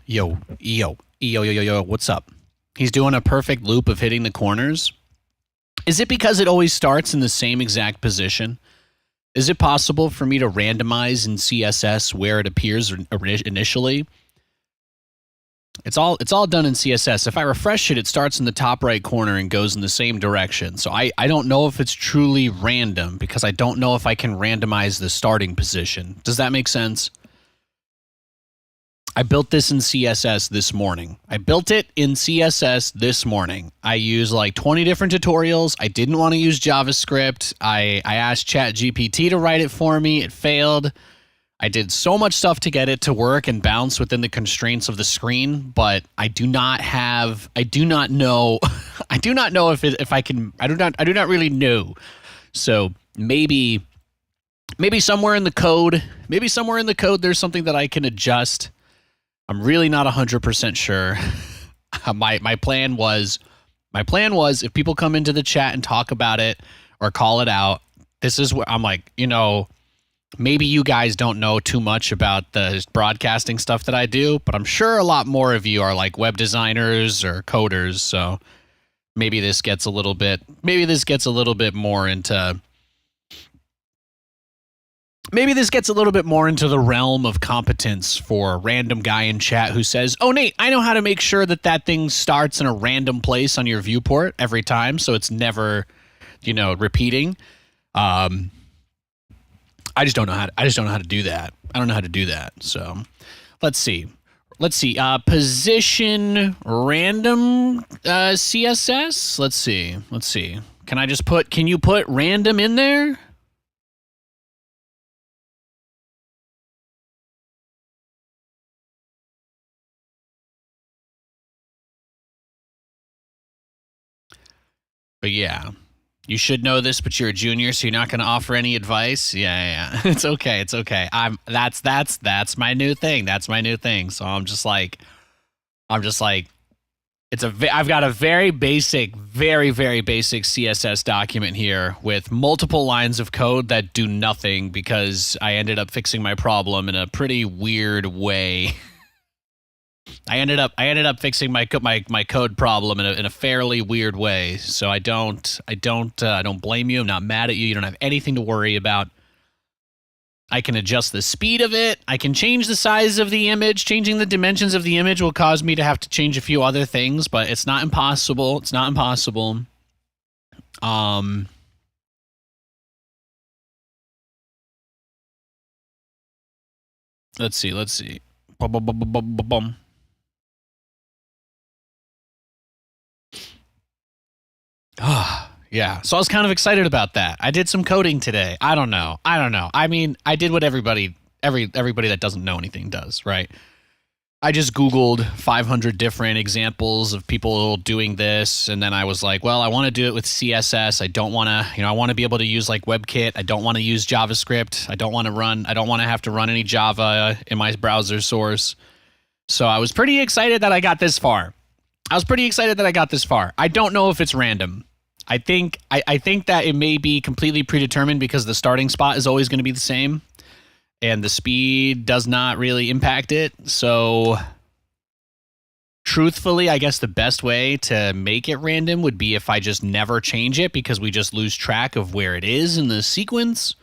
Yo, yo, what's up? He's doing a perfect loop of hitting the corners. Is it because it always starts in the same exact position? Is it possible for me to randomize in CSS where it appears initially? It's all done in CSS. If I refresh it, it starts in the top right corner and goes in the same direction. So I don't know if it's truly random because I don't know if I can randomize the starting position. Does that make sense? I built this in CSS this morning. I used like 20 different tutorials. I didn't want to use JavaScript. I asked ChatGPT to write it for me. It failed. I did so much stuff to get it to work and bounce within the constraints of the screen, but I do not know if I can. I do not really know. So maybe somewhere in the code, there's something that I can adjust. I'm really not 100% sure. My plan was if people come into the chat and talk about it or call it out, this is where I'm like, maybe you guys don't know too much about the broadcasting stuff that I do, but I'm sure a lot more of you are like web designers or coders, so maybe this gets a little bit more into the realm of competence for a random guy in chat who says, "Oh, Nate, I know how to make sure that thing starts in a random place on your viewport every time, so it's never, repeating." I just don't know how to do that. I don't know how to do that. So, let's see. Position random CSS. Let's see. Can you put random in there? But yeah, you should know this, but you're a junior, so you're not going to offer any advice. Yeah. It's okay. That's my new thing. So I'm just like, I've got a very basic CSS document here with multiple lines of code that do nothing because I ended up fixing my problem in a pretty weird way. I ended up fixing my code problem in a fairly weird way. So I don't blame you. I'm not mad at you. You don't have anything to worry about. I can adjust the speed of it. I can change the size of the image. Changing the dimensions of the image will cause me to have to change a few other things, but it's not impossible. Let's see. Bum. Yeah. So I was kind of excited about that. I did some coding today. I don't know. I mean, I did what everybody that doesn't know anything does, right? I just Googled 500 different examples of people doing this, and then I was like, well, I want to do it with CSS. I don't want to, I want to be able to use like WebKit. I don't want to use JavaScript. I don't want to have to run any Java in my browser source. So I was pretty excited that I got this far. I don't know if it's random. I think that it may be completely predetermined because the starting spot is always going to be the same and the speed does not really impact it. So truthfully, I guess the best way to make it random would be if I just never change it because we just lose track of where it is in the sequence.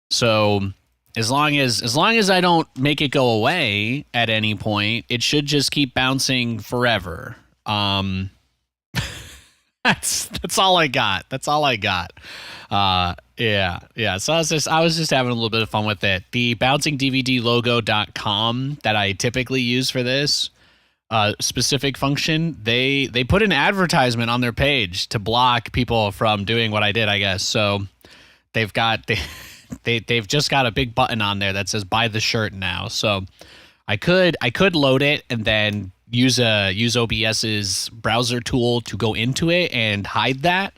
So as long as I don't make it go away at any point, it should just keep bouncing forever. That's all I got. Yeah. So I was just having a little bit of fun with it. The bouncingdvdlogo.com that I typically use for this specific function, they put an advertisement on their page to block people from doing what I did, I guess. So they've just got a big button on there that says buy the shirt now. So I could load it and then use OBS's browser tool to go into it and hide that,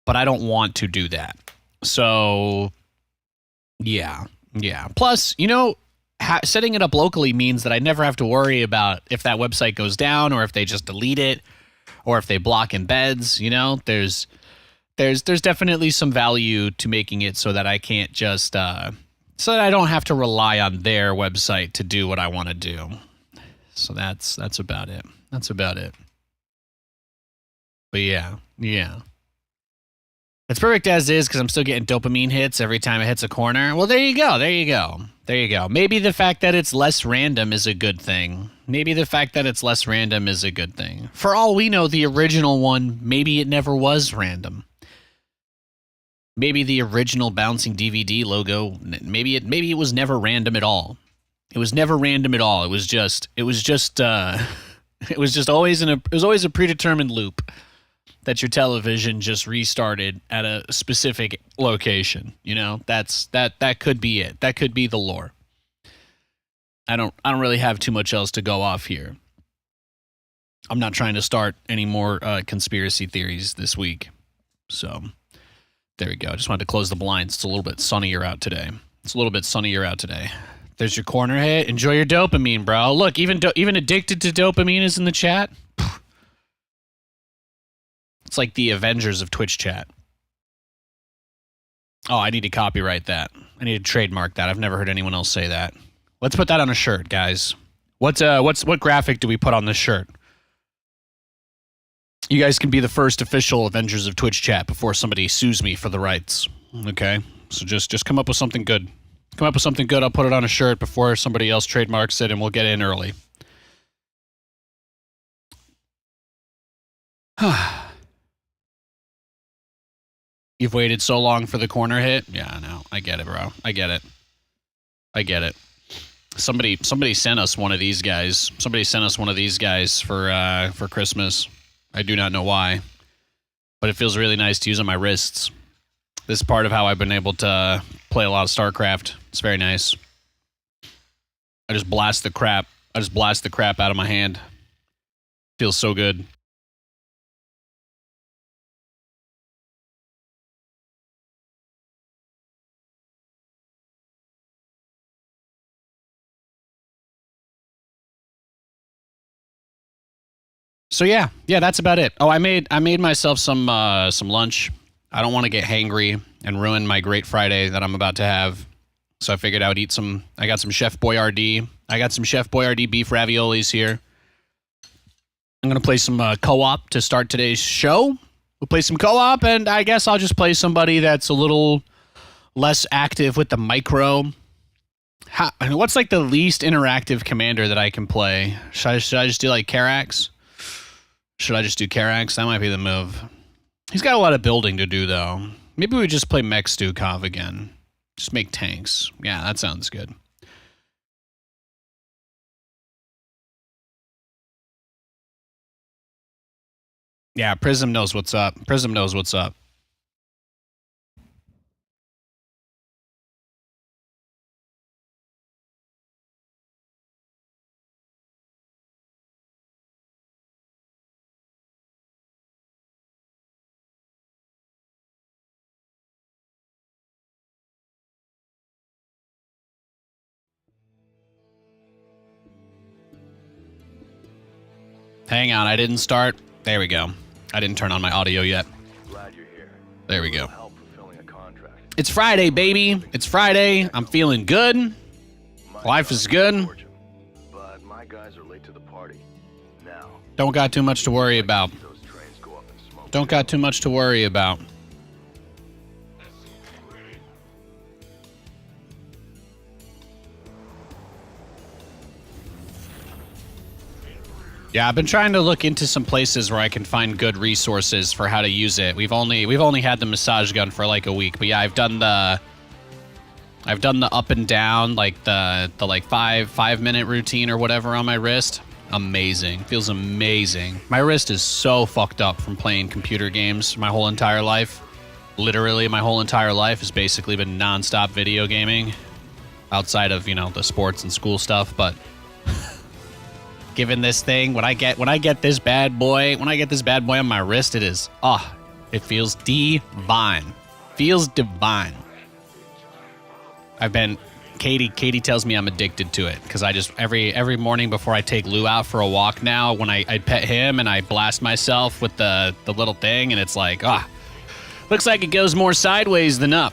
but I don't want to do that. So yeah. Plus, setting it up locally means that I never have to worry about if that website goes down or if they just delete it or if they block embeds. There's definitely some value to making it so that I can't just so that I don't have to rely on their website to do what I want to do. So that's about it. That's about it. But yeah. It's perfect as is because I'm still getting dopamine hits every time it hits a corner. Well, there you go. Maybe the fact that it's less random is a good thing. For all we know, the original one, maybe it never was random. Maybe the original bouncing DVD logo, maybe it was never random at all. It was always a predetermined loop that your television just restarted at a specific location. You know, that could be it. That could be the lore. I don't really have too much else to go off here. I'm not trying to start any more conspiracy theories this week. So there we go. I just wanted to close the blinds. It's a little bit sunnier out today. There's your corner hit. Enjoy your dopamine, bro. Look, even addicted to dopamine is in the chat. It's like the Avengers of Twitch chat. Oh, I need to copyright that. I need to trademark that. I've never heard anyone else say that. Let's put that on a shirt, guys. What graphic do we put on this shirt? You guys can be the first official Avengers of Twitch chat before somebody sues me for the rights. Okay? So just come up with something good. I'll put it on a shirt before somebody else trademarks it, and we'll get in early. You've waited so long for the corner hit? Yeah, I know. I get it, bro. I get it. Somebody sent us one of these guys. For Christmas. I do not know why, but it feels really nice to use on my wrists. This is part of how I've been able to play a lot of StarCraft. It's very nice. I just blast the crap out of my hand. Feels so good. So yeah, that's about it. Oh, I made myself some lunch. I don't want to get hangry and ruin my great Friday that I'm about to have. So I figured I would eat some. I got some Chef Boyardee. Beef raviolis here. I'm gonna play some co-op to start today's show. We'll play some co-op, and I guess I'll just play somebody that's a little less active with the micro. What's like the least interactive commander that I can play? Should I just do like Karax? That might be the move. He's got a lot of building to do, though. Maybe we just play Mech Stukov again. Just make tanks. Yeah, that sounds good. Yeah, Prism knows what's up. Hang on, I didn't start. There we go. I didn't turn on my audio yet. Glad you're here. There we go. Help fulfilling a contract. It's Friday, baby. It's Friday. I'm feeling good. Life is good. But my guys are late to the party. Now. Don't got too much to worry about. Those trains go up in smoke. Don't got too much to worry about. Yeah, I've been trying to look into some places where I can find good resources for how to use it. We've only had the massage gun for like a week, but yeah, I've done the up and down, like the like 5-minute routine or whatever on my wrist. Amazing. Feels amazing. My wrist is so fucked up from playing computer games my whole entire life. Literally my whole entire life has basically been nonstop video gaming outside of, the sports and school stuff, but given this thing, when I get this bad boy on my wrist, it feels divine. Katie tells me I'm addicted to it because I just every morning before I take Lou out for a walk now, when I pet him and I blast myself with the little thing, and it's like, looks like it goes more sideways than up.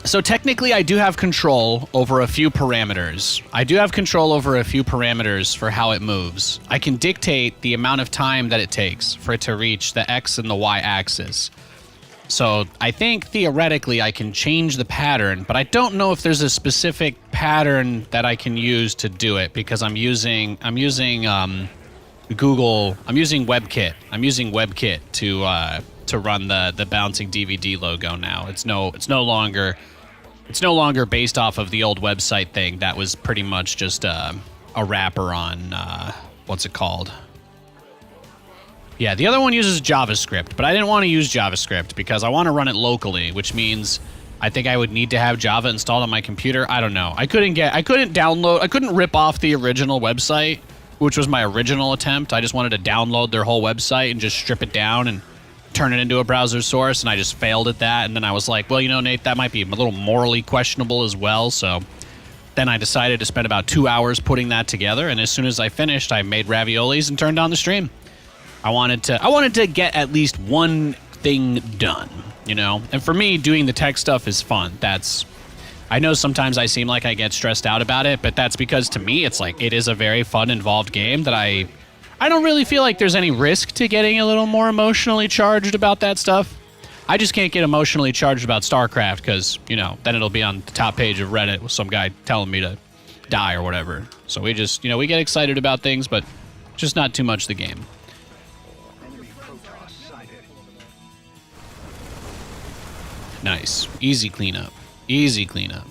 So technically, I do have control over a few parameters. I do have control over a few parameters for how it moves. I can dictate the amount of time that it takes for it to reach the X and the Y axis. So I think theoretically I can change the pattern, but I don't know if there's a specific pattern that I can use to do it because I'm using Google. I'm using WebKit. I'm using WebKit to run the bouncing DVD logo now. It's no longer based off of the old website thing that was pretty much just a wrapper on what's it called? Yeah, the other one uses JavaScript, but I didn't want to use JavaScript because I want to run it locally, which means I think I would need to have Java installed on my computer. I don't know. I couldn't rip off the original website, which was my original attempt. I just wanted to download their whole website and just strip it down and turn it into a browser source, and I just failed at that. And then I was like, well, you know, Nate, that might be a little morally questionable as well. So then I decided to spend about 2 hours putting that together, and as soon as I finished, I made raviolis and turned on the stream. I wanted to get at least one thing done, you know? And for me, doing the tech stuff is fun. I know sometimes I seem like I get stressed out about it, but that's because to me, it's like, it is a very fun, involved game that I don't really feel like there's any risk to getting a little more emotionally charged about that stuff. I just can't get emotionally charged about StarCraft because, you know, then it'll be on the top page of Reddit with some guy telling me to die or whatever. So we just, you know, we get excited about things, but just not too much the game. Nice. Easy cleanup. Easy cleanup.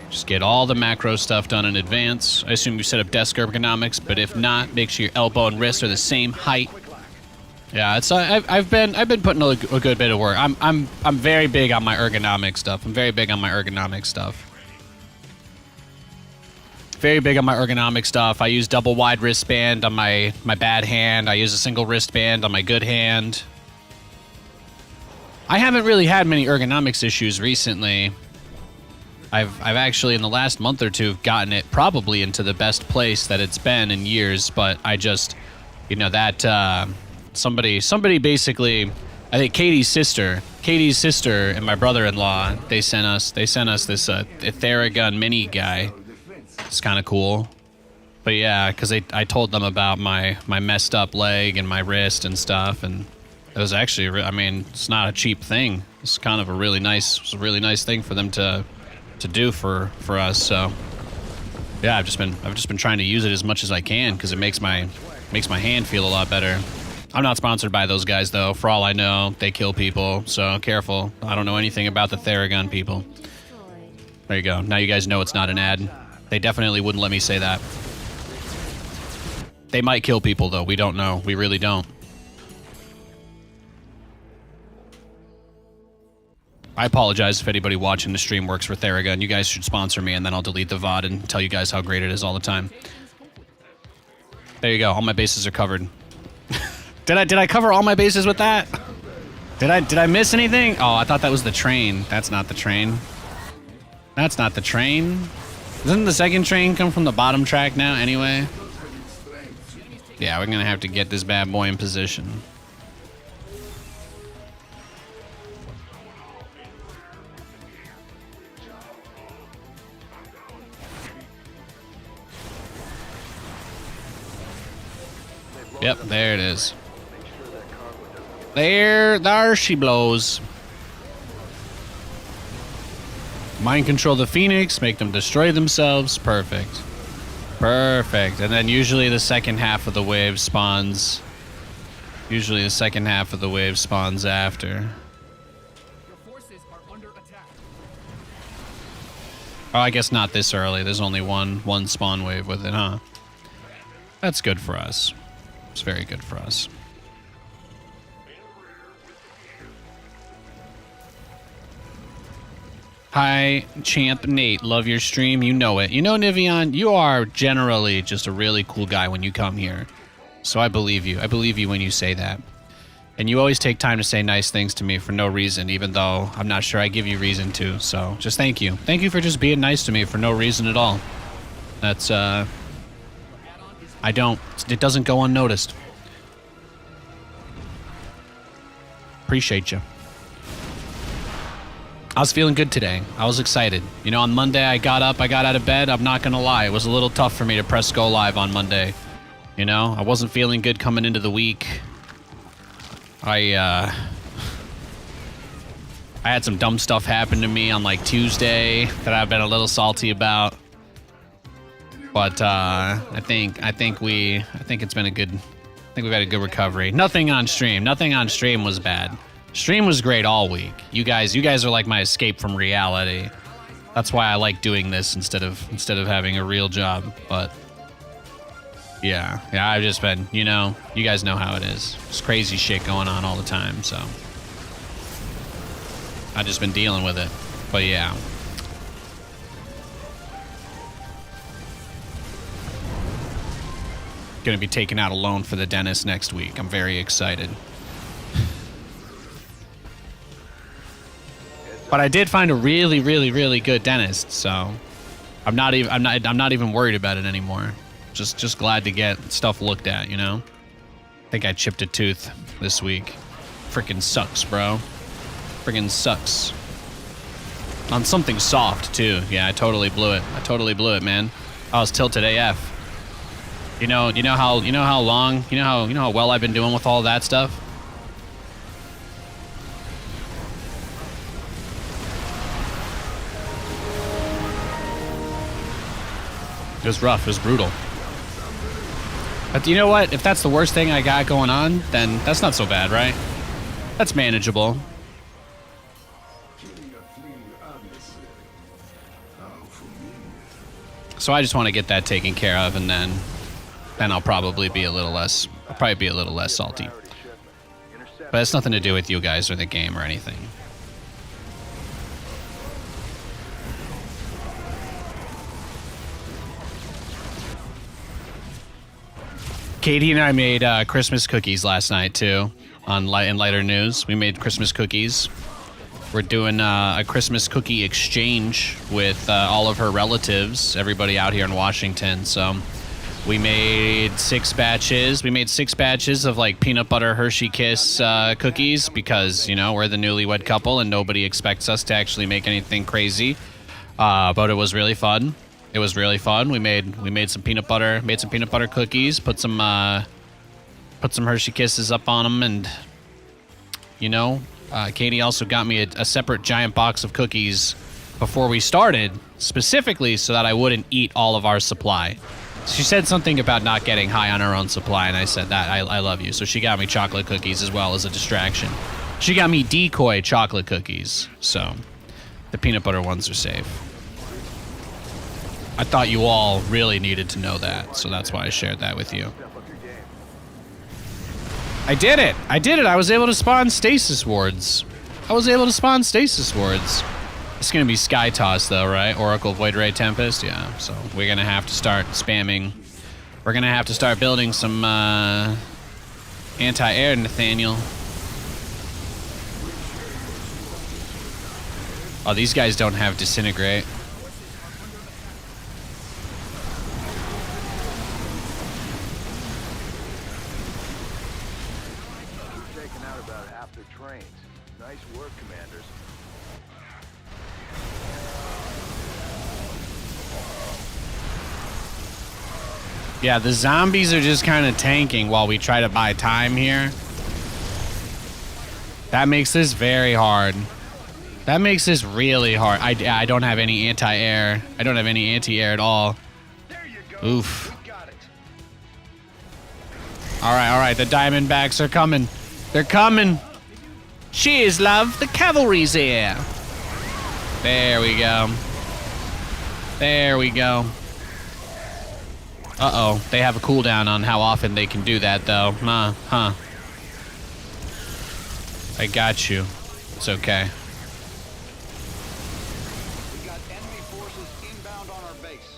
Just get all the macro stuff done in advance. I assume you set up desk ergonomics, but if not, make sure your elbow and wrist are the same height. Yeah, it's I've been putting a good bit of work. I'm very big on my ergonomic stuff. Very big on my ergonomic stuff. I use double wide wristband on my bad hand. I use a single wristband on my good hand. I haven't really had many ergonomics issues recently. I've actually in the last month or two gotten it probably into the best place that it's been in years, but I just, you know, that somebody basically, I think Katie's sister and my brother-in-law, they sent us this Theragun mini guy. It's kind of cool. But yeah, because I told them about my messed up leg and my wrist and stuff, and it was actually, I mean, it's not a cheap thing. It's kind of a really nice thing for them to do for us. So yeah, I've just been trying to use it as much as I can because it makes my hand feel a lot better. I'm not sponsored by those guys though. For all I know, they kill people, so careful. I don't know anything about the Theragun people. There you go. Now you guys know it's not an ad. They definitely wouldn't let me say that. They might kill people though. We don't know. We really don't. I apologize if anybody watching the stream works for Theragun. You guys should sponsor me, and then I'll delete the VOD and tell you guys how great it is all the time. There you go. All my bases are covered. Did I cover all my bases with that? Did I miss anything? Oh, I thought that was the train. That's not the train. That's not the train. Doesn't the second train come from the bottom track now anyway? Yeah, we're gonna have to get this bad boy in position. Yep, there it is. There she blows. Mind control the Phoenix, make them destroy themselves. Perfect. Perfect. And then usually the second half of the wave spawns. Usually the second half of the wave spawns after. Your forces are under attack. Oh, I guess not this early. There's only one spawn wave with it, huh? That's good for us. It's very good for us. Hi, Champ Nate. Love your stream. You know it. You know, Nivion, you are generally just a really cool guy when you come here. So I believe you. I believe you when you say that. And you always take time to say nice things to me for no reason, even though I'm not sure I give you reason to. So just thank you. Thank you for just being nice to me for no reason at all. That's, it doesn't go unnoticed. Appreciate you. I was feeling good today. I was excited. You know, on Monday I got out of bed. I'm not gonna lie. It was a little tough for me to press go live on Monday. You know, I wasn't feeling good coming into the week. I had some dumb stuff happen to me on like Tuesday that I've been a little salty about. But I think it's been a good. I think we've had a good recovery. Nothing on stream was bad. Stream was great all week. You guys are like my escape from reality. That's why I like doing this instead of having a real job. But yeah, I've just been, you know, you guys know how it is. There's crazy shit going on all the time, so I've just been dealing with it. But yeah. Gonna be taking out a loan for the dentist next week. I'm very excited. But I did find a really, really, really good dentist, so I'm not even worried about it anymore. Just glad to get stuff looked at, you know? I think I chipped a tooth this week. Freaking sucks, bro. Freaking sucks. On something soft too. Yeah, I totally blew it, man. I was tilted AF. You know how well I've been doing with all that stuff? It was rough, it was brutal. But you know what? If that's the worst thing I got going on, then that's not so bad, right? That's manageable. So I just want to get that taken care of, and then I'll probably be a little less salty. But it's nothing to do with you guys or the game or anything. Katie and I made Christmas cookies last night too. In lighter news, we made Christmas cookies. We're doing a Christmas cookie exchange with all of her relatives, everybody out here in Washington. So we made 6 batches. We made 6 batches of like peanut butter Hershey Kiss cookies because, you know, we're the newlywed couple and nobody expects us to actually make anything crazy. But it was really fun. It was really fun. We made some peanut butter cookies, put some Hershey Kisses up on them, and you know, Katie also got me a separate giant box of cookies before we started, specifically so that I wouldn't eat all of our supply. She said something about not getting high on her own supply, and I said that I love you. So she got me chocolate cookies as well as a distraction. She got me decoy chocolate cookies, so the peanut butter ones are safe. I thought you all really needed to know that, so that's why I shared that with you. I did it! I was able to spawn stasis wards. It's gonna be Sky Toss though, right? Oracle Void Ray Tempest? Yeah, so we're gonna have to start spamming. We're gonna have to start building some anti-air, Nathaniel. Oh, these guys don't have Disintegrate. Yeah, the zombies are just kind of tanking while we try to buy time here. That makes this very hard. That makes this really hard. I don't have any anti-air. I don't have any anti-air at all. Oof. All right. The Diamondbacks are coming. They're coming. Cheers, love. The cavalry's here. There we go. Uh-oh, they have a cooldown on how often they can do that, though. I got you. It's okay. We got enemy forces inbound on our base.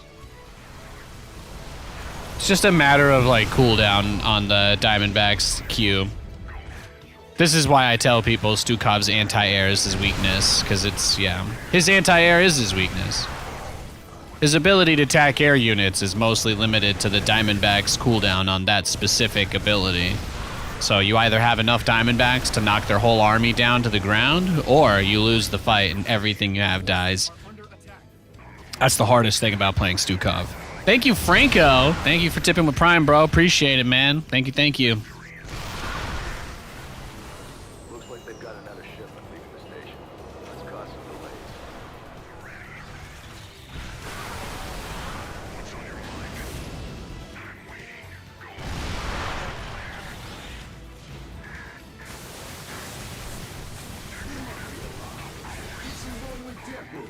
It's just a matter of, like, cooldown on the Diamondbacks Q. This is why I tell people Stukov's anti-air is his weakness, because it's, yeah. His anti-air is his weakness. His ability to attack air units is mostly limited to the Diamondback's cooldown on that specific ability. So you either have enough Diamondbacks to knock their whole army down to the ground, or you lose the fight and everything you have dies. That's the hardest thing about playing Stukov. Thank you, Franco. Thank you for tipping with Prime, bro. Appreciate it, man. Thank you, thank you. Looks like they've got another shipment leaving the station. Let's cause some delays.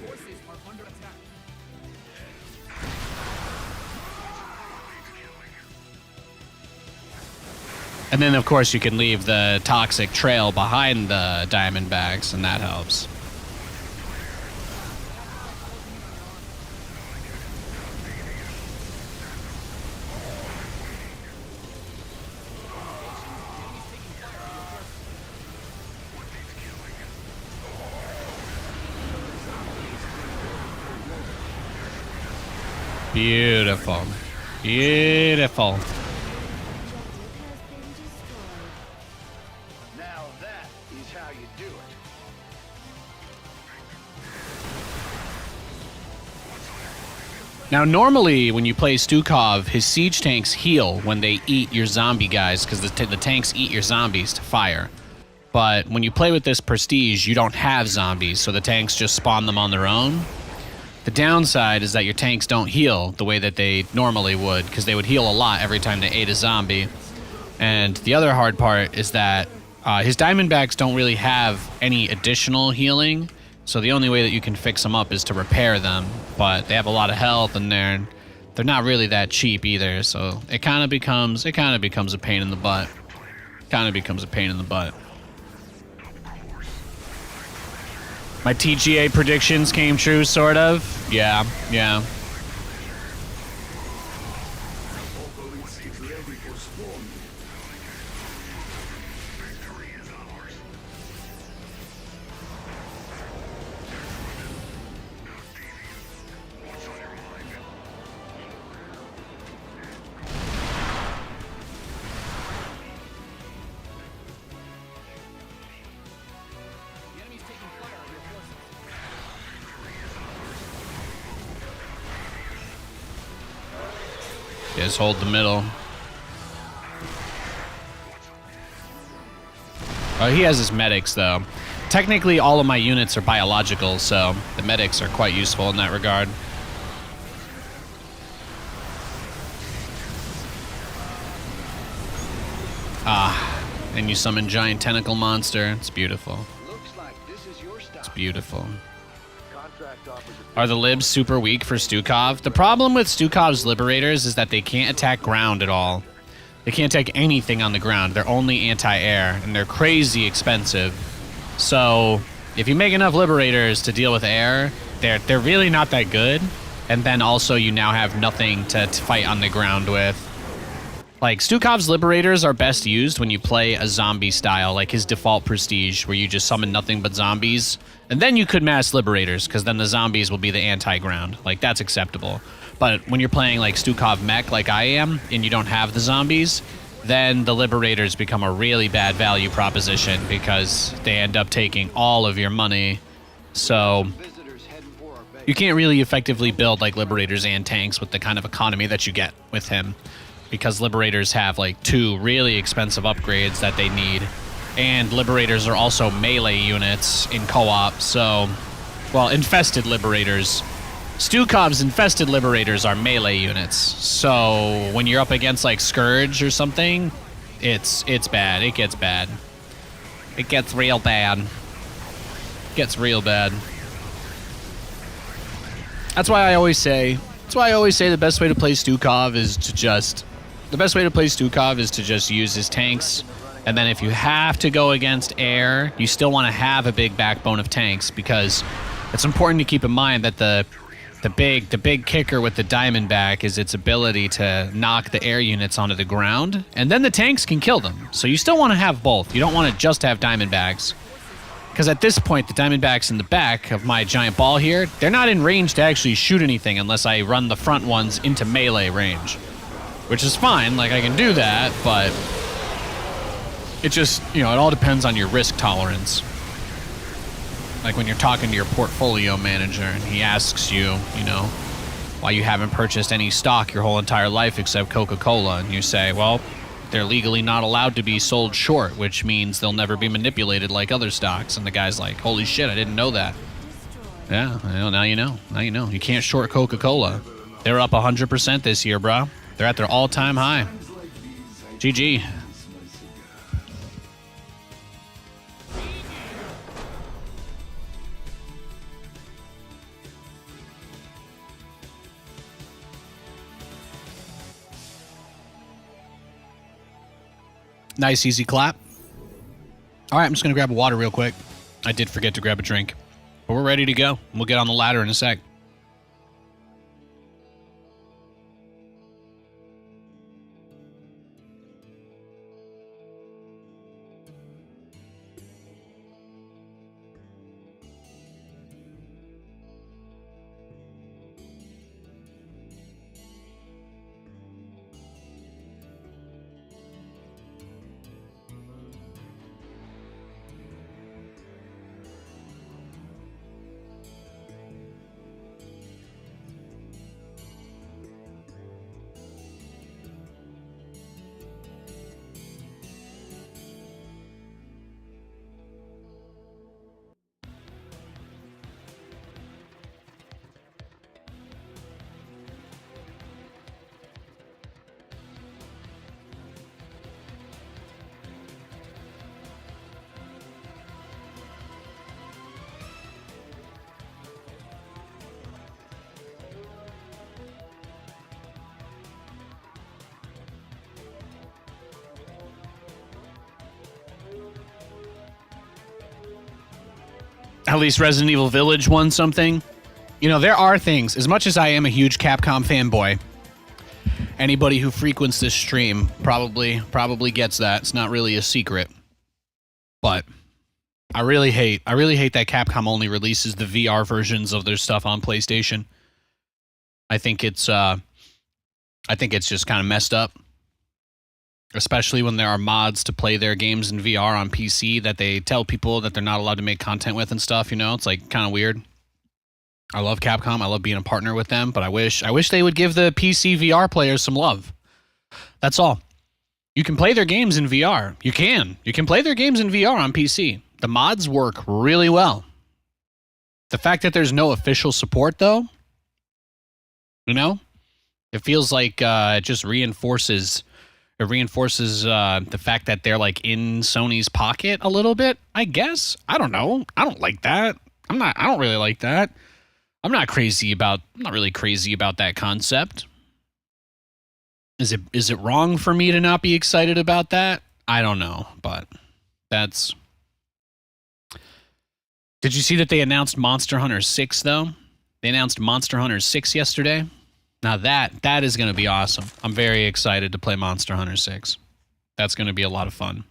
Forces are under attack. And then, of course, you can leave the toxic trail behind the Diamondbacks, and that helps. Beautiful. Beautiful. Now that is how you do it. Now, normally, when you play Stukov, his siege tanks heal when they eat your zombie guys, because the tanks eat your zombies to fire. But when you play with this Prestige, you don't have zombies, so the tanks just spawn them on their own. The downside is that your tanks don't heal the way that they normally would, because they would heal a lot every time they ate a zombie. And the other hard part is that his Diamondbacks don't really have any additional healing, so the only way that you can fix them up is to repair them. But they have a lot of health, and they're not really that cheap either, so it kind of becomes a pain in the butt. Kind of becomes a pain in the butt. My TGA predictions came true, sort of. Yeah. Just hold the middle. Oh, he has his medics, though. Technically, all of my units are biological, so the medics are quite useful in that regard. And you summon giant tentacle monster. It's beautiful. Looks like this is your stop. It's beautiful. Contract offers Are the libs super weak for Stukov? The problem with Stukov's Liberators is that they can't attack ground at all. They can't attack anything on the ground. They're only anti-air, and they're crazy expensive. So, if you make enough Liberators to deal with air, they're really not that good. And then also you now have nothing to fight on the ground with. Like, Stukov's Liberators are best used when you play a zombie style, like his default Prestige, where you just summon nothing but zombies. And then you could mass Liberators, because then the zombies will be the anti-ground. Like, that's acceptable. But when you're playing, like, Stukov Mech, like I am, and you don't have the zombies, then the Liberators become a really bad value proposition, because they end up taking all of your money. So Visitors heading for our base. you can't really effectively build, like, Liberators and tanks with the kind of economy that you get with him. Because Liberators have, like, 2 really expensive upgrades that they need. And Liberators are also melee units in co-op, so... Well, infested Liberators. Stukov's infested Liberators are melee units. So, when you're up against, like, Scourge or something, it's bad. It gets bad. It gets real bad. It gets real bad. That's why I always say the best way to play Stukov is to just... The best way to play Stukov is to just use his tanks, and then if you have to go against air, you still want to have a big backbone of tanks, because it's important to keep in mind that the The big kicker with the Diamondback is its ability to knock the air units onto the ground, and then the tanks can kill them. So you still want to have both. You don't want to just have Diamondbacks. Because at this point, the Diamondbacks in the back of my giant ball here, they're not in range to actually shoot anything unless I run the front ones into melee range. Which is fine, like I can do that, but it just, you know, it all depends on your risk tolerance. Like when you're talking to your portfolio manager and he asks you, you know, why you haven't purchased any stock your whole entire life except Coca-Cola, and you say, well, they're legally not allowed to be sold short, which means they'll never be manipulated like other stocks. And the guy's like, holy shit, I didn't know that. Yeah, well, now you know. Now you know. You can't short Coca-Cola. They're up 100% this year, bro. They're at their all-time high. GG. Nice, easy clap. All right, I'm just going to grab a water real quick. I did forget to grab a drink. But we're ready to go. We'll get on the ladder in a sec. At least Resident Evil Village won something. You know, there are things, as much as I am a huge Capcom fanboy, anybody who frequents this stream probably gets that. It's not really a secret. But I really hate that Capcom only releases the VR versions of their stuff on PlayStation. I think it's just kind of messed up. Especially when there are mods to play their games in VR on PC that they tell people that they're not allowed to make content with and stuff, you know? It's like kind of weird. I love Capcom. I love being a partner with them, but I wish they would give the PC VR players some love. That's all. You can play their games in VR. You can play their games in VR on PC. The mods work really well. The fact that there's no official support, though, you know, it feels like it just reinforces the fact that they're like in Sony's pocket a little bit, I guess. I don't know. I don't like that. I don't really like that. I'm not really crazy about that concept. Is it wrong for me to not be excited about that? I don't know, but that's... Did you see that they announced Monster Hunter 6 though? They announced Monster Hunter 6 yesterday. Now that is going to be awesome. I'm very excited to play Monster Hunter 6. That's going to be a lot of fun.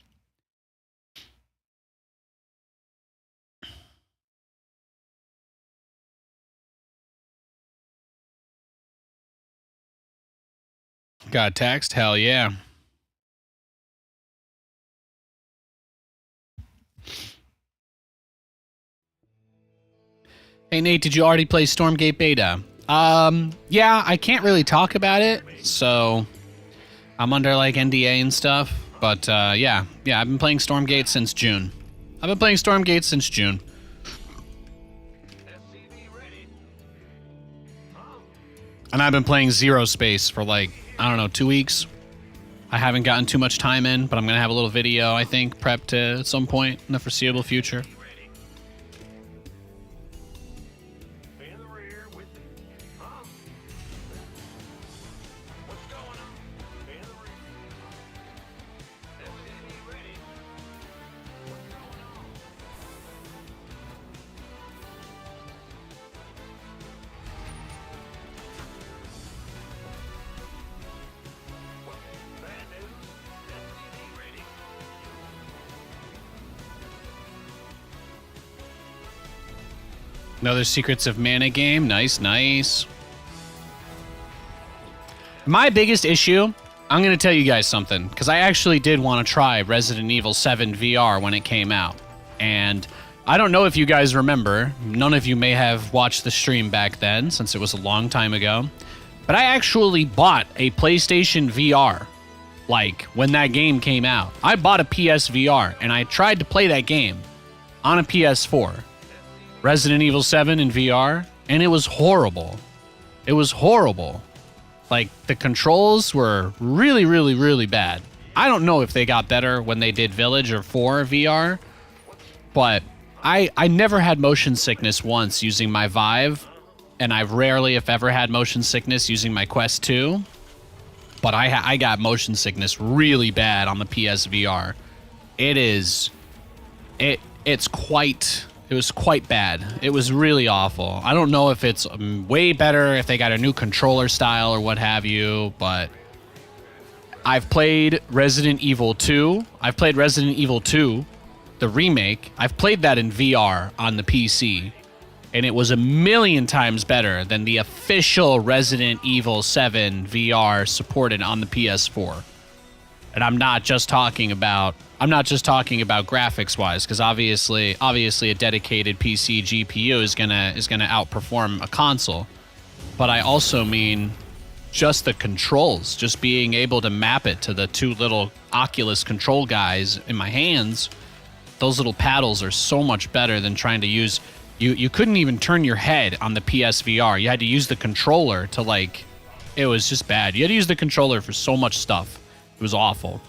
Got text? Hell yeah. Hey Nate, did you already play Stormgate Beta? Yeah, I can't really talk about it, so I'm under like NDA and stuff. But yeah, I've been playing Stormgate since June. And I've been playing Zero Space for like, I don't know, 2 weeks. I haven't gotten too much time in, but I'm gonna have a little video, I think, prepped at some point in the foreseeable future. Another Secrets of Mana game. Nice, nice. My biggest issue, I'm going to tell you guys something, because I actually did want to try Resident Evil 7 VR when it came out. And I don't know if you guys remember. None of you may have watched the stream back then, since it was a long time ago. But I actually bought a PlayStation VR, like, when that game came out. I bought a PSVR, and I tried to play that game on a PS4. Resident Evil 7 in VR, and it was horrible. It was horrible. Like, the controls were really, really, really bad. I don't know if they got better when they did Village or 4 VR, but I never had motion sickness once using my Vive, and I've rarely, if ever, had motion sickness using my Quest 2, but I got motion sickness really bad on the PSVR. It was quite bad. It was really awful. I don't know if it's way better, if they got a new controller style or what have you, but I've played Resident Evil 2. I've played Resident Evil 2, the remake. I've played that in VR on the PC, and it was a million times better than the official Resident Evil 7 VR supported on the PS4. And I'm not just talking about graphics wise, because obviously a dedicated PC GPU is gonna outperform a console. But I also mean just the controls, just being able to map it to the two little Oculus control guys in my hands. Those little paddles are so much better than trying to use. You couldn't even turn your head on the PSVR. You had to use the controller to, like, it was just bad. You had to use the controller for so much stuff. It was awful.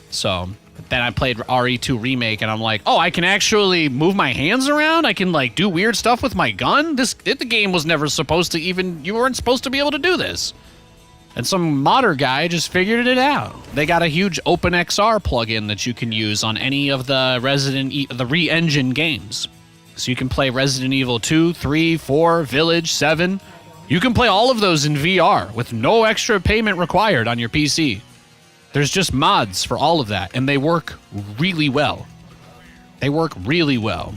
So then I played RE2 Remake, and I'm like, oh, I can actually move my hands around? I can, like, do weird stuff with my gun? The game was never supposed to even... You weren't supposed to be able to do this. And some modder guy just figured it out. They got a huge OpenXR plugin that you can use on any of the the re-engine games. So you can play Resident Evil 2, 3, 4, Village, 7. You can play all of those in VR with no extra payment required on your PC. There's just mods for all of that, and they work really well. They work really well.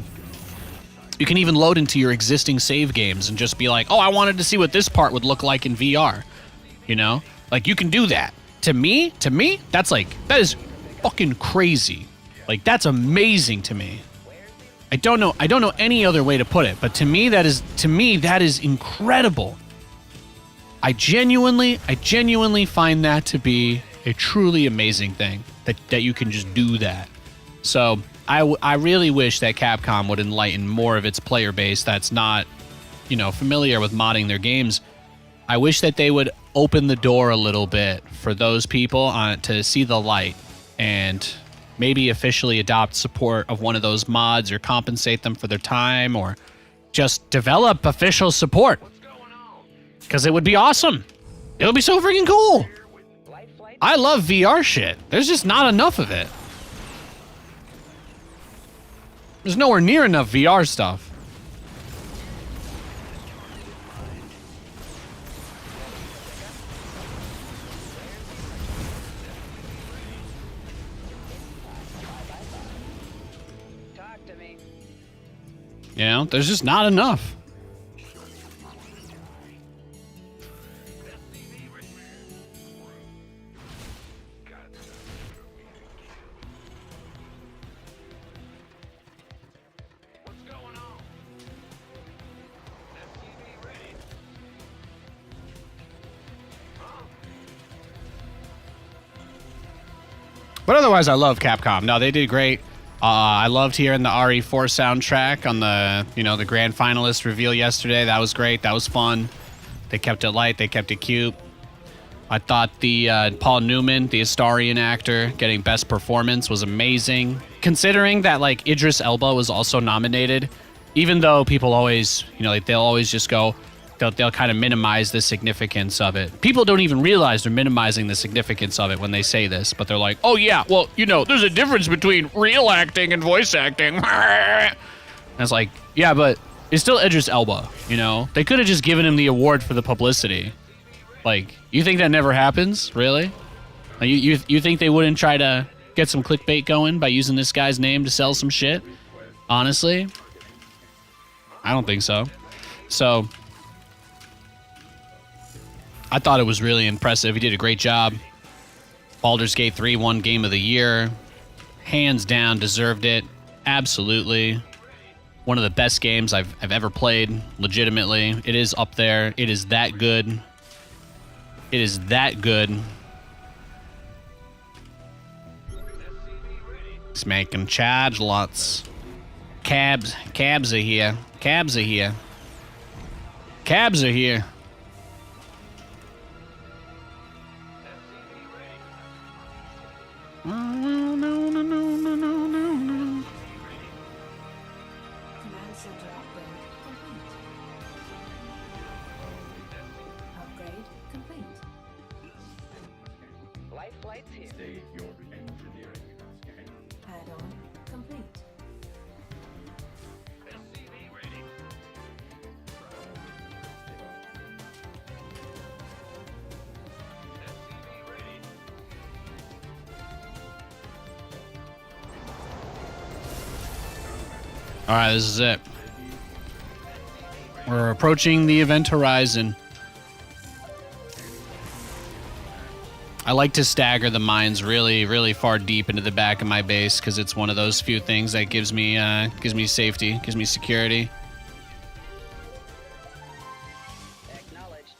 You can even load into your existing save games and just be like, oh, I wanted to see what this part would look like in VR. You know? Like, you can do that. To me, that is fucking crazy. Like, that's amazing to me. I don't know any other way to put it, but to me that is incredible. I genuinely find that to be a truly amazing thing, that you can just do that. So I really wish that Capcom would enlighten more of its player base that's not, familiar with modding their games. I wish that they would open the door a little bit for those people to see the light and maybe officially adopt support of one of those mods, or compensate them for their time, or just develop official support. Because it would be awesome. It would be so freaking cool. I love VR shit. There's just not enough of it. There's nowhere near enough VR stuff. Talk to me. There's just not enough. But otherwise, I love Capcom. No, they did great. I loved hearing the RE4 soundtrack on the, the grand finalist reveal yesterday. That was great. That was fun. They kept it light. They kept it cute. I thought the Paul Newman, the Astarion actor, getting best performance was amazing. Considering that, like, Idris Elba was also nominated, even though people always, they'll always just go, they'll kind of minimize the significance of it. People don't even realize they're minimizing the significance of it when they say this, but they're like, oh yeah, well, there's a difference between real acting and voice acting. And it's like, yeah, but it's still Idris Elba, They could have just given him the award for the publicity. Like, you think that never happens? Really? Like, you think they wouldn't try to get some clickbait going by using this guy's name to sell some shit? Honestly? I don't think so. So I thought it was really impressive. He did a great job. Baldur's Gate 3 won Game of the Year. Hands down, deserved it. Absolutely. One of the best games I've ever played, legitimately. It is up there. It is that good. It is that good. He's making charge lots. Cabs are here. Cabs are here. Cabs are here. No, no, no, no, no, no, no. Command center upgrade complete. Upgrade complete. Life flight's here. State your engineering. Add-on complete. All right, this is it. We're approaching the event horizon. I like to stagger the mines really far deep into the back of my base because it's one of those few things that gives me safety, gives me security. Acknowledged.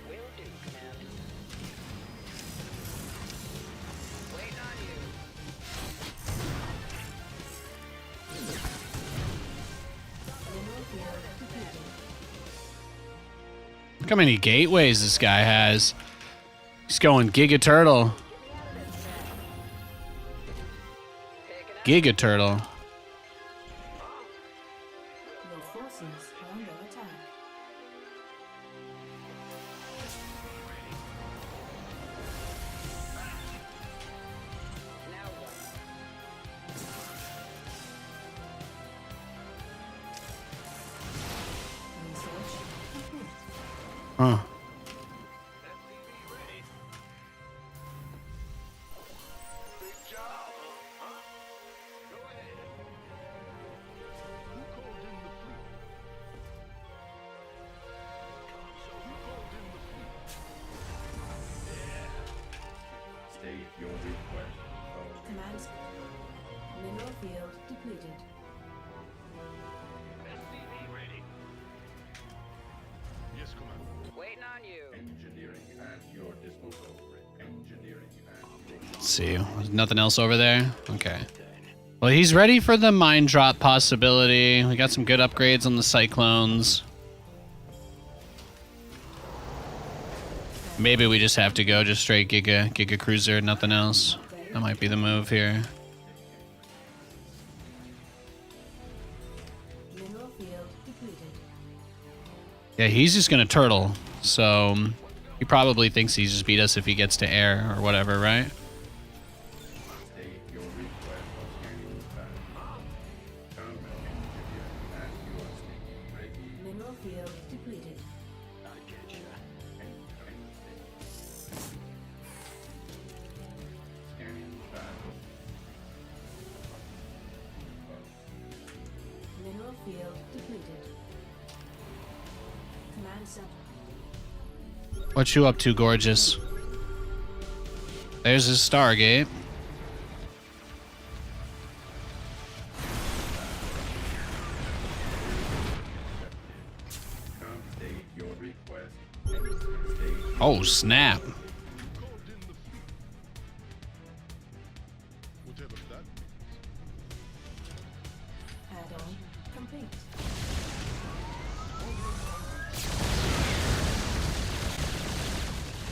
Will do, Command. Waiting on you. Mineral field depleted. Look how many gateways this guy has. He's going Giga Turtle. Giga Turtle. Your forces are under attack. Now what? Research complete. Huh. State your request. Command mineral field depleted. Waiting on you. Engineering at your disposal. Engineering at your Let's see. There's nothing else over there? Okay. Well, he's ready for the mine drop possibility. We got some good upgrades on the Cyclones. Maybe we just have to go just straight Giga Cruiser, nothing else. That might be the move here. Mineral field depleted. Yeah, he's just gonna turtle. So he probably thinks he just beat us if he gets to air or whatever, right? state your request. Scanning back. Combat engineering at your state. Ready. Mineral field depleted. Scanning back. Mineral field depleted. Command center. What you up to, gorgeous? There's his Stargate. State your request. State Oh, snap. Add-on complete.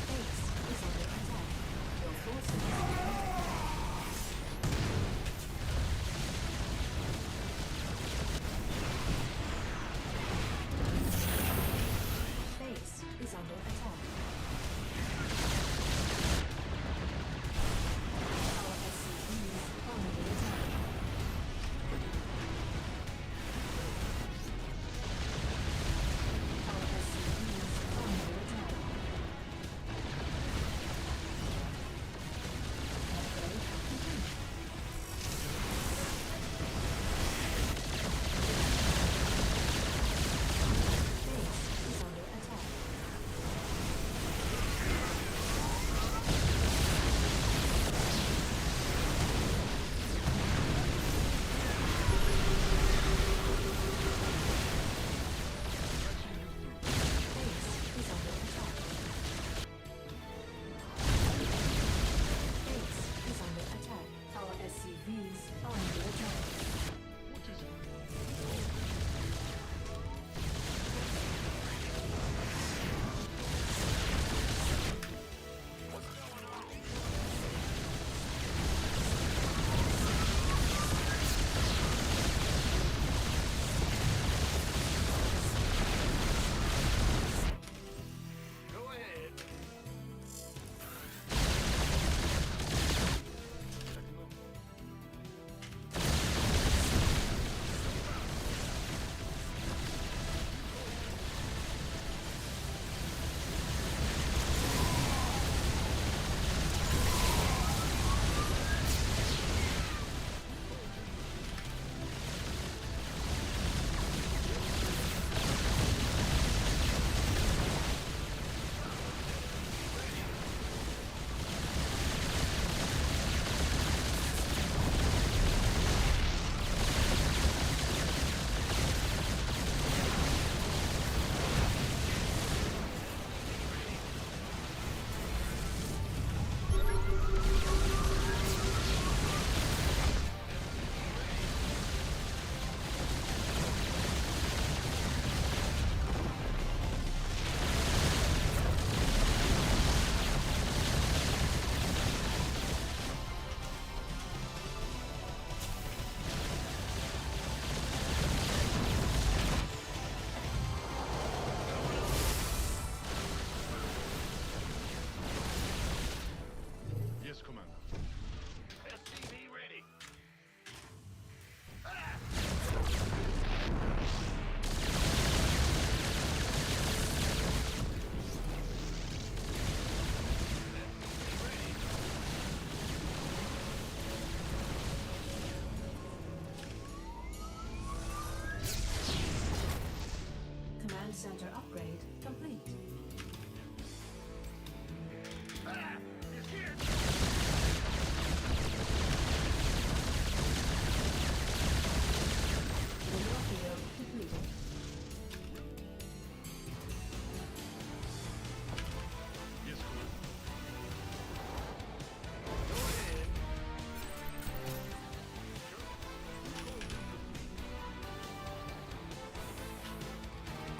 Base is under attack. Your forces are under attack. Base is under attack. Our SCVs are under attack. Our SCVs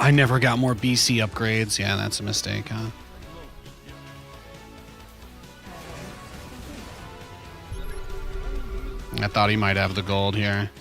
I never got more BC upgrades. Yeah, that's a mistake, huh? I thought he might have the gold here.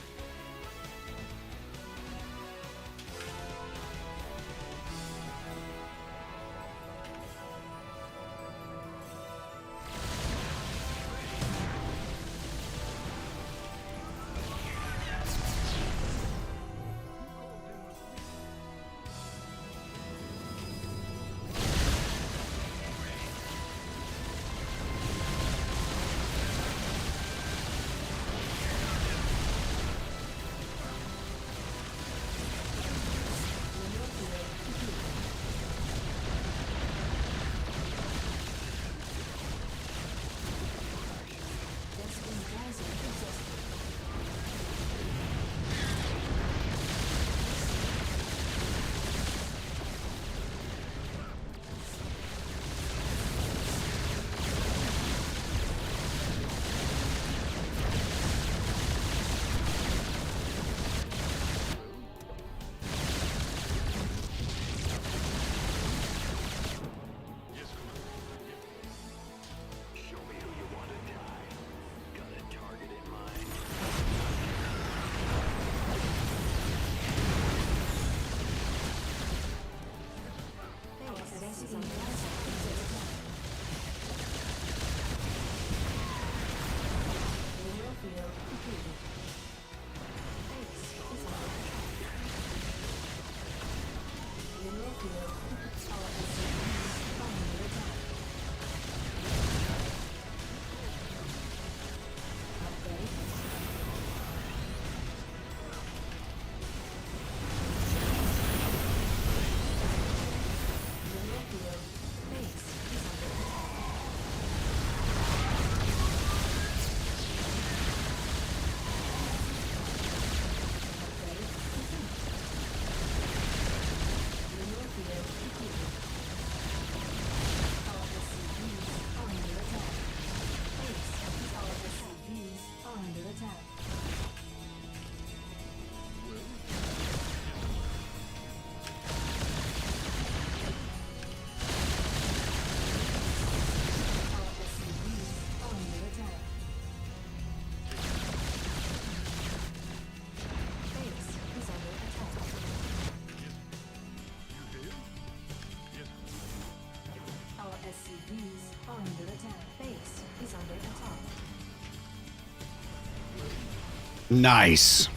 Nice.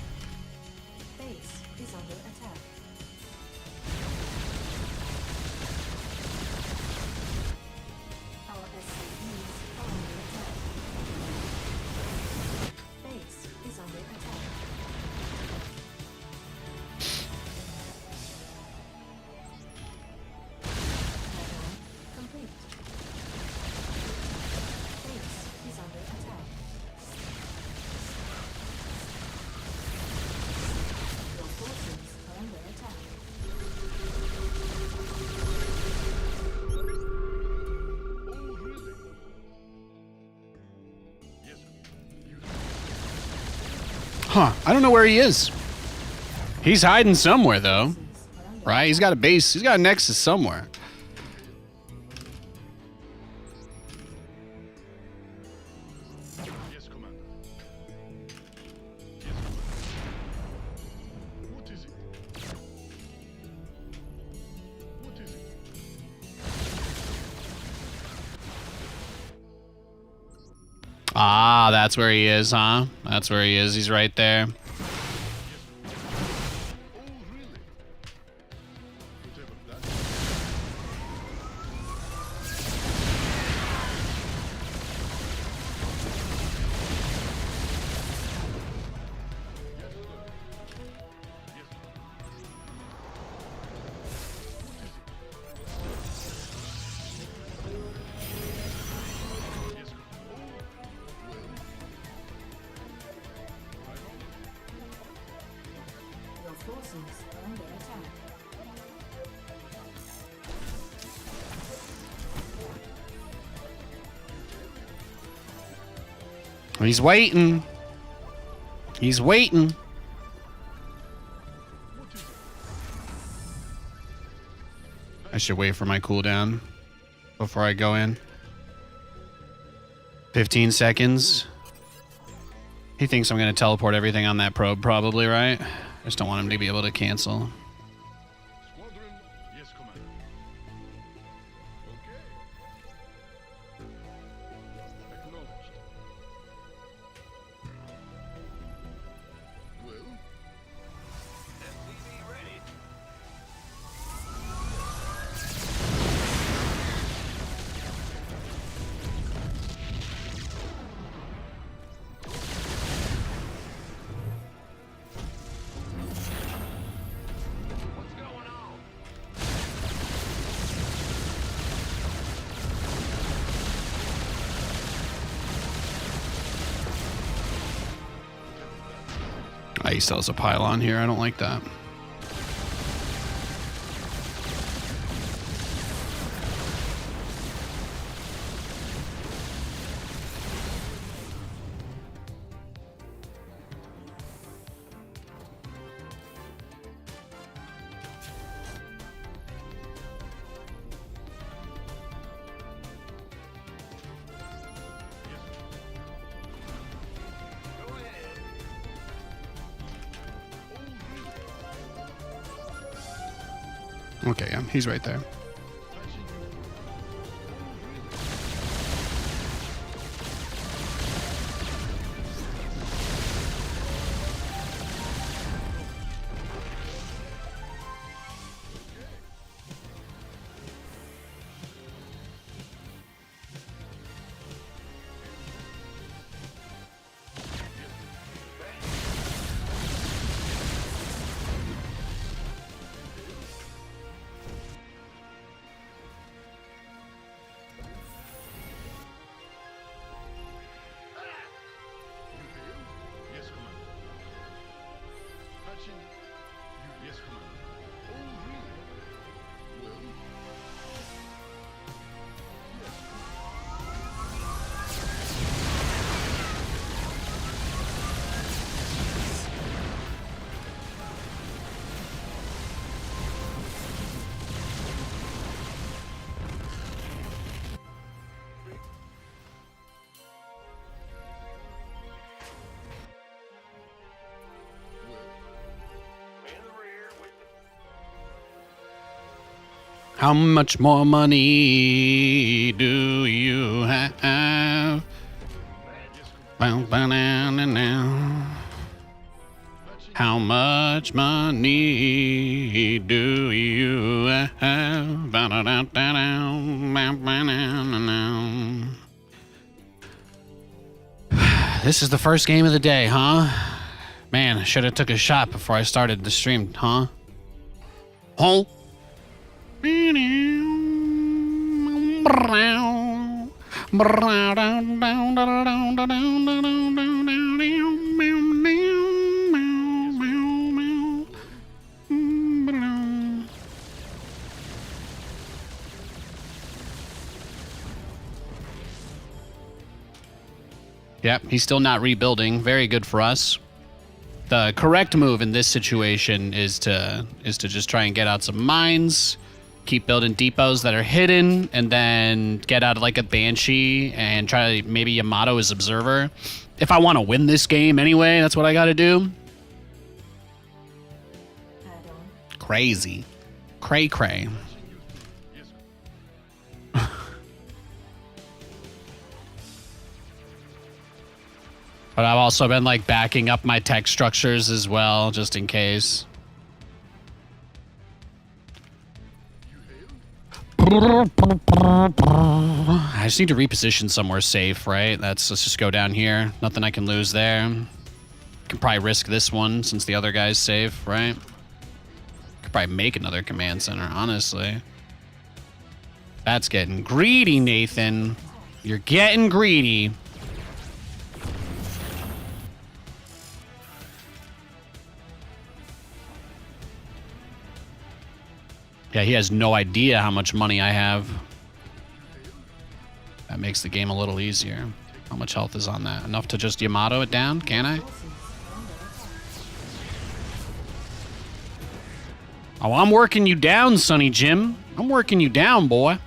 Base is under attack. Our SCVs are under attack. Base is under attack. Complete. Base is under attack. Your forces are under attack. Huh. I don't know where he is. He's hiding somewhere, though. Right? He's got a base. He's got a nexus somewhere. Yes, Commander. Yes, Commander. What is it? What is it? Ah, that's where he is, huh? That's where he is. He's right there. Oh, really? Whatever that is. Your forces are under attack. He's waiting. He's waiting. should wait for my cooldown before I go in. 15 seconds. He thinks I'm going to teleport everything on that probe, probably, right? I just don't want him to be able to cancel. Squadron, yes, Commander. Okay. Acknowledged. Well, MCV ready. What's going on? He still has a pylon here. I don't like that. Go ahead. Okay, yeah, he's right there. yes, Commander. Patching. Yes, Commander. Oh, really? Well, yes. In the rear with the How much more money do you have? Bow, bow, now, now, now. How much money do you have? Bow, da, da, da, da, bow, bow, now, now, now. This is the first game of the day, huh? Man, I should have took a shot before I started the stream, huh? Oh. Yep, he's still not rebuilding. Very good for us. The correct move in this situation is to just try and get out some mines, keep building depots that are hidden, and then get out like a Banshee and try to maybe Yamato as observer. If I want to win this game anyway, that's what I got to do. Add-on. Crazy. Cray cray. But I've also been like backing up my tech structures as well, just in case. I just need to reposition somewhere safe, right? Let's just go down here. Nothing I can lose there. Can probably risk this one since the other guy's safe, right? Could probably make another command center, honestly. That's getting greedy, Nathan. You're getting greedy. Yeah, he has no idea how much money I have. That makes the game a little easier. How much health is on that? Enough to just Yamato it down, can I? Oh, I'm working you down, Sonny Jim. I'm working you down, boy.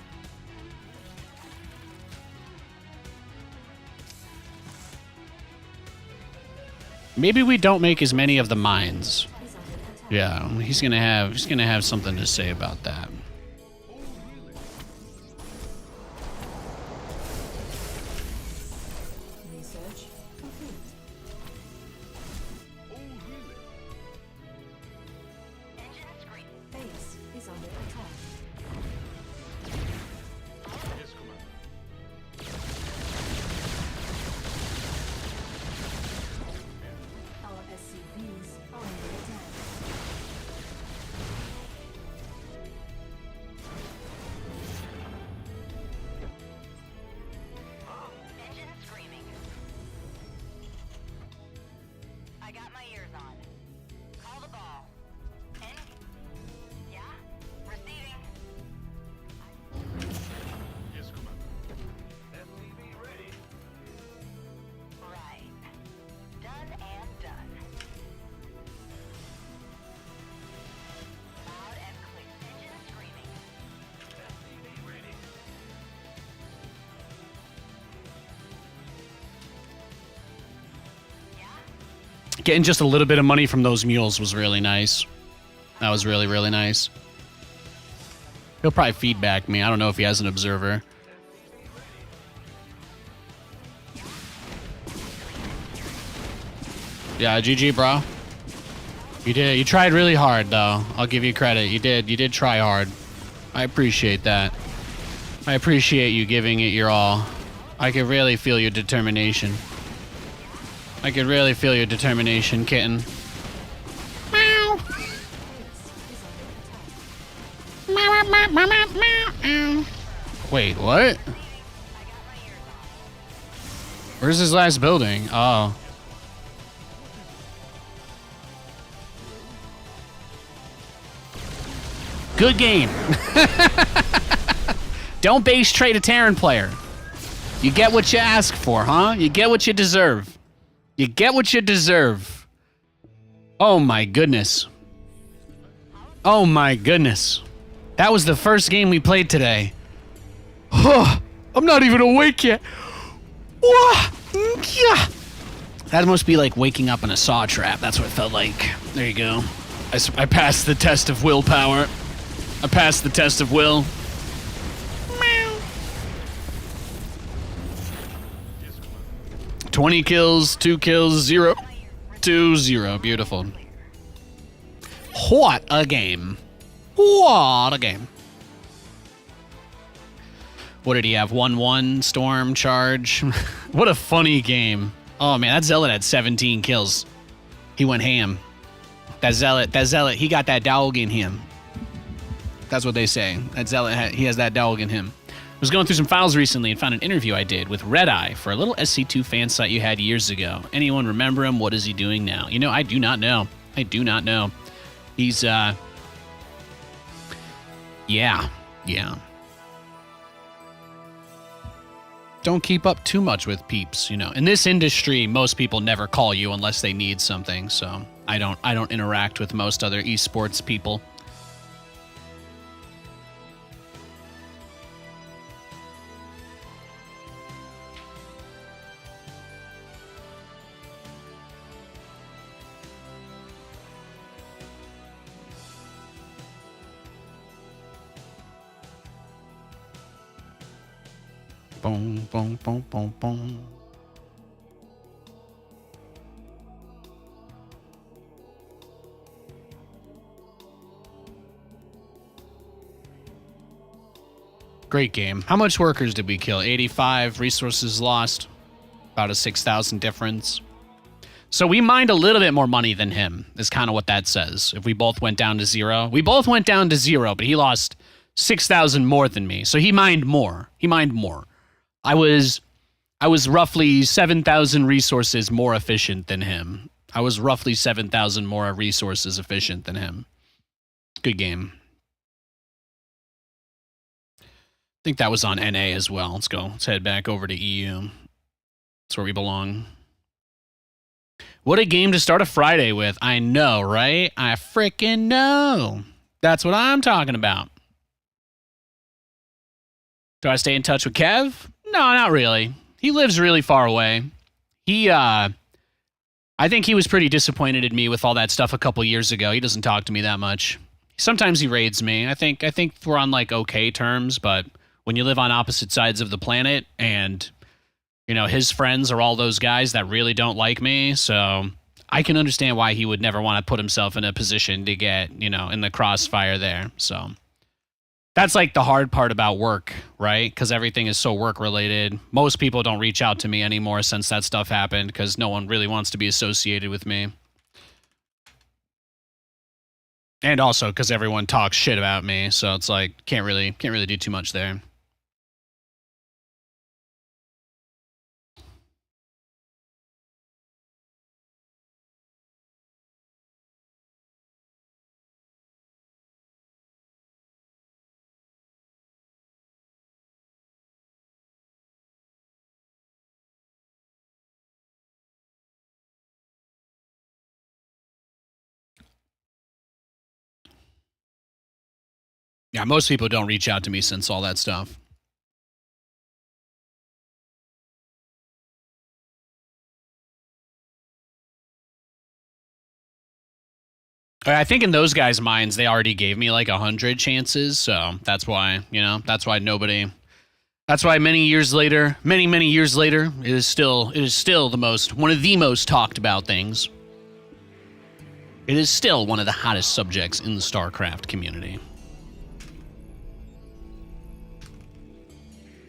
Maybe we don't make as many of the mines. Yeah, he's gonna have something to say about that. Research complete. Base is under attack. Our SCVs are under attack. Engine screaming. I got my ears on. Call the ball. Yeah? Receiving. Yes, Commander. SCV ready. Right. Done and done. Loud and clear. Engine screaming. SCV ready. Yeah? Getting just a little bit of money from those mules was really nice. That was really, really nice. He'll probably feedback me. I don't know if he has an observer. Yeah, GG, bro. You did. You tried really hard, though. I'll give you credit. You did. You did try hard. I appreciate that. I appreciate you giving it your all. I could really feel your determination. I could really feel your determination, kitten. Meow. Wait, what? Where's his last building? Oh. Good game. Don't base trade a Terran player. You get what you ask for, huh? You get what you deserve. You get what you deserve. Oh my goodness. Oh my goodness. That was the first game we played today. I'm not even awake yet. That must be like waking up in a saw trap. That's what it felt like. There you go. I passed the test of willpower. I passed the test of will. 20 kills, 2 kills, 0. 2-0. Beautiful. What a game. What a game. What did he have? 1-1, Storm, Charge. What a funny game. Oh, man, that Zealot had 17 kills. He went ham. That Zealot, he got that dog in him. That's what they say. That Zealot, he has that dog in him. I was going through some files recently and found an interview I did with Red Eye for a little SC2 fan site you had years ago. Anyone remember him? What is he doing now? You know, I do not know. I do not know. He's, yeah. Don't keep up too much with peeps, you know. In this industry, most people never call you unless they need something, so I don't interact with most other esports people. Boom, boom, boom, boom, boom. Great game. How much workers did we kill? 85 resources lost. About a 6,000 difference. So we mined a little bit more money than him, is kind of what that says. If we both went down to 0. We both went down to 0, but he lost 6,000 more than me. So he mined more. I was roughly 7,000 resources more efficient than him. I was roughly 7,000 more resources efficient than him. Good game. I think that was on NA as well. Let's go. Let's head back over to EU. That's where we belong. What a game to start a Friday with. I know, right? I freaking know. That's what I'm talking about. Do I stay in touch with Kev? No, not really. He lives really far away. I think he was pretty disappointed in me with all that stuff a couple years ago. He doesn't talk to me that much. Sometimes he raids me. I think we're on like okay terms, but when you live on opposite sides of the planet and you know his friends are all those guys that really don't like me, so I can understand why he would never want to put himself in a position to get, you know, in the crossfire there. So that's like the hard part about work, right? Because everything is so work related. Most people don't reach out to me anymore since that stuff happened because no one really wants to be associated with me. And also because everyone talks shit about me, so it's like can't really do too much there. Yeah, most people don't reach out to me since all that stuff. I think in those guys' minds, they already gave me like 100 chances, so that's why, you know, that's why many years later, many years later, it is still one of the most talked about things. It is still one of the hottest subjects in the StarCraft community.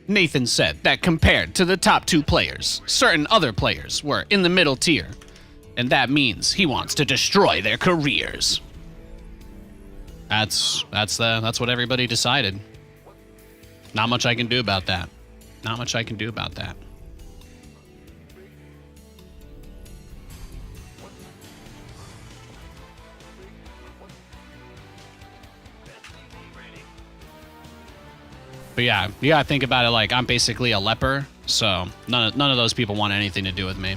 Nathan said that compared to the top 2 players, certain other players were in the middle tier, and that means he wants to destroy their careers. That's what everybody decided. Not much I can do about that. Not much I can do about that. But yeah, you gotta think about it like I'm basically a leper, so none of those people want anything to do with me.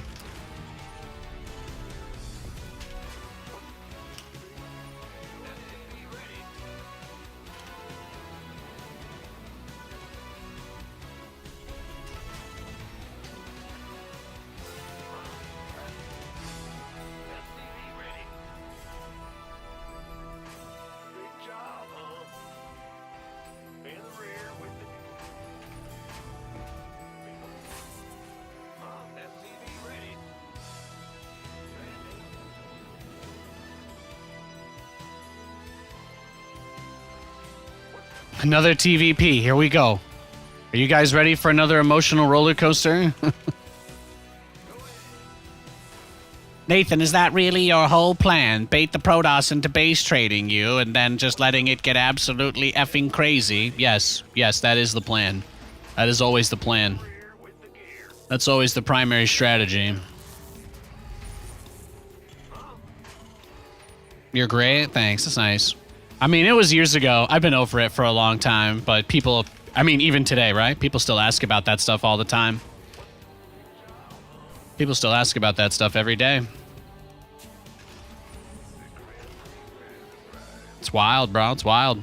Another TVP. Here we go. Are you guys ready for another emotional roller coaster? Nathan, is that really your whole plan? Bait the Protoss into base trading you and then just letting it get absolutely effing crazy? Yes, that is the plan. That is always the plan. That's always the primary strategy. You're great. Thanks. That's nice. I mean, it was years ago. I've been over it for a long time, but people, I mean, even today, right? People still ask about that stuff all the time. People still ask about that stuff every day. It's wild, bro. It's wild.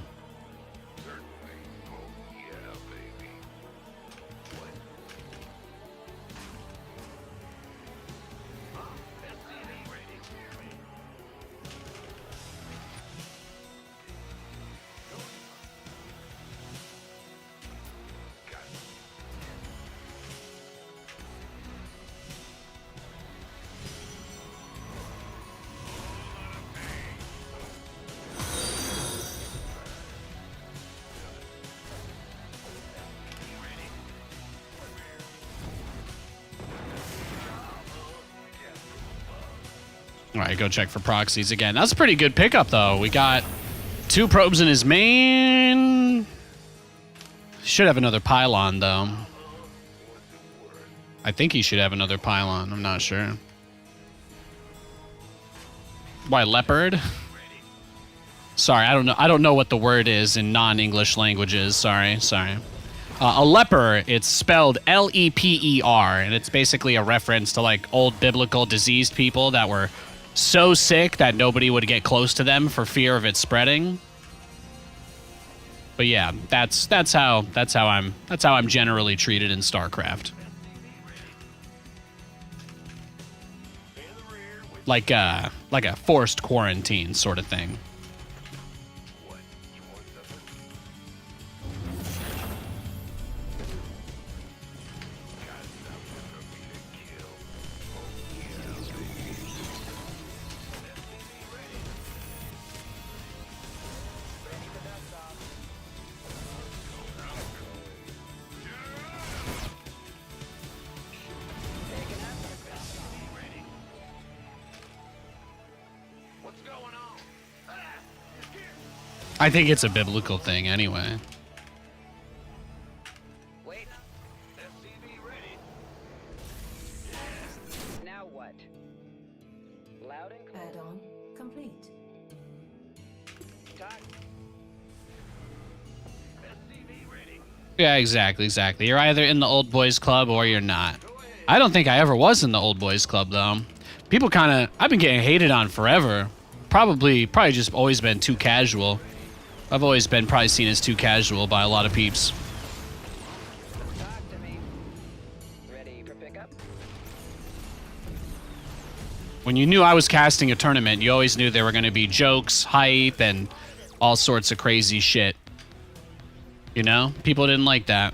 All right, go check for proxies again. That's a pretty good pickup, though. We got 2 probes in his main. Should have another pylon, though. I think he should have another pylon. I'm not sure. Why, leopard? Sorry, I don't know what the word is in non-English languages. Sorry. A leper, it's spelled L-E-P-E-R, and it's basically a reference to, like, old biblical diseased people that were so sick that nobody would get close to them for fear of it spreading. But yeah, that's how I'm generally treated in StarCraft. Like a forced quarantine sort of thing. I think it's a biblical thing anyway. Wait. SCV ready. Now what? Loud and clear. Add-on complete. Talk. SCV ready. Yeah, exactly. You're either in the old boys club or you're not. I don't think I ever was in the old boys club though. People I've been getting hated on forever. Probably just always been too casual. I've always been probably seen as too casual by a lot of peeps. Talk to me. Ready for pickup? When you knew I was casting a tournament, you always knew there were going to be jokes, hype, and all sorts of crazy shit. You know? People didn't like that.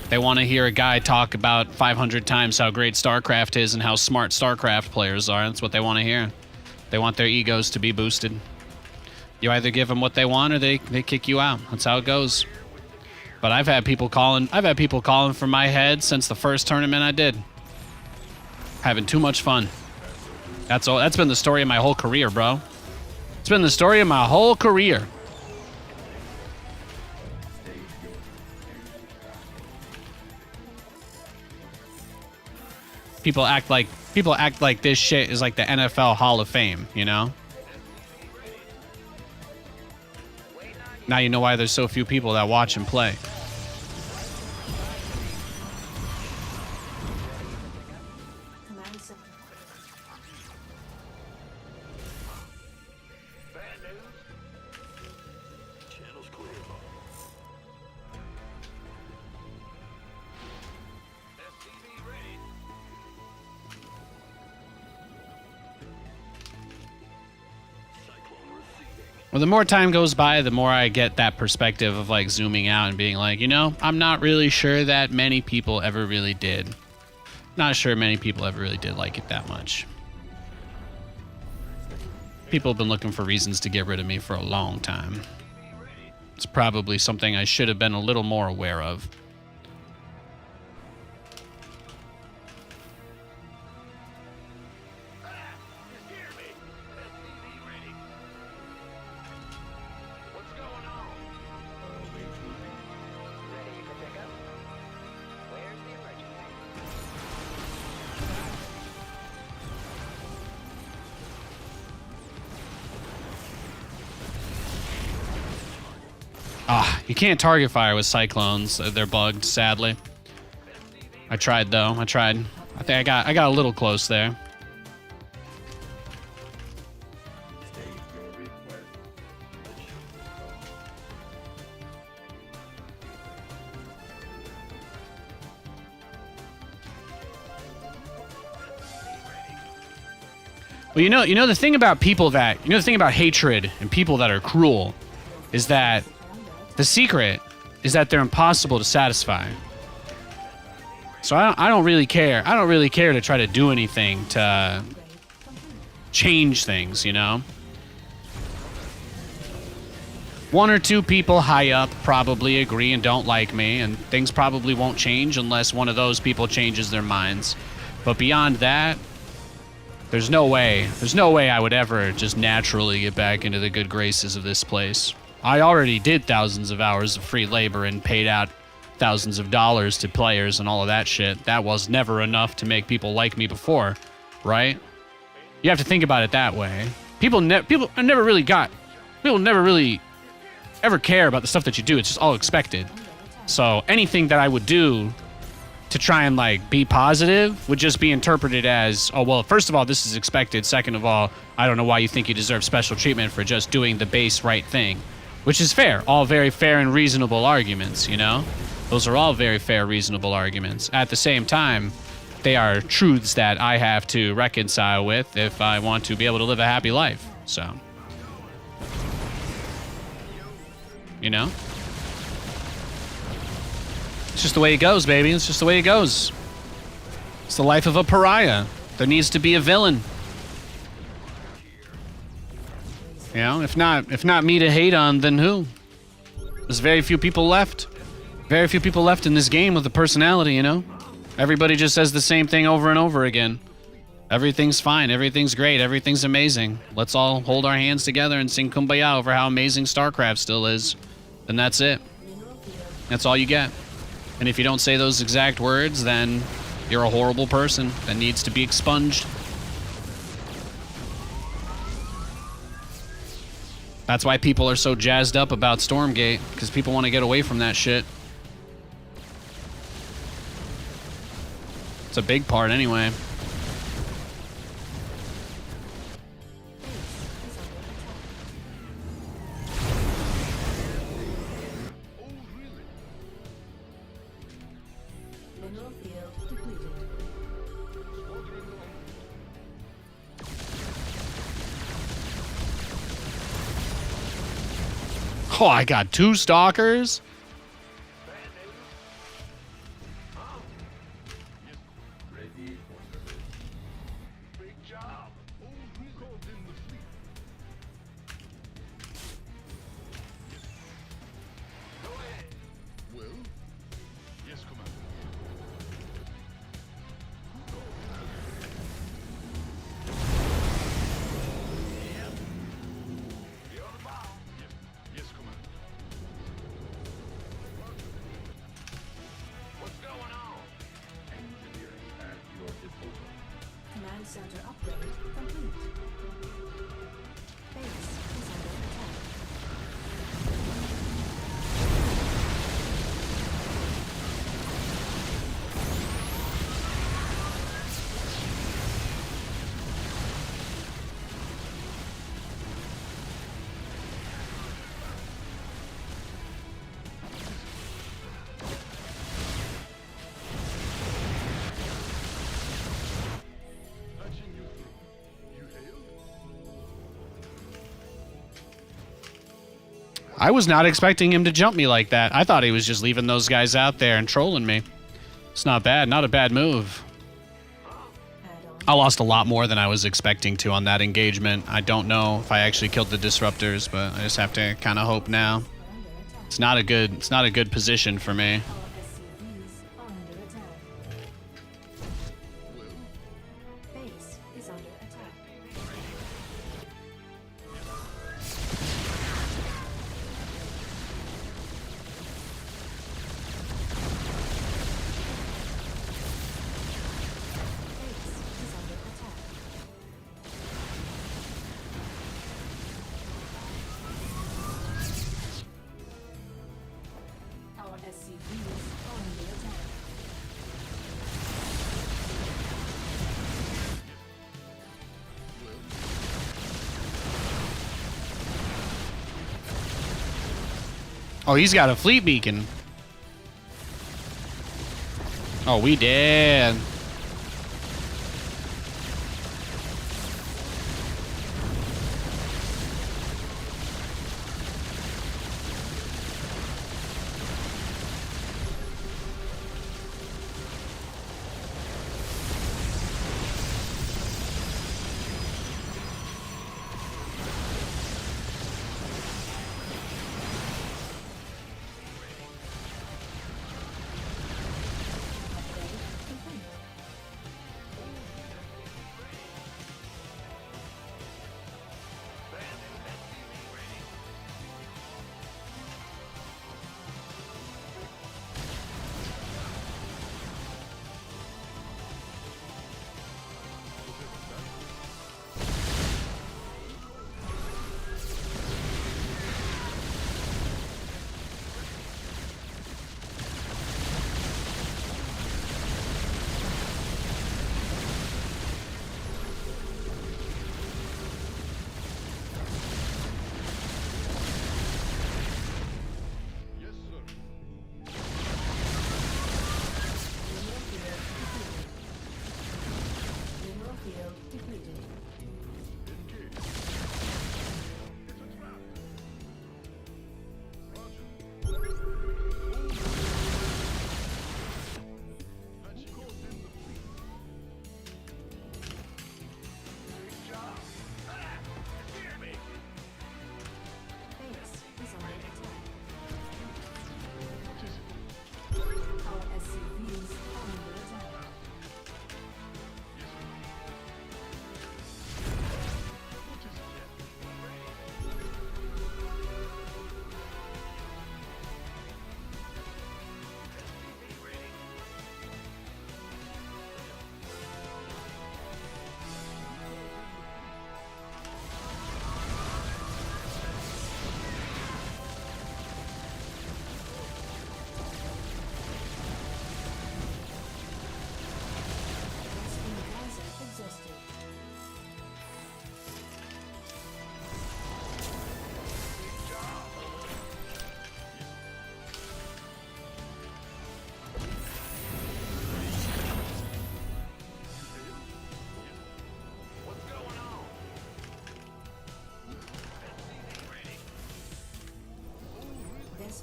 They want to hear a guy talk about 500 times how great StarCraft is and how smart StarCraft players are. That's what they want to hear. They want their egos to be boosted. You either give them what they want or they kick you out. That's how it goes. But I've had people calling for my head since the first tournament I did. Having too much fun. That's all. That's been the story of my whole career, bro. It's been the story of my whole career. People act like this shit is like the NFL Hall of Fame, you know? Now you know why there's so few people that watch and play. Command center. Bad news. Channel's clear. SCV ready. Cyclone receiving. Well, the more time goes by, the more I get that perspective of like zooming out and being like, you know, I'm not really sure that many people ever really did. Not sure many people ever really did like it that much. People have been looking for reasons to get rid of me for a long time. It's probably something I should have been a little more aware of. Ready for pickup? Where's the emergency? You can't target fire with Cyclones. They're bugged, sadly. I tried though. I think I got a little close there. Well, you know the thing about hatred and people that are cruel is that the secret is that they're impossible to satisfy. So I don't really care. I don't really care to try to do anything to change things, you know? One or two people high up probably agree and don't like me, and things probably won't change unless one of those people changes their minds. But beyond that, there's no way I would ever just naturally get back into the good graces of this place. I already did thousands of hours of free labor and paid out thousands of dollars to players and all of that shit. That was never enough to make people like me before, right? You have to think about it that way. People never really ever care about the stuff that you do. It's just all expected. So anything that I would do to try and like be positive would just be interpreted as, oh, well, first of all, this is expected. Second of all, I don't know why you think you deserve special treatment for just doing the base right thing. Which is fair. All very fair and reasonable arguments, you know? Those are all very fair, reasonable arguments. At the same time, they are truths that I have to reconcile with if I want to be able to live a happy life. So, you know? It's just the way it goes, baby. It's just the way it goes. It's the life of a pariah. There needs to be a villain. You know, if not me to hate on, then who? There's very few people left. Very few people left in this game with a personality, you know? Everybody just says the same thing over and over again. Everything's fine, everything's great, everything's amazing. Let's all hold our hands together and sing Kumbaya over how amazing StarCraft still is. And that's it. That's all you get. And if you don't say those exact words, then you're a horrible person that needs to be expunged. That's why people are so jazzed up about Stormgate, because people want to get away from that shit. It's a big part anyway. Mineral field depleted. Oh, I got 2 stalkers. Ready for service. Big job. Who called in the fleet? Go ahead. Well, yes, Commander. You're the bomb. Yes, Commander. What's going on? Engineering at your disposal. Command center upgrade complete. Base is under attack. Patching you through. You hail? I was not expecting him to jump me like that. I thought he was just leaving those guys out there and trolling me. It's not bad. Not a bad move. Add-on. I lost a lot more than I was expecting to on that engagement. I don't know if I actually killed the disruptors, but I just have to kind of hope now. Under attack. It's not a good position for me. Our SCVs are under attack. Base is under attack. Base is under attack. Our SCVs are under attack. Oh, he's got a fleet beacon. Oh, we did. Upgrade complete.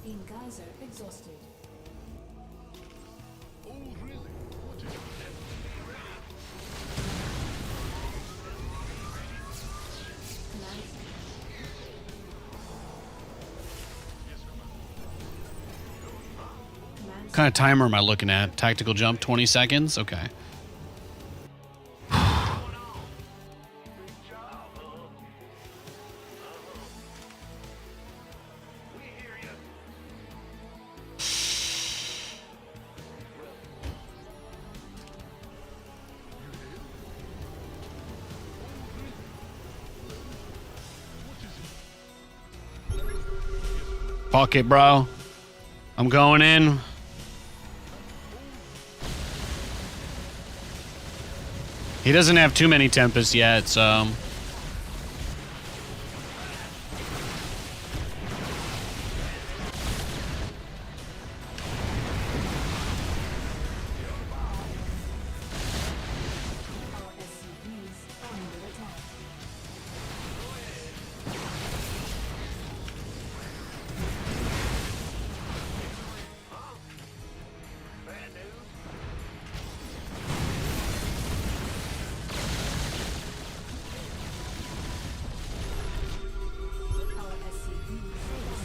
Steam geyser exhausted. Command What kind of timer am I looking at? Tactical jump, 20 seconds? Okay. Fuck it, bro. I'm going in. He doesn't have too many Tempests yet, so... Our SCVs are under attack.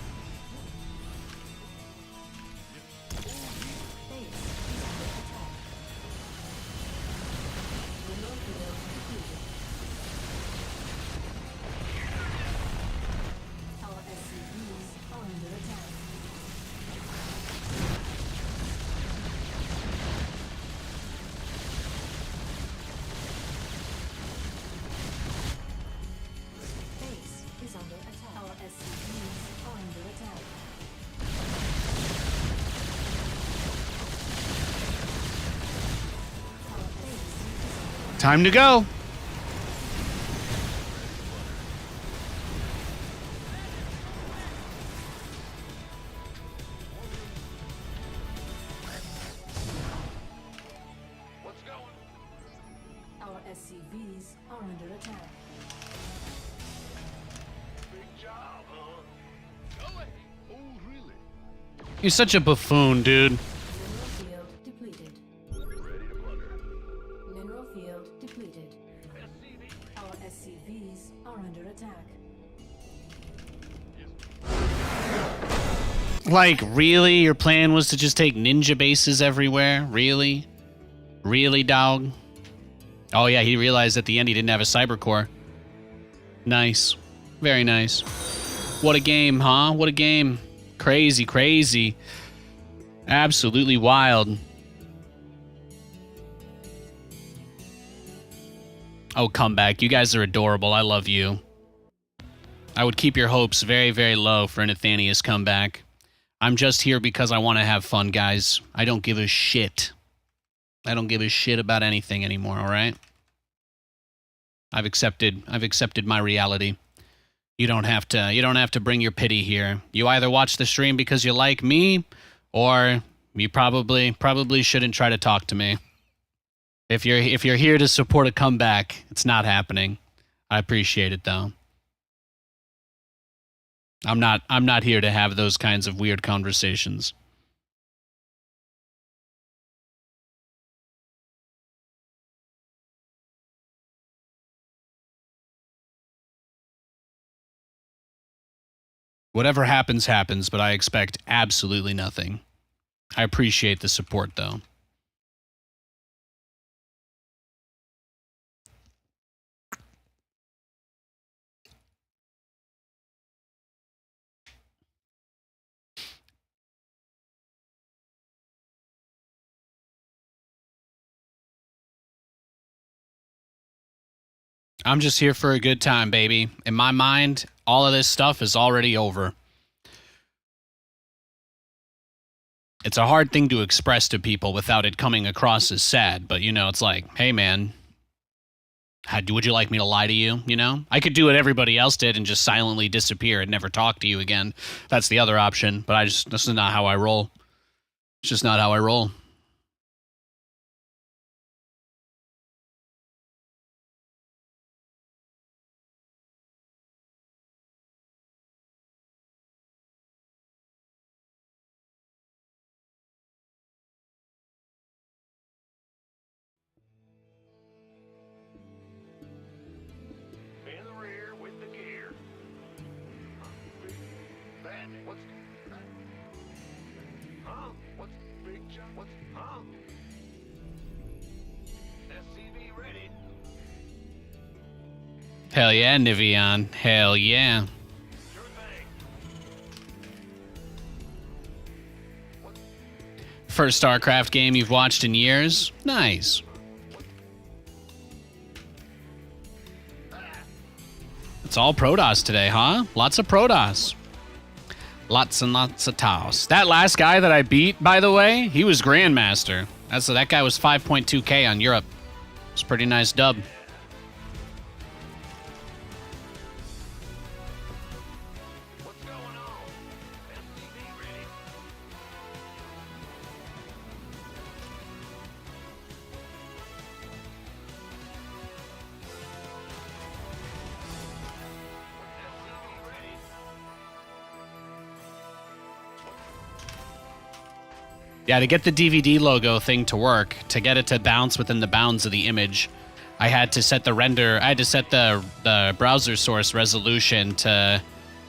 Our SCVs is under attack. Base is under attack. Remote field depleted. Our SCVs are under attack. Base is under attack. Our SCVs are under attack. Our base is under Time to go. What's going? Our SCVs are under attack. Big job, huh? Oh, really? You're such a buffoon, dude. Mineral field depleted. Ready to plunder. Mineral field depleted. Our SCVs are under attack. Like, really? Your plan was to just take ninja bases everywhere? Really? Really, dog? Oh yeah, he realized at the end he didn't have a cyber core. Nice. Very nice. What a game, huh? What a game. Crazy, crazy. Absolutely wild. Oh, comeback. You guys are adorable. I love you. I would keep your hopes very, very low for a Nathanias comeback. I'm just here because I want to have fun, guys. I don't give a shit. I don't give a shit about anything anymore, all right? I've accepted my reality. You don't have to bring your pity here. You either watch the stream because you like me, or you probably shouldn't try to talk to me. If you're here to support a comeback, it's not happening. I appreciate it though. I'm not here to have those kinds of weird conversations. Whatever happens, happens, but I expect absolutely nothing. I appreciate the support, though. I'm just here for a good time, baby. In my mind, all of this stuff is already over. It's a hard thing to express to people without it coming across as sad, but, you know, it's like, hey, man, would you like me to lie to you, you know? I could do what everybody else did and just silently disappear and never talk to you again. That's the other option, but this is not how I roll. It's just not how I roll. What's... Huh? What's... Big John? What's... Huh? SCV ready. Hell yeah, Nivion. Hell yeah. Sure thing. First StarCraft game you've watched in years? Nice. It's all Protoss today, huh? Lots of Protoss. Lots and lots of Taos. That last guy that I beat, by the way, he was Grandmaster. That guy was 5.2k on Europe. It's a pretty nice dub. What's going on? SCV ready. SCV ready. Yeah, to get the DVD logo thing to work, to get it to bounce within the bounds of the image, I had to set the browser source resolution to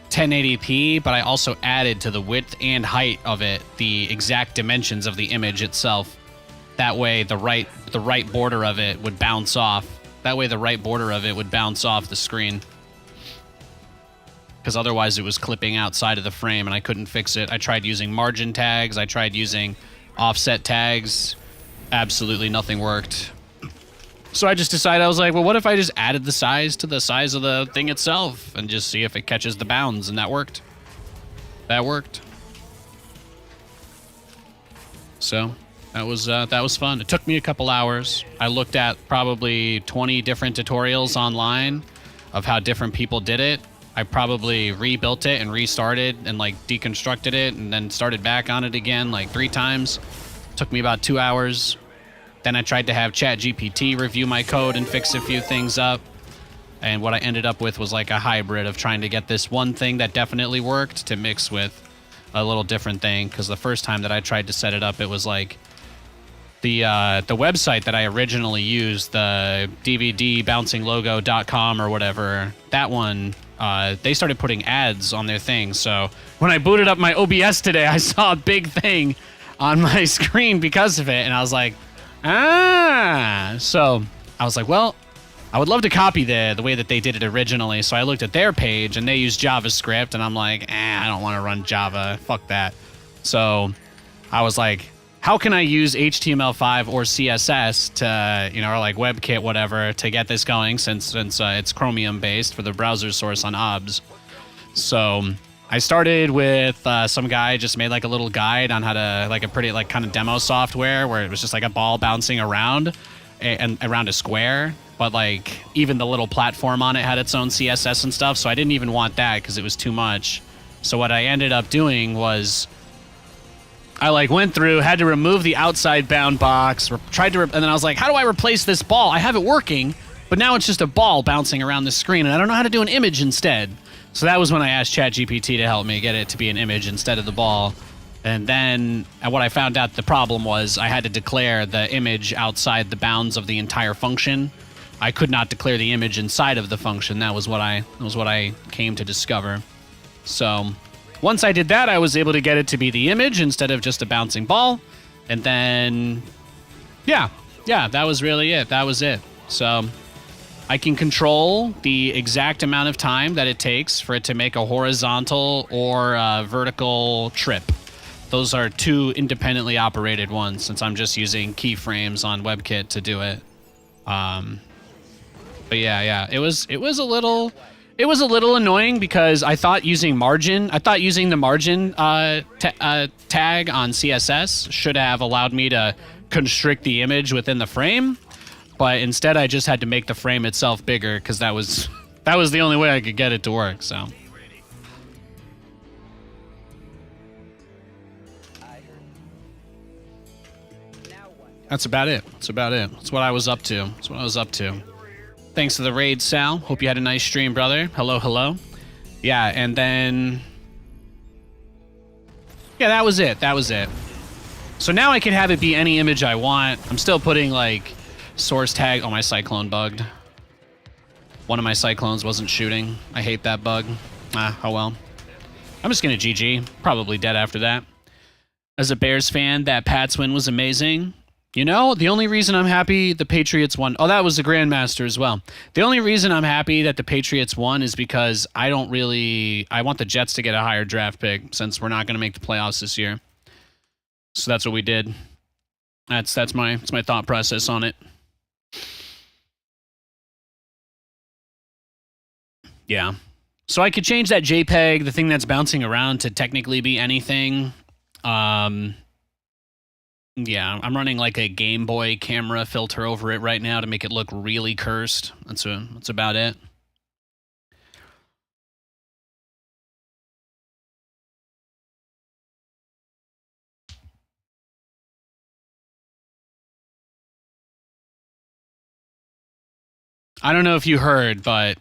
1080p, but I also added to the width and height of it the exact dimensions of the image itself. That way the right border of it would bounce off. That way the right border of it would bounce off the screen. Because otherwise it was clipping outside of the frame and I couldn't fix it. I tried using margin tags, I tried using offset tags. Absolutely nothing worked. So I just decided, I was like, well, what if I just added the size to the size of the thing itself and just see if it catches the bounds, and that worked. That worked. So that was fun. It took me a couple hours. I looked at probably 20 different tutorials online of how different people did it. I probably rebuilt it and restarted and like deconstructed it and then started back on it again like 3 times. Took me about 2 hours. Then I tried to have ChatGPT review my code and fix a few things up. And what I ended up with was like a hybrid of trying to get this one thing that definitely worked to mix with a little different thing. Because the first time that I tried to set it up, it was like the website that I originally used, the DVDbouncinglogo.com or whatever, that one, they started putting ads on their thing. So when I booted up my OBS today, I saw a big thing on my screen because of it. And I was like, ah. So I was like, well, I would love to copy the way that they did it originally. So I looked at their page and they used JavaScript. And I'm like, I don't want to run Java. Fuck that. So I was like, how can I use HTML5 or CSS to, or like WebKit, whatever, to get this going since it's Chromium based for the browser source on OBS. So I started with some guy just made like a little guide on how to, like a pretty like kind of demo software where it was just like a ball bouncing around and around a square. But like even the little platform on it had its own CSS and stuff. So I didn't even want that because it was too much. So what I ended up doing was I like went through, had to remove the outside bound box, and then I was like, how do I replace this ball? I have it working, but now it's just a ball bouncing around the screen, and I don't know how to do an image instead. So that was when I asked ChatGPT to help me get it to be an image instead of the ball. And then what I found out the problem was I had to declare the image outside the bounds of the entire function. I could not declare the image inside of the function. That was what I came to discover. So once I did that, I was able to get it to be the image instead of just a bouncing ball. And then, yeah, that was really it. That was it. So I can control the exact amount of time that it takes for it to make a horizontal or a vertical trip. Those are 2 independently operated ones since I'm just using keyframes on WebKit to do it. But yeah, it was a little annoying because I thought using the margin tag on CSS should have allowed me to constrict the image within the frame, but instead I just had to make the frame itself bigger because that was the only way I could get it to work. So that's about it. That's what I was up to. Thanks to the raid, Sal. Hope you had a nice stream, brother. Hello. Yeah, and then yeah, that was it. So now I can have it be any image I want. I'm still putting like source tag. Oh, my Cyclone bugged. One of my Cyclones wasn't shooting. I hate that bug. Oh well. I'm just gonna GG. Probably dead after that. As a Bears fan, that Pats win was amazing. You know, the only reason I'm happy the Patriots won... Oh, that was the Grandmaster as well. The only reason I'm happy that the Patriots won is because I don't really... I want the Jets to get a higher draft pick since we're not going to make the playoffs this year. So that's what we did. That's my thought process on it. Yeah. So I could change that JPEG, the thing that's bouncing around, to technically be anything. Yeah, I'm running like a Game Boy camera filter over it right now to make it look really cursed. That's about it. I don't know if you heard, but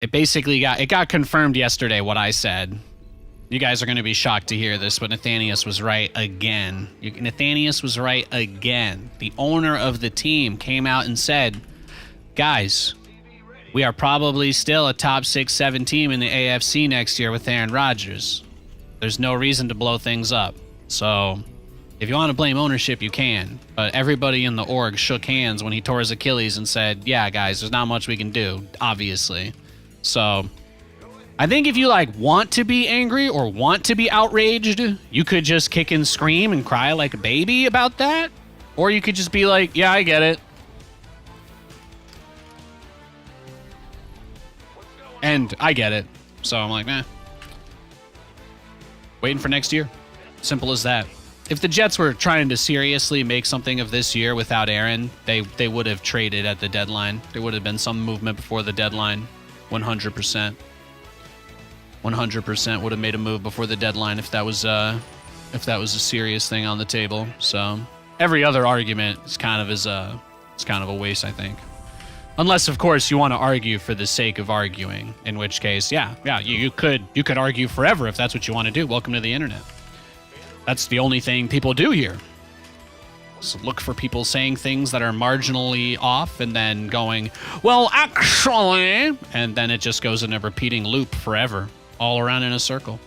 it basically got confirmed yesterday what I said. You guys are going to be shocked to hear this, but Nathanias was right again. Nathanias was right again. The owner of the team came out and said, guys, we are probably still a top 6-7 team in the AFC next year with Aaron Rodgers. There's no reason to blow things up. So if you want to blame ownership, you can. But everybody in the org shook hands when he tore his Achilles and said, yeah, guys, there's not much we can do, obviously. So I think if you want to be angry or want to be outraged, you could just kick and scream and cry like a baby about that. Or you could just be like, yeah, I get it. And I get it. So I'm like, waiting for next year. Simple as that. If the Jets were trying to seriously make something of this year without Aaron, they would have traded at the deadline. There would have been some movement before the deadline. 100%. 100% would have made a move before the deadline if that was a serious thing on the table. So every other argument is kind of a waste, I think. Unless, of course, you want to argue for the sake of arguing, in which case, yeah, you could argue forever if that's what you want to do. Welcome to the internet. That's the only thing people do here. So look for people saying things that are marginally off and then going, well, actually, and then it just goes in a repeating loop forever, all around in a circle.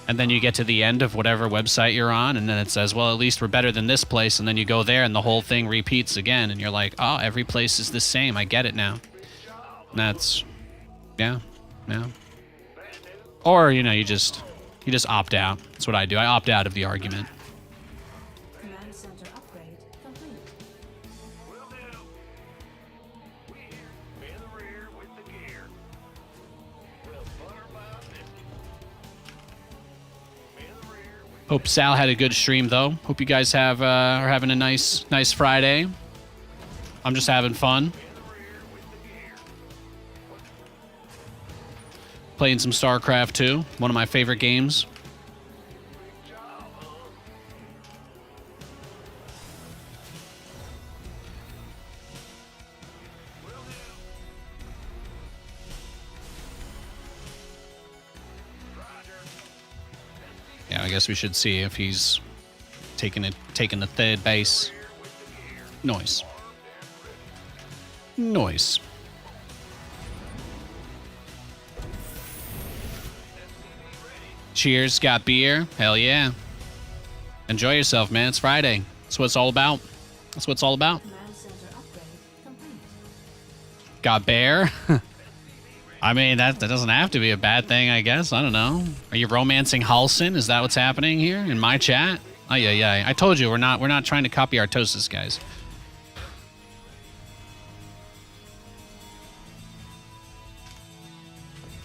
And then you get to the end of whatever website you're on, and then it says, well, at least we're better than this place. And then you go there, and the whole thing repeats again. And you're like, oh, every place is the same. I get it now. And that's, yeah. Or, you just opt out. That's what I do. I opt out of the argument. Command center upgrade complete. Hope Sal had a good stream, though. Hope you guys are having a nice Friday. I'm just having fun. Playing some StarCraft 2, one of my favorite games. Yeah, I guess we should see if he's taking the third base. Noise. Cheers, got beer. Hell yeah. Enjoy yourself, man. It's Friday. That's what it's all about. Command center upgrade complete. Got bear. I mean, that doesn't have to be a bad thing, I guess. I don't know. Are you romancing Halson? Is that what's happening here in my chat? Oh yeah. I told you we're not trying to copy Artosis, guys.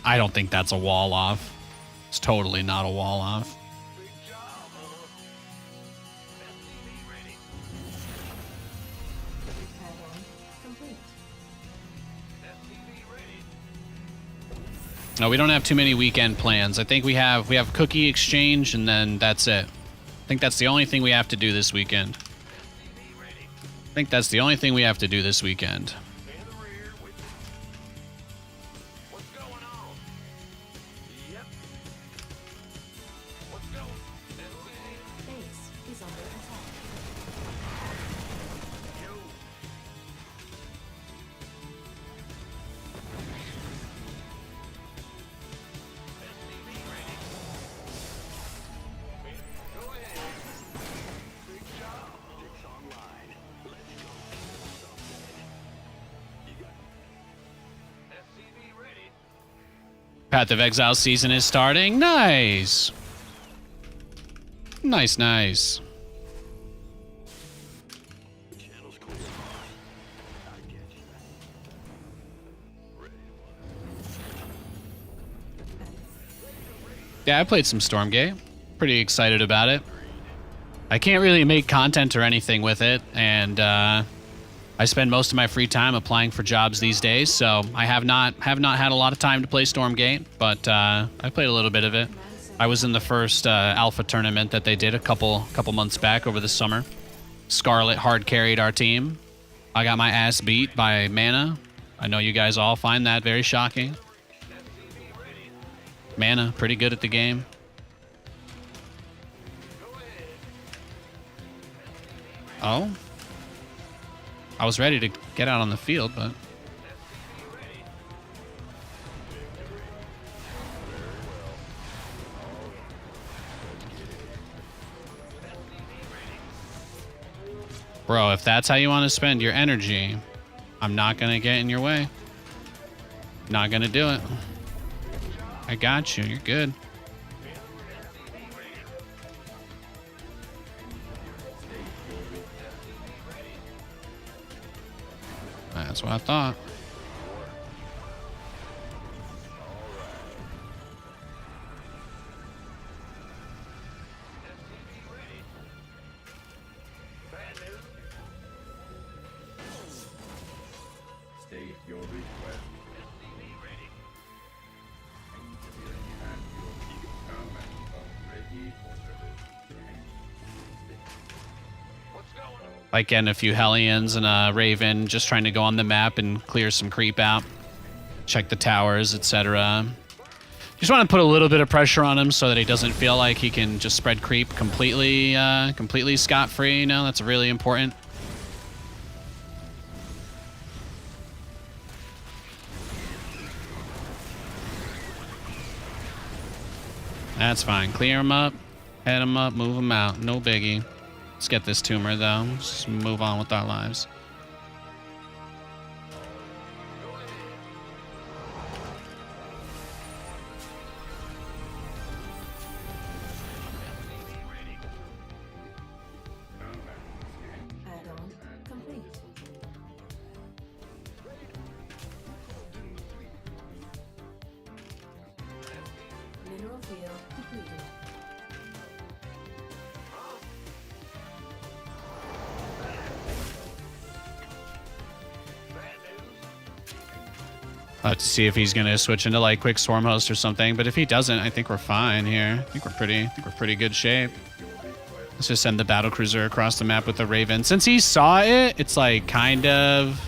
I don't think that's a wall off. It's totally not a wall off. Add-on complete. No, we don't have too many weekend plans. I think we have cookie exchange, and then that's it. I think that's the only thing we have to do this weekend. Base is under attack. Path of Exile season is starting. Nice. Nice, nice. Yeah, I played some Stormgate. Pretty excited about it. I can't really make content or anything with it, and I spend most of my free time applying for jobs these days, so I have not had a lot of time to play Stormgate, but I played a little bit of it. I was in the first alpha tournament that they did a couple months back over the summer. Scarlet hard carried our team. I got my ass beat by Mana. I know you guys all find that very shocking. Mana, pretty good at the game. Oh? I was ready to get out on the field, but... Bro, if that's how you want to spend your energy, I'm not going to get in your way. Not going to do it. I got you. You're good. That's what I thought. State your request. Like getting a few Hellions and a Raven, just trying to go on the map and clear some creep out. Check the towers, etc. Just want to put a little bit of pressure on him so that he doesn't feel like he can just spread creep completely scot-free. You know, that's really important. That's fine. Clear him up, head him up, move him out. No biggie. Let's get this tumor, though. Just move on with our lives. Add-on complete. Mineral field completed. I'll have to see if he's gonna switch into like quick swarm host or something. But if he doesn't, I think we're fine here. I think we're pretty good shape. Let's just send the Battlecruiser across the map with the Raven. Since he saw it, it's like kind of.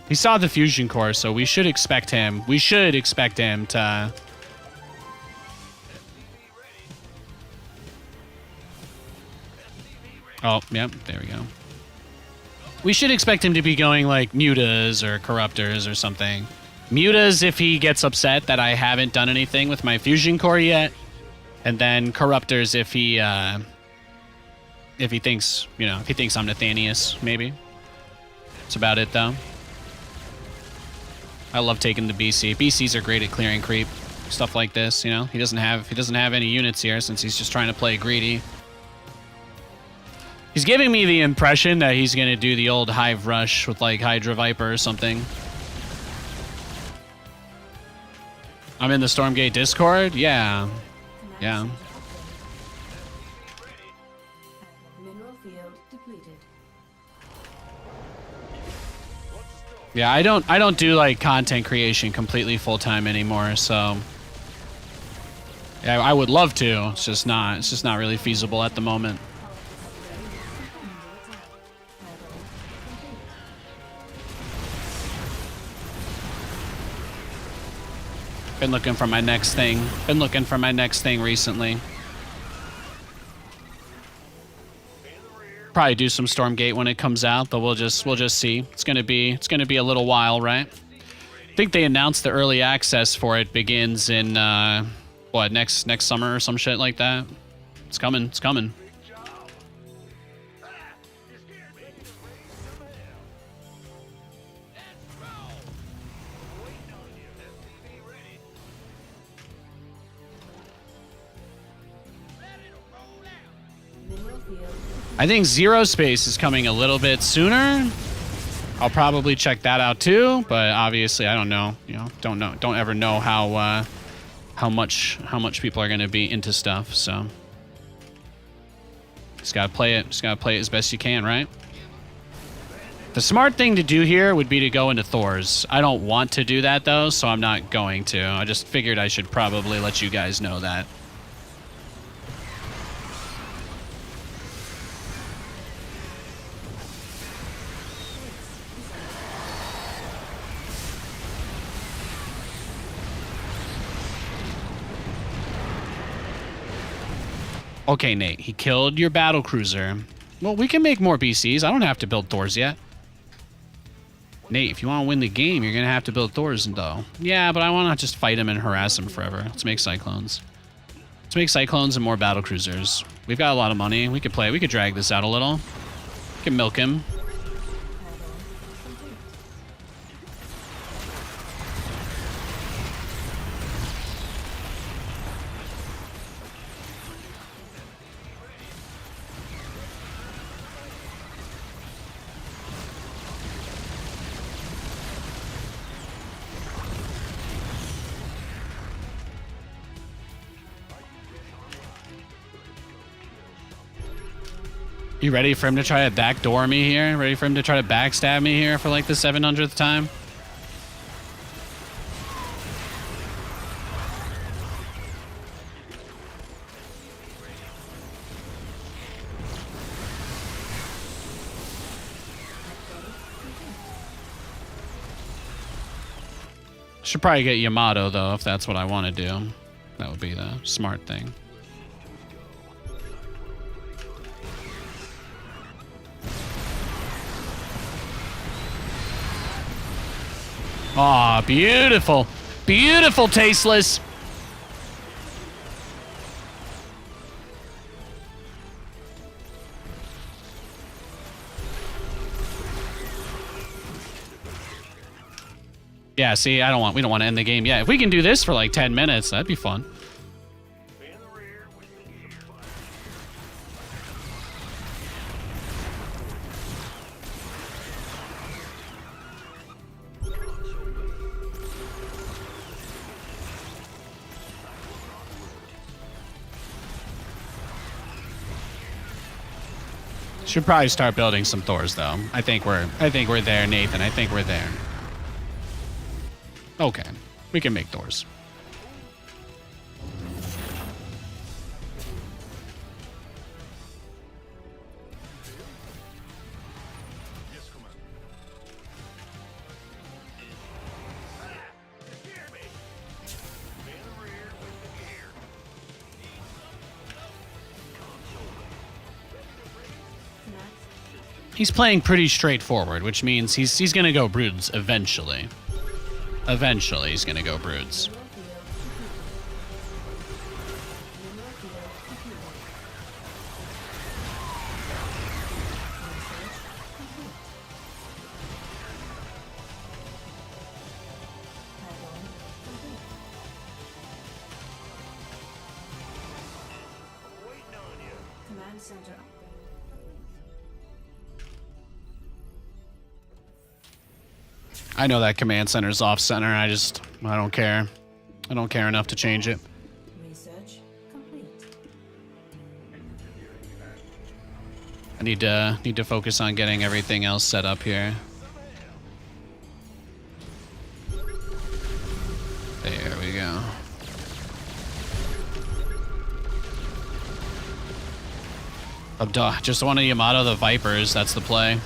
He saw the fusion core, so we should expect him. We should expect him to. Oh, yep, there we go. We should expect him to be going like mutas or corruptors or something. Mutas if he gets upset that I haven't done anything with my fusion core yet, and then corruptors if he thinks, you know, if he thinks I'm Nathanias, maybe. That's about it though. I love taking the BC. BCs are great at clearing creep, stuff like this. You know, he doesn't have any units here since he's just trying to play greedy. He's giving me the impression that he's going to do the old Hive Rush with, like, Hydra Viper or something. I'm in the Stormgate Discord? Yeah. Yeah. Mineral field depleted. Yeah, I don't do, like, content creation completely full-time anymore, so... Yeah, I would love to. It's just not really feasible at the moment. Been looking for my next thing. Been looking for my next thing recently. Probably do some Stormgate when it comes out, but we'll just see. It's gonna be a little while, right? I think they announced the early access for it begins in what, next summer or some shit like that. It's coming. It's coming. I think Zero Space is coming a little bit sooner. I'll probably check that out too, but obviously I don't know. You know, don't ever know how much people are going to be into stuff. So just gotta play it. Just gotta play it as best you can, right? The smart thing to do here would be to go into Thor's. I don't want to do that though, so I'm not going to. I just figured I should probably let you guys know that. Okay, Nate, he killed your Battlecruiser. Well, we can make more BCs. I don't have to build Thors yet. Nate, if you want to win the game, you're going to have to build Thors, though. Yeah, but I want to just fight him and harass him forever. Let's make Cyclones. Let's make Cyclones and more Battlecruisers. We've got a lot of money. We could play. We could drag this out a little. We can milk him. You ready for him to try to backdoor me here? Ready for him to try to backstab me here for like the 700th time? Should probably get Yamato though, if that's what I want to do. That would be the smart thing. Aw, beautiful. Beautiful, Tasteless. Yeah, see, we don't want to end the game yet. If we can do this for like 10 minutes, that'd be fun. Should probably start building some Thors though. I think we're there, Nathan. I think we're there. Okay. We can make Thors. He's playing pretty straightforward, which means he's gonna go Broods eventually. Eventually, he's gonna go Broods. Command center upgrade. I know that command center's off center. I don't care. I don't care enough to change it. Research complete. I need to focus on getting everything else set up here. There we go. Just one of Yamato the Vipers. That's the play.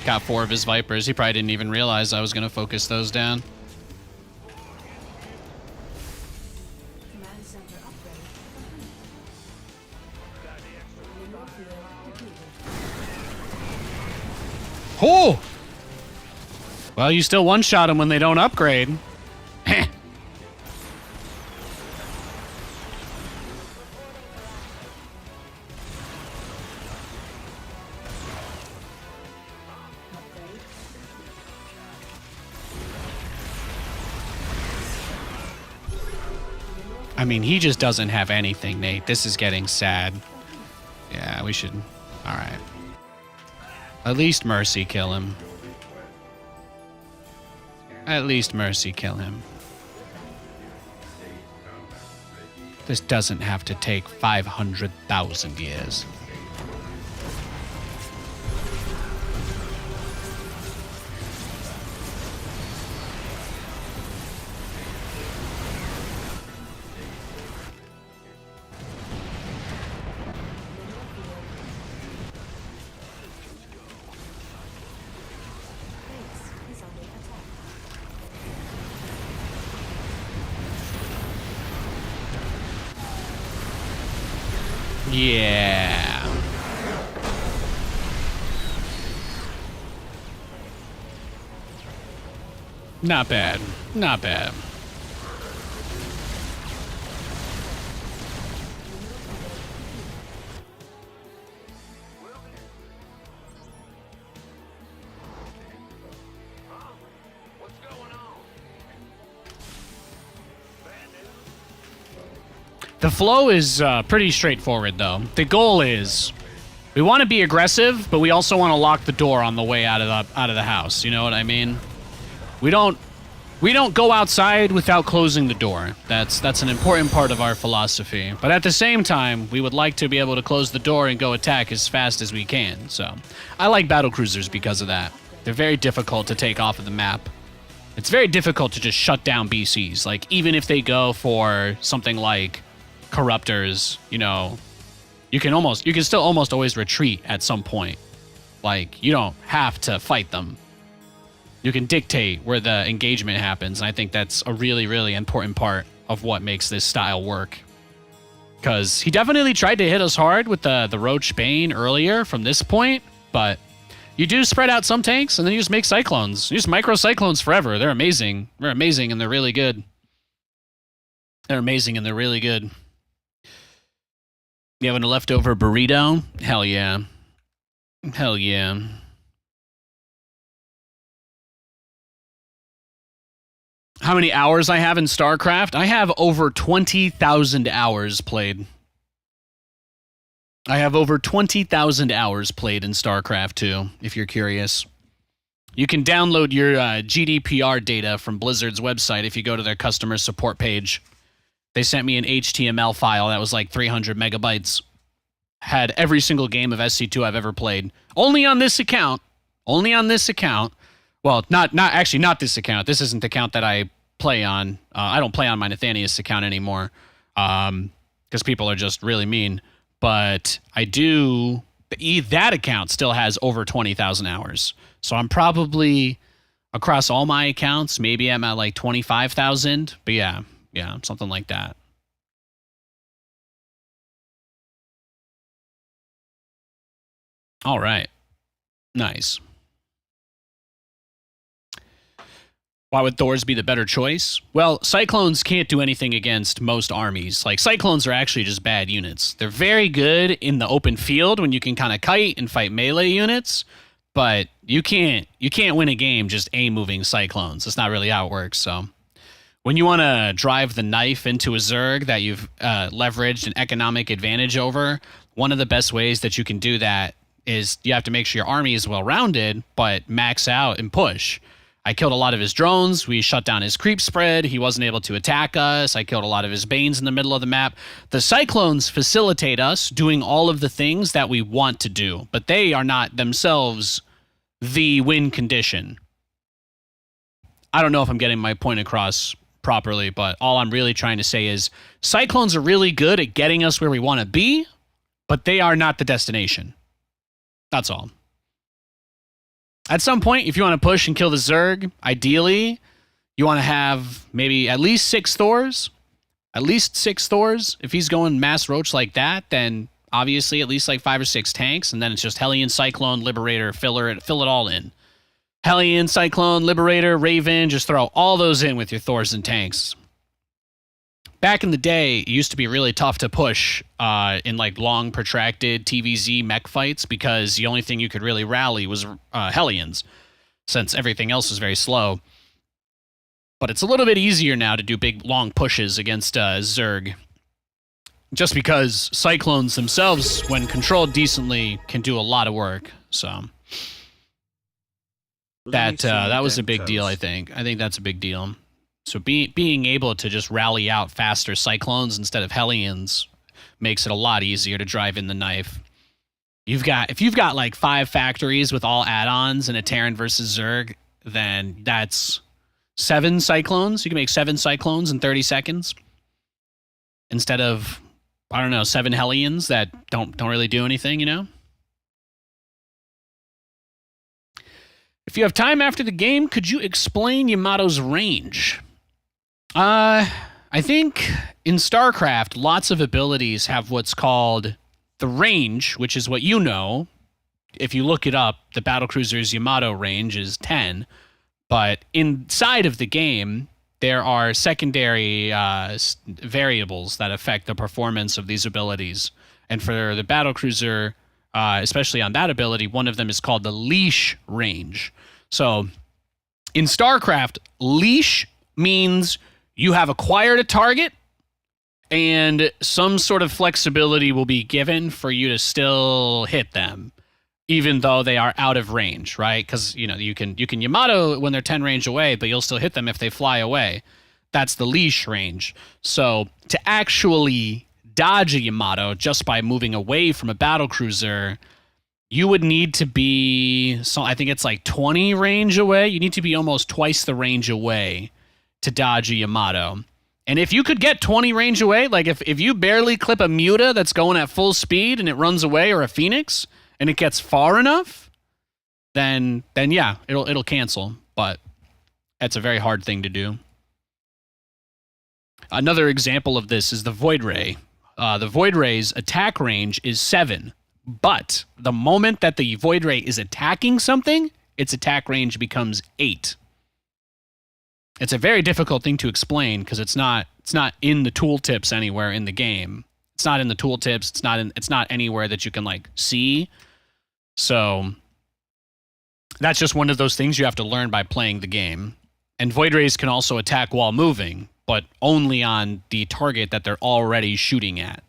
Got 4 of his Vipers. He probably didn't even realize I was going to focus those down. Command center upgrade complete. Oh! Well, you still one-shot them when they don't upgrade. Heh. I mean, he just doesn't have anything, Nate. This is getting sad. Yeah, we should Alright. At least Mercy kill him. At least Mercy kill him. This doesn't have to take 500,000 years. Base is under attack. Yeah. Not bad. Not bad. What's going on? The flow is pretty straightforward, though. The goal is we want to be aggressive, but we also want to lock the door on the way out of the house. You know what I mean? We don't go outside without closing the door. That's an important part of our philosophy. But at the same time, we would like to be able to close the door and go attack as fast as we can. So I like Battlecruisers because of that. They're very difficult to take off of the map. It's very difficult to just shut down BCs. Like, even if they go for something like Corruptors, you know, you can still almost always retreat at some point. Like, you don't have to fight them. You can dictate where the engagement happens, and I think that's a really, really important part of what makes this style work. Because he definitely tried to hit us hard with the Roach Bane earlier from this point, but you do spread out some tanks, and then you just make Cyclones. You just micro Cyclones forever. They're amazing. They're amazing, and they're really good. They're amazing, and they're really good. You having a leftover burrito? Hell yeah. Hell yeah. How many hours I have in StarCraft? I have over 20,000 hours played. I have over 20,000 hours played in StarCraft 2, if you're curious. You can download your GDPR data from Blizzard's website if you go to their customer support page. They sent me an HTML file that was like 300 megabytes. Had every single game of SC2 I've ever played. Only on this account. Only on this account. Well, not this account. This isn't the account that I play on. I don't play on my Nathanias account anymore. Because people are just really mean. But I do... That account still has over 20,000 hours. So I'm probably, across all my accounts, maybe I'm at like 25,000. But yeah, something like that. All right. Nice. Why would Thors be the better choice? Well, Cyclones can't do anything against most armies. Like, Cyclones are actually just bad units. They're very good in the open field when you can kind of kite and fight melee units, but you can't win a game just moving Cyclones. That's not really how it works, so... When you want to drive the knife into a Zerg that you've leveraged an economic advantage over, one of the best ways that you can do that is you have to make sure your army is well-rounded, but max out and push. I killed a lot of his drones. We shut down his creep spread. He wasn't able to attack us. I killed a lot of his Banes in the middle of the map. The Cyclones facilitate us doing all of the things that we want to do, but they are not themselves the win condition. I don't know if I'm getting my point across properly, but all I'm really trying to say is Cyclones are really good at getting us where we want to be, but they are not the destination. That's all. At some point, if you want to push and kill the Zerg, ideally, you want to have maybe at least 6 Thors. At least 6 Thors. If he's going mass roach like that, then obviously at least like 5 or 6 tanks, and then it's just Hellion, Cyclone, Liberator, fill it all in. Hellion, Cyclone, Liberator, Raven, just throw all those in with your Thors and tanks. Back in the day, it used to be really tough to push in like long, protracted TVZ mech fights because the only thing you could really rally was Hellions, since everything else was very slow. But it's a little bit easier now to do big, long pushes against Zerg. just because Cyclones themselves, when controlled decently, can do a lot of work. So that was a big deal, I think. I think that's a big deal. So being able to just rally out faster Cyclones instead of Hellions makes it a lot easier to drive in the knife. If you've got like 5 factories with all add-ons and a Terran versus Zerg, then that's 7 Cyclones. You can make 7 Cyclones in 30 seconds instead of, I don't know, 7 Hellions that don't really do anything, you know? If you have time after the game, could you explain Yamato's range? I think in StarCraft, lots of abilities have what's called the range, which is what you know. If you look it up, the Battlecruisers Yamato range is 10. But inside of the game, there are secondary variables that affect the performance of these abilities. And for the Battlecruiser, especially on that ability, one of them is called the leash range. So in StarCraft, leash means you have acquired a target and some sort of flexibility will be given for you to still hit them, even though they are out of range, right? Because, you know, you can Yamato when they're 10 range away, but you'll still hit them if they fly away. That's the leash range. So to actually dodge a Yamato just by moving away from a battlecruiser, you would need to be, so I think it's like 20 range away. You need to be almost twice the range away to dodge a Yamato. And if you could get 20 range away, like if you barely clip a Muta that's going at full speed and it runs away, or a Phoenix, and it gets far enough, then yeah, it'll cancel. But that's a very hard thing to do. Another example of this is the Void Ray. The Void Ray's attack range is 7, but the moment that the Void Ray is attacking something, its attack range becomes 8. It's a very difficult thing to explain because it's not in the tooltips anywhere in the game. It's not in the tooltips. It's not anywhere that you can like see. So that's just one of those things you have to learn by playing the game. And Void Rays can also attack while moving, but only on the target that they're already shooting at.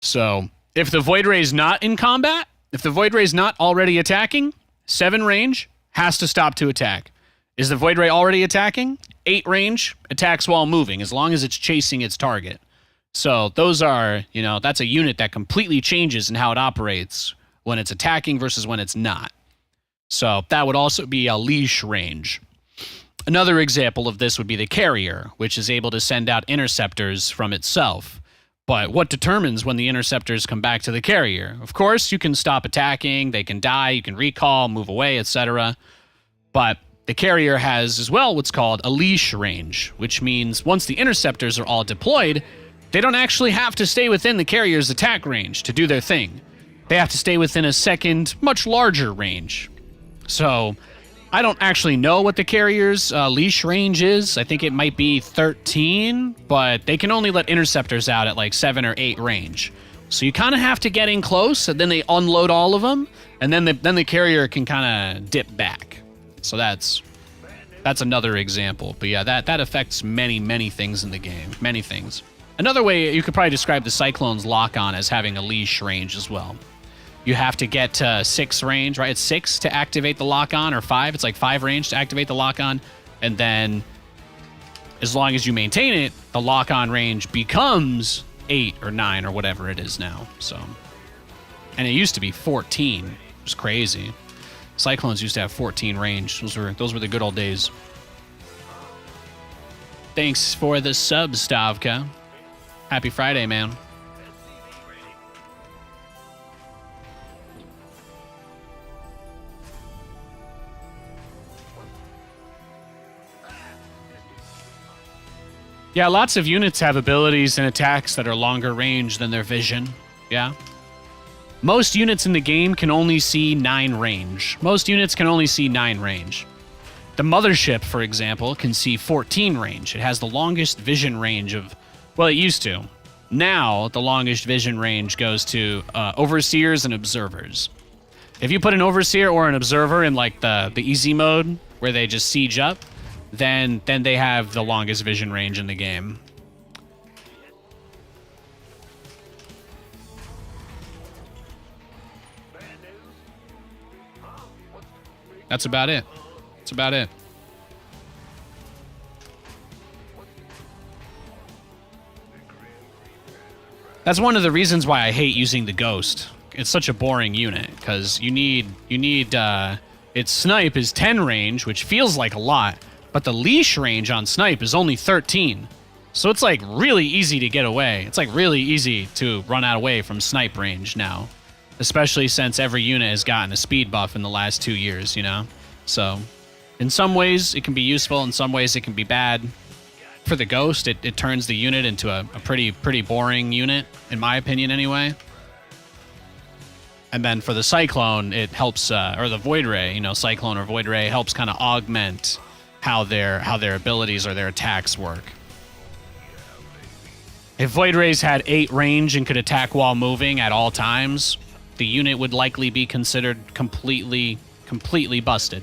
So if the Void Ray is not in combat, if the Void Ray is not already attacking, 7 range has to stop to attack. Is the Void Ray already attacking? 8 range, attacks while moving, as long as it's chasing its target. So those are, you know, that's a unit that completely changes in how it operates when it's attacking versus when it's not. So that would also be a leash range. Another example of this would be the Carrier, which is able to send out interceptors from itself. But what determines when the interceptors come back to the Carrier? Of course, you can stop attacking, they can die, you can recall, move away, etc. But the Carrier has as well what's called a leash range, which means once the interceptors are all deployed, they don't actually have to stay within the Carrier's attack range to do their thing. They have to stay within a second, much larger range. So I don't actually know what the Carrier's leash range is. I think it might be 13, but they can only let interceptors out at like 7 or 8 range. So you kind of have to get in close, and then they unload all of them, and then the Carrier can kind of dip back. So that's another example. But yeah, that affects many things in the game. Many things. Another way you could probably describe the Cyclones lock-on as having a leash range as well. You have to get to 6 range, right? It's 6 to activate the lock-on, or 5. It's like 5 range to activate the lock-on. And then as long as you maintain it, the lock-on range becomes 8 or 9 or whatever it is now. So, and it used to be 14. It was crazy. Cyclones used to have 14 range. Those were the good old days. Thanks for the sub, Stavka. Happy Friday, man. Yeah, lots of units have abilities and attacks that are longer range than their vision. Yeah. Most units in the game can only see 9 range. Most units can only see 9 range. The Mothership, for example, can see 14 range. It has the longest vision range of, well, it used to. Now, the longest vision range goes to Overseers and Observers. If you put an Overseer or an Observer in like the easy mode, where they just siege up, then they have the longest vision range in the game. That's about it. That's about it. That's one of the reasons why I hate using the Ghost. It's such a boring unit, because its snipe is 10 range, which feels like a lot, but the leash range on snipe is only 13. So it's like really easy to get away. It's like really easy to run out away from snipe range now, especially since every unit has gotten a speed buff in the last 2 years, you know? So in some ways it can be useful, in some ways it can be bad. For the Ghost, it turns the unit into a pretty boring unit, in my opinion anyway. And then for the Cyclone, it helps, or the Void Ray, you know, Cyclone or Void Ray helps kind of augment how their abilities or their attacks work. If Void Rays had 8 range and could attack while moving at all times, the unit would likely be considered completely busted.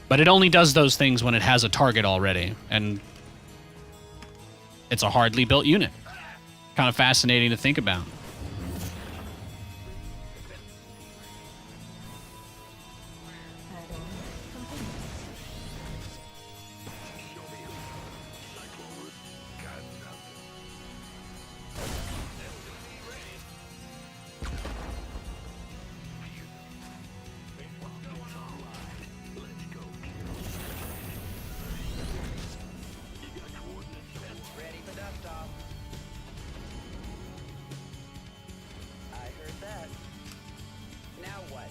But it only does those things when it has a target already, and it's a hardly built unit. Kind of fascinating to think about. Ready for dust off. I heard that. Now what?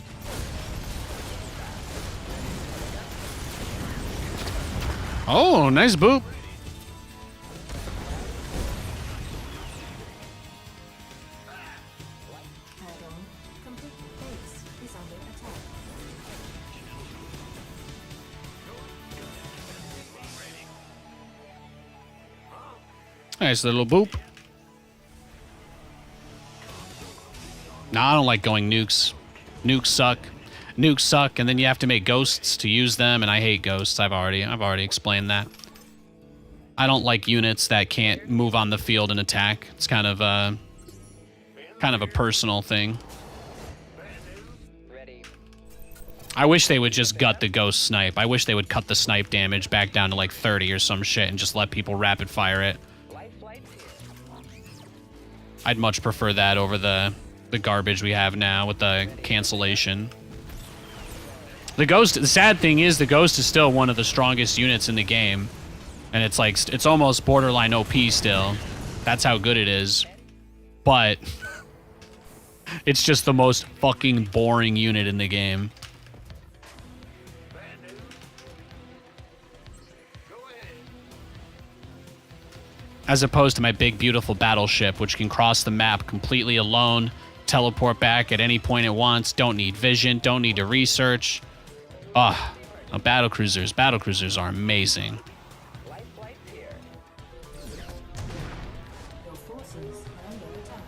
Oh, nice boop. Add-on complete. Base is under attack. Nice little boop. Nah, I don't like going nukes. Nukes suck. Nukes suck, and then you have to make ghosts to use them, and I hate ghosts. I've already explained that. I don't like units that can't move on the field and attack. It's kind of a personal thing. Ready. I wish they would just gut the ghost snipe. I wish they would cut the snipe damage back down to like 30 or some shit and just let people rapid fire it. Life flight's here. I'd much prefer that over the garbage we have now with the cancellation. The Ghost, the sad thing is the Ghost is still one of the strongest units in the game. And it's like, it's almost borderline OP still. That's how good it is. But it's just the most fucking boring unit in the game. As opposed to my big, beautiful battleship, which can cross the map completely alone, teleport back at any point it wants, don't need vision, don't need to research. Ah, Battlecruisers. Battlecruisers are amazing. Life flight's here. Your forces are under attack.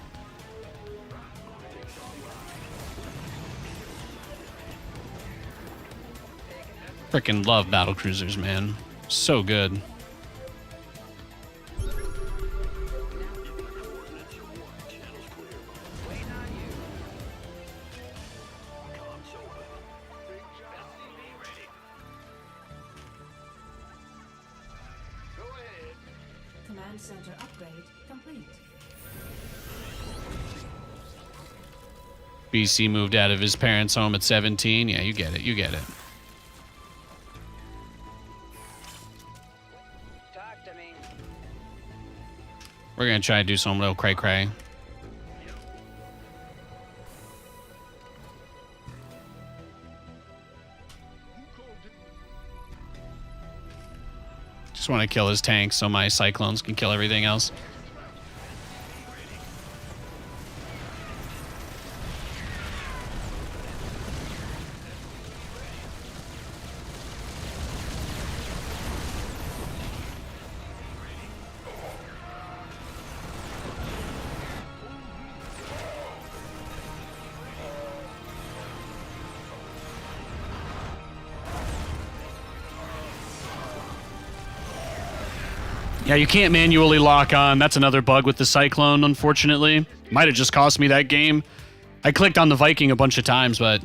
Frickin' love Battlecruisers, man. So good. Command center upgrade complete. BC moved out of his parents' home at 17. Yeah, you get it. You get it. Talk to me. We're gonna try to do some little cray-cray. Just want to kill his tank so my Cyclones can kill everything else. Yeah, you can't manually lock on. That's another bug with the Cyclone, unfortunately. Might have just cost me that game. I clicked on the Viking a bunch of times, but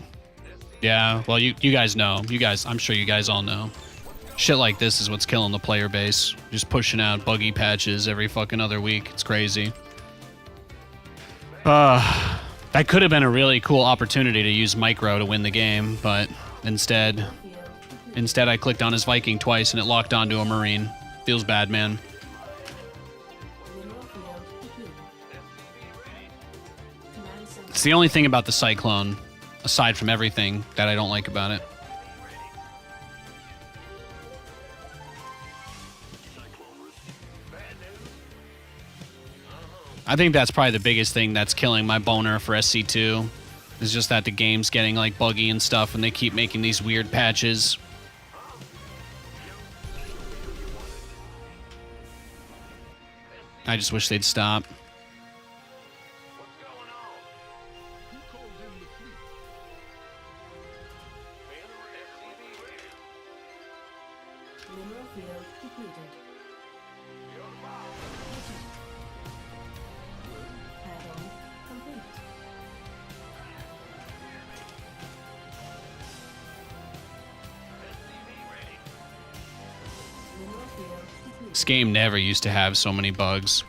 Yeah, well, you guys know. I'm sure you guys all know. Shit like this is what's killing the player base. Just pushing out buggy patches every fucking other week. It's crazy. That could have been a really cool opportunity to use micro to win the game, but instead I clicked on his Viking twice and it locked onto a Marine. Feels bad, man. It's the only thing about the Cyclone, aside from everything, that I don't like about it. I think that's probably the biggest thing that's killing my boner for SC2. Is just that the game's getting like buggy and stuff and they keep making these weird patches. I just wish they'd stop. Mineral field depleted. Add-on complete. Mineral field depleted. This game never used to have so many bugs.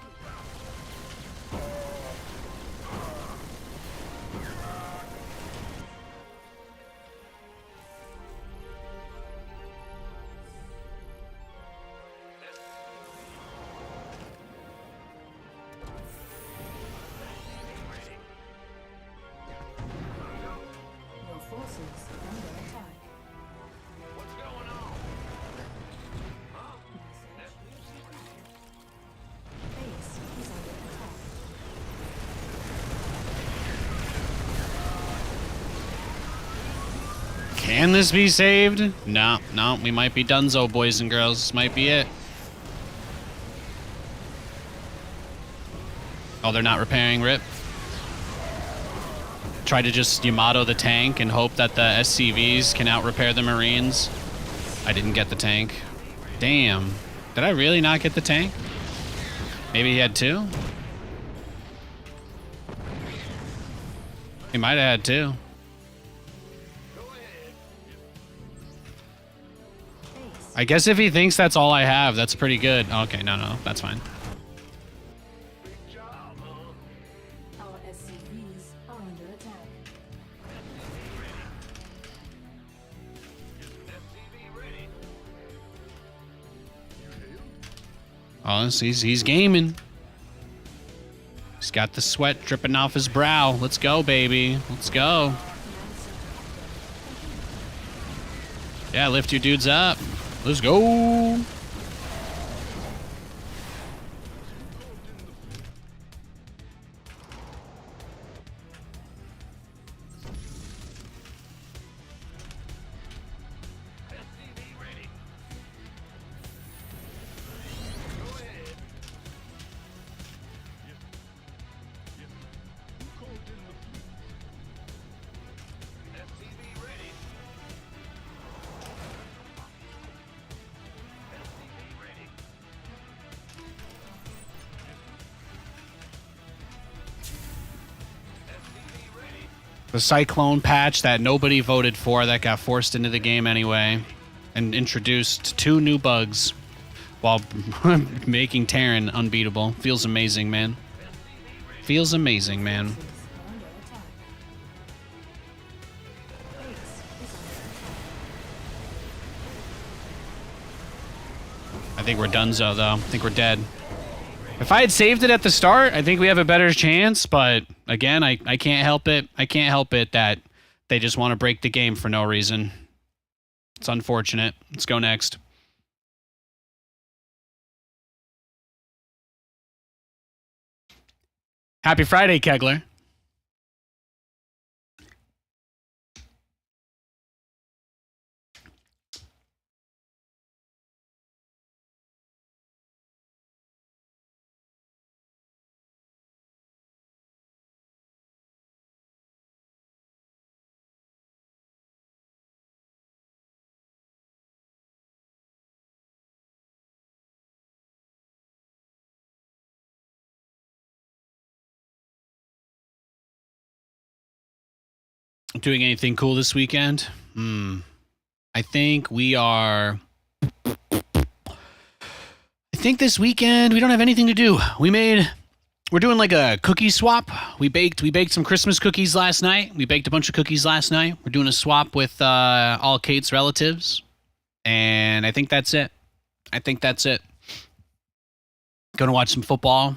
Your forces under attack. Base is under attack. Can this be saved? No, we might be donezo, boys and girls. This might be it. Oh, they're not repairing, rip. Try to just Yamato the tank and hope that the SCVs can out-repair the Marines. I didn't get the tank. Damn. Did I really not get the tank? Maybe he had two? He might have had two. I guess if he thinks that's all I have, that's pretty good. Okay, no, that's fine. Our SCVs are under attack. Oh, he's gaming. He's got the sweat dripping off his brow. Let's go, baby. Let's go. Yeah, lift your dudes up. Let's go. The Cyclone patch that nobody voted for that got forced into the game anyway and introduced 2 new bugs while making Terran unbeatable. Feels amazing, man. Feels amazing, man. Under attack. Base is under attack. I think we're donezo, though. I think we're dead. If I had saved it at the start, I think we have a better chance, but again, I can't help it. I can't help it that they just want to break the game for no reason. It's unfortunate. Let's go next. Happy Friday, Kegler. Doing anything cool this weekend? I think we are. I think this weekend we don't have anything to do. We're doing like a cookie swap. We baked some Christmas cookies last night. We baked a bunch of cookies last night. We're doing a swap with all Kate's relatives. And I think that's it. Gonna watch some football.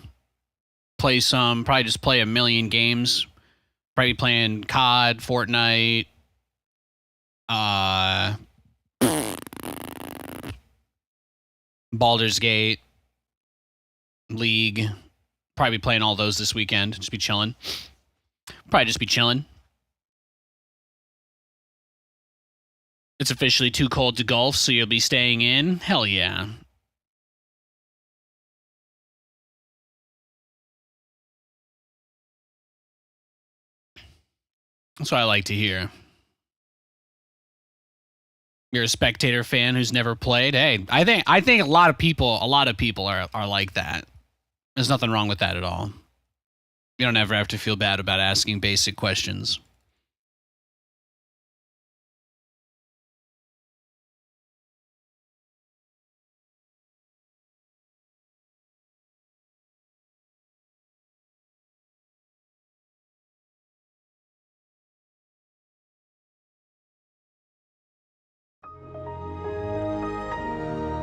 Probably just play a million games. Probably playing COD, Fortnite, Baldur's Gate, League. Probably be playing all those this weekend. Just be chilling. It's officially too cold to golf, so you'll be staying in. Hell yeah. That's what I like to hear. You're a spectator fan who's never played. Hey, I think a lot of people are like that. There's nothing wrong with that at all. You don't ever have to feel bad about asking basic questions.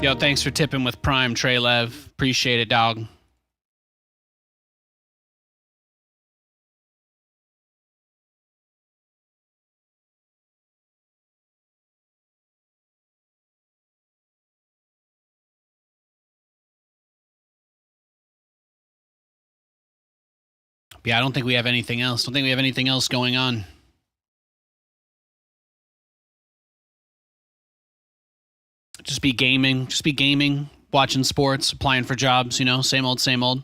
Yo, thanks for tipping with Prime, Treylev. Appreciate it, dog. Yeah, I don't think we have anything else. Going on. Just be gaming, watching sports, applying for jobs, same old, same old.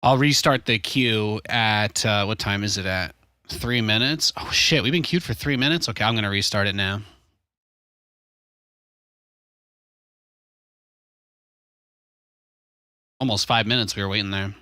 I'll restart the queue at, what time is it at? 3 minutes? Oh shit, we've been queued for 3 minutes? Okay, I'm going to restart it now. Almost 5 minutes we were waiting there.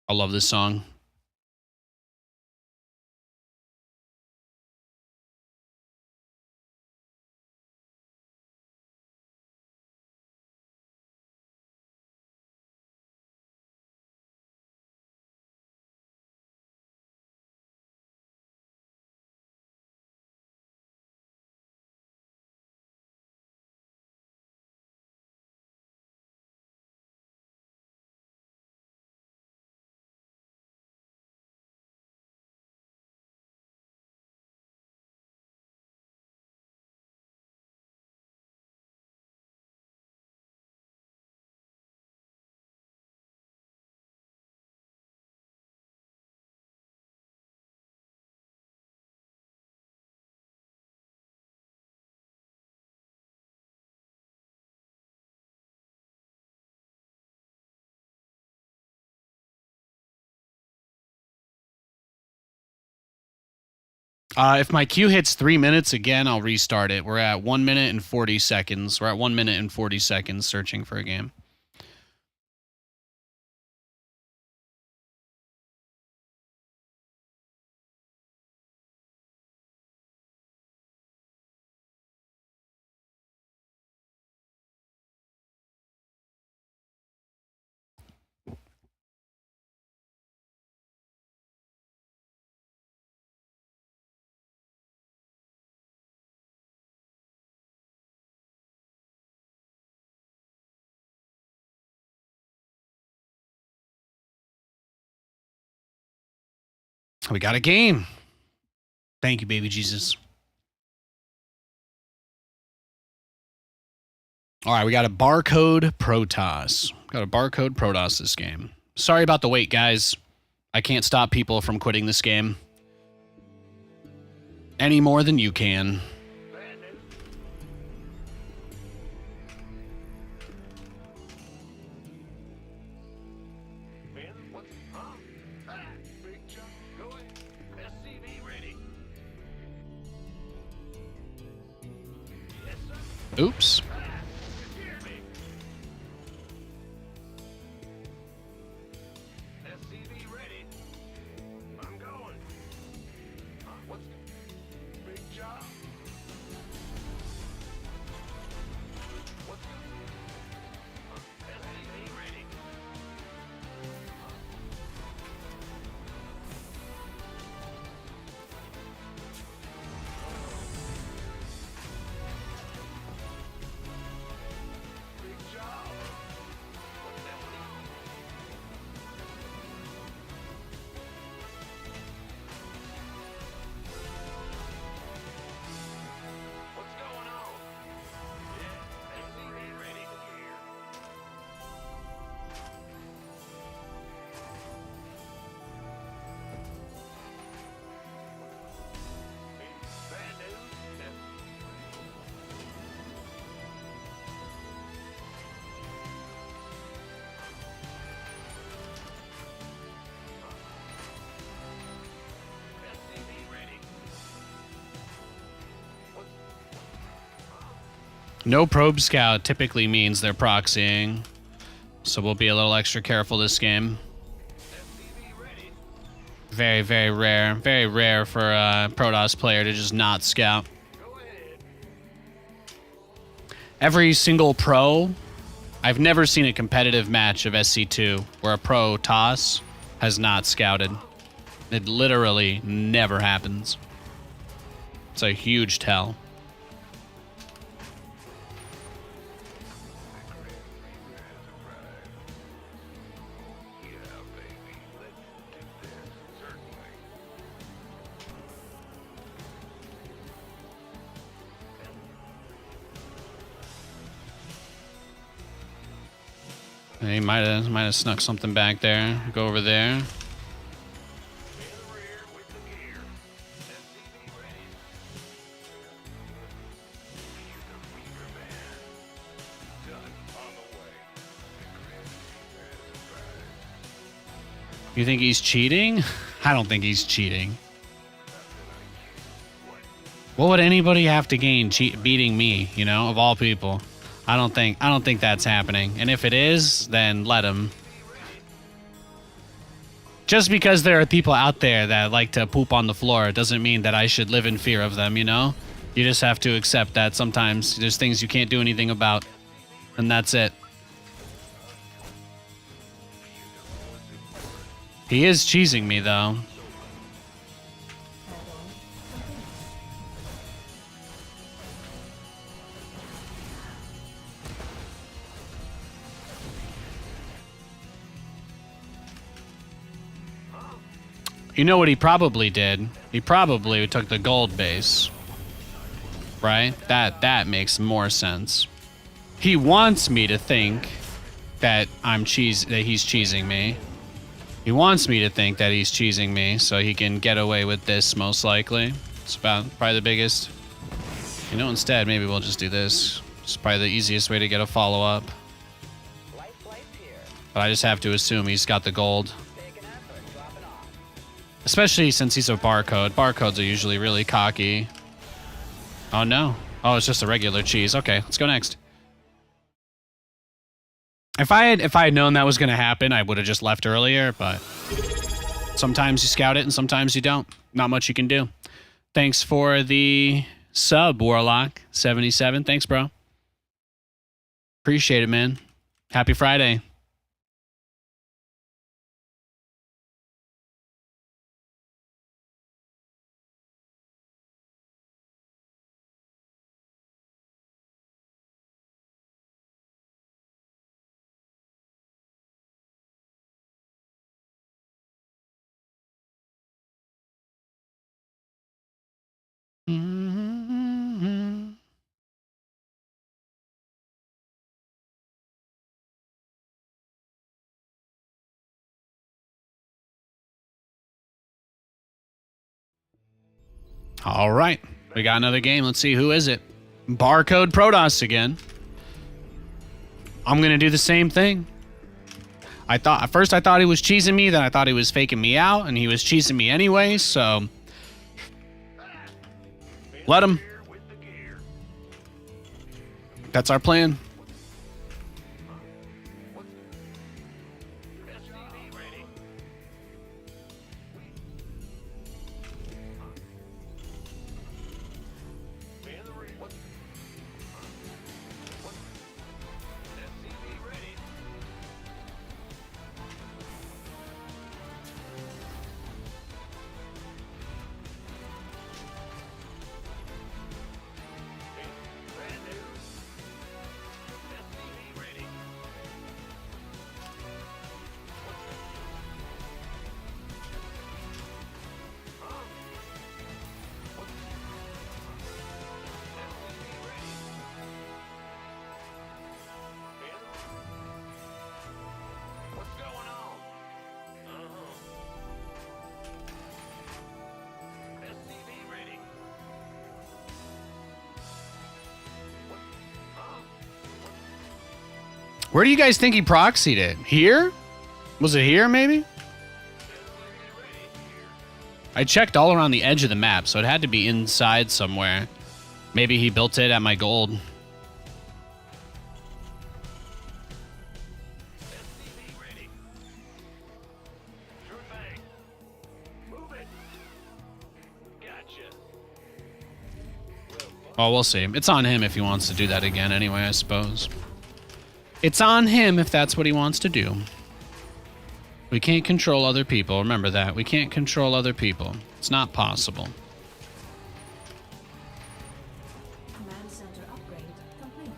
I love this song. If my queue hits 3 minutes again, I'll restart it. We're at 1 minute and 40 seconds. We're at 1 minute and 40 seconds searching for a game. We got a game. Thank you, baby Jesus. All right, we got a barcode Protoss. Got a barcode Protoss this game. Sorry about the wait, guys. I can't stop people from quitting this game any more than you can. Man, what? Huh? Ah, big jump. Go ahead. SCV ready. Yes, sir. Oops. Hear me. SCV ready. I'm going. Huh? What's big job? What's SCV ready. Big job. What's that? What's going on? Yeah, SCV ready to hear. Bad news? SCV ready. No probe scout typically means they're proxying, so we'll be a little extra careful this game. SCV ready. Very, very rare for a Protoss player to just not scout. Go ahead. Every single pro, I've never seen a competitive match of SC2 where a pro toss has not scouted. It literally never happens. It's a huge tell. Yeah, baby. Let's do this. Certainly. He might have snuck something back there. Go over there. In the rear with the gear. SCV ready. He's a reader man. Done. On the way. You think he's cheating? I don't think he's cheating. What would anybody have to gain beating me, you know, of all people? I don't think that's happening. And if it is, then let him. Just because there are people out there that like to poop on the floor doesn't mean that I should live in fear of them, you know? You just have to accept that sometimes there's things you can't do anything about. And that's it. He is cheesing me, though. You know what he probably did? He probably took the gold base. Right? That makes more sense. He wants me to think that he's cheesing me. He wants me to think that he's cheesing me so he can get away with this most likely. It's probably the biggest. You know, instead maybe we'll just do this. It's probably the easiest way to get a follow-up. But I just have to assume he's got the gold. Especially since he's a barcode. Barcodes are usually really cocky. Oh no. Oh, it's just a regular cheese. Okay, let's go next. If I had known that was gonna happen, I would have just left earlier, but sometimes you scout it and sometimes you don't. Not much you can do. Thanks for the sub, Warlock 77. Thanks, bro. Appreciate it, man. Happy Friday. All right. We got another game. Let's see, who is it? Barcode Protoss again. I'm going to do the same thing. At first I thought he was cheesing me, then I thought he was faking me out, and he was cheesing me anyway, so let him. That's our plan. Where do you guys think he proxied it? Here? Was it here, maybe? I checked all around the edge of the map, so it had to be inside somewhere. Maybe he built it at my gold. Oh, we'll see. It's on him if he wants to do that again anyway, I suppose. It's on him if that's what he wants to do. We can't control other people. Remember that. We can't control other people. It's not possible. Command center upgrade complete.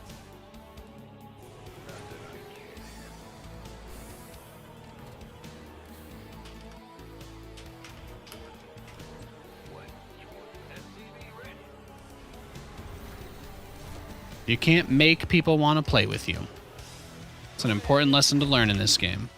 You can't make people want to play with you. It's an important lesson to learn in this game.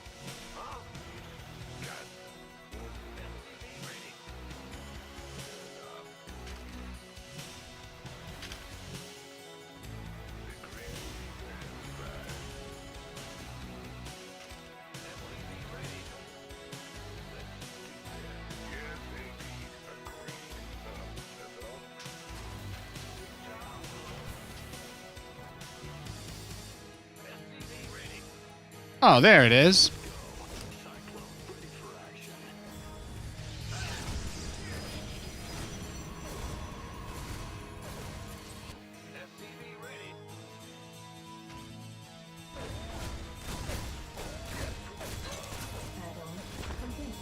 Oh, there it is. Add-on complete.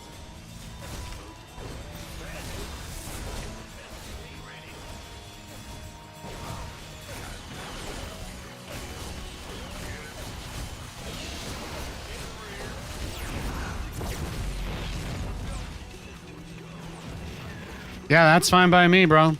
Yeah, that's fine by me, bro. Reporting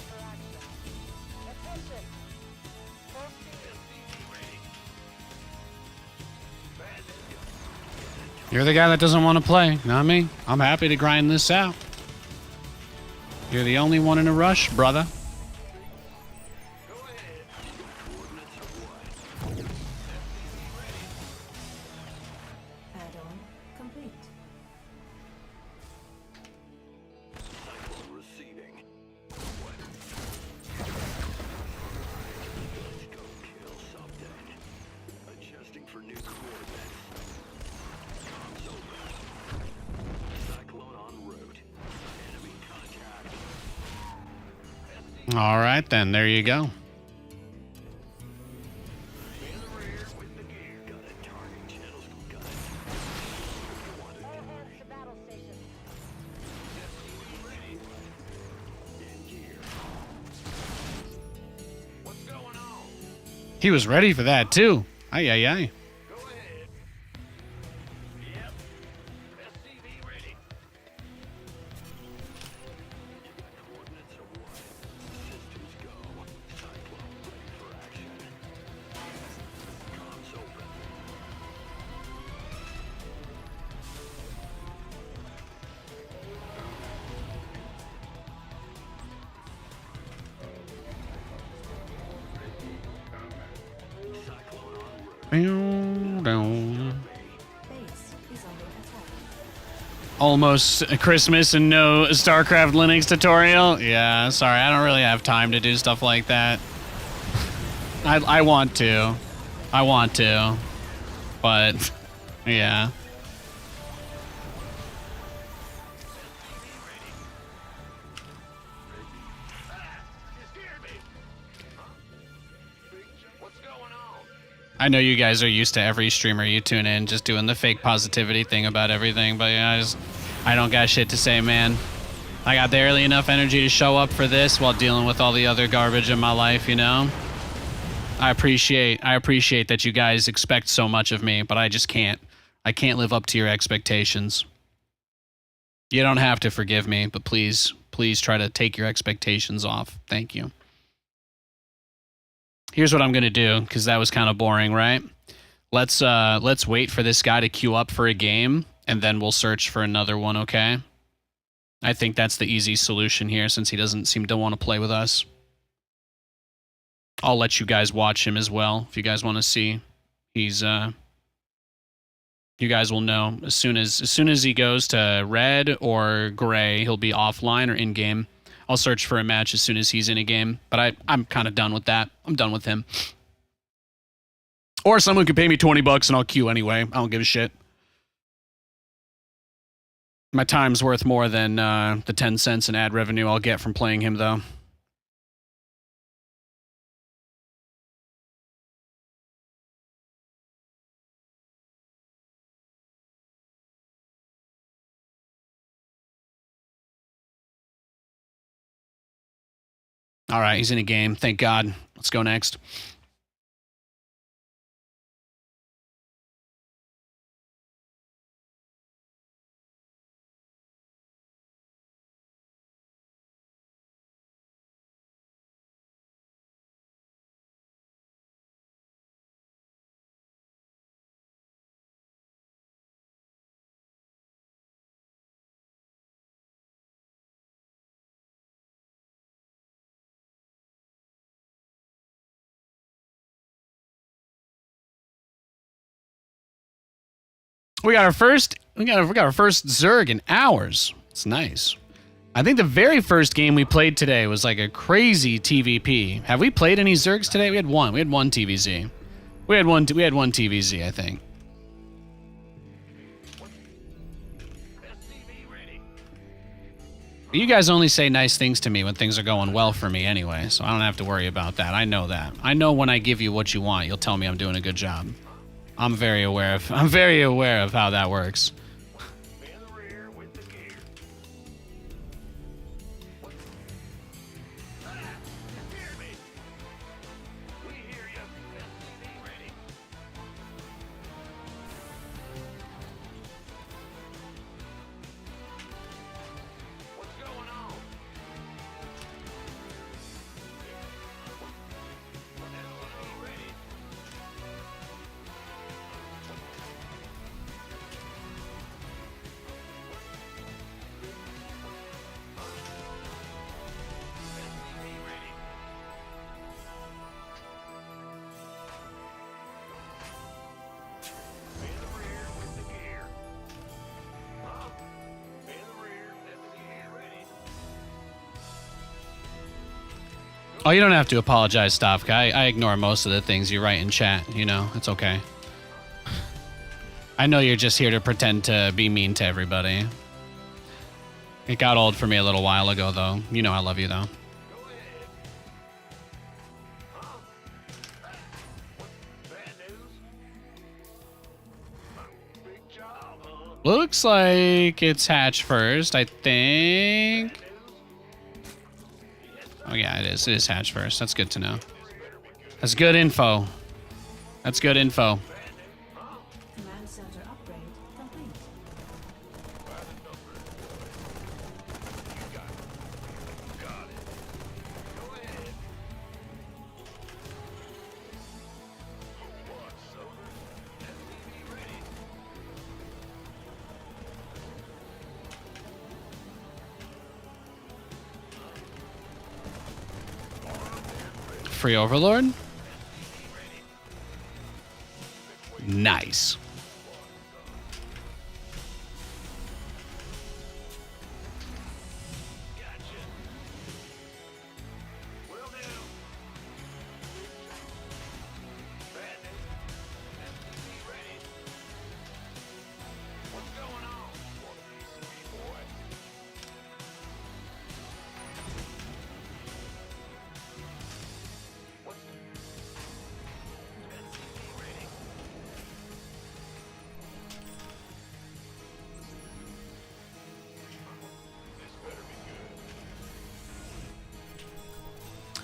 for action. Attention. Full speed. You're the guy that doesn't want to play, not me. I'm happy to grind this out. You're the only one in a rush, brother. Add-on complete. Adjusting for new coordinates. Cyclone en route. Enemy contact. All right, then. There you go. Enhance the battle station. What's going on? He was ready for that, too. Ay, ay, ay. Go ahead. Yep. SCV ready. Base is under attack. Almost Christmas and no StarCraft Linux tutorial. Yeah, sorry, I don't really have time to do stuff like that. I want to. I want to. But, yeah. What's going on? I know you guys are used to every streamer you tune in just doing the fake positivity thing about everything, but yeah, I don't got shit to say, man. I got barely enough energy to show up for this while dealing with all the other garbage in my life, you know? I appreciate that you guys expect so much of me, but I just can't. I can't live up to your expectations. You don't have to forgive me, but please try to take your expectations off. Thank you. Here's what I'm gonna do, because that was kind of boring, right? Let's wait for this guy to queue up for a game, and then we'll search for another one, okay? I think that's the easy solution here, since he doesn't seem to want to play with us. I'll let you guys watch him as well, if you guys want to see. He's, you guys will know. As soon as he goes to red or gray, he'll be offline or in-game. I'll search for a match as soon as he's in a game, but I'm kind of done with that. I'm done with him. Or someone could pay me $20 and I'll queue anyway. I don't give a shit. My time's worth more than the 10 cents in ad revenue I'll get from playing him, though. All right, he's in a game. Thank God. Let's go next. We got our first Zerg in hours. It's nice. I think the very first game we played today was like a crazy TVP. Have we played any Zergs today? We had one. We had one TVZ. We had one TVZ, I think. SCV ready. You guys only say nice things to me when things are going well for me anyway, so I don't have to worry about that. I know that. I know when I give you what you want, you'll tell me I'm doing a good job. I'm very aware of how that works. In the rear with the gear. Hear me. We hear you. SCV ready. What's going on? SCV ready. SCV ready. In the rear with the gear. In the rear, SCV ready. Oh, you don't have to apologize, Stavka. I ignore most of the things you write in chat. You know, it's okay. I know you're just here to pretend to be mean to everybody. It got old for me a little while ago, though. You know I love you, though. Go ahead. Bad news? Big job, huh? Looks like it's Hatch first, I think. Oh, yeah, it is. It is Hatch first. That's good to know. That's good info. That's good info. Command center upgrade complete. Got it. Go ahead. What, Solar? SCV ready. Free Overlord? Nice. Will do. Bad news. SCV ready. What's going on? Want a piece of me, boy? What's SCV ready? This better be good.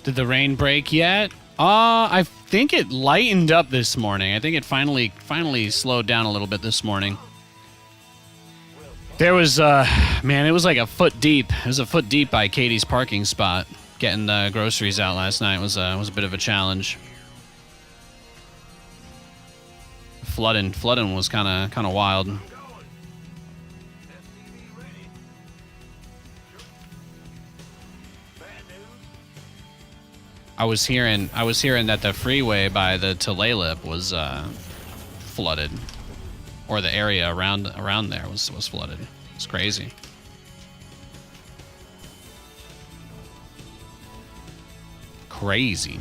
Did the rain break yet? I think it lightened up this morning. I think it finally slowed down a little bit this morning. There was, man, it was like a foot deep. It was a foot deep by Katie's parking spot. Getting the groceries out last night was a bit of a challenge. Flooding was kind of wild. SCV ready. Bad news. I was hearing that the freeway by the Tulalip was flooded, or the area around there was flooded. It's crazy. Crazy.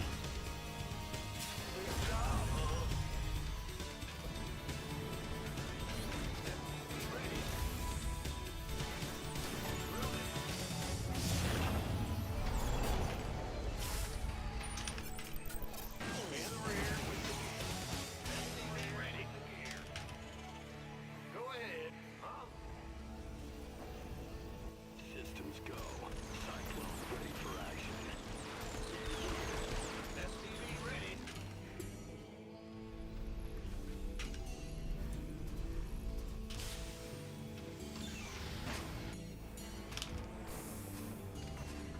Go ahead. Huh? Systems go. Cyclones ready for action. SCV ready.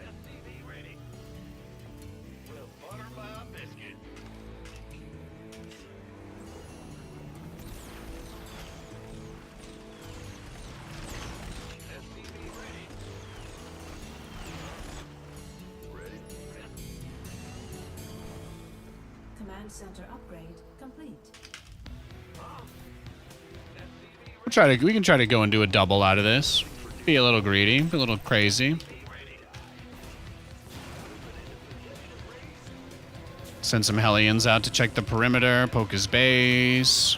SCV ready. We'll butter by a biscuit. SCV ready. Ready? Command center upgrade complete. We can try to go and do a double out of this. Be a little greedy, be a little crazy. Send some Hellions out to check the perimeter, poke his base.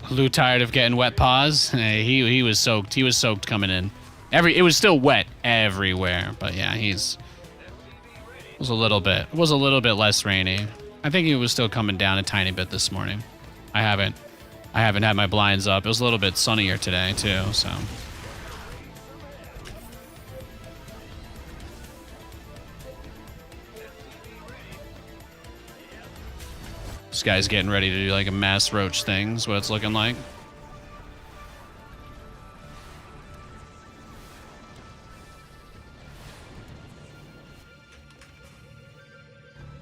Lou tired of getting wet paws. He was soaked. He was soaked coming in. It was still wet everywhere, but yeah, it was a little bit less rainy. I think it was still coming down a tiny bit this morning. I haven't had my blinds up. It was a little bit sunnier today too, so. This guy's getting ready to do like a mass roach thing, is what it's looking like.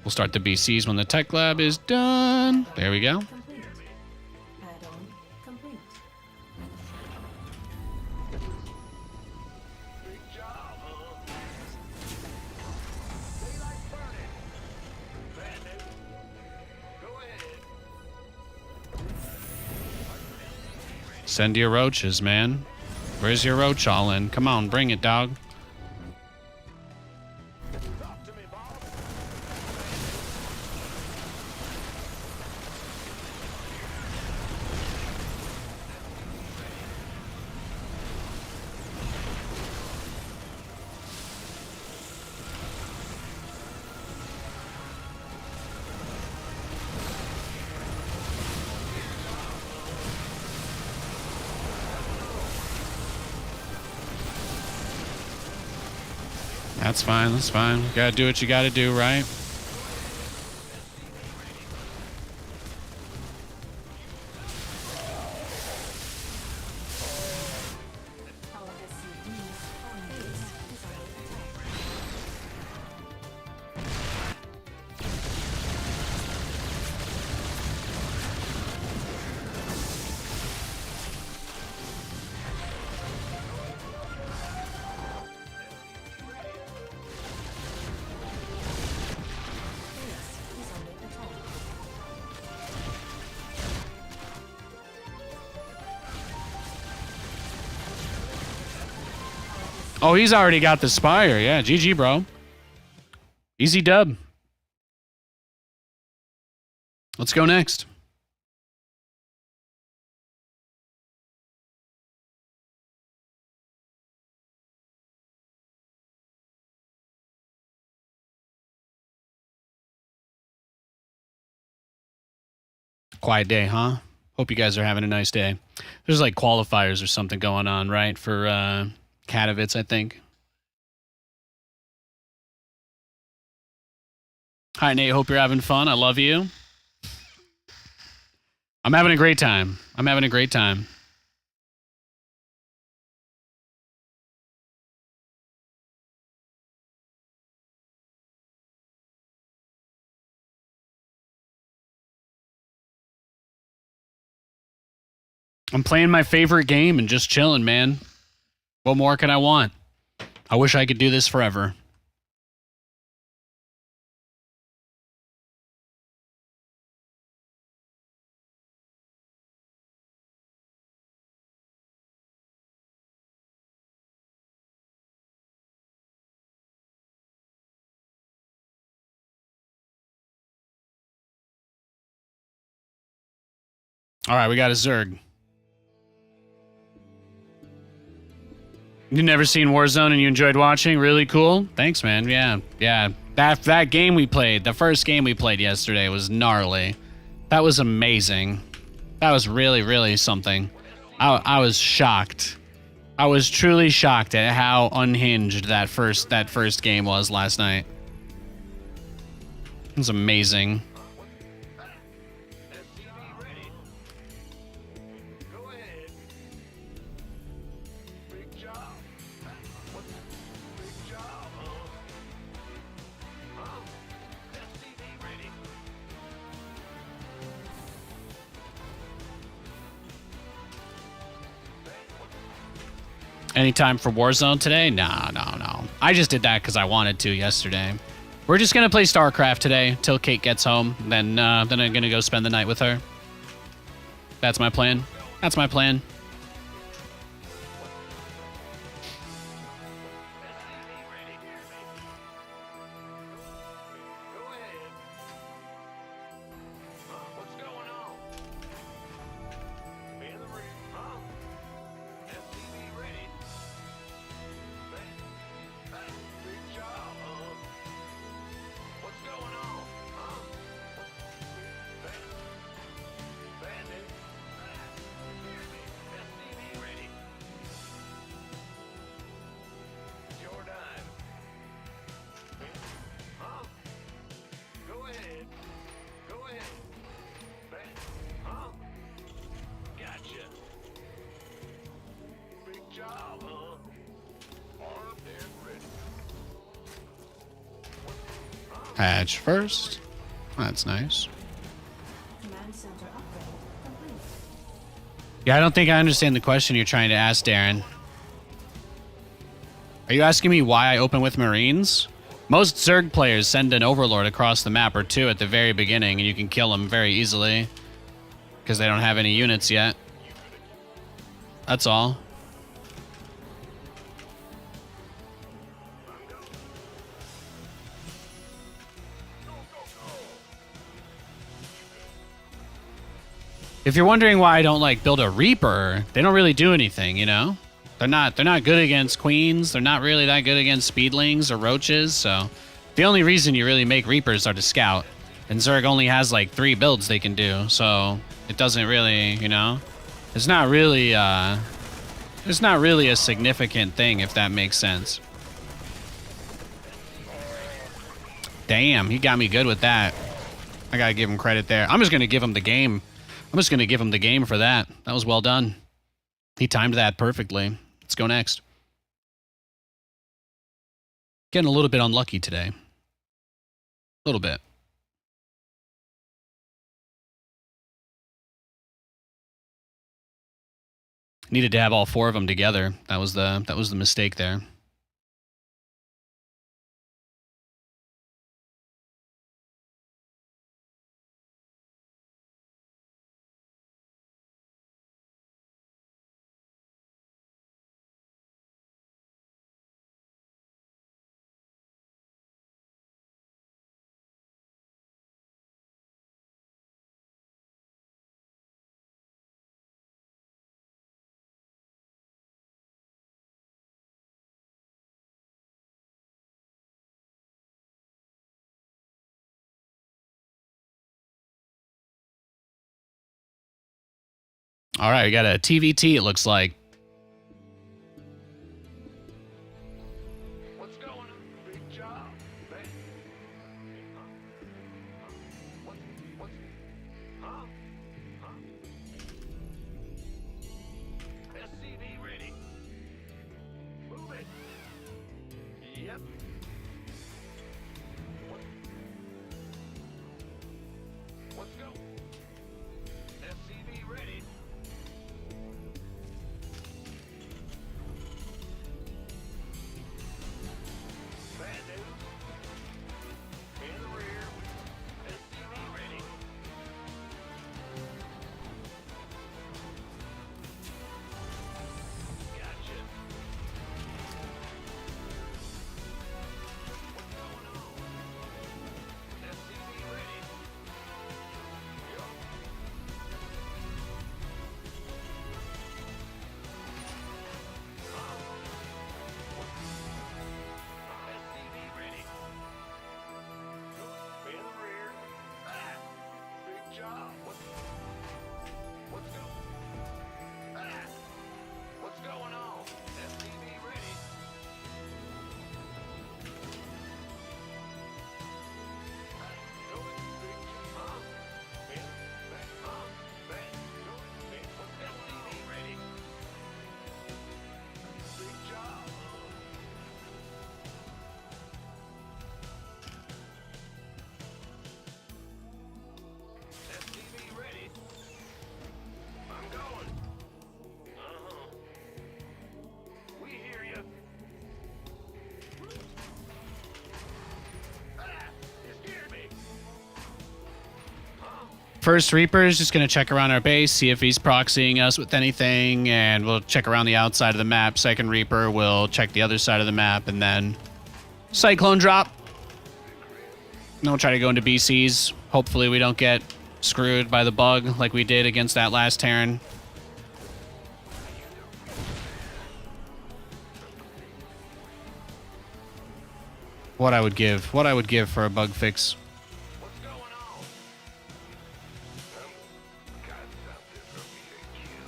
We'll start the BCs when the tech lab is done. There we go. Complete. Add-on complete. Big job, huh? Daylight burning. Bad news. Go ahead. Send your roaches, man. Where's your roach all in? Come on, bring it, dog. Talk to me, boss. That's fine, that's fine. You gotta do what you gotta do, right? Our SCVs on base is under attack. Oh, he's already got the Spire. Yeah, GG, bro. Easy dub. Let's go next. Quiet day, huh? Hope you guys are having a nice day. There's like qualifiers or something going on, right? For Katowice, I think. Hi, Nate. Hope you're having fun. I love you. I'm having a great time. I'm having a great time. I'm playing my favorite game and just chilling, man. What more can I want? I wish I could do this forever. All right, we got a Zerg. You never seen Warzone and you enjoyed watching? Really cool. Thanks, man. Yeah. That game we played, the first game we played yesterday was gnarly. That was amazing. That was really, really something. I was shocked. I was truly shocked at how unhinged that first game was last night. It was amazing. Any time for Warzone today? No. I just did that because I wanted to yesterday. We're just going to play StarCraft today till Kate gets home. Then I'm going to go spend the night with her. That's my plan. That's my plan. Patch first. That's nice. Command center upgrade complete. Yeah, I don't think I understand the question you're trying to ask, Darren. Are you asking me why I open with Marines? Most Zerg players send an Overlord across the map or two at the very beginning, and you can kill them very easily because they don't have any units yet. That's all. If you're wondering why I don't like build a Reaper, they don't really do anything, you know? They're not good against queens. They're not really that good against speedlings or roaches, so the only reason you really make Reapers are to scout. And Zerg only has like 3 builds they can do, so it doesn't really, you know? It's not really a significant thing, if that makes sense. Damn, he got me good with that. I gotta give him credit there. I'm just gonna give him the game. I'm just going to give him the game for that. That was well done. He timed that perfectly. Let's go next. Getting a little bit unlucky today. A little bit. Needed to have all 4 of them together. That was the mistake there. All right, we got a TVT, it looks like. What's going on? Big job. Man. What's huh? Huh? SCV ready. Move it. Yep. Let's go. SCV ready. Bad news. In the rear. SCV ready. Gotcha. What's going on? SCV ready. Yup. SCV ready. In the rear. Ah! Big job. What's going? Ah! What's going on? SCV ready. Ah, going big job. In, back, back, going big. What's SCV ready? Big job. SCV ready. I'm going. Uh-huh. We hear you. Ah! You scared me. Huh? First Reaper is just going to check around our base, see if he's proxying us with anything, and we'll check around the outside of the map. Second Reaper will check the other side of the map, and then Cyclone drop. And then we'll try to go into BCs. Hopefully we don't get screwed by the bug like we did against that last Terran. What I would give for a bug fix. What's going on? Got something for me to kill.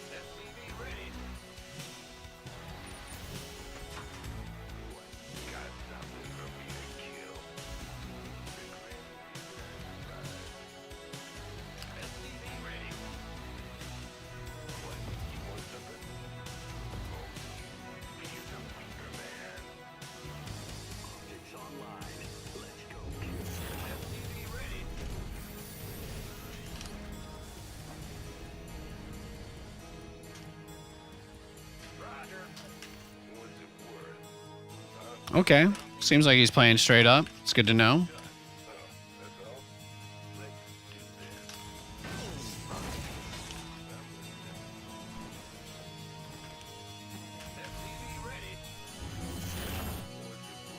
SCV ready. Got something for me to kill. SCV ready. What? You want something? He's a weaker man. Optics online. Let's go. SCV ready. Roger. What's it worth? Okay. Seems like he's playing straight up. It's good to know. That's all. Let's do this. SCV ready. What's it worth?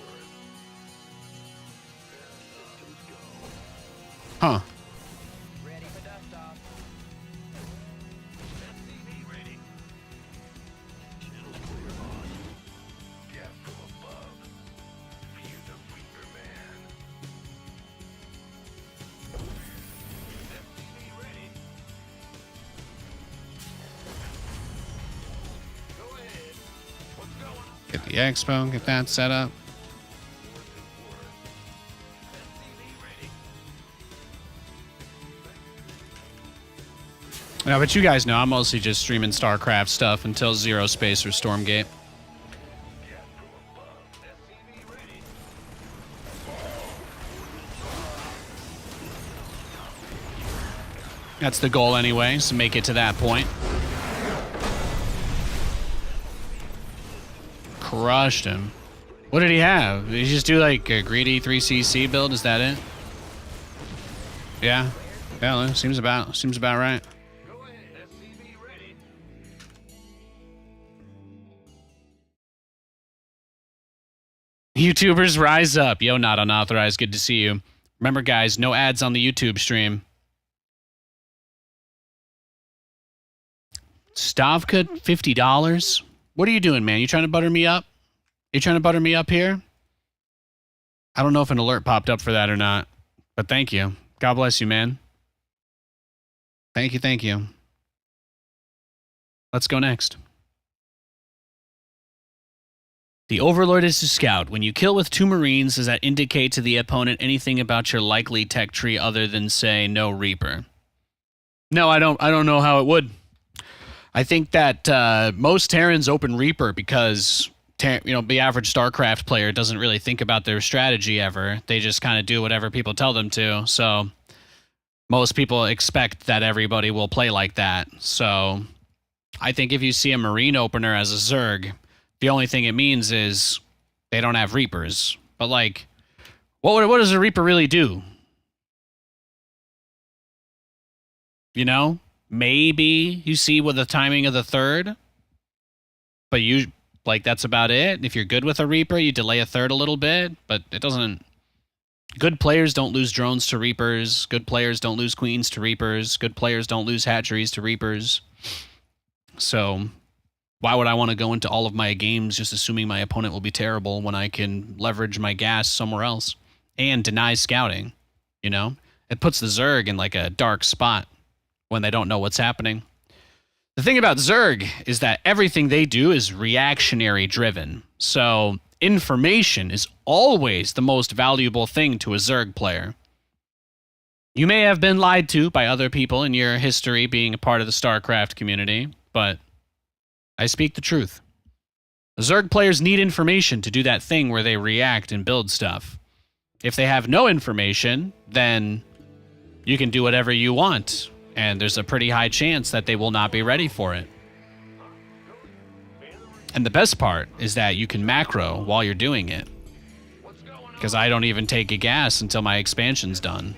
Systems go. Huh. Ready for dust off. SCV ready. Channel's clear, boss. Gas from above. Fuse a weaker man. SCV ready. Go ahead. What's going on? Get the expo, get that set up. What's it worth? SCV ready. Now, but you guys know I'm mostly just streaming StarCraft stuff until Zero Space or Stormgate. Gas from above. SCV ready. That's the goal anyway, so make it to that point. Crushed him. What did he have? Did he just do like a greedy 3cc build? Is that it? Yeah. Yeah, seems about right. Go ahead. SCV ready. YouTubers rise up. Yo, not unauthorized. Good to see you. Remember, guys, no ads on the YouTube stream. Stavka, $50. What are you doing, man? You trying to butter me up? You trying to butter me up here? I don't know if an alert popped up for that or not, but thank you. God bless you, man. Thank you, thank you. Let's go next. The Overlord is to scout. When you kill with 2 Marines, does that indicate to the opponent anything about your likely tech tree other than, say, no Reaper? No, I don't know how it would. I think that most Terrans open Reaper because the average StarCraft player doesn't really think about their strategy ever. They just kind of do whatever people tell them to. So most people expect that everybody will play like that. So I think if you see a Marine opener as a Zerg, the only thing it means is they don't have Reapers. But, like, what does a Reaper really do? You know? Maybe you see with the timing of the 3rd. But that's about it. If you're good with a Reaper, you delay a 3rd a little bit. But it doesn't... Good players don't lose drones to Reapers. Good players don't lose Queens to Reapers. Good players don't lose hatcheries to Reapers. So... why would I want to go into all of my games just assuming my opponent will be terrible when I can leverage my gas somewhere else and deny scouting? You know, it puts the Zerg in like a dark spot when they don't know what's happening. The thing about Zerg is that everything they do is reactionary driven. So information is always the most valuable thing to a Zerg player. You may have been lied to by other people in your history being a part of the StarCraft community, but I speak the truth. The Zerg players need information to do that thing where they react and build stuff. If they have no information, then you can do whatever you want, and there's a pretty high chance that they will not be ready for it. And the best part is that you can macro while you're doing it. Because I don't even take a gas until my expansion's done.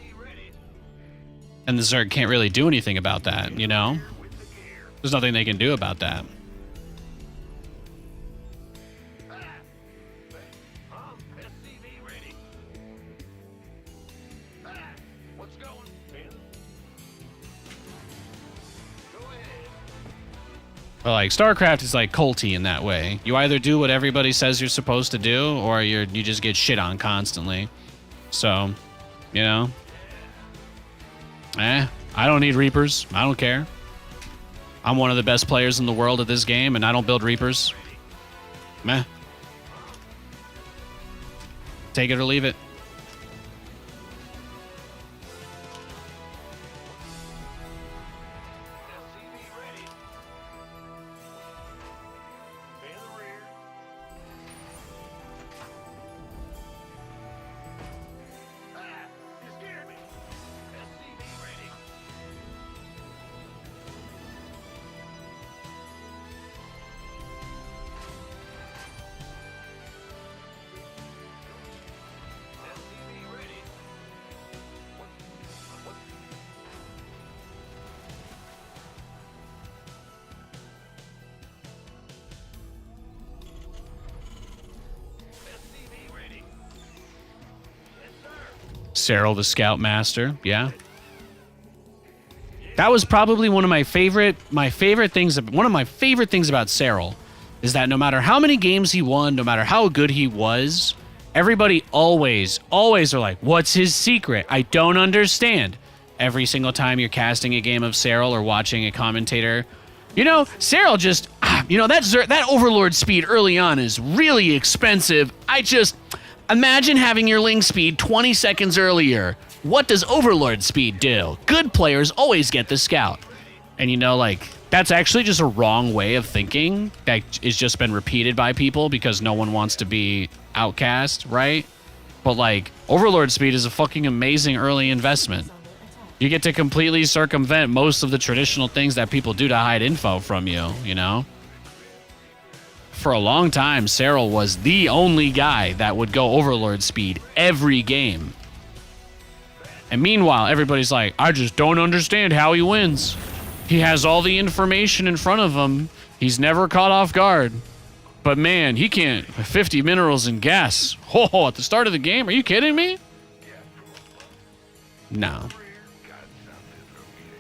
And the Zerg can't really do anything about that, you know? There's nothing they can do about that. But like StarCraft is like culty in that way. You either do what everybody says you're supposed to do, or you just get shit on constantly. So, you know, I don't need Reapers. I don't care. I'm one of the best players in the world at this game, and I don't build Reapers. Meh. Take it or leave it. Cyril the Scoutmaster, yeah. That was probably one of my favorite things about Cyril is that no matter how many games he won, no matter how good he was, everybody always are like, what's his secret? I don't understand. Every single time you're casting a game of Cyril or watching a commentator, you know, Cyril just, you know, that Overlord speed early on is really expensive. Imagine having your Ling speed 20 seconds earlier. What does Overlord speed do? Good players always get the Scout. And you know, like, that's actually just a wrong way of thinking that has just been repeated by people because no one wants to be outcast, right? But, like, Overlord speed is a fucking amazing early investment. You get to completely circumvent most of the traditional things that people do to hide info from you, you know? For a long time, Cyril was the only guy that would go Overlord speed every game. And meanwhile, everybody's like, I just don't understand how he wins. He has all the information in front of him. He's never caught off guard. But man, he can't. 50 minerals and gas. Oh, at the start of the game? Are you kidding me? No.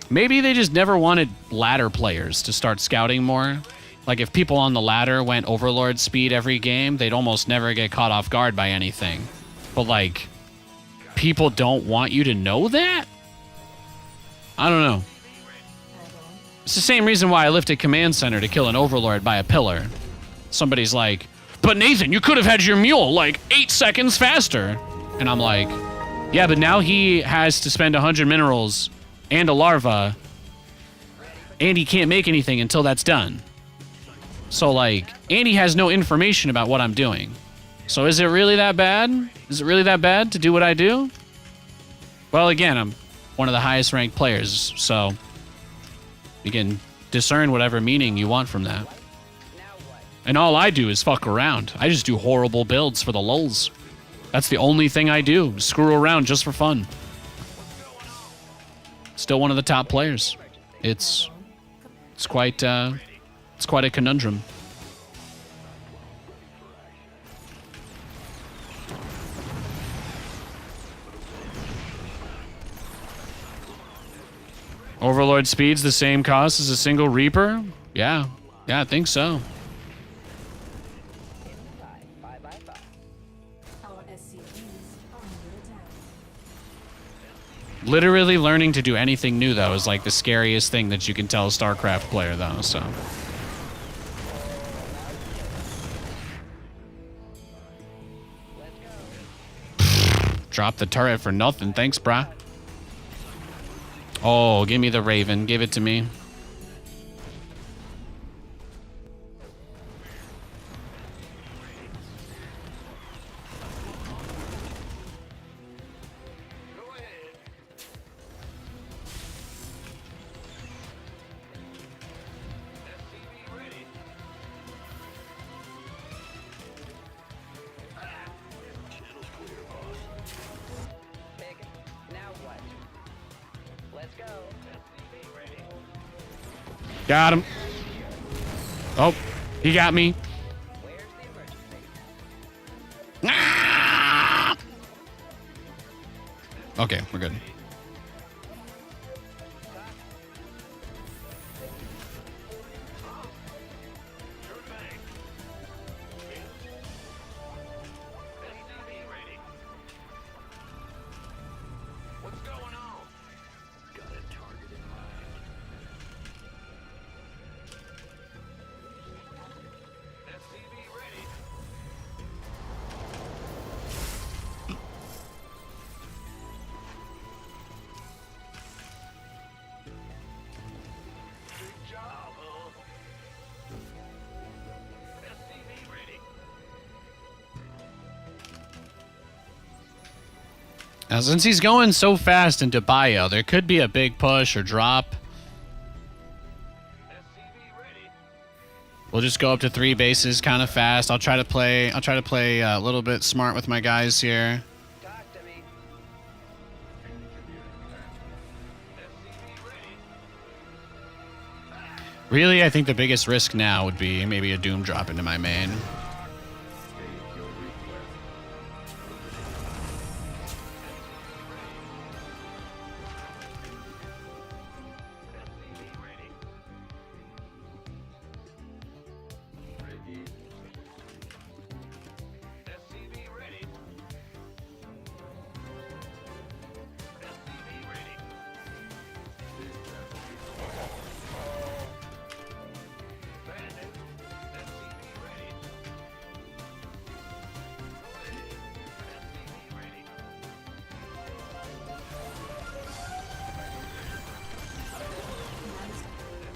Maybe they just never wanted ladder players to start scouting more. Like, if people on the ladder went Overlord speed every game, they'd almost never get caught off guard by anything. But, like, people don't want you to know that? I don't know. It's the same reason why I lifted Command Center to kill an Overlord by a pillar. Somebody's like, but Nathan, you could have had your mule like 8 seconds faster. And I'm like, yeah, but now he has to spend 100 minerals and a larva, and he can't make anything until that's done. So like, and he has no information about what I'm doing. So is it really that bad? Is it really that bad to do what I do? Well, again, I'm one of the highest ranked players, so you can discern whatever meaning you want from that. And all I do is fuck around. I just do horrible builds for the lulz. That's the only thing I do. Screw around just for fun. Still one of the top players. It's quite a conundrum. Overlord speed's the same cost as a single Reaper? Yeah, I think so. Our SCVs are under attack. Literally learning to do anything new, though, is like the scariest thing that you can tell a StarCraft player, though, so. Drop the turret for nothing. Thanks, brah. Oh, give me the Raven. Give it to me. Got him. Oh, he got me. Ah! Okay, we're good. Now, since he's going so fast into bio, there could be a big push or drop. We'll just go up to 3 bases kind of fast. I'll try to play a little bit smart with my guys here. Really, I think the biggest risk now would be maybe a Doom drop into my main.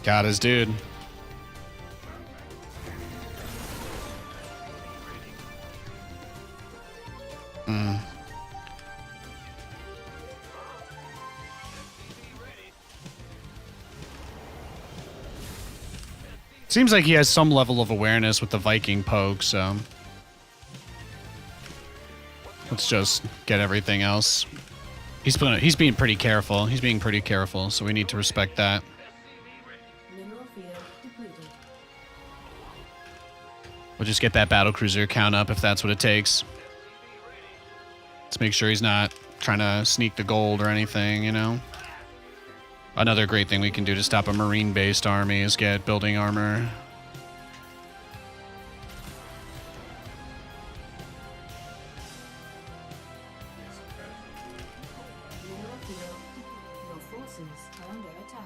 Got his dude. Seems like he has some level of awareness with the Viking poke, so let's just get everything else. He's being pretty careful. He's being pretty careful, so we need to respect that. We'll just get that Battlecruiser count up if that's what it takes. Let's make sure he's not trying to sneak the gold or anything, you know? Another great thing we can do to stop a marine-based army is get building armor. Your forces are under attack.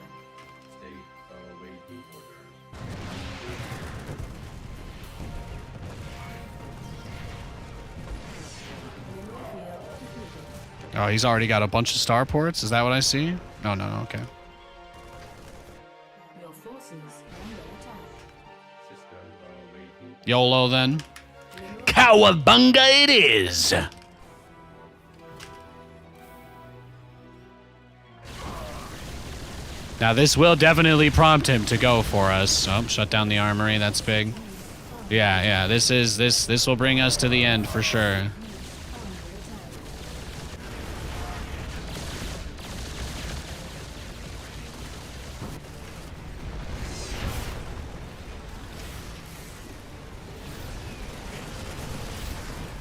State of Oh, he's already got a bunch of starports? Is that what I see? No, no, no, okay. Your forces are under attack. Systems are waiting. YOLO then. Cowabunga it is! Now this will definitely prompt him to go for us. Oh, shut down the armory, that's big. Yeah, this will bring us to the end for sure.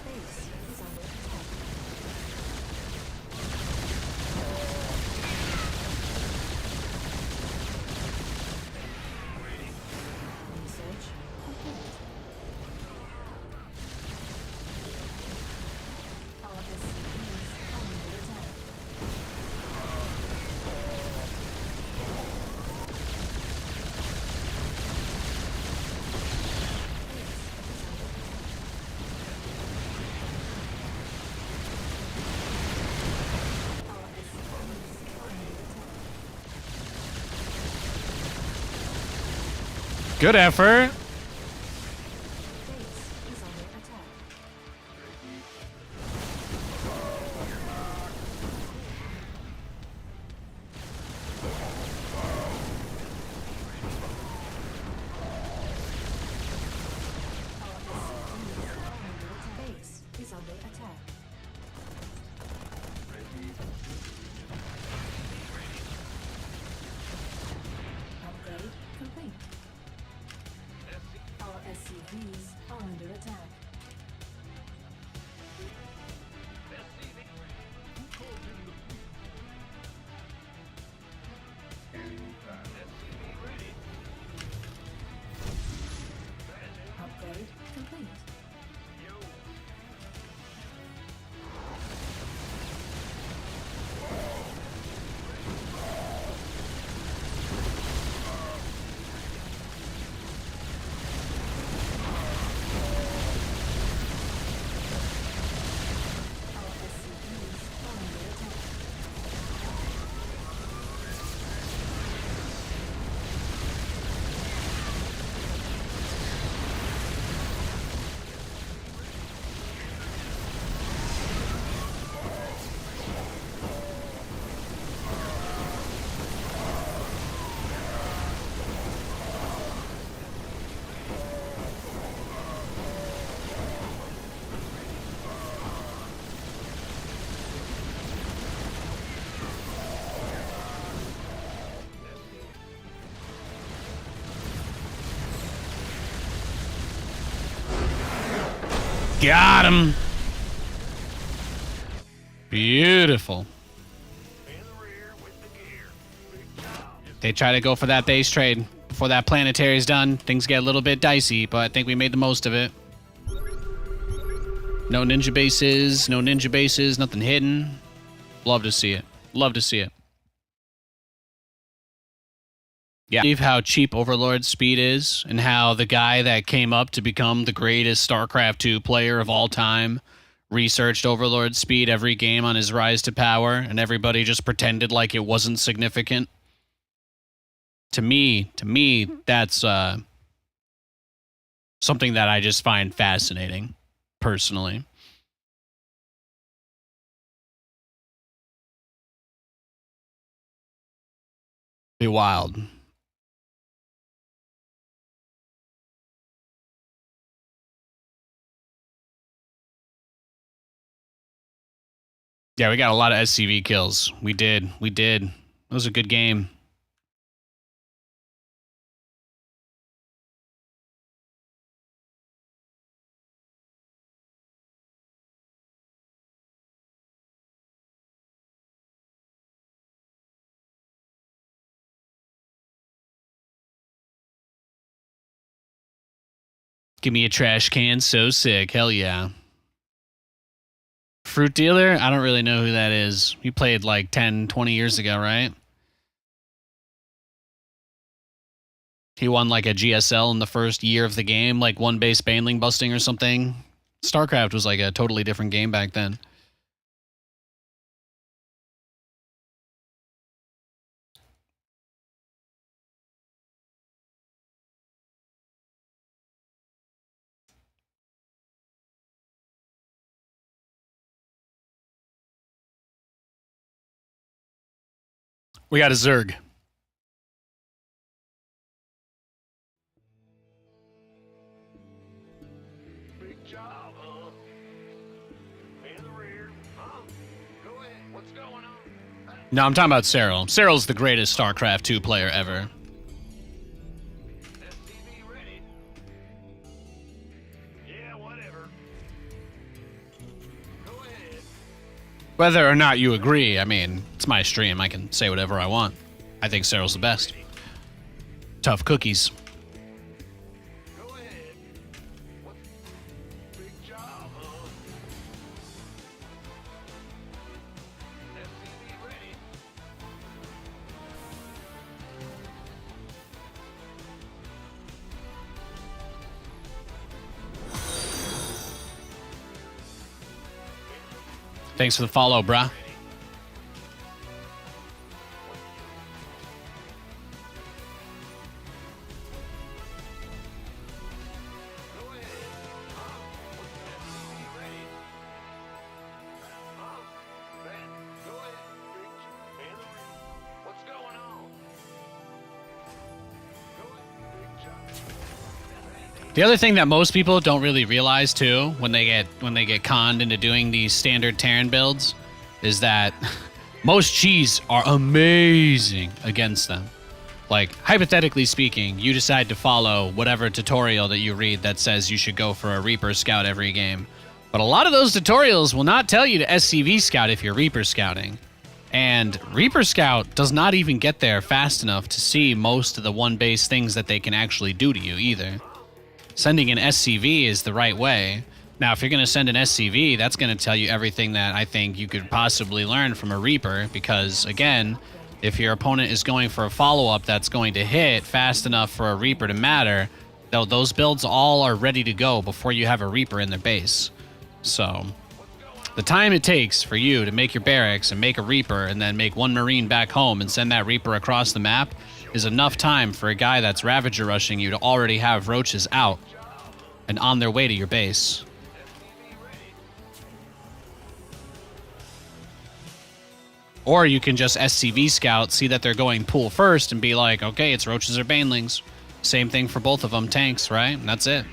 Base is under attack. Research complete. Our SCVs are under attack. Our SCVs are under attack. Good effort. Base is under attack. Base is under attack. Upgrade complete. Our SCVs are under attack. Upgrade complete. Our SCVs are under attack. Got him. Beautiful. They try to go for that base trade before that planetary's done. Things get a little bit dicey, but I think we made the most of it. No ninja bases, nothing hidden. Love to see it. Love to see it. Yeah. Believe how cheap Overlord speed is and how the guy that came up to become the greatest StarCraft 2 player of all time researched Overlord speed every game on his rise to power and everybody just pretended like it wasn't significant. To me, that's something that I just find fascinating, personally. Be wild. Yeah, we got a lot of SCV kills. We did. It was a good game. Give me a trash can, so sick. Hell yeah. Fruit dealer? I don't really know who that is. He played like 10, 20 years ago, right? He won like a GSL in the first year of the game, like one base baneling busting or something. StarCraft was like a totally different game back then. We got a Zerg. Big job, huh? In the rear, huh? Go ahead. What's going on? No, I'm talking about Cyril. Cyril's the greatest StarCraft 2 player ever. SCV ready. Yeah, whatever. Go ahead. Whether or not you agree, I mean, it's my stream. I can say whatever I want. I think Cyril's the best. Tough cookies. Go ahead. What? Big job, huh? SCV ready. Thanks for the follow, brah. Go ahead. Huh? SCV ready. Huh? Ben, go ahead. Big job. In the rear. What's going on? Go ahead. Big job. The other thing that most people don't really realize too, when they get conned into doing these standard Terran builds, is that most cheese are amazing against them. Like, hypothetically speaking, you decide to follow whatever tutorial that you read that says you should go for a Reaper Scout every game. But a lot of those tutorials will not tell you to SCV Scout if you're Reaper Scouting. And Reaper Scout does not even get there fast enough to see most of the one base things that they can actually do to you either. Sending an SCV is the right way. Now, if you're going to send an SCV, that's going to tell you everything that I think you could possibly learn from a Reaper, because, again, if your opponent is going for a follow-up that's going to hit fast enough for a Reaper to matter, those builds all are ready to go before you have a Reaper in their base. So, the time it takes for you to make your barracks and make a Reaper and then make one Marine back home and send that Reaper across the map is enough time for a guy that's Ravager rushing you to already have roaches out and on their way to your base. Or you can just SCV scout, see that they're going pool first, and be like, okay, it's roaches or banelings. Same thing for both of them, tanks, right? And that's it.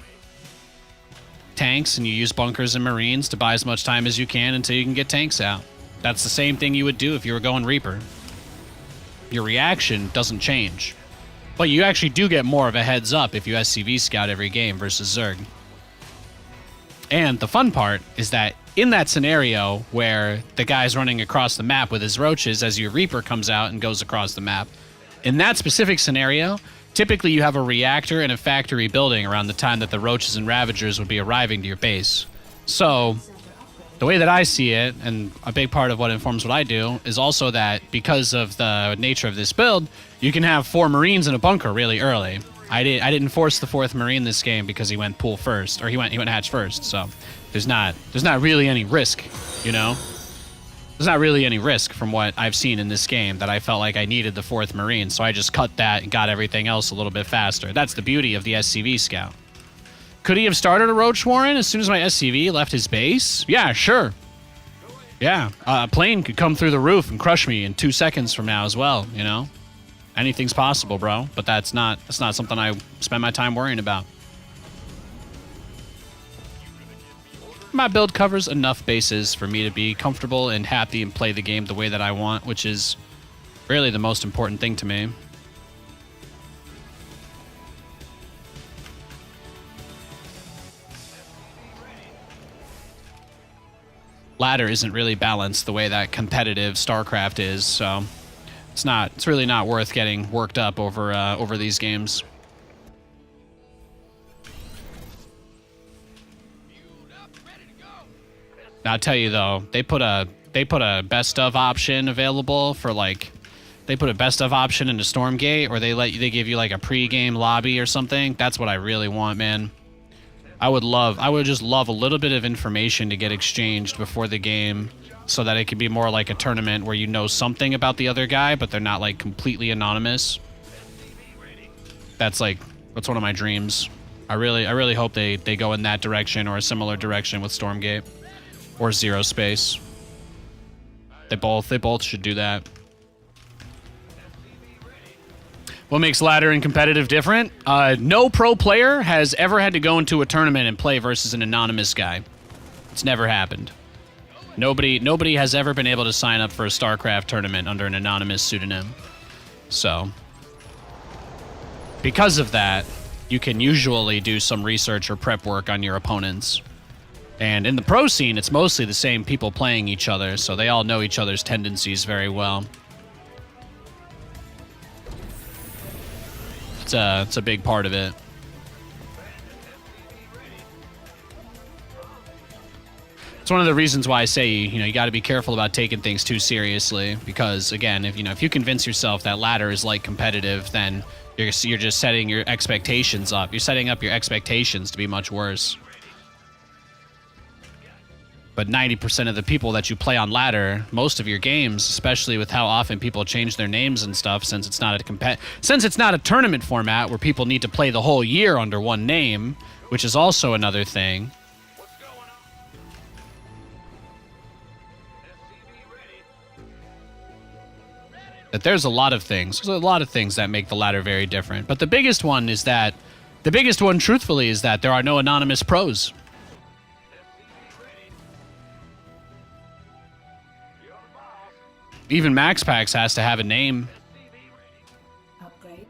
Tanks, and you use bunkers and marines to buy as much time as you can until you can get tanks out. That's the same thing you would do if you were going Reaper. Your reaction doesn't change. But you actually do get more of a heads up if you SCV scout every game versus Zerg. And the fun part is that in that scenario where the guy's running across the map with his roaches as your Reaper comes out and goes across the map, in that specific scenario, typically you have a reactor and a factory building around the time that the roaches and ravagers would be arriving to your base. So, the way that I see it, and a big part of what informs what I do, is also that because of the nature of this build, you can have 4 Marines in a bunker really early. I didn't force the 4th Marine this game because he went pool first, or he went hatch first. So there's not really any risk, you know. There's not really any risk from what I've seen in this game that I felt like I needed the 4th Marine, so I just cut that and got everything else a little bit faster. That's the beauty of the SCV scout. Could he have started a Roach Warren as soon as my SCV left his base? Yeah, sure. Yeah, a plane could come through the roof and crush me in 2 seconds from now as well, you know? Anything's possible, bro, but that's not something I spend my time worrying about. My build covers enough bases for me to be comfortable and happy and play the game the way that I want, which is really the most important thing to me. Ladder isn't really balanced the way that competitive StarCraft is, so it's really not worth getting worked up over these games. Now, I'll tell you though, they put a best of option available for like, they put a best of option into Stormgate, or they give you like a pre-game lobby or something. That's what I really want, man. I would just love a little bit of information to get exchanged before the game, so that it could be more like a tournament where you know something about the other guy, but they're not like completely anonymous. That's one of my dreams. I really hope they go in that direction or a similar direction with Stormgate or Zero Space. They both should do that. What makes ladder and competitive different? No pro player has ever had to go into a tournament and play versus an anonymous guy. It's never happened. Nobody has ever been able to sign up for a StarCraft tournament under an anonymous pseudonym. So, because of that, you can usually do some research or prep work on your opponents. And in the pro scene, it's mostly the same people playing each other, so they all know each other's tendencies very well. It's a big part of it. It's one of the reasons why I say, you got to be careful about taking things too seriously, because again, if you convince yourself that ladder is like competitive, then you're just setting your expectations up. You're setting up your expectations to be much worse. But 90% of the people that you play on ladder, most of your games, especially with how often people change their names and stuff, since it's not a tournament format where people need to play the whole year under one name, which is also another thing. That there's a lot of things that make the ladder very different. But the biggest one, truthfully, is that there are no anonymous pros. Even Max Packs has to have a name. Upgrade.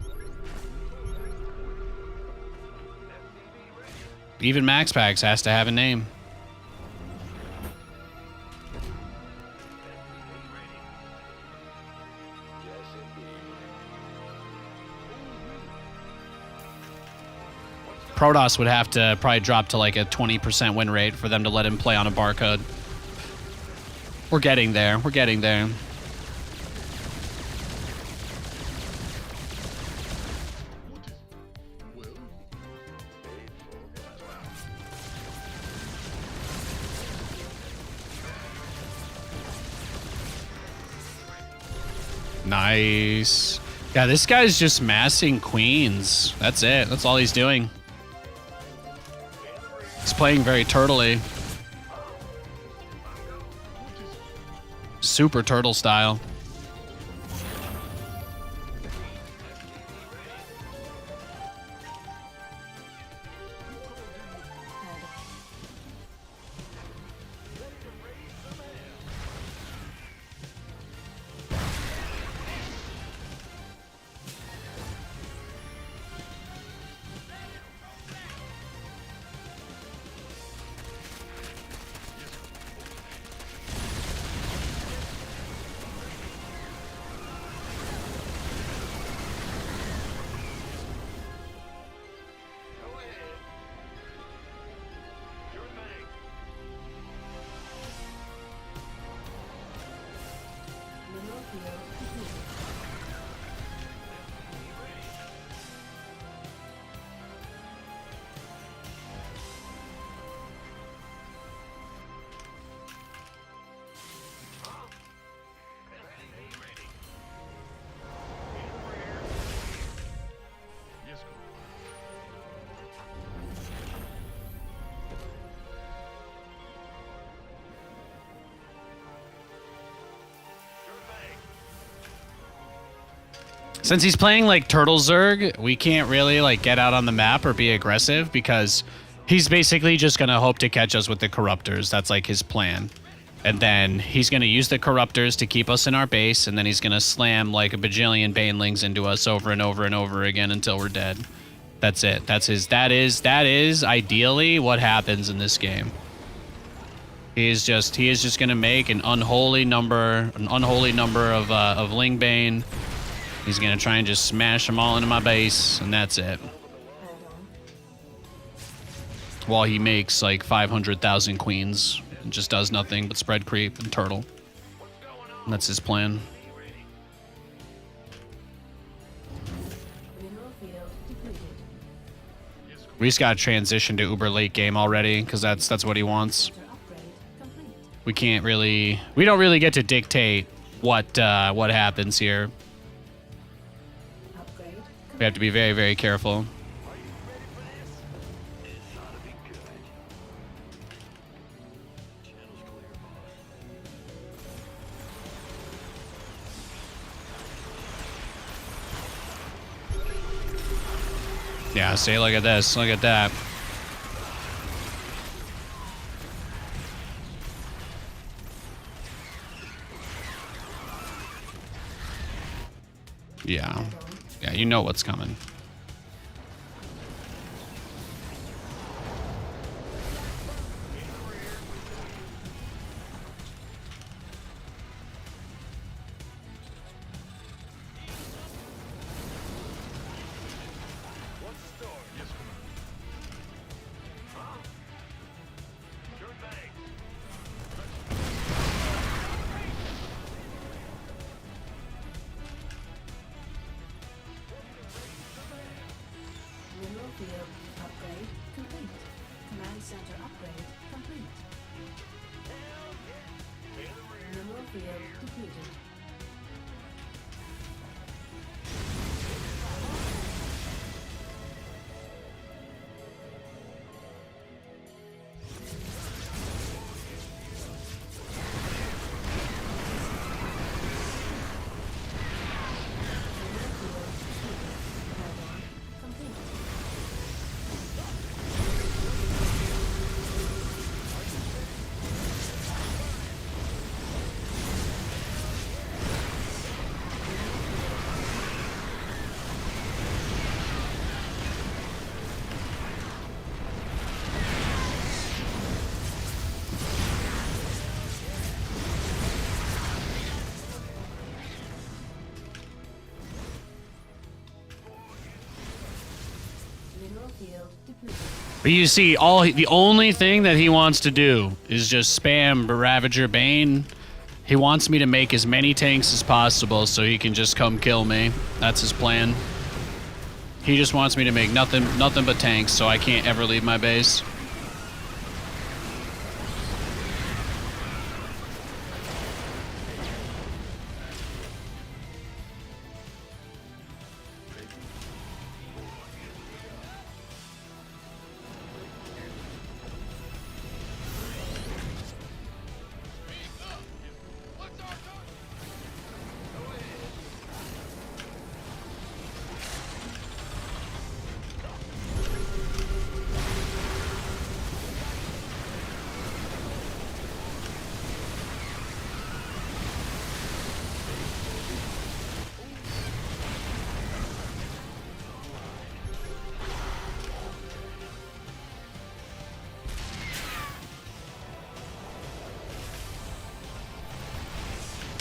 Even Max Packs has to have a name. Protoss would have to probably drop to like a 20% win rate for them to let him play on a barcode. We're getting there. We're getting there. Nice. Yeah, this guy's just massing queens. That's it. That's all he's doing. He's playing very turtley. Super turtle style. Mineral field completed. Since he's playing like Turtle Zerg, we can't really like get out on the map or be aggressive because he's basically just gonna hope to catch us with the Corruptors. That's like his plan. And then he's gonna use the Corruptors to keep us in our base, and then he's gonna slam like a bajillion Banelings into us over and over and over again until we're dead. That's it. That is ideally what happens in this game. He is just gonna make an unholy number of Lingbane. He's gonna try and just smash them all into my base, and that's it. While he makes like 500,000 queens, and just does nothing but spread creep and turtle. And that's his plan. Mineral field depleted. We just gotta transition to uber late game already, because that's what he wants. Upgrade complete. We don't really get to dictate what happens here. Upgrade We have to be very, very careful. Yeah, see, look at this. Look at that. Yeah. Yeah, you know what's coming. What's the story? Yes, Huh? Sure thing. Mineral field upgrade complete. Command center upgrade complete. Mineral field depleted. Complete. Mineral field depleted. But you see, the only thing that he wants to do is just spam Ravager Bane. He wants me to make as many tanks as possible so he can just come kill me. That's his plan. He just wants me to make nothing but tanks so I can't ever leave my base.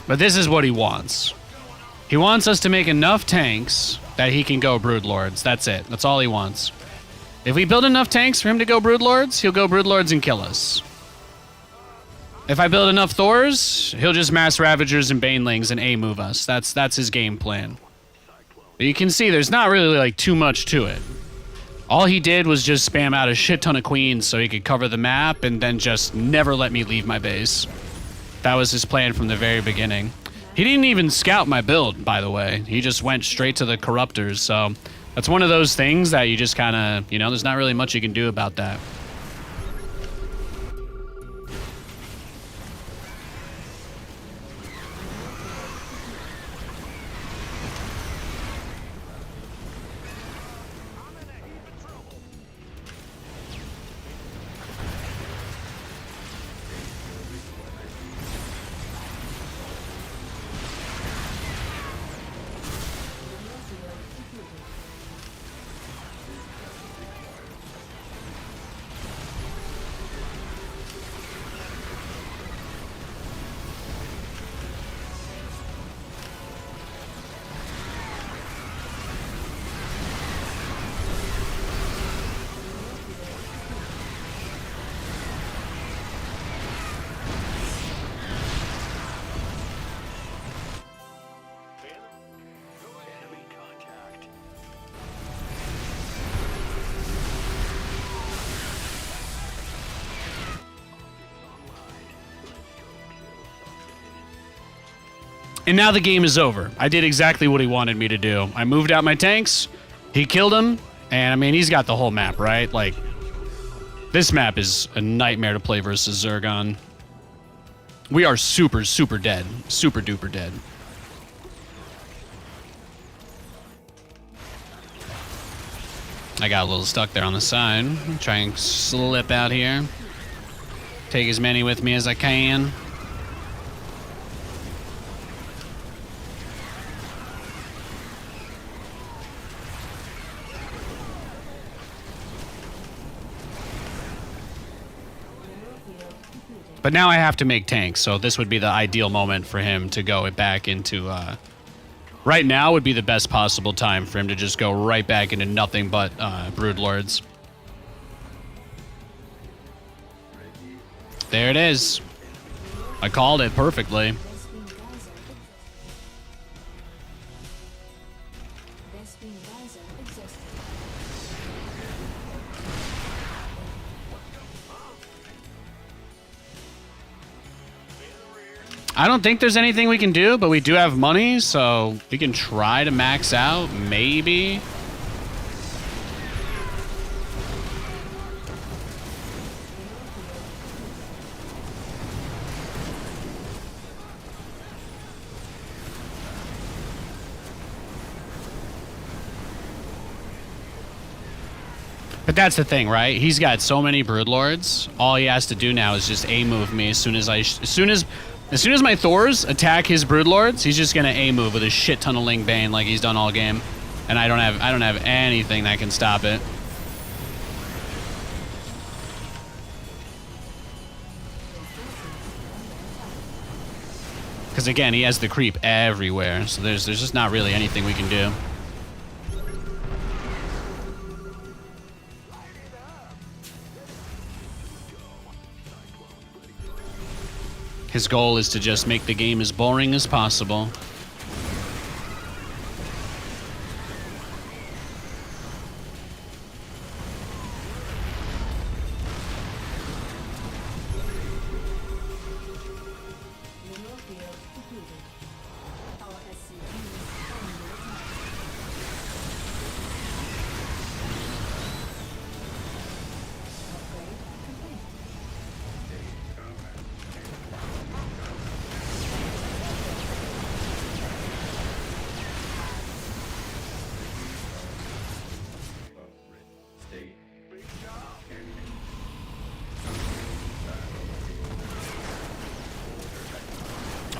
But this is what he wants. He wants us to make enough tanks that he can go Broodlords. That's it. That's all he wants. If we build enough tanks for him to go Broodlords, he'll go Broodlords and kill us. If I build enough Thors, he'll just mass Ravagers and Banelings and A-move us. That's his game plan. But you can see there's not really like too much to it. All he did was just spam out a shit ton of queens so he could cover the map and then just never let me leave my base. That was his plan from the very beginning. He didn't even scout my build, by the way. He just went straight to the Corruptors, so that's one of those things that you just kind of, you know, there's not really much you can do about that. And now the game is over. I did exactly what he wanted me to do. I moved out my tanks, he killed him, and I mean, he's got the whole map, right? Like, this map is a nightmare to play versus Zergon. We are super, super dead. Super duper dead. I got a little stuck there on the side. Try and slip out here. Take as many with me as I can. But now I have to make tanks, so this would be the ideal moment for him to go back into... right now would be the best possible time for him to just go right back into nothing but Broodlords. There it is. I called it perfectly. I don't think there's anything we can do, but we do have money, so we can try to max out, maybe. But that's the thing, right? He's got so many Broodlords. All he has to do now is just A-move me as soon as my Thors attack his Broodlords, he's just gonna A-move with a shit ton of Ling Bane like he's done all game. And I don't have anything that can stop it. Because again, he has the creep everywhere, so there's just not really anything we can do. His goal is to just make the game as boring as possible.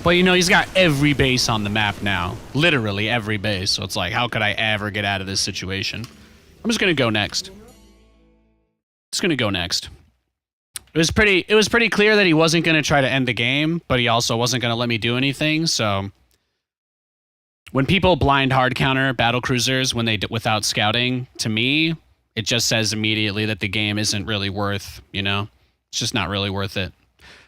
But, you know, he's got every base on the map now. Literally every base. So it's like, how could I ever get out of this situation? I'm just going to go next. Just going to go next. It was pretty clear that he wasn't going to try to end the game, but he also wasn't going to let me do anything, so... When people blind hard counter Battlecruisers when they without scouting, to me, it just says immediately that the game isn't really worth, you know? It's just not really worth it.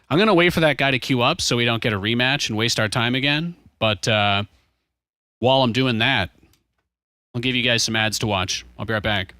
I'm going to wait for that guy to queue up so we don't get a rematch and waste our time again. But while I'm doing that, I'll give you guys some ads to watch. I'll be right back.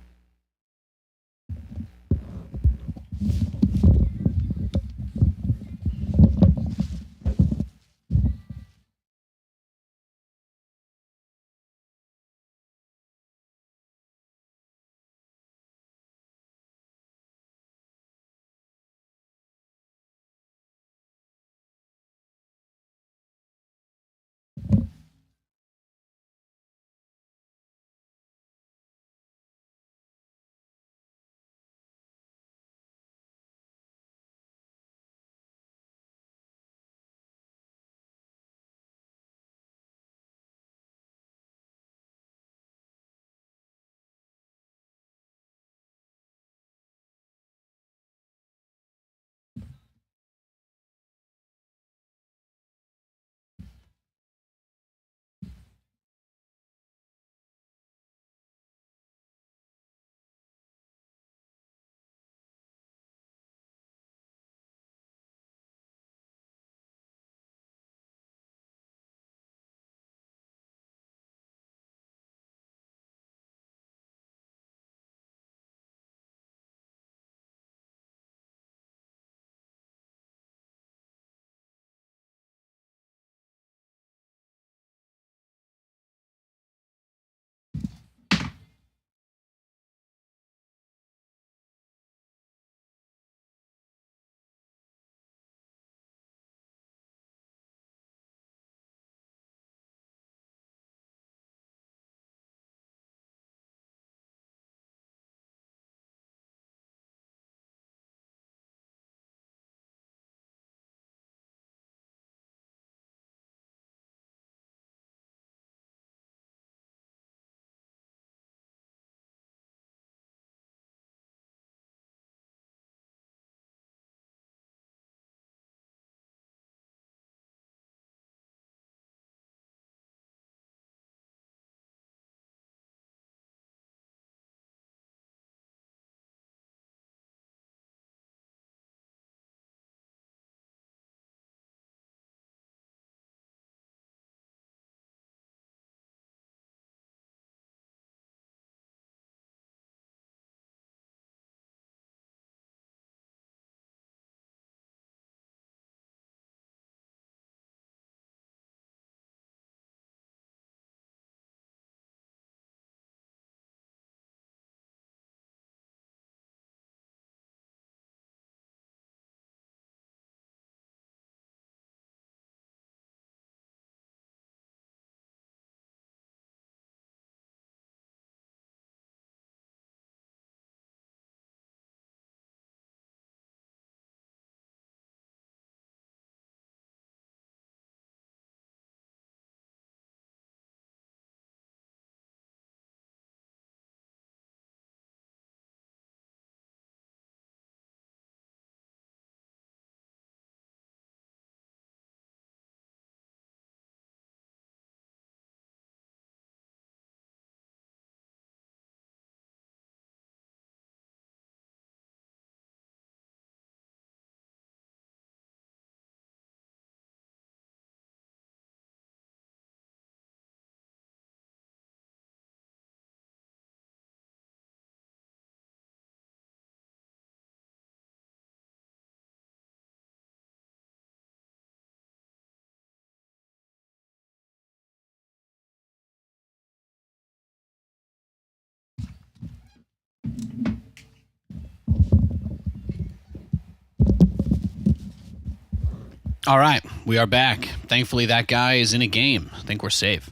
All right, we are back. Thankfully, that guy is in a game. I think we're safe.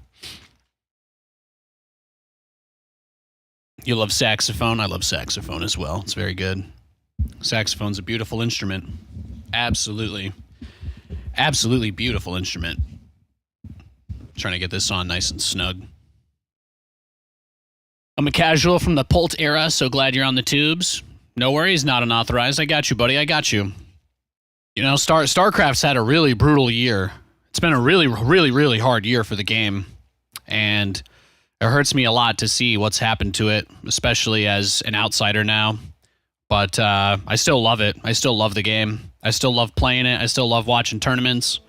You love saxophone? I love saxophone as well. It's very good. Saxophone's a beautiful instrument. Absolutely. Absolutely beautiful instrument. Trying to get this on nice and snug. I'm a casual from the Pult era, so glad you're on the tubes. No worries, not unauthorized. I got you, buddy. I got you. You know, StarCraft's had a really brutal year. It's been a really, really, really hard year for the game. And it hurts me a lot to see what's happened to it, especially as an outsider now. But I still love it. I still love the game. I still love playing it. I still love watching tournaments.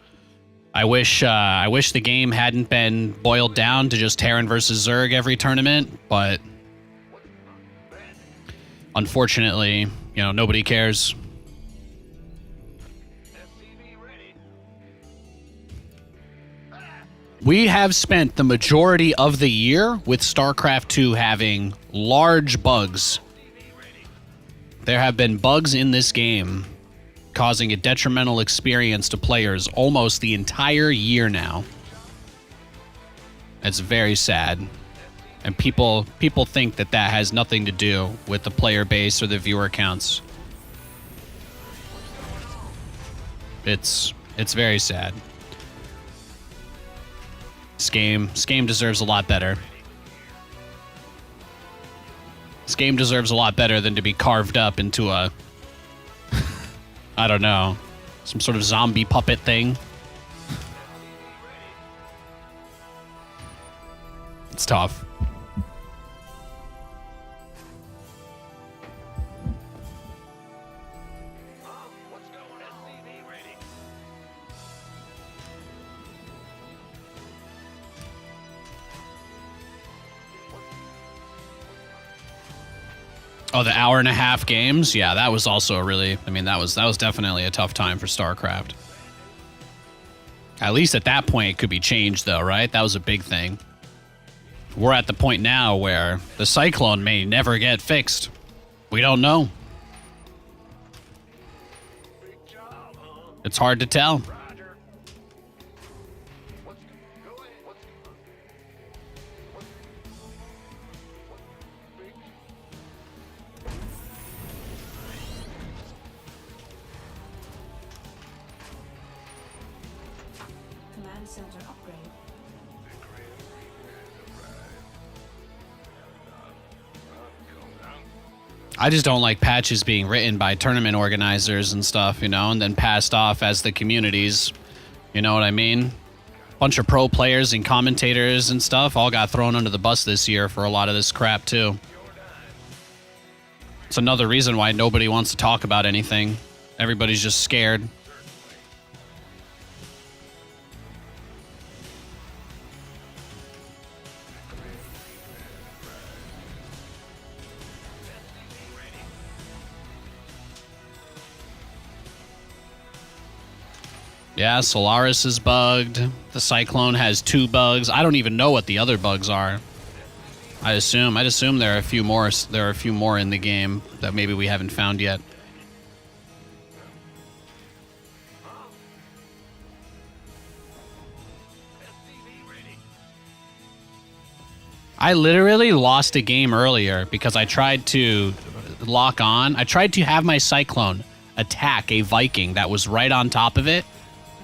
I wish the game hadn't been boiled down to just Terran versus Zerg every tournament, but unfortunately, you know, nobody cares. We have spent the majority of the year with StarCraft 2 having large bugs. There have been bugs in this game causing a detrimental experience to players almost the entire year now. It's very sad. And people think that that has nothing to do with the player base or the viewer counts. It's very sad. This game deserves a lot better. This game deserves a lot better than to be carved up into a, I don't know, some sort of zombie puppet thing. It's tough. Oh, the hour-and-a-half games? Yeah, that was also a really... I mean, that was definitely a tough time for StarCraft. At least at that point, it could be changed, though, right? That was a big thing. We're at the point now where the Cyclone may never get fixed. We don't know. It's hard to tell. Command center upgrade. I just don't like patches being written by tournament organizers and stuff, you know, and then passed off as the communities. You know what I mean? Bunch of pro players and commentators and stuff all got thrown under the bus this year for a lot of this crap, too. It's another reason why nobody wants to talk about anything. Everybody's just scared. Yeah, Solaris is bugged. The Cyclone has 2 bugs. I don't even know what the other bugs are. I'd assume there are a few more. There are a few more in the game that maybe we haven't found yet. I literally lost a game earlier because I tried to lock on. I tried to have my Cyclone attack a Viking that was right on top of it.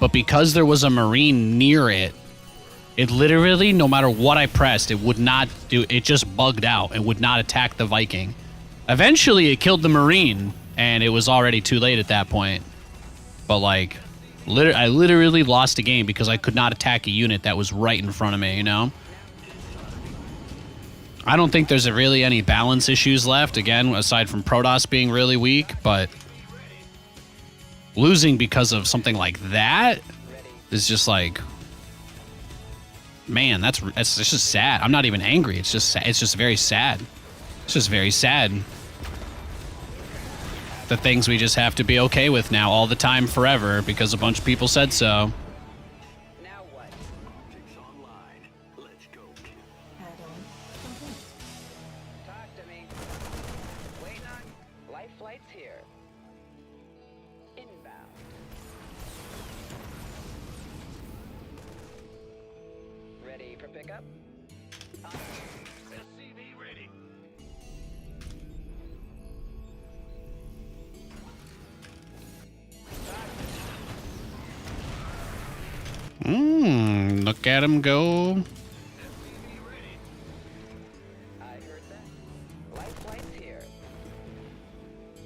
But because there was a Marine near it, it literally, no matter what I pressed, it would not do. It just bugged out and would not attack the Viking. Eventually, it killed the Marine, and it was already too late at that point. But, like, I literally lost a game because I could not attack a unit that was right in front of me, you know? I don't think there's really any balance issues left, again, aside from Protoss being really weak, but... losing because of something like that is just like, man, that's just sad. I'm not even angry. It's just very sad. It's just very sad. The things we just have to be okay with now all the time forever because a bunch of people said so. Now what? Optics online. Let's go. Add-on complete. Talk to me. Wait on. Life flight's here. Inbound. backup? SCV ready. Look at him go. SCV ready. I heard that. Light flight's here.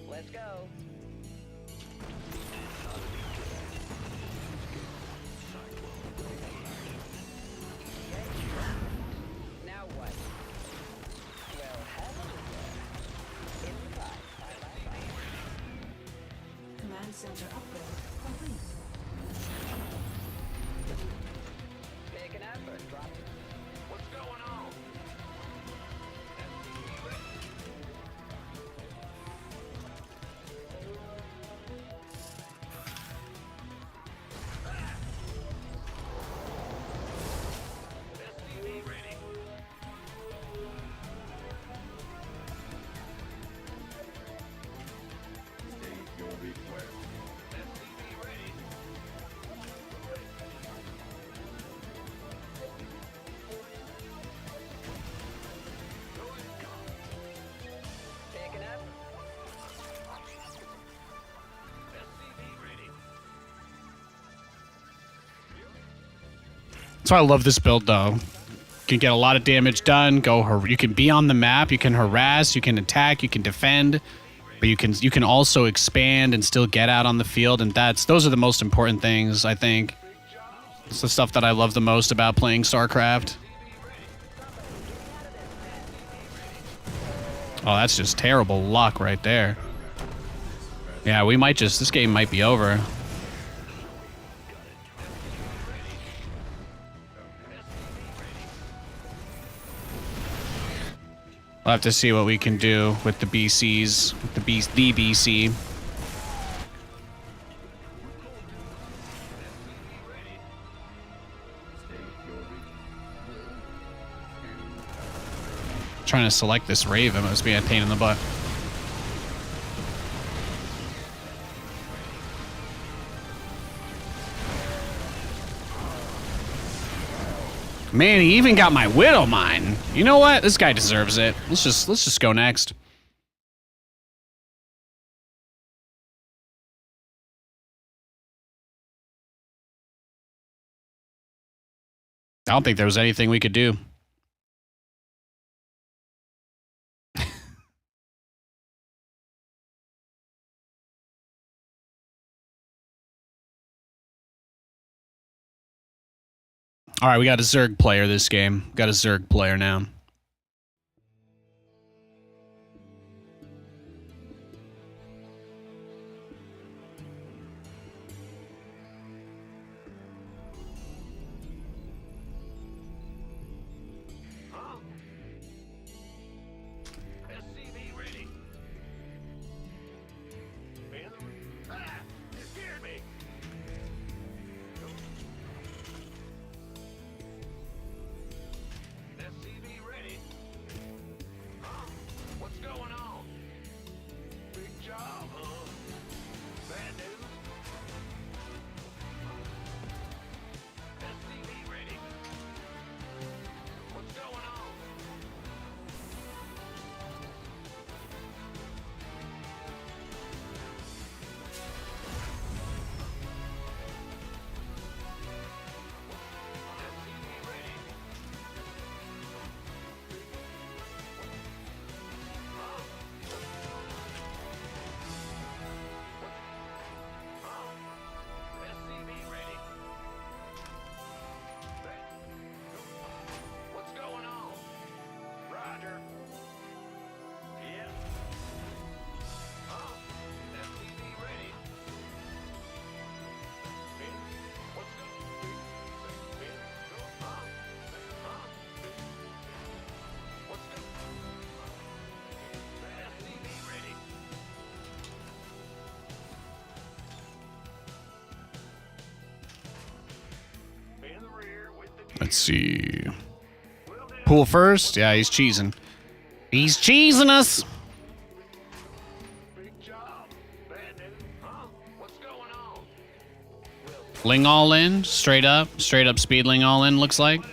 Let's go. Now what? Well, hello there. Inside. Bye. Command center upgrade complete. Taking effort. Drop. What's going on? SCV ready. SCV ready. State your request. SCV ready. Taking effort. SCV ready. That's why I love this build, though. You can get a lot of damage done. You can be on the map. You can harass. You can attack. You can defend. But you can also expand and still get out on the field. And those are the most important things, I think. It's the stuff that I love the most about playing StarCraft. Oh, that's just terrible luck right there. Yeah, this game might be over. We'll have to see what we can do with the BCs, with the BC. Trying to select this Raven must be a pain in the butt. Man, he even got my Widow Mine. You know what? This guy deserves it. Let's just go next. I don't think there was anything we could do. All right, we got a Zerg player this game. Got a Zerg player now. Huh? SCV ready. Ah! You scared me. SCV ready. Huh? What's going on? Big job, huh? Bad news. SCV ready. What's going on? SCV ready. SCV ready. What's going on? Roger. Yeah. SCV ready. What's going What's going SCV ready. In the rear with the Let's see. Will do. Pool first? Yeah, he's cheesing. He's cheesing us. Big job. Bad news. Huh? What's going on? Ling all in, straight up speedling all in, looks like. Whatever.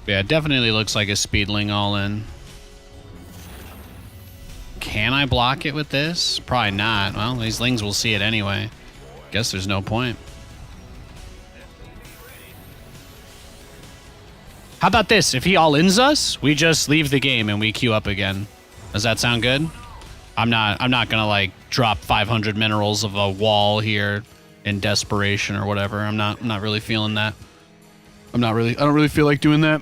Yeah, it definitely looks like a speedling all in. Can I block it with this? Probably not. Well, these lings will see it anyway. Guess there's no point. How about this? If he all-ins us, we just leave the game and we queue up again. Does that sound good? I'm not gonna like drop 500 minerals of a wall here in desperation or whatever. I'm not really feeling that. I don't really feel like doing that.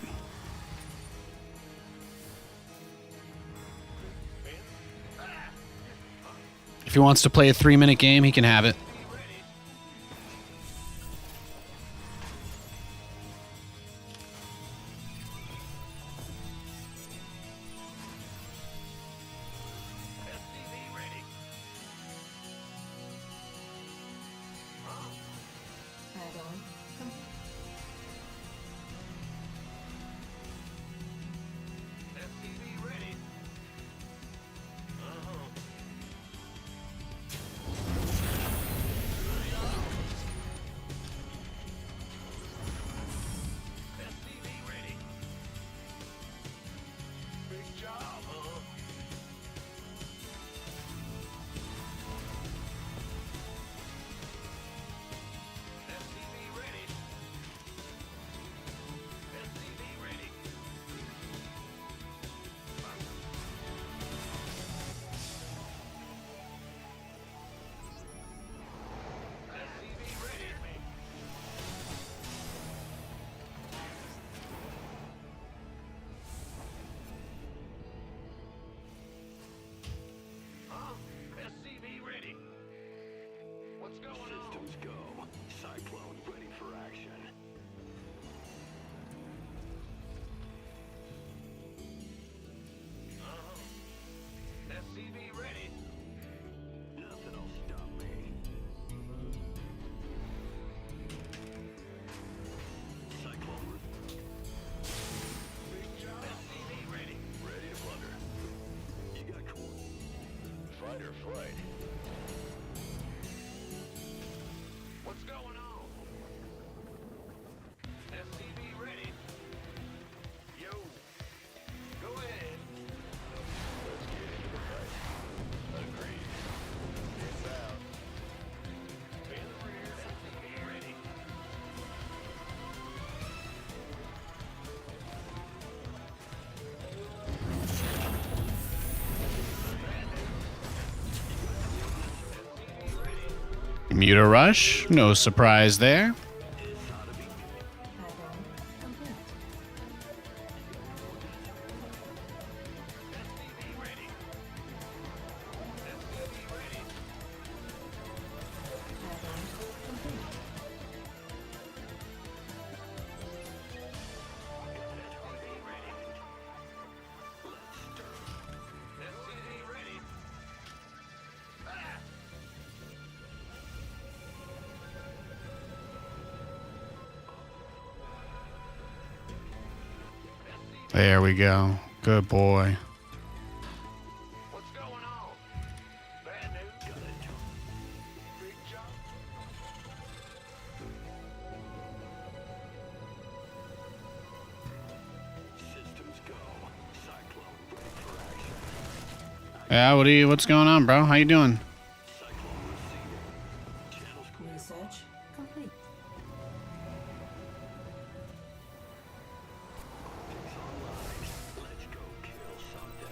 If he wants to play a 3-minute game, he can have it. Add-on complete. Systems go. Cyclone ready for action. SCV ready. Nothing'll stop me. Cyclone. SCV ready. Ready to plunder. You got cool. Fight or flight. What's going on? SCV ready. Yo. Go ahead. Let's get into the fight. Agreed. It's out. In the rear. SCV ready. Muta Rush, no surprise there. Add-on complete. Add-on complete. SCV ready. There we go. Good boy. What's going on? Bad news. Got it. Big job. Systems go. Cyclone ready for action. Yeah, what's going on, bro? How you doing? Cyclone receiving. Channels clear. Research complete. Let's go kill something.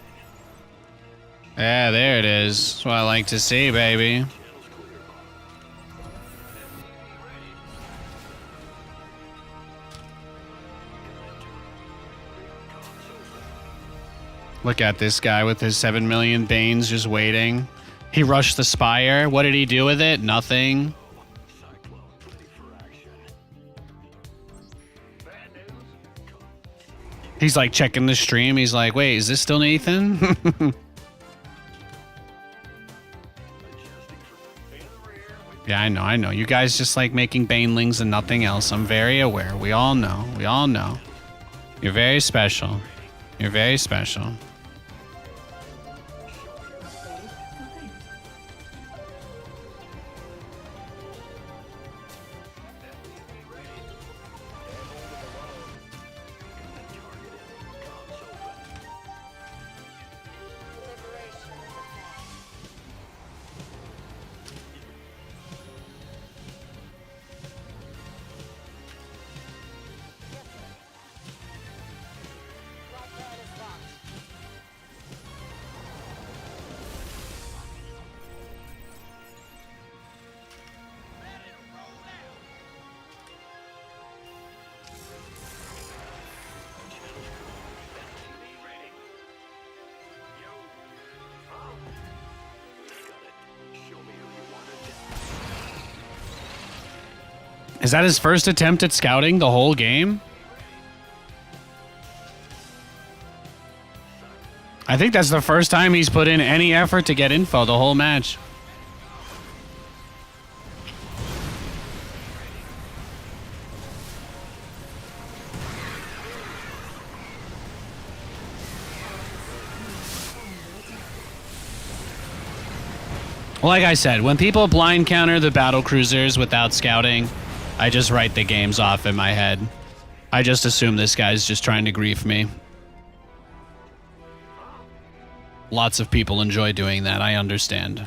Yeah, there it is. That's what I like to see, baby. Channels clear. Look at this guy with his 7 million Banes just waiting. He rushed the Spire. What did he do with it? Nothing. Cyclone ready for action. Bad news. He's like checking the stream. He's like, wait, is this still Nathan? Adjusting for. In the rear. Yeah, I know. You guys just like making Banelings and nothing else. I'm very aware. We all know. We all know. You're very special. You're very special. Complete. Is that his first attempt at scouting the whole game? I think that's the first time he's put in any effort to get info the whole match. Like I said, when people blind counter the Battlecruisers without scouting, I just write the games off in my head. I just assume this guy's just trying to grief me. Lots of people enjoy doing that, I understand.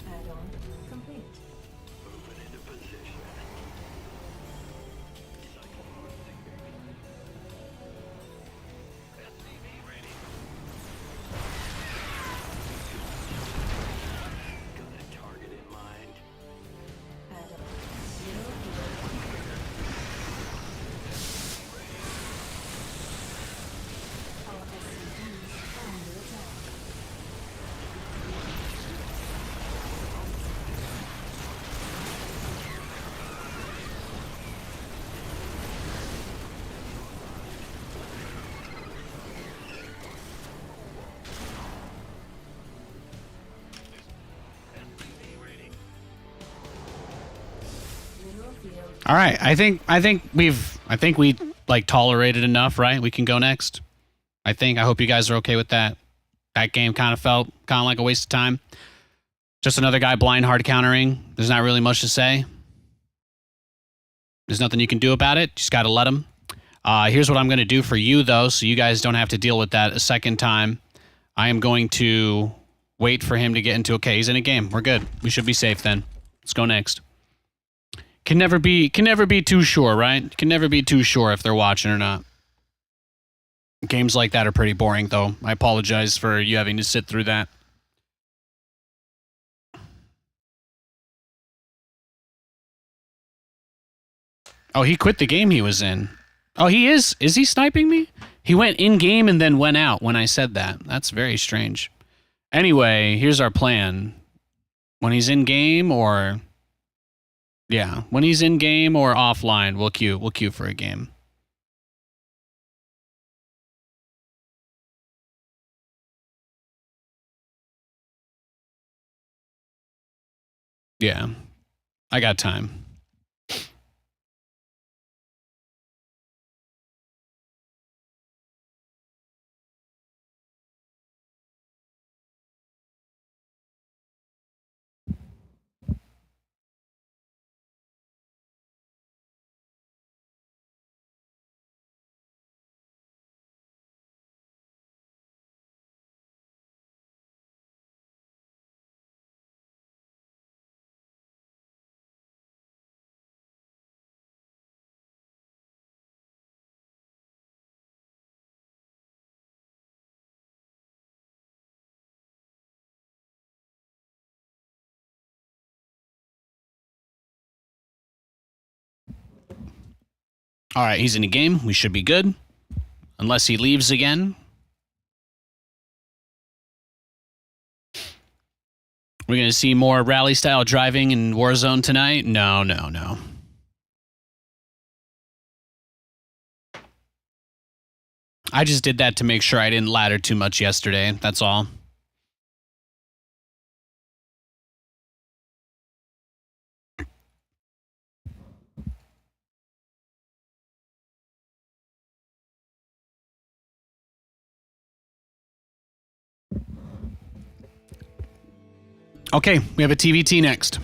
Add-on complete. Add-on. Zero fuel. Our SCVs are under attack. Mineral field. All right, I think we like tolerated enough, right? We can go next. I hope you guys are okay with that. That game kind of felt kind of like a waste of time. Just another guy blind hard countering. There's not really much to say. There's nothing you can do about it. Just got to let him. Here's what I'm going to do for you, though, so you guys don't have to deal with that a second time. I am going to wait for him to get into... Okay, he's in a game. We're good. We should be safe then. Let's go next. Can never be too sure, right? Can never be too sure if they're watching or not. Games like that are pretty boring, though. I apologize for you having to sit through that. Oh, he quit the game he was in. Oh, he is? Is he sniping me? He went in-game and then went out when I said that. That's very strange. Anyway, here's our plan. When he's in-game or... Yeah, when he's in-game or offline, we'll queue for a game. Yeah, I got time. All right, he's in the game. We should be good. Unless he leaves again. We're going to see more rally-style driving in Warzone tonight? No, no, no. I just did that to make sure I didn't ladder too much yesterday. That's all. Okay, we have a TVT next.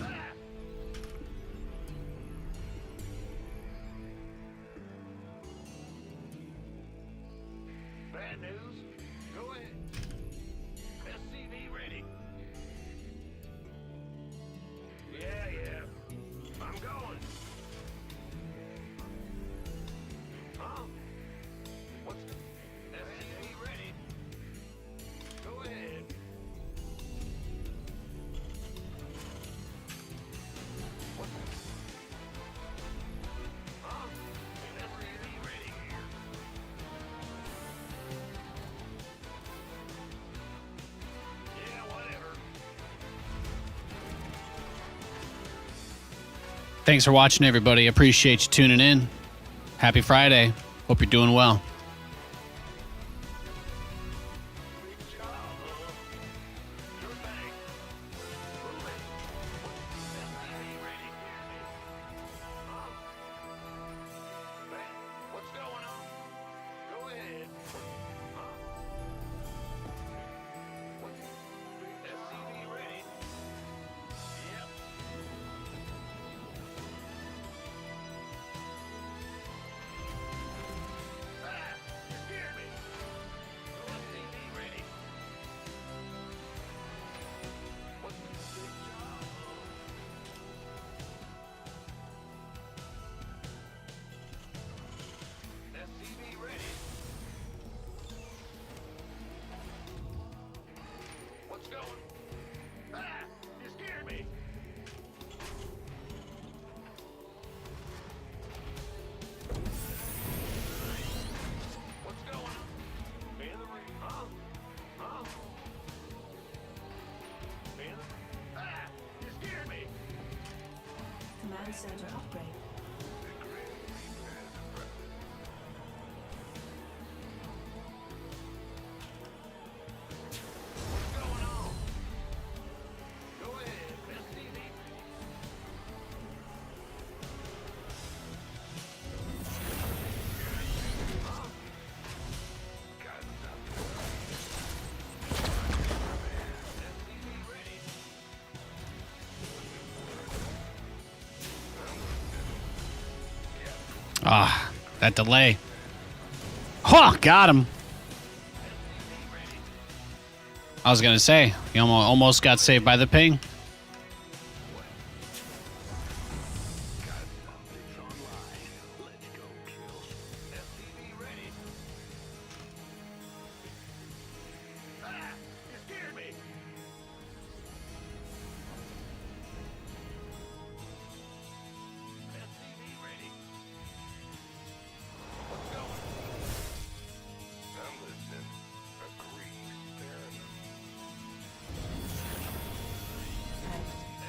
Bad news? Go ahead. SCV ready. Yeah. I'm going. Huh? What's... SCV ready. Go ahead. Thanks for watching, everybody. Appreciate you tuning in. Happy Friday. Hope you're doing well. What's going on? Go ahead. SCV ready? Yep. Ah, you scared me. SCV ready? What's the big job? SCV ready? What's going? Ah! You scared me! What's going on? Man in the ring. Huh? Huh? Man in the... Ah! You scared me! Command center upgrade. What's going on? Go ahead. SCV. SCV ready? Ah, that delay. Huh, got him. I was going to say, he almost got saved by the ping. SCV ready? Ah! You scared me! SCV ready? What's going? I'm listening. Agreed. Terran.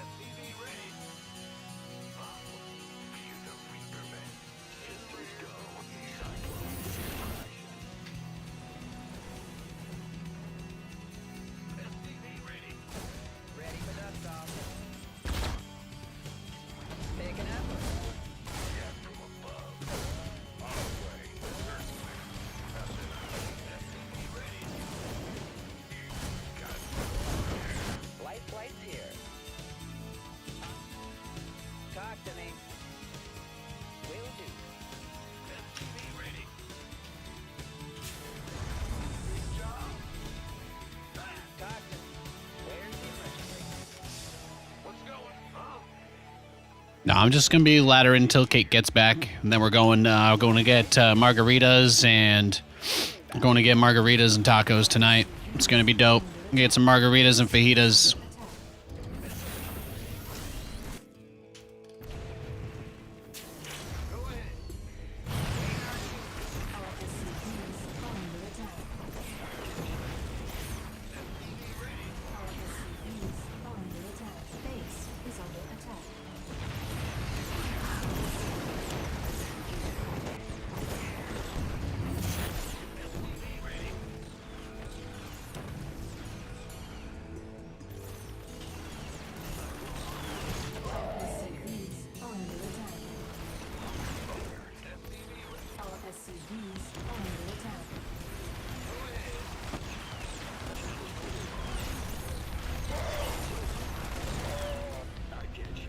SCV ready? Cue the Reaper Man. Let's go. Cyclones. SCV ready? Ready for dust off. Picking up. Yeah, from above. Our way. Certainly. Nothing. SCV ready? Got it. Flight's here. Talk to me. Will do. SCV ready? Good job. Talk to me. Where's the emergency? What's going? Huh? No, I'm just going to be laddering until Kate gets back. And then we're going to get margaritas and tacos tonight. It's going to be dope. Get some margaritas and fajitas. Go ahead. Our SCVs are under attack. SCV ready? Our SCVs are under attack. Base is under attack. SCV ready? SCVs are under attack. SCV ready? Our SCVs are under attack. Go ahead. I get you.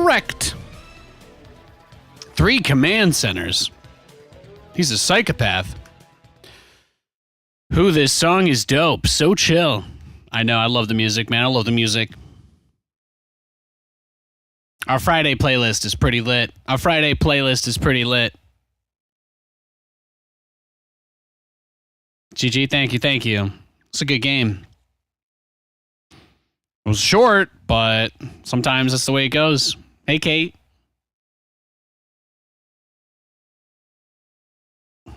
Wrecked. 3 command centers. He's a psychopath. Who, this song is dope. So chill. I know, I love the music, man. I love the music. Our Friday playlist is pretty lit. GG, thank you. It's a good game. It was short, but sometimes that's the way it goes. Hey, Kate.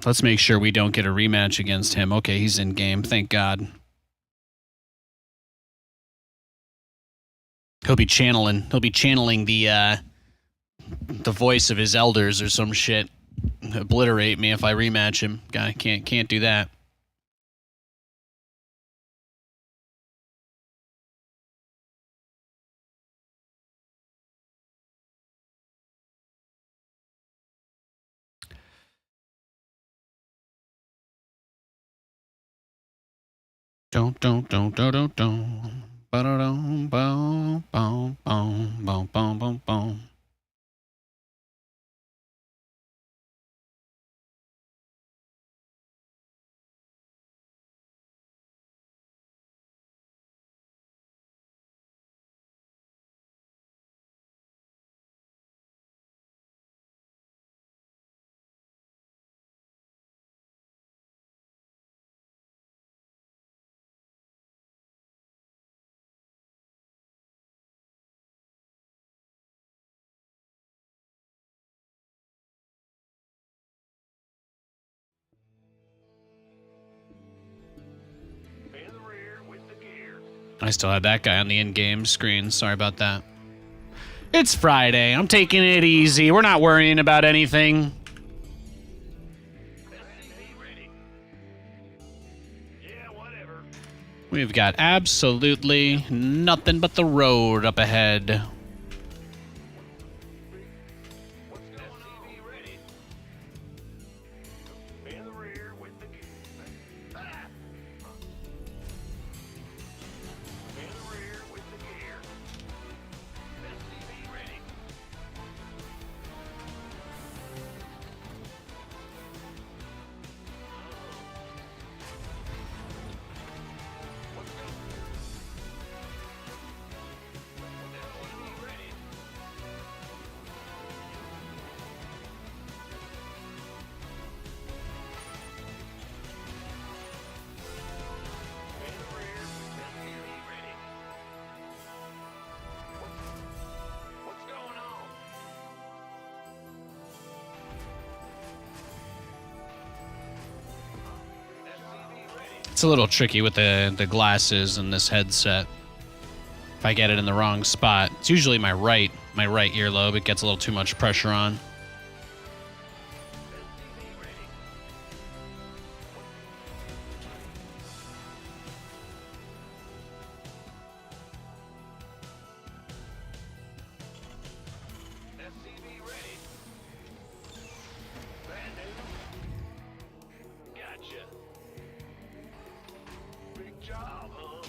Let's make sure we don't get a rematch against him. Okay, he's in game. Thank God. He'll be channeling the voice of his elders or some shit. Obliterate me if I rematch him. Guy can't do that. Don't. Ba-da-dum, boom, boom, boom, boom, boom, boom, boom. In the rear with the gear. I still had that guy on the in-game screen. Sorry about that. It's Friday. I'm taking it easy. We're not worrying about anything. SCV ready. Yeah, whatever. We've got absolutely nothing but the road up ahead. What's going on? SCV ready. In the rear with the gear. Ah! In the rear with the gear. SCV ready. What's going on? SCV ready. In the rear with SCV ready. What's going on? SCV ready. It's a little tricky with the glasses and this headset. If I get it in the wrong spot, it's usually my right earlobe. It gets a little too much pressure on. SCV ready. SCV ready. Bad news. Gotcha. Big job, huh?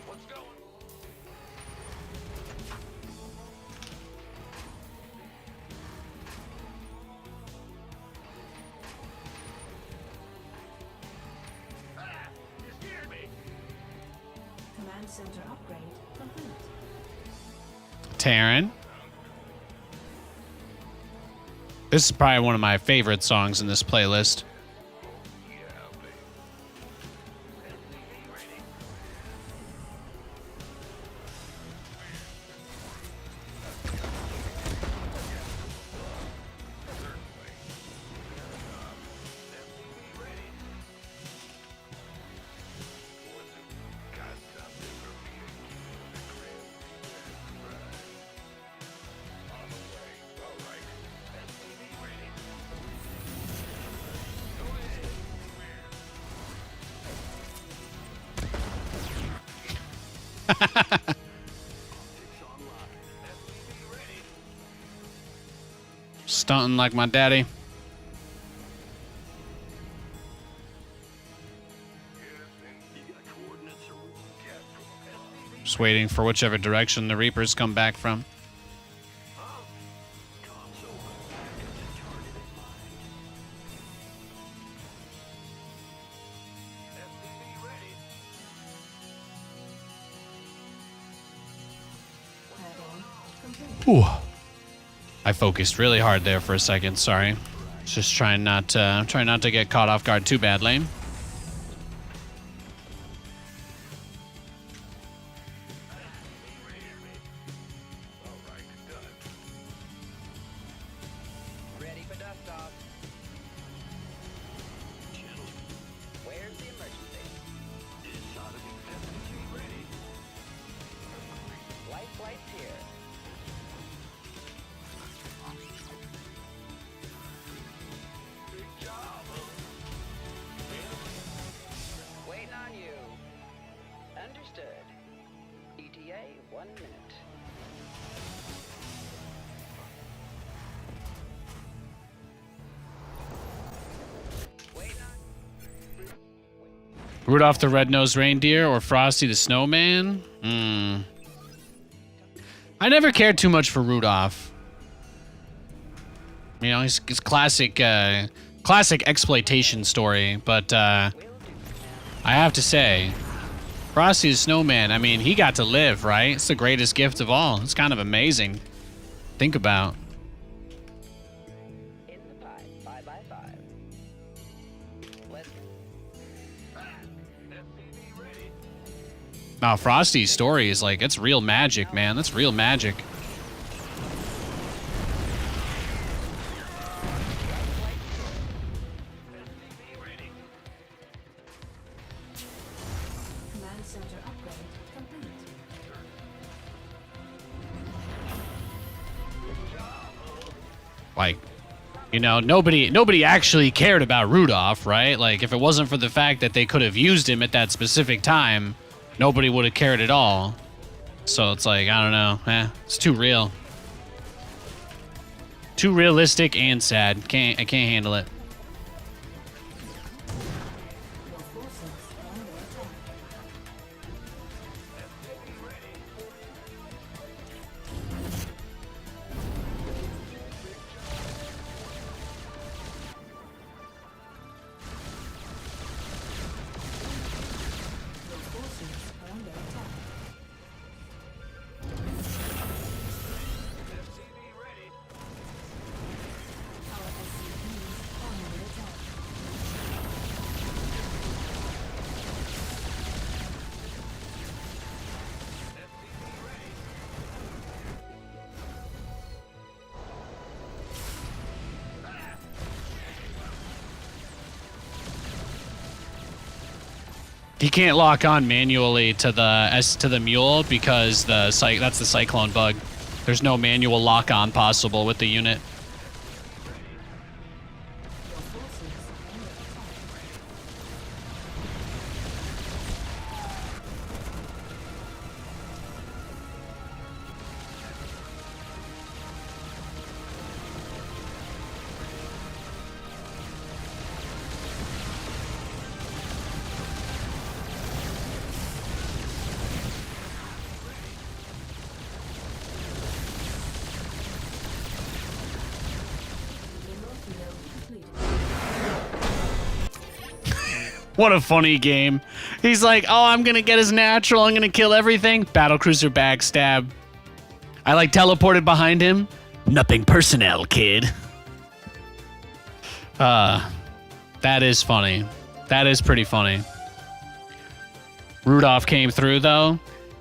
What's going? Ah! You scared me. Command center upgrade complete. Terran. This is probably one of my favorite songs in this playlist. Yeah, baby. SCV ready. SCV ready. Got something for me. On the way. All right. SCV ready. Go ahead. SCV ready. Stunting like my daddy. Just waiting for whichever direction the Reapers come back from. SCV ready. Add-on complete. Ooh. I focused really hard there for a second. Sorry. Just trying not to get caught off guard too badly. Ready for dust off. Where's the emergency? 1 minute. Wait on. Rudolph the Red-Nosed Reindeer or Frosty the Snowman? I never cared too much for Rudolph. You know, he's classic, classic exploitation story, but I have to say, Frosty the Snowman, I mean, he got to live, right? It's the greatest gift of all. It's kind of amazing. Think about. In the pie. 5 by 5. Let's Now, Frosty's story is like, it's real magic, man. That's real magic. Command center upgrade complete. Like, you know, nobody actually cared about Rudolph, right? Like, if it wasn't for the fact that they could have used him at that specific time, nobody would have cared at all. So it's like, I don't know, it's too real. Too realistic and sad. I can't handle it. Your forces are under attack. Your forces are under attack. Our SCVs are under attack. He can't lock on manually to the mule because that's the Cyclone bug. There's no manual lock on possible with the unit. Your forces are under attack. Demo field completed. What a funny game. He's like, oh, I'm gonna get his natural, I'm gonna kill everything. Battlecruiser backstab. I like teleported behind him. Nothing personnel, kid. That is funny. That is pretty funny. Rudolph came through though.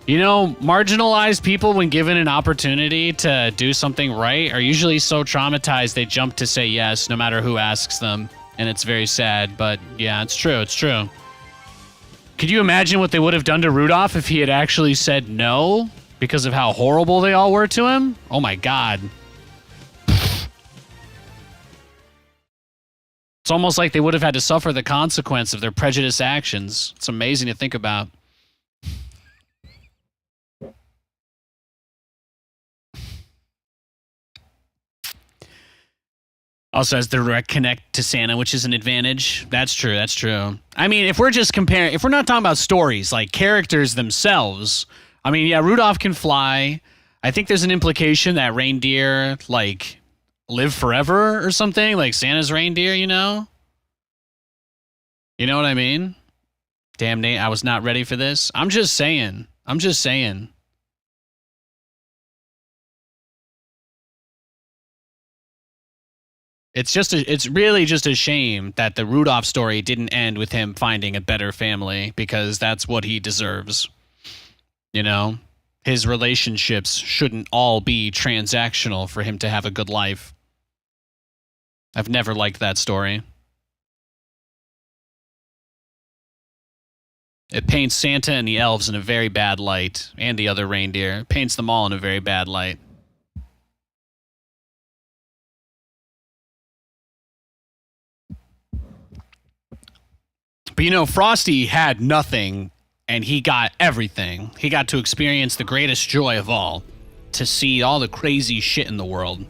You know, marginalized people, when given an opportunity to do something right, are usually so traumatized they jump to say yes no matter who asks them. And it's very sad, but yeah, it's true. It's true. Could you imagine what they would have done to Rudolph if he had actually said no because of how horrible they all were to him? Oh my God. It's almost like they would have had to suffer the consequence of their prejudiced actions. It's amazing to think about. Also has the direct connect to Santa, which is an advantage. That's true. That's true. I mean, if we're just comparing, if we're not talking about stories, like characters themselves, I mean, yeah, Rudolph can fly. I think there's an implication that reindeer, like, live forever or something, like Santa's reindeer, you know? You know what I mean? Damn, Nate, I was not ready for this. I'm just saying. I'm just saying. It's really just a shame that the Rudolph story didn't end with him finding a better family, because that's what he deserves. You know, his relationships shouldn't all be transactional for him to have a good life. I've never liked that story. It paints Santa and the elves in a very bad light, and the other reindeer. It paints them all in a very bad light. But you know, Frosty had nothing, and he got everything. He got to experience the greatest joy of all, to see all the crazy shit in the world.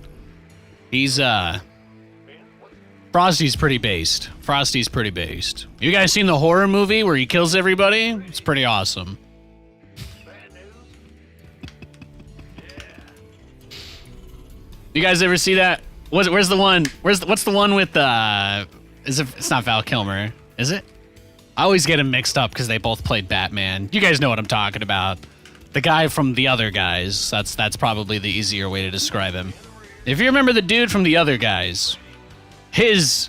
He's Frosty's pretty based. Frosty's pretty based. You guys seen the horror movie where he kills everybody? It's pretty awesome. You guys ever see that? Where's the one? What's the one with it's not Val Kilmer, is it? I always get them mixed up because they both played Batman. You guys know what I'm talking about. The guy from The Other Guys. That's probably the easier way to describe him. If you remember the dude from The Other Guys, his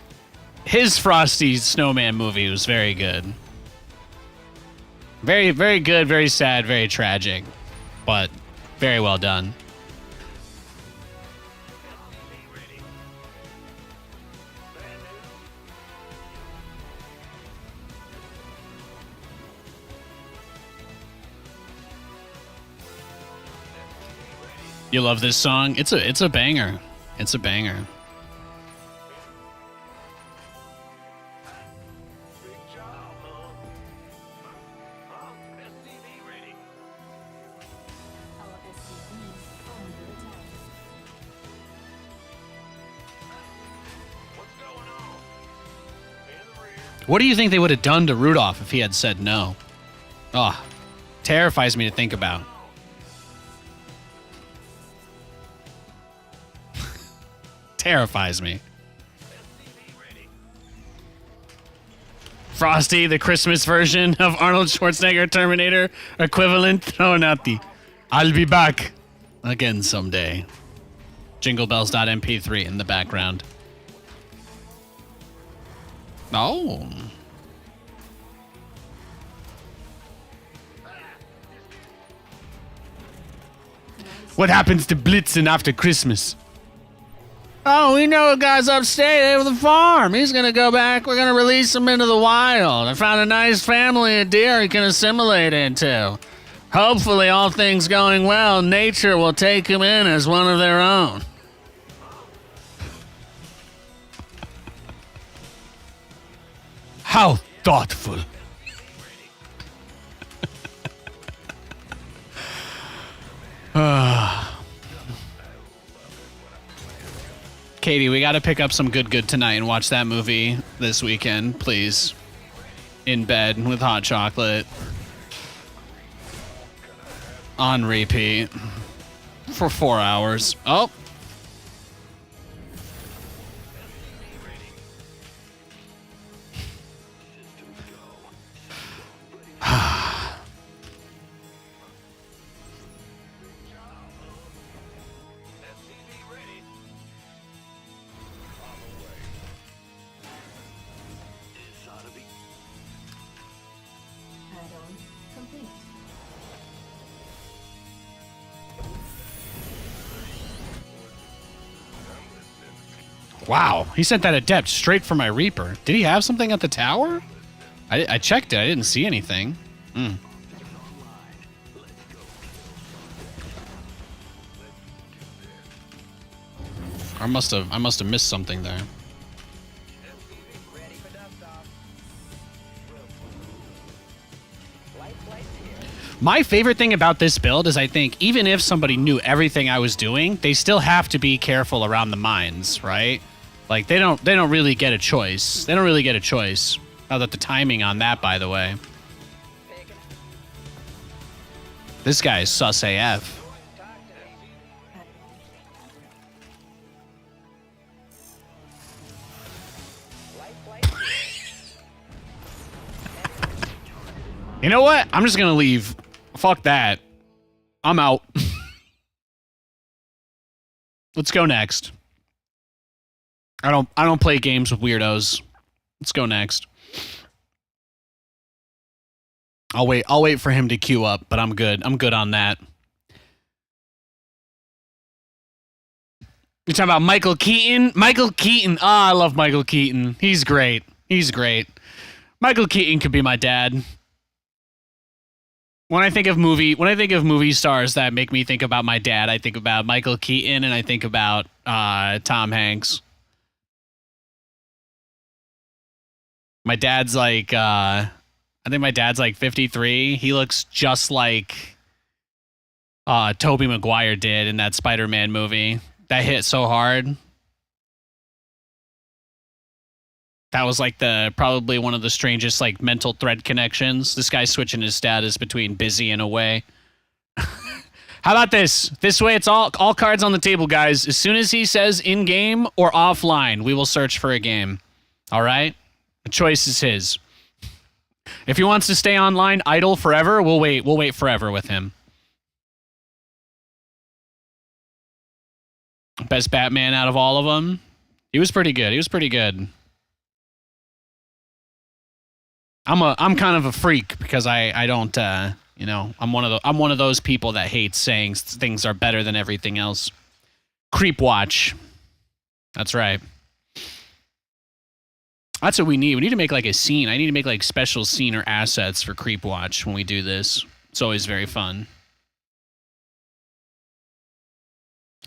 Frosty Snowman movie was very good. Very, very good, very sad, very tragic, but very well done. You love this song? It's a banger. It's a banger. Big job, huh? SCV ready. Our SCVs are under attack. What's going on? In the rear. What do you think they would have done to Rudolph if he had said no? Oh, terrifies me to think about. Terrifies me. Frosty, the Christmas version of Arnold Schwarzenegger Terminator equivalent, throwing out the "I'll be back again someday" Jingle Bells.mp3 in the background. Oh. What happens to Blitzen after Christmas? Oh, we know a guy's upstate with a farm. He's going to go back. We're going to release him into the wild. I found a nice family of deer he can assimilate into. Hopefully, all things going well, nature will take him in as one of their own. How thoughtful. Katie, we got to pick up some good tonight and watch that movie this weekend, please. In bed with hot chocolate. On repeat. For 4 hours. Oh. Add-on complete. Wow, he sent that adept straight for my Reaper. Did he have something at the tower? I checked it. I didn't see anything. I must have missed something there. Ready for dust off. Light flight here. My favorite thing about this build is I think even if somebody knew everything I was doing, they still have to be careful around the mines, right? Like they don't really get a choice. They don't really get a choice. Now that the timing on that, by the way. Picking. This guy is sus AF. Talk to me. Light flight here. You know what? I'm just gonna leave. Fuck that. I'm out. Let's go next. I don't play games with weirdos. Let's go next. I'll wait for him to queue up, but I'm good. I'm good on that. You're talking about Michael Keaton? Michael Keaton. Ah, I love Michael Keaton. He's great. He's great. Michael Keaton could be my dad. When I think of movie stars that make me think about my dad, I think about Michael Keaton and I think about Tom Hanks. My dad's like I think my dad's like 53. He looks just like Tobey Maguire did in that Spider-Man movie. That hit so hard. That was like probably one of the strangest like mental thread connections. This guy's switching his status between busy and away. How about this? This way it's all cards on the table, guys. As soon as he says in-game or offline, we will search for a game. All right? The choice is his. If he wants to stay online idle forever, we'll wait. We'll wait forever with him. Best Batman out of all of them. He was pretty good. He was pretty good. I'm kind of a freak because I don't you know, I'm one of those people that hates saying things are better than everything else. Creep watch. That's right. That's what we need. We need to make like a scene. I need to make like special scene or assets for Creep Watch when we do this. It's always very fun.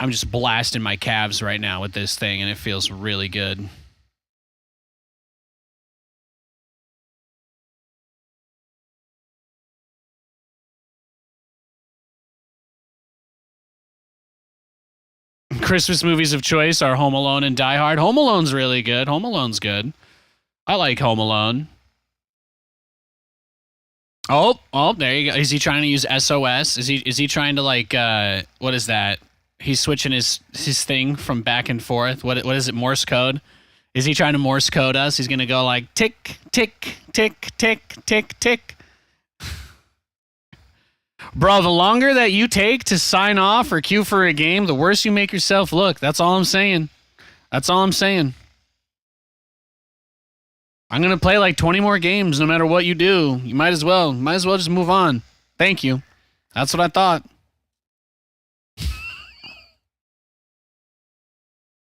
I'm just blasting my calves right now with this thing, and it feels really good. Christmas movies of choice are Home Alone and Die Hard. Home Alone's really good. Home Alone's good. I like Home Alone. Oh, there you go. Is he trying to use SOS? Is he trying to like what is that? He's switching his thing from back and forth. What is it? Morse code? Is he trying to Morse code us? He's gonna go like tick, tick, tick, tick, tick, tick. Bro, the longer that you take to sign off or queue for a game, the worse you make yourself look. That's all I'm saying. That's all I'm saying. I'm going to play like 20 more games no matter what you do. You might as well just move on. Thank you. That's what I thought.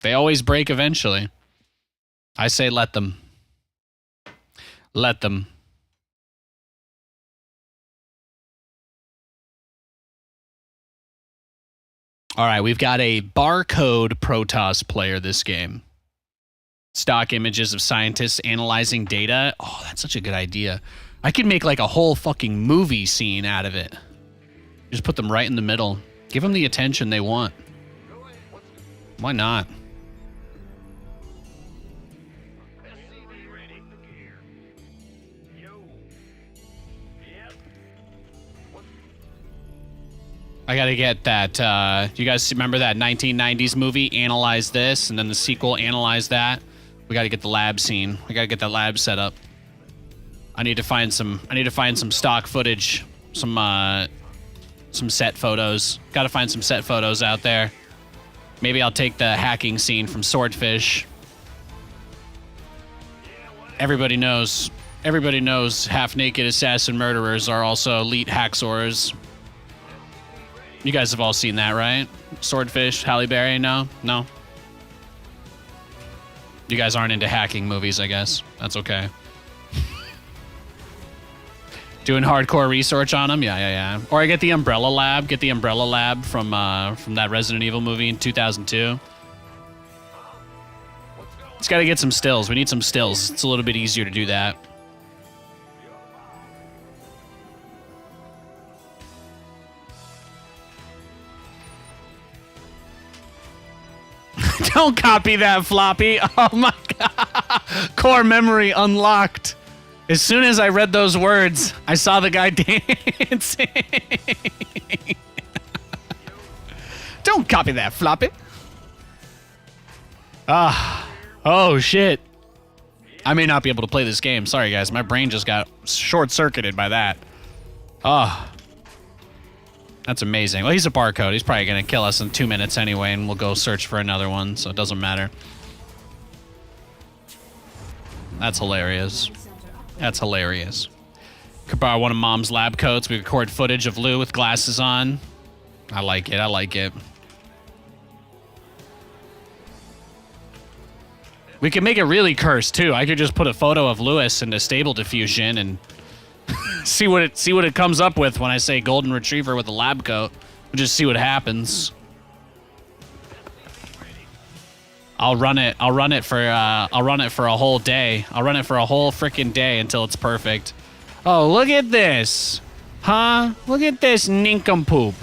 They always break eventually. I say let them. Let them. All right, we've got a barcode Protoss player this game. Stock images of scientists analyzing data. Oh, that's such a good idea. I could make like a whole fucking movie scene out of it. Just put them right in the middle. Give them the attention they want. Why not? SCV ready. Yo. Yep. I gotta get that. You guys remember that 1990s movie, Analyze This, and then the sequel, Analyze That? We gotta get the lab scene. We gotta get that lab set up. I need to find some stock footage, some set photos. Gotta find some set photos out there. Maybe I'll take the hacking scene from Swordfish. Everybody knows half-naked assassin murderers are also elite hacksaws. You guys have all seen that, right? Swordfish, Halle Berry, no? You guys aren't into hacking movies, I guess. That's okay. Doing hardcore research on them? Yeah. Or I get the Umbrella Lab. Get the Umbrella Lab from that Resident Evil movie in 2002. Just gotta get some stills. We need some stills. It's a little bit easier to do that. Don't copy that, Floppy. Oh my god. Core memory unlocked. As soon as I read those words, I saw the guy dancing. Don't copy that, Floppy. Oh shit. I may not be able to play this game. Sorry guys, my brain just got short-circuited by that. That's amazing. Well, he's a barcode. He's probably going to kill us in 2 minutes anyway, and we'll go search for another one, so it doesn't matter. That's hilarious. That's hilarious. Could borrow one of Mom's lab coats. We record footage of Lou with glasses on. I like it. I like it. We could make it really cursed, too. I could just put a photo of Lewis into Stable Diffusion and see what it comes up with when I say golden retriever with a lab coat. We'll just see what happens. I'll run it for a whole day. I'll run it for a whole freaking day until it's perfect. Oh, look at this. Huh? Look at this nincompoop.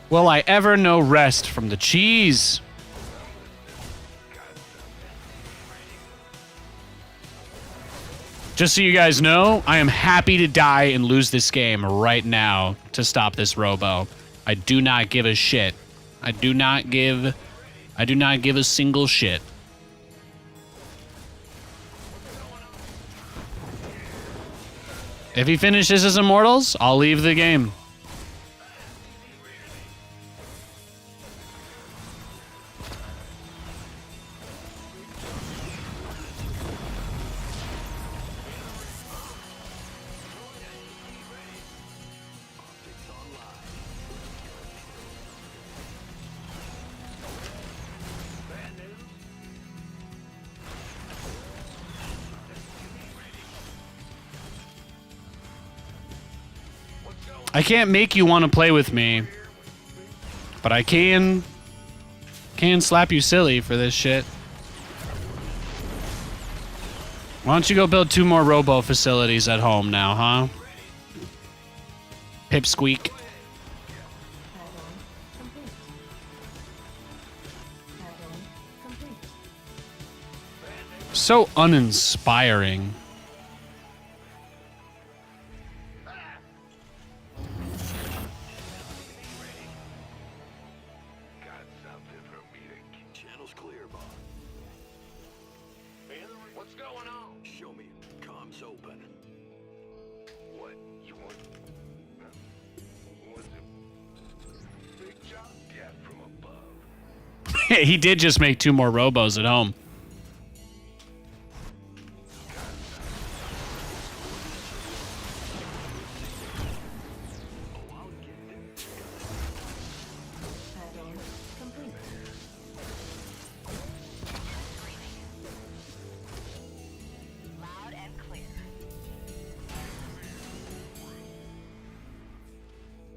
Will I ever know rest from the cheese? Just so you guys know, I am happy to die and lose this game right now to stop this robo. I do not give a shit. I do not give a single shit. If he finishes his immortals, I'll leave the game. I can't make you want to play with me, but I can slap you silly for this shit. Why don't you go build 2 more robo facilities at home now, huh? Pipsqueak. Add-on complete. Add-on complete. So uninspiring. Got something for me to channels clear, boss. What's going on? Show me. Comms open. What you want? Was it big job? Yeah, from above. He did just make 2 more robos at home. Add-on complete. Loud and clear.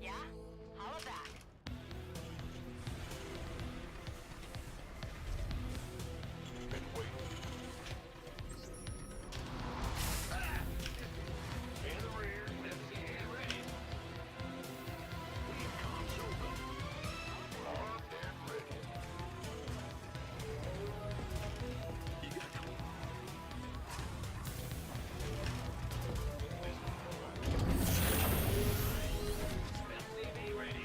Yeah? Holla back. In the rear. Let's get ready. Comms open. Armed and ready. You got SCV ready.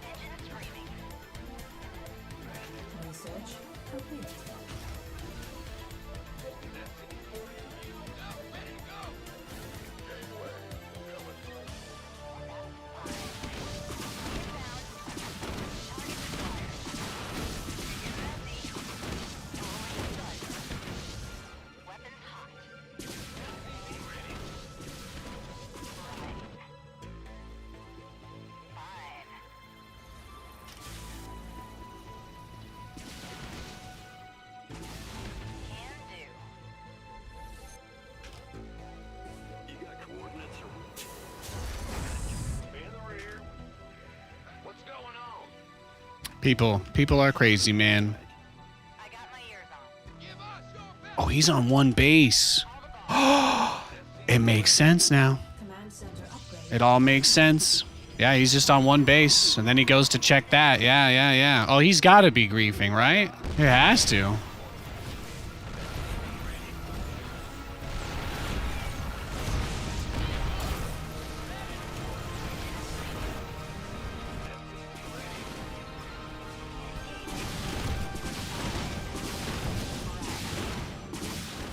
Engine screaming. Research complete. Weapons hot. Fine. Can do. You got coordinates or? In the rear. What's going on? People are crazy, man. I got my ears on. Oh, he's on 1 base. It makes sense now. Command center upgrade. It all makes sense. Yeah, he's just on 1 base, and then he goes to check that. Yeah. Oh, he's got to be griefing, right? He has to.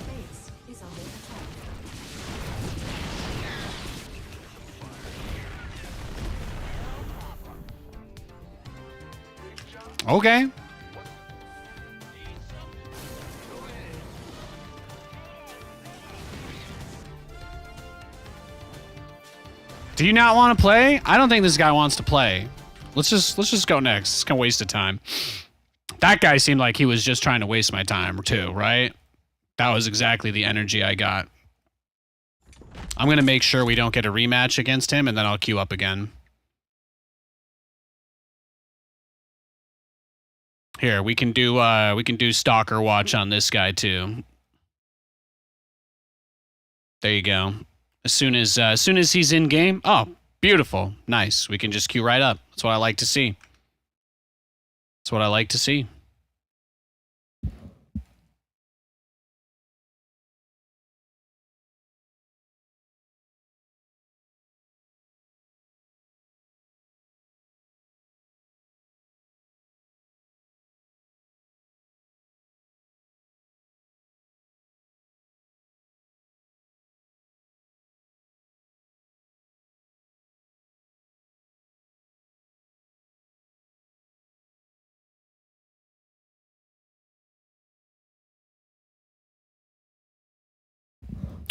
Base is under attack. Okay. Do you not want to play? I don't think this guy wants to play. Let's just go next. It's gonna waste of time. That guy seemed like he was just trying to waste my time too, right? That was exactly the energy I got. I'm gonna make sure we don't get a rematch against him, and then I'll queue up again. Here, we can do Stalker Watch on this guy too. There you go. As soon as he's in game, oh, beautiful, nice. We can just queue right up. That's what I like to see. That's what I like to see.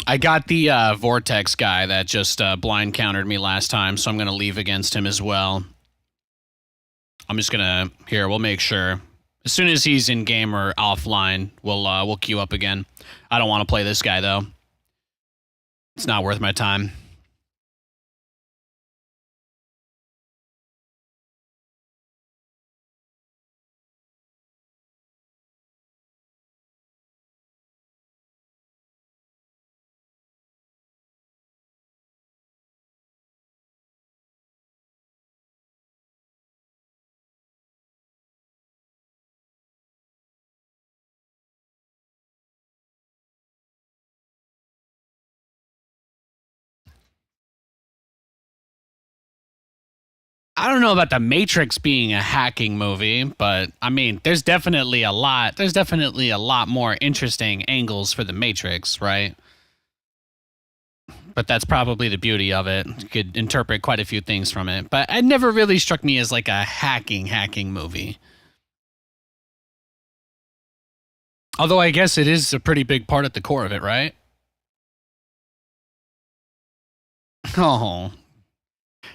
I got the Vortex guy that just blind countered me last time, so I'm going to leave against him as well. I'm just going to... Here, we'll make sure. As soon as he's in game or offline, we'll queue up again. I don't want to play this guy, though. It's not worth my time. I don't know about the Matrix being a hacking movie, but I mean, there's definitely a lot more interesting angles for the Matrix, right? But that's probably the beauty of it. You could interpret quite a few things from it, but it never really struck me as like a hacking movie. Although I guess it is a pretty big part at the core of it, right? Oh,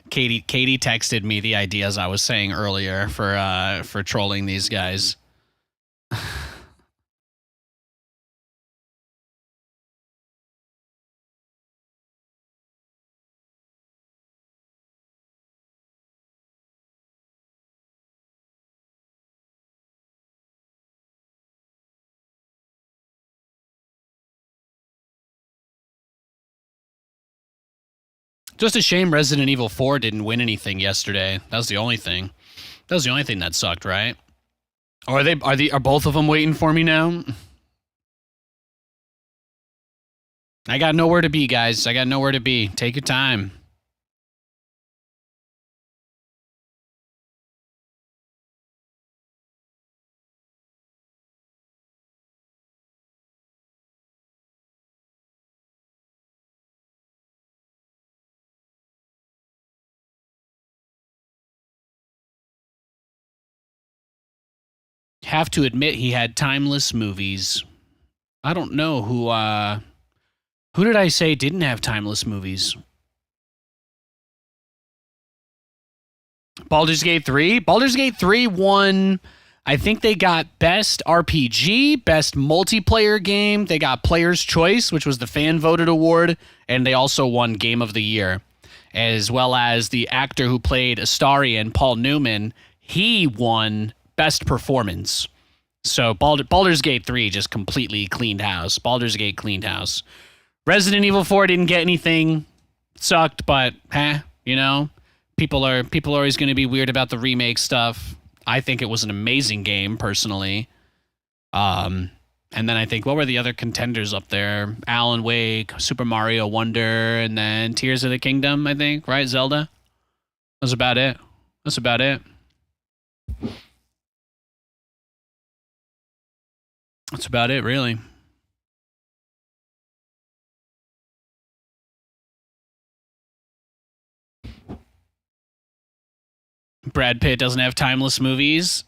Katie texted me the ideas I was saying earlier for trolling these guys. Just a shame Resident Evil 4 didn't win anything yesterday. That was the only thing. That was the only thing that sucked, right? Or are both of them waiting for me now? I got nowhere to be, guys. I got nowhere to be. Take your time. Have to admit he had timeless movies. I don't know who did I say didn't have timeless movies? Baldur's Gate 3? Baldur's Gate 3 won, I think they got Best RPG, Best Multiplayer Game. They got Player's Choice, which was the fan voted award, and they also won Game of the Year. As well as the actor who played Astarion, Paul Newman, he won Best Performance. So Baldur's Gate 3 just completely cleaned house. Baldur's Gate cleaned house. Resident Evil 4 didn't get anything. Sucked, but you know, people are always going to be weird about the remake stuff. I think it was an amazing game personally. And then I think, what were the other contenders up there? Alan Wake, Super Mario Wonder, and then Tears of the Kingdom, I think, right? Zelda. That's about it. That's about it. That's about it, really. Brad Pitt doesn't have timeless movies.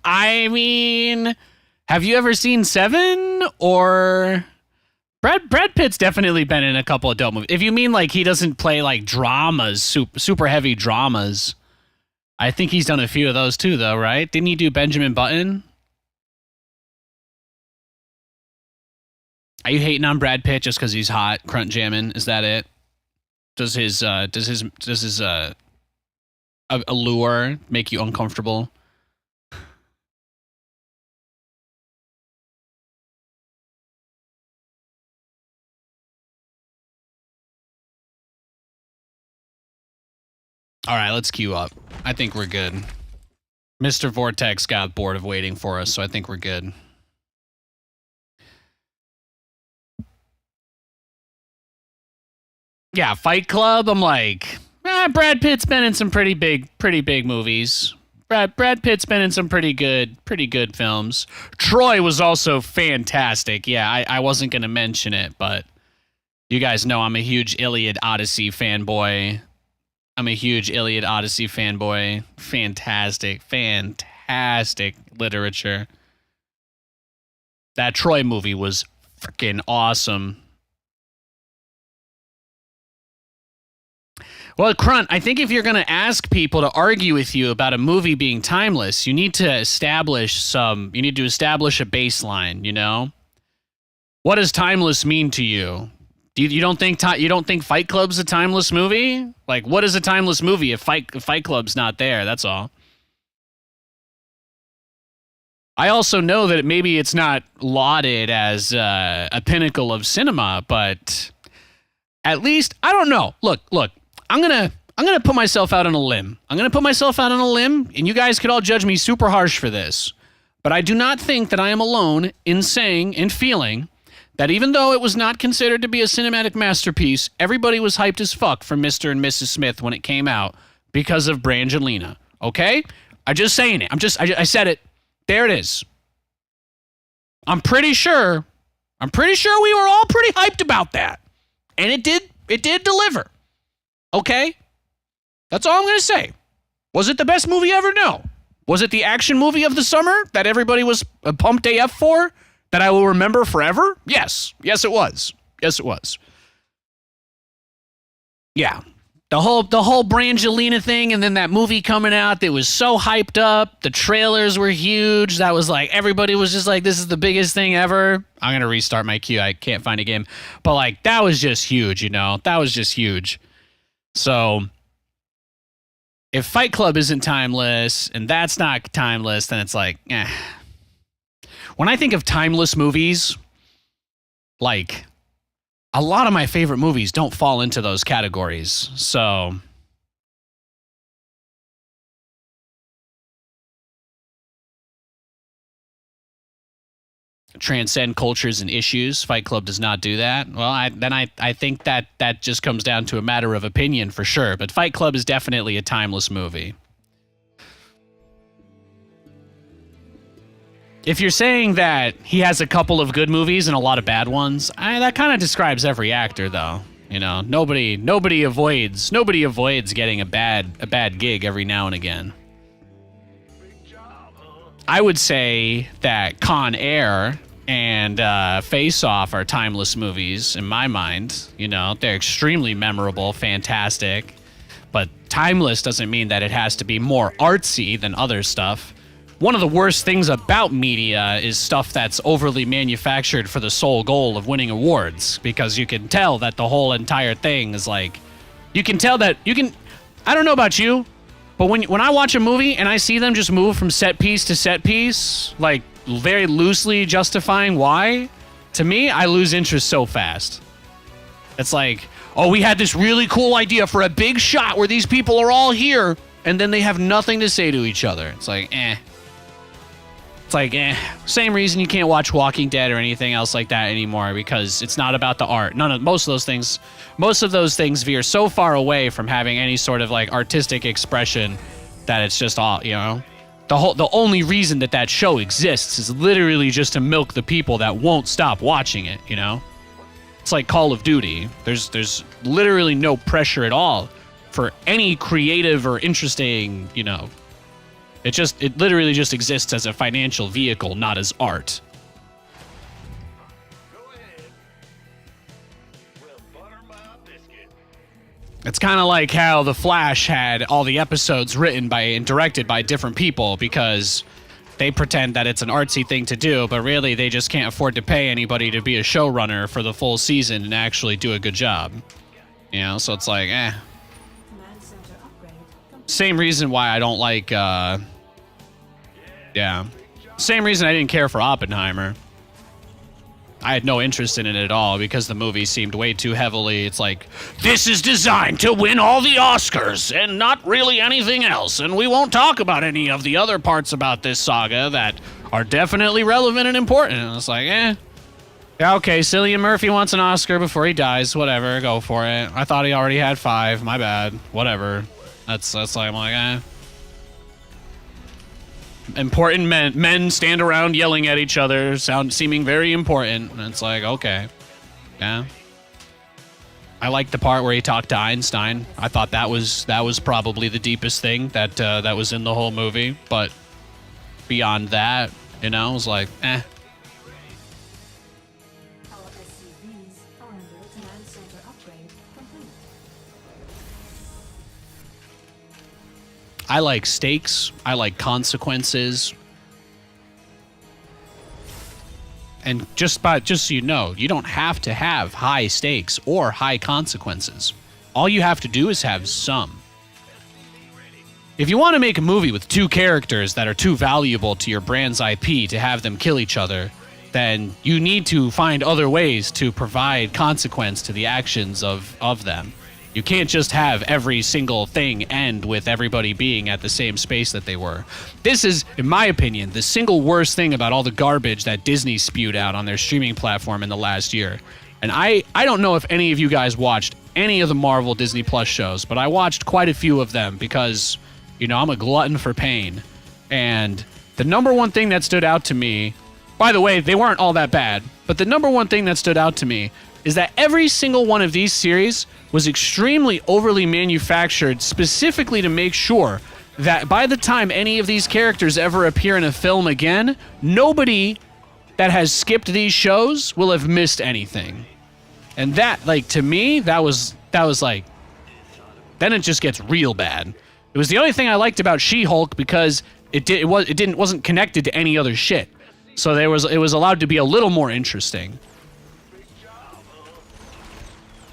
I mean, have you ever seen Seven? Or Brad Pitt's definitely been in a couple of dope movies. If you mean like he doesn't play like dramas, super heavy dramas, I think he's done a few of those too, though, right? Didn't he do Benjamin Button? Are you hating on Brad Pitt just because he's hot, crunt jamming? Is that it? Does his allure make you uncomfortable? All right, let's queue up. I think we're good. Mr. Vortex got bored of waiting for us, so I think we're good. Yeah, Fight Club, I'm like, Brad Pitt's been in some pretty big movies. Brad Pitt's been in some pretty good films. Troy was also fantastic. Yeah, I wasn't going to mention it, but you guys know I'm a huge Iliad Odyssey fanboy. Fantastic literature. That Troy movie was freaking awesome. Well, Crunt, I think if you're going to ask people to argue with you about a movie being timeless, you need to establish a baseline, you know? What does timeless mean to you? You don't think Fight Club's a timeless movie? Like, what is a timeless movie if Fight Club's not there? That's all. I also know that maybe it's not lauded as a pinnacle of cinema, but at least, I don't know. Look. I'm gonna put myself out on a limb. And you guys could all judge me super harsh for this. But I do not think that I am alone in saying and feeling that even though it was not considered to be a cinematic masterpiece, everybody was hyped as fuck for Mr. and Mrs. Smith when it came out because of Brangelina. Okay? I'm just saying it. I said it. There it is. I'm pretty sure we were all pretty hyped about that. And it did deliver. Okay? That's all I'm going to say. Was it the best movie ever? No. Was it the action movie of the summer that everybody was pumped AF for? That I will remember forever? Yes. Yes, it was. Yeah. The whole Brangelina thing, and then that movie coming out that was so hyped up. The trailers were huge. That was like, everybody was just like, this is the biggest thing ever. I'm going to restart my queue. I can't find a game. But like, that was just huge, you know? That was just huge. So, if Fight Club isn't timeless, and that's not timeless, then it's like, eh. When I think of timeless movies, like, a lot of my favorite movies don't fall into those categories. So, transcend cultures and issues. Fight Club does not do that. Well, I think that just comes down to a matter of opinion for sure. But Fight Club is definitely a timeless movie. If you're saying that he has a couple of good movies and a lot of bad ones, that kind of describes every actor, though. You know, nobody avoids getting a bad gig every now and again. I would say that Con Air and Face Off are timeless movies in my mind. You know, they're extremely memorable, fantastic. But timeless doesn't mean that it has to be more artsy than other stuff. One of the worst things about media is stuff that's overly manufactured for the sole goal of winning awards, because you can tell that the whole entire thing is like, I don't know about you, but when I watch a movie and I see them just move from set piece to set piece, like very loosely justifying why, to me, I lose interest so fast. It's like, oh, we had this really cool idea for a big shot where these people are all here, and then they have nothing to say to each other. It's like, eh. It's like, eh. Same reason you can't watch Walking Dead or anything else like that anymore, because it's not about the art. Most of those things veer so far away from having any sort of like artistic expression that it's just all, you know. The only reason that show exists is literally just to milk the people that won't stop watching it, you know? It's like Call of Duty. There's literally no pressure at all for any creative or interesting, you know. It literally just exists as a financial vehicle, not as art. Go ahead. We'll butter my biscuit. It's kind of like how The Flash had all the episodes written by and directed by different people, because they pretend that it's an artsy thing to do, but really they just can't afford to pay anybody to be a showrunner for the full season and actually do a good job. You know, so it's like, eh. Command center upgrade complete. Same reason why I don't like, yeah. Same reason I didn't care for Oppenheimer. I had no interest in it at all because the movie seemed way too heavily. It's like, this is designed to win all the Oscars and not really anything else. And we won't talk about any of the other parts about this saga that are definitely relevant and important. And it's like, eh. Yeah, okay, Cillian Murphy wants an Oscar before he dies. Whatever, go for it. I thought he already had 5. My bad. Whatever. That's like, I'm like, eh. Important men stand around yelling at each other, seeming very important. And it's like, okay. Yeah. I liked the part where he talked to Einstein. I thought that was probably the deepest thing that was in the whole movie. But beyond that, you know, it was like, eh. Our SCVs are under command center upgrade complete. I like stakes. I like consequences. And just so you know, you don't have to have high stakes or high consequences. All you have to do is have some. If you want to make a movie with 2 characters that are too valuable to your brand's IP to have them kill each other, then you need to find other ways to provide consequence to the actions of them. You can't just have every single thing end with everybody being at the same space that they were. This is, in my opinion, the single worst thing about all the garbage that Disney spewed out on their streaming platform in the last year. And I don't know if any of you guys watched any of the Marvel Disney Plus shows, but I watched quite a few of them because, you know, I'm a glutton for pain. And the number one thing that stood out to me, by the way, they weren't all that bad, but the number one thing that stood out to me is that every single one of these series was extremely overly manufactured specifically to make sure that by the time any of these characters ever appear in a film again, nobody that has skipped these shows will have missed anything. And that, like, to me, that was like, then it just gets real bad. It was the only thing I liked about She-Hulk because it wasn't connected to any other shit. So it was allowed to be a little more interesting.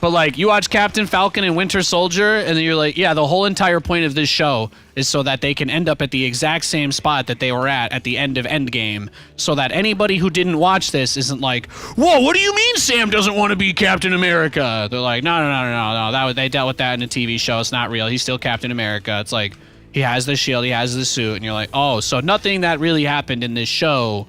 But, like, you watch Captain Falcon and Winter Soldier, and then you're like, yeah, the whole entire point of this show is so that they can end up at the exact same spot that they were at the end of Endgame, so that anybody who didn't watch this isn't like, whoa, what do you mean Sam doesn't want to be Captain America? They're like, no. They dealt with that in a TV show. It's not real. He's still Captain America. It's like, he has the shield, he has the suit, and you're like, oh, so nothing that really happened in this show.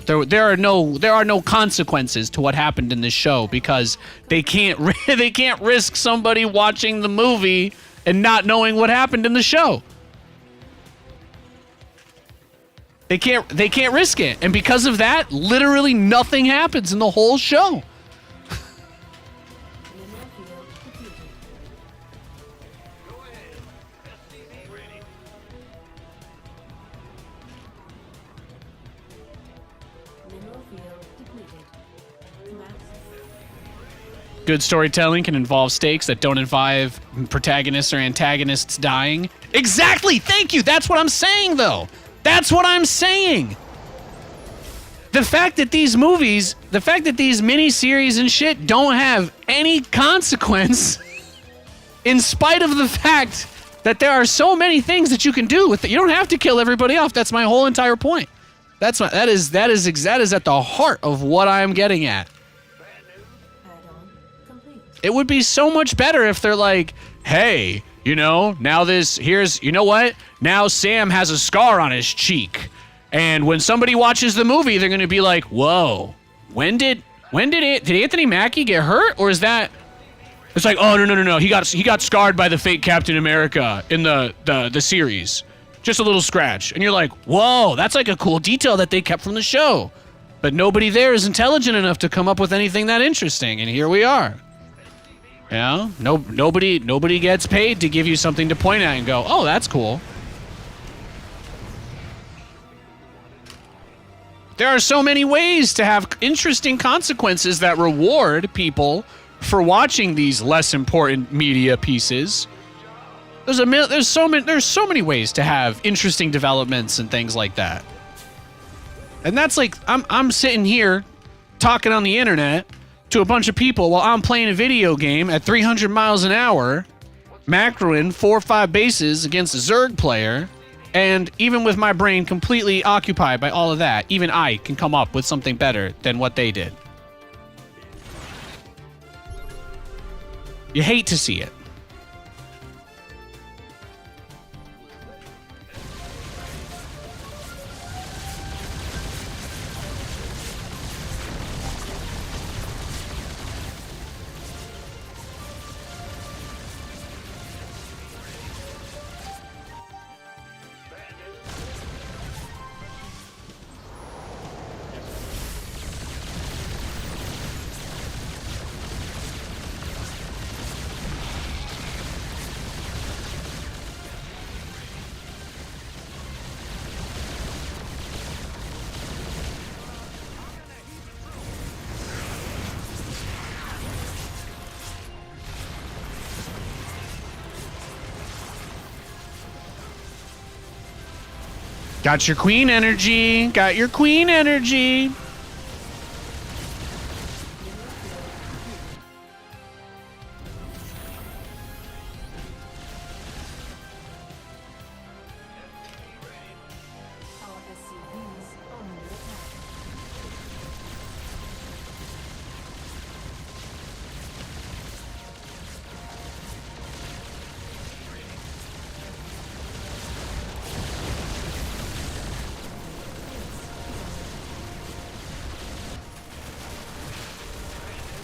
There are no consequences to what happened in this show because they can't risk somebody watching the movie and not knowing what happened in the show. They can't risk it, and because of that, literally nothing happens in the whole show. Good storytelling can involve stakes that don't involve protagonists or antagonists dying. Exactly! Thank you! That's what I'm saying, though! That's what I'm saying! The fact that these movies, the fact that these miniseries and shit don't have any consequence, in spite of the fact that there are so many things that you can do with it. You don't have to kill everybody off. That's my whole entire point. That is at the heart of what I'm getting at. It would be so much better if they're like, hey, you know, you know what? Now Sam has a scar on his cheek. And when somebody watches the movie, they're going to be like, whoa, did Anthony Mackie get hurt? Or is that, it's like, oh, no. He got scarred by the fake Captain America in the series. Just a little scratch. And you're like, whoa, that's like a cool detail that they kept from the show. But nobody there is intelligent enough to come up with anything that interesting. And here we are. You know, nobody gets paid to give you something to point at and go, oh, that's cool. There are so many ways to have interesting consequences that reward people for watching these less important media pieces. There's so many ways to have interesting developments and things like that. And that's like, I'm sitting here talking on the internet to a bunch of people while I'm playing a video game at 300 miles an hour, macroing 4 or 5 bases against a Zerg player, and even with my brain completely occupied by all of that, even I can come up with something better than what they did. You hate to see it. Got your queen energy. Got your queen energy. Our SCVs are under attack. Our SCVs are under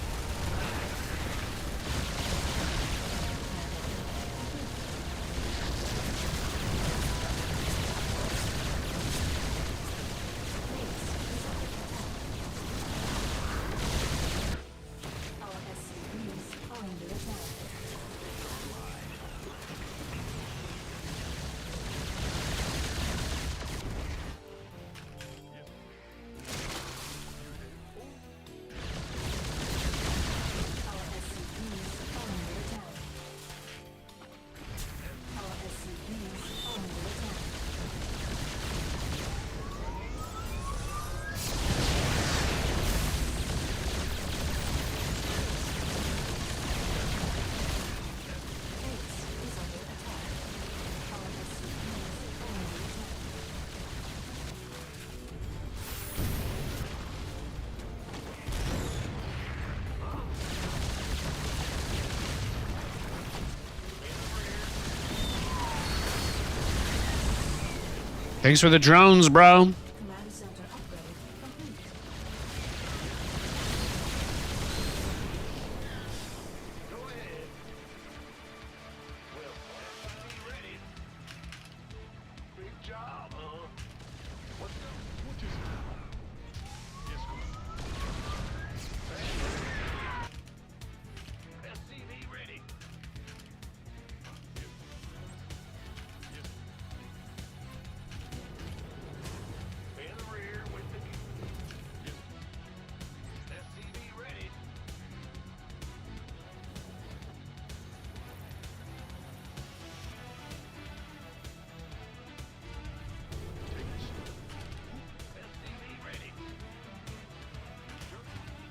attack. Our SCVs are under attack. Our SCVs are under attack. Base is under attack. Our SCVs are under attack. Thanks for the drones, bro. Command center upgrade complete. Go ahead. Well, everybody ready? Big job, huh? What is it? Yes, SCV ready. In the rear with the SCV ready. SCV ready.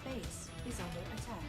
Base is under attack.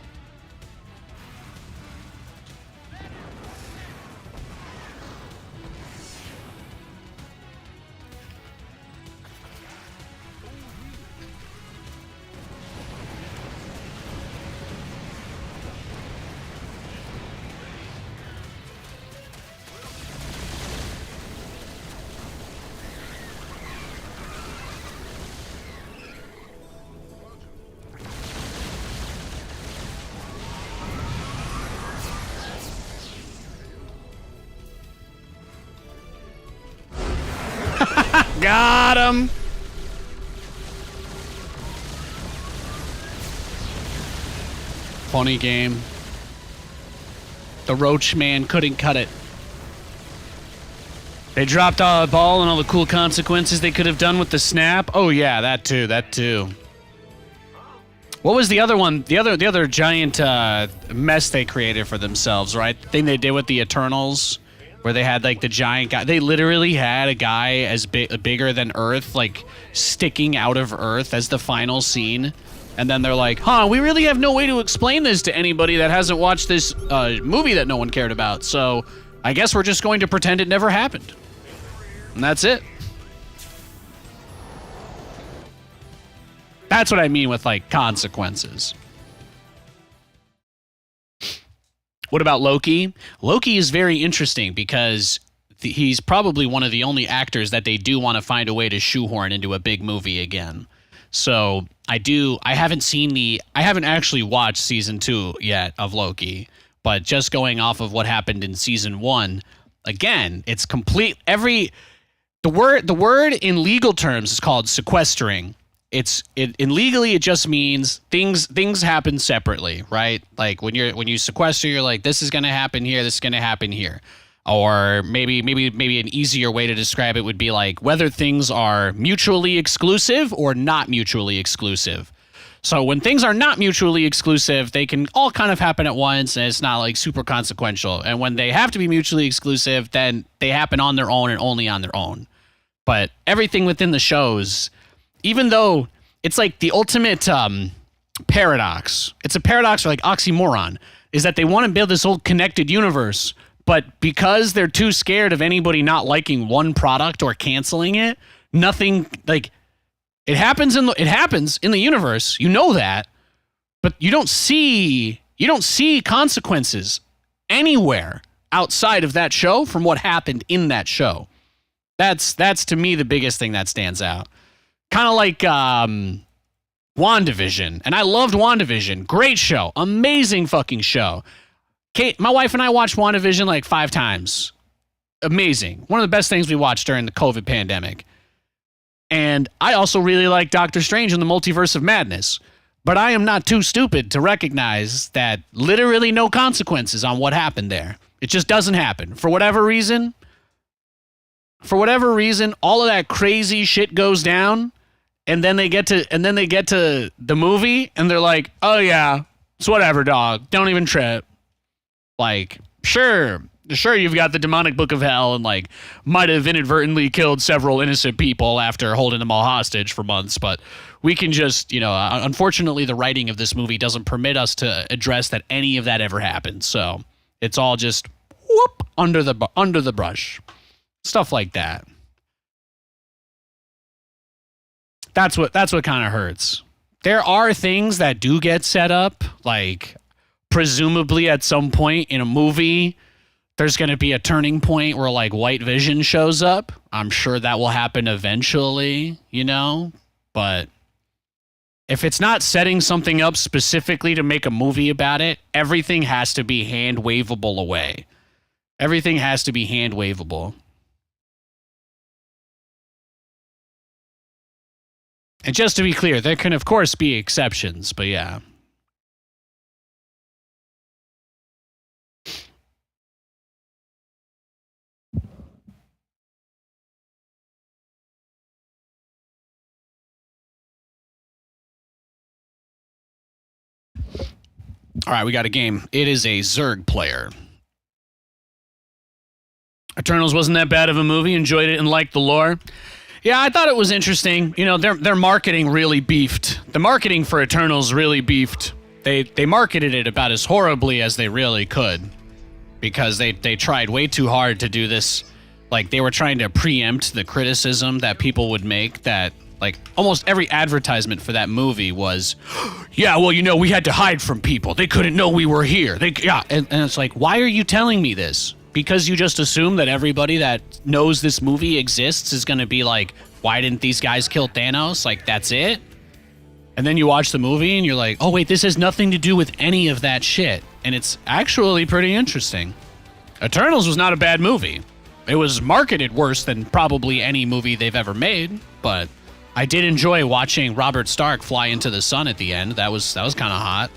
Got him. Funny game. The Roach Man couldn't cut it. They dropped a ball and all the cool consequences they could have done with the snap. Oh yeah, that too. That too. What was the other one? The other giant mess they created for themselves, right? The thing they did with the Eternals, where they had like the giant guy. They literally had a guy as bigger than Earth, like sticking out of Earth as the final scene. And then they're like, huh, we really have no way to explain this to anybody that hasn't watched this movie that no one cared about. So I guess we're just going to pretend it never happened. And that's it. That's what I mean with, like, consequences. What about Loki? Loki is very interesting because he's probably one of the only actors that they do want to find a way to shoehorn into a big movie again. So I haven't actually watched season 2 yet of Loki, but just going off of what happened in season 1, again, it's complete. The word in legal terms is called sequestering. In legally it just means things happen separately, right? Like when you sequester, you're like, this is going to happen here, this is going to happen here. Or maybe an easier way to describe it would be like whether things are mutually exclusive or not mutually exclusive. So when things are not mutually exclusive, they can all kind of happen at once and it's not like super consequential. And when they have to be mutually exclusive, then they happen on their own and only on their own. But everything within the shows, even though it's like the ultimate paradox, it's a paradox or like oxymoron, is that they want to build this whole connected universe, but because they're too scared of anybody not liking one product or canceling it, nothing like it happens in the universe. You know that, but you don't see consequences anywhere outside of that show from what happened in that show. That's to me the biggest thing that stands out. Kind of like WandaVision, and I loved WandaVision. Great show, amazing fucking show. Kate, my wife and I watched WandaVision like 5 times. Amazing. One of the best things we watched during the COVID pandemic. And I also really like Doctor Strange in the Multiverse of Madness. But I am not too stupid to recognize that literally no consequences on what happened there. It just doesn't happen. For whatever reason, all of that crazy shit goes down, and then they get to the movie and they're like, "Oh yeah, it's whatever, dog. Don't even trip." Like, sure, you've got the demonic book of hell and like might have inadvertently killed several innocent people after holding them all hostage for months, but we can just, unfortunately the writing of this movie doesn't permit us to address that any of that ever happened. So it's all just whoop under the brush. Stuff like that. That's what kind of hurts. There are things that do get set up, like presumably at some point in a movie, there's going to be a turning point where like White Vision shows up. I'm sure that will happen eventually, but if it's not setting something up specifically to make a movie about it, everything has to be hand waveable away. Everything has to be hand waveable. And just to be clear, there can of course be exceptions, but yeah. All right, we got a game. It is a Zerg player. Eternals wasn't that bad of a movie. Enjoyed it and liked the lore. Yeah, I thought it was interesting. Their marketing really beefed. The marketing for Eternals really beefed. They marketed it about as horribly as they really could because they tried way too hard to do this. Like, they were trying to preempt the criticism that people would make that, like, almost every advertisement for that movie was, yeah, well, we had to hide from people. They couldn't know we were here. And it's like, why are you telling me this? Because you just assume that everybody that knows this movie exists is going to be like, why didn't these guys kill Thanos? Like, that's it? And then you watch the movie and you're like, oh, wait, this has nothing to do with any of that shit. And it's actually pretty interesting. Eternals was not a bad movie. It was marketed worse than probably any movie they've ever made, but I did enjoy watching Robert Stark fly into the sun at the end. That was kind of hot,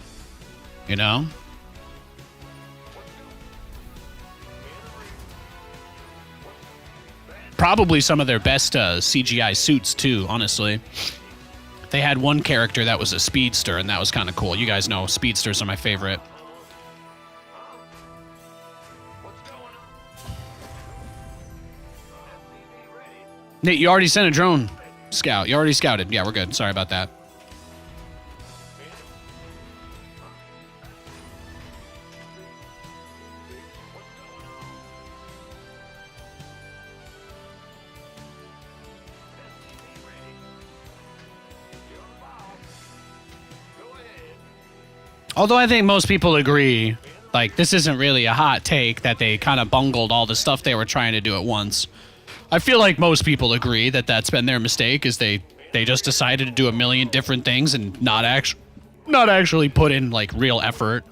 Probably some of their best CGI suits too, honestly. They had one character that was a speedster, and that was kind of cool. You guys know speedsters are my favorite. Nate, you already sent a drone scout. You already scouted. Yeah, we're good. Sorry about that. Although I think most people agree Like, this isn't really a hot take that they kind of bungled all the stuff they were trying to do at once. I feel like most people agree that that's been their mistake, is they just decided to do a million different things and not actually put in, like, real effort.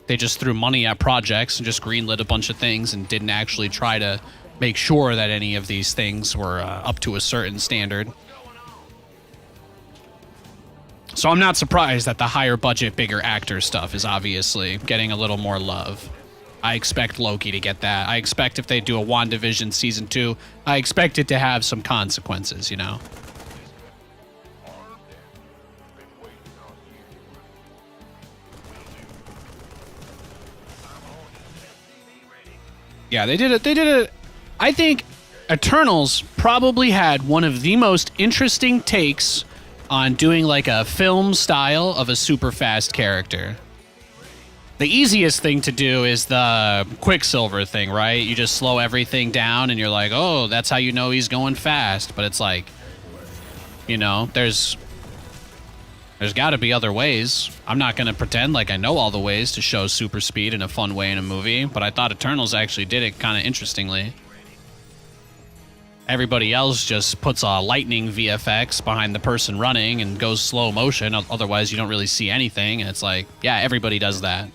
They just threw money at projects and just greenlit a bunch of things and didn't actually try to make sure that any of these things were up to a certain standard. So I'm not surprised that the higher budget, bigger actor stuff is obviously getting a little more love. I expect Loki to get that. I expect if they do a WandaVision season 2, I expect it to have some consequences, you know? Yeah, they did it. I think Eternals probably had one of the most interesting takes on doing like a film style of a super fast character. The easiest thing to do is the Quicksilver thing, right? You just slow everything down and you're like, oh, that's how you know he's going fast. But it's like, you know, there's got to be other ways. I'm not going to pretend like I know all the ways to show super speed in a fun way in a movie, but I thought Eternals actually did it kind of interestingly. Everybody else just puts a lightning VFX behind the person running and goes slow motion. Otherwise, you don't really see anything. And it's like, yeah, everybody does that.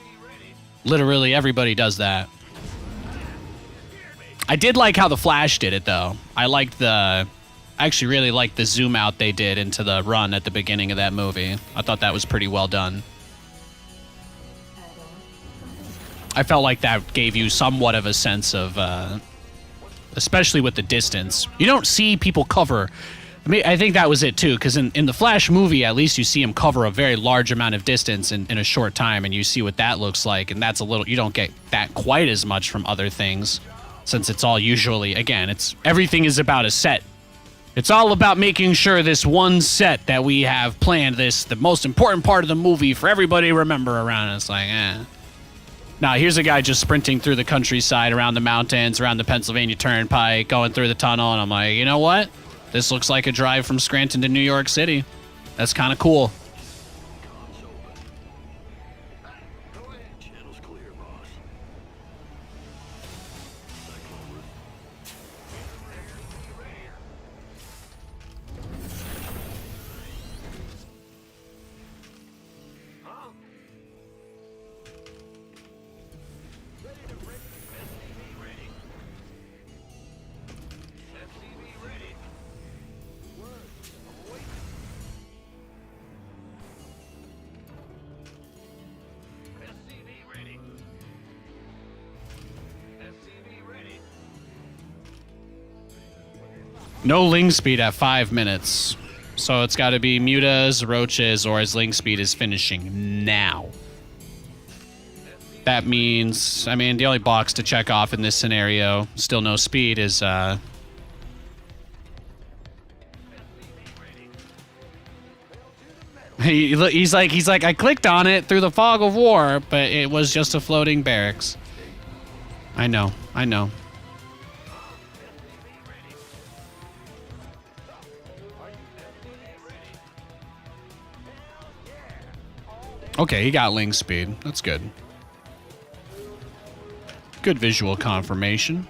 Literally everybody does that. I did like how the Flash did it, though. I actually really liked the zoom out they did into the run at the beginning of that movie. I thought that was pretty well done. I felt like that gave you somewhat of a sense of, especially with the distance. You don't see people cover. I mean, I think that was it too, because in the Flash movie, at least you see him cover a very large amount of distance in a short time, and you see what that looks like, and that's a little, you don't get that quite as much from other things, since it's all usually, again, everything is about a set. It's all about making sure this one set that we have planned, the most important part of the movie for everybody to remember around. It's like, Now, here's a guy just sprinting through the countryside, around the mountains, around the Pennsylvania Turnpike, going through the tunnel, and I'm like, you know what? This looks like a drive from Scranton to New York City. That's kind of cool. Channel's clear, boss. No ling speed at 5 minutes. So it's got to be mutas, roaches, or his ling speed is finishing now. That means, I mean, the only box to check off in this scenario, still no speed, is, he's like, I clicked on it through the fog of war, but it was just a floating barracks. I know. Okay, he got ling speed. That's good. Good visual confirmation.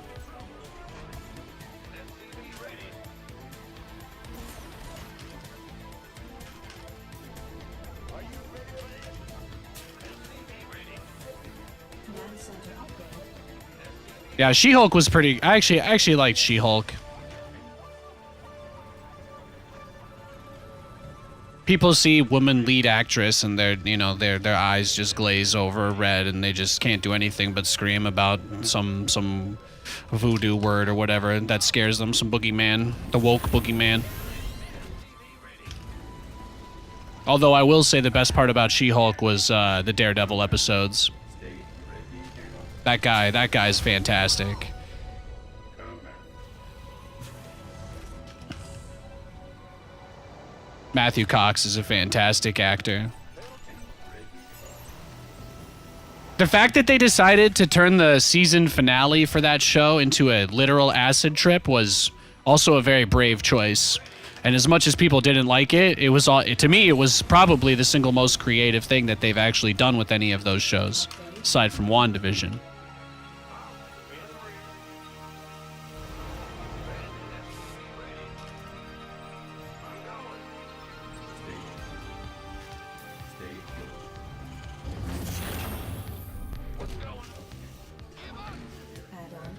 Yeah, She-Hulk was pretty. I actually liked She-Hulk. People see woman lead actress and their eyes just glaze over red and they just can't do anything but scream about some voodoo word or whatever that scares them, some boogeyman, the woke boogeyman. Although I will say the best part about She-Hulk was the Daredevil episodes. That guy's fantastic. Matthew Cox is a fantastic actor. The fact that they decided to turn the season finale for that show into a literal acid trip was also a very brave choice. And as much as people didn't like it, to me, it was probably the single most creative thing that they've actually done with any of those shows. aside from WandaVision. Stay close. What's going on? Add-on.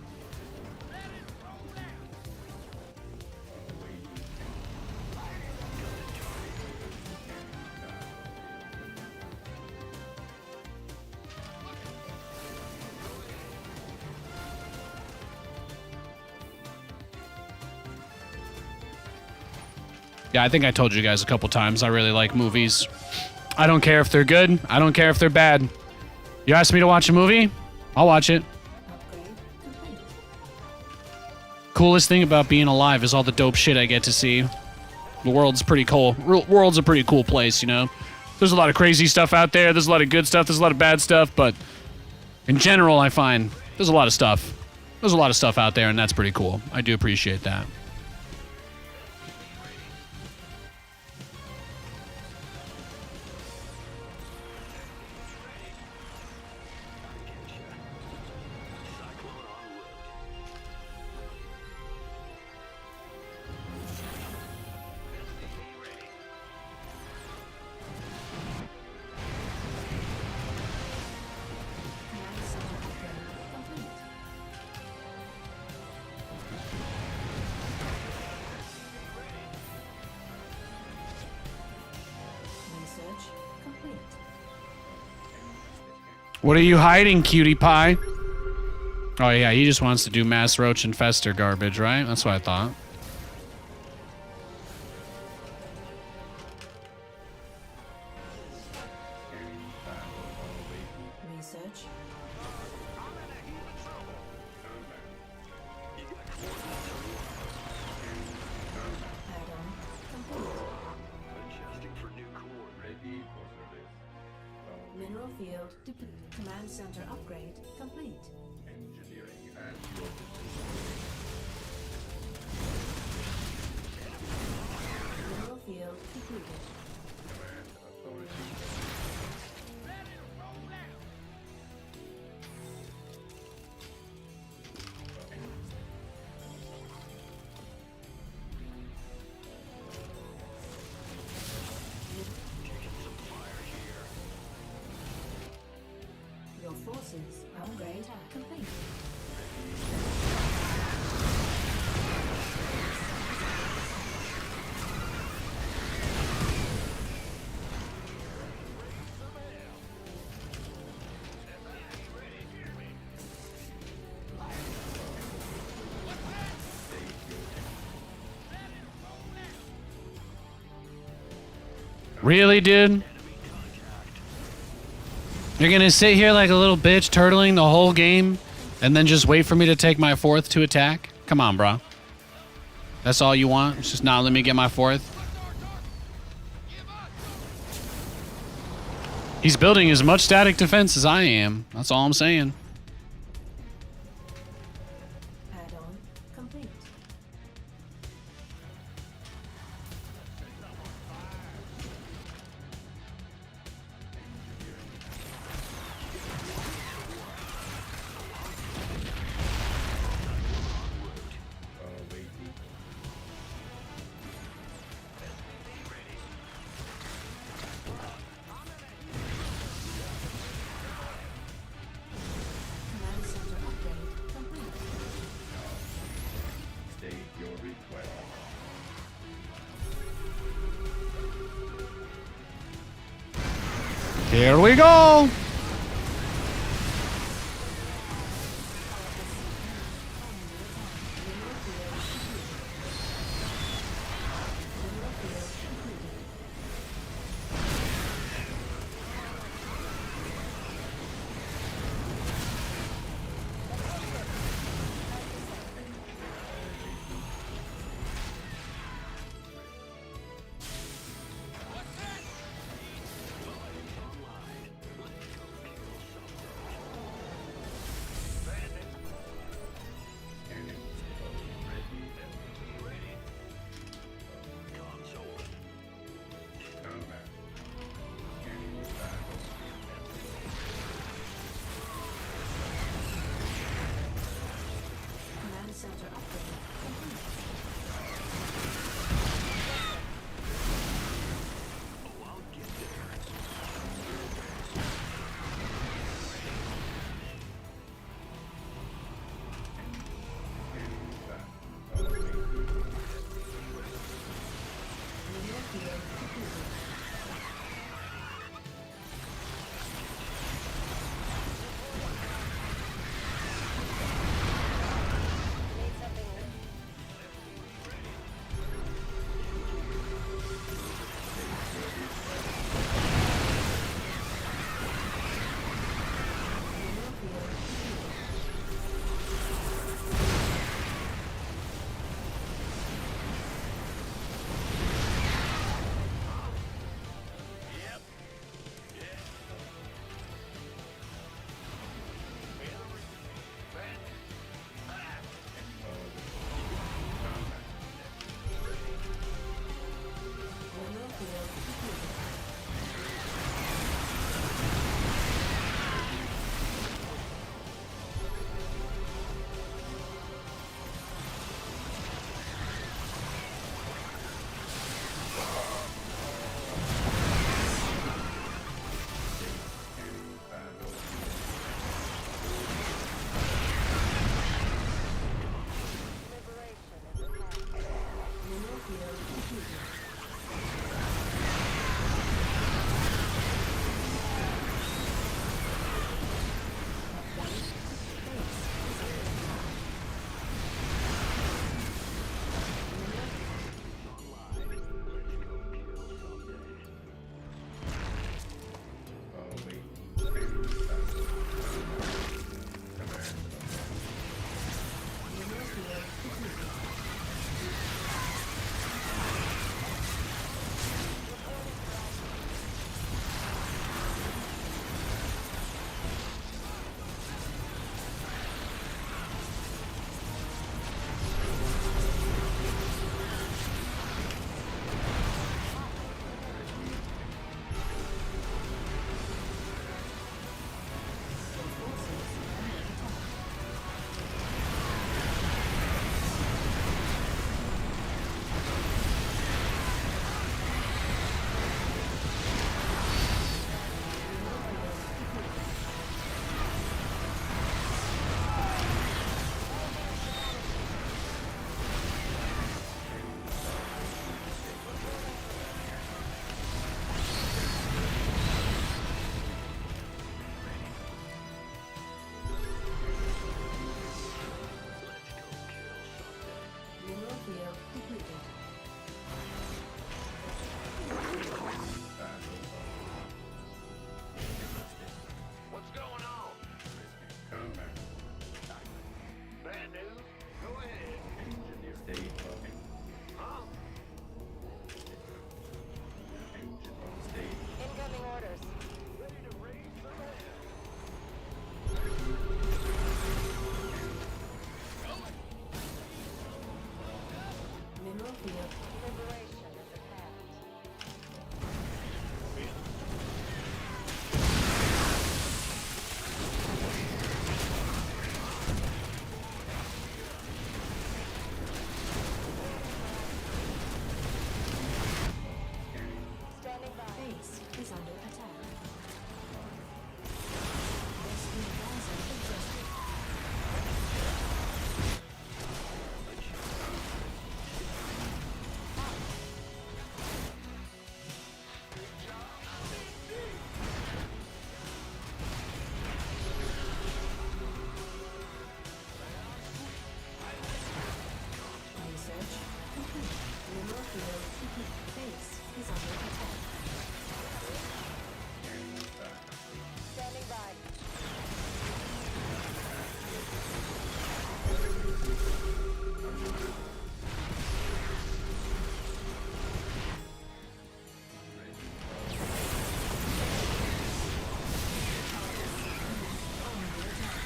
Yeah, I think I told you guys a couple times I really like movies. I don't care if they're good. I don't care if they're bad. You ask me to watch a movie, I'll watch it. Upgrade complete. Coolest thing about being alive is all the dope shit I get to see. The world's pretty cool. World's a pretty cool place, you know? There's a lot of crazy stuff out there. There's a lot of good stuff. There's a lot of bad stuff. But in general, I find there's a lot of stuff. There's a lot of stuff out there, and that's pretty cool. I do appreciate that. Command center upgrade complete. Research complete. What are you hiding, cutie pie? Oh, yeah, he just wants to do mass roach infester garbage, right? That's what I thought. Research. Add-on complete. Adjusting for new core. Ready for service. Mineral field depleted. Command center upgrade complete. Engineering at your disposal. Mineral field depleted. Command authority. Your forces upgrade complete. Really, dude? You're gonna sit here like a little bitch turtling the whole game and then just wait for me to take my fourth to attack? Come on, bro. That's all you want? It's just not let me get my fourth? He's building as much static defense as I am. That's all I'm saying. Add-on complete. Awaiting. Command center upgrade complete. State your request. Here we go. field completed. Need something new. Mineral field completed. Mineral field completed. Liberation is attack. Mineral field completed. Base is under attack. Mineral field completed. Your forces under attack. Mineral field completed. Mineral field completed. What's going on? Combat. Bad news? Go ahead. Engineer. Stay talking. Huh? Engineer. Stay. Incoming orders. Ready to raise some hell. Mineral field Liberation is attacked. Standing by. base is under attack. Rescue advisor adjusted. Research complete. Mineral field complete. Base is under attack. Standing by. Under attack.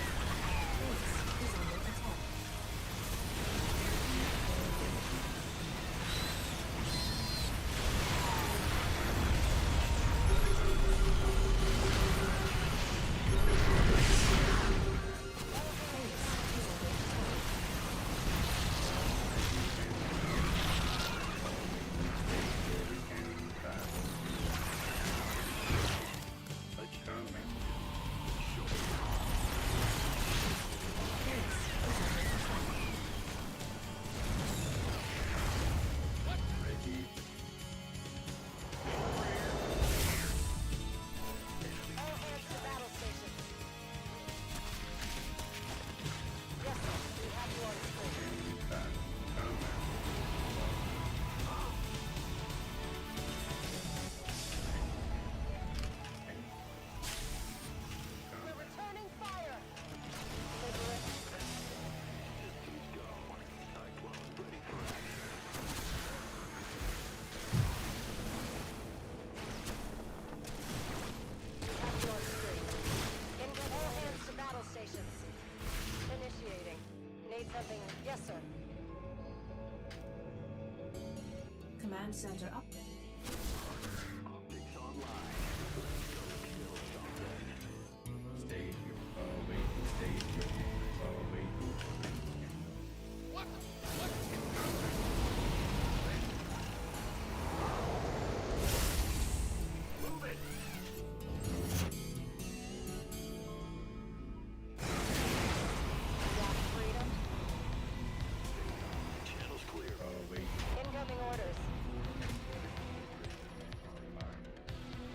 Base is under attack. Command center upgrade. Stay here. Wait. Stay here. Wait. Freedom. Channel's clear. Wait. Incoming orders.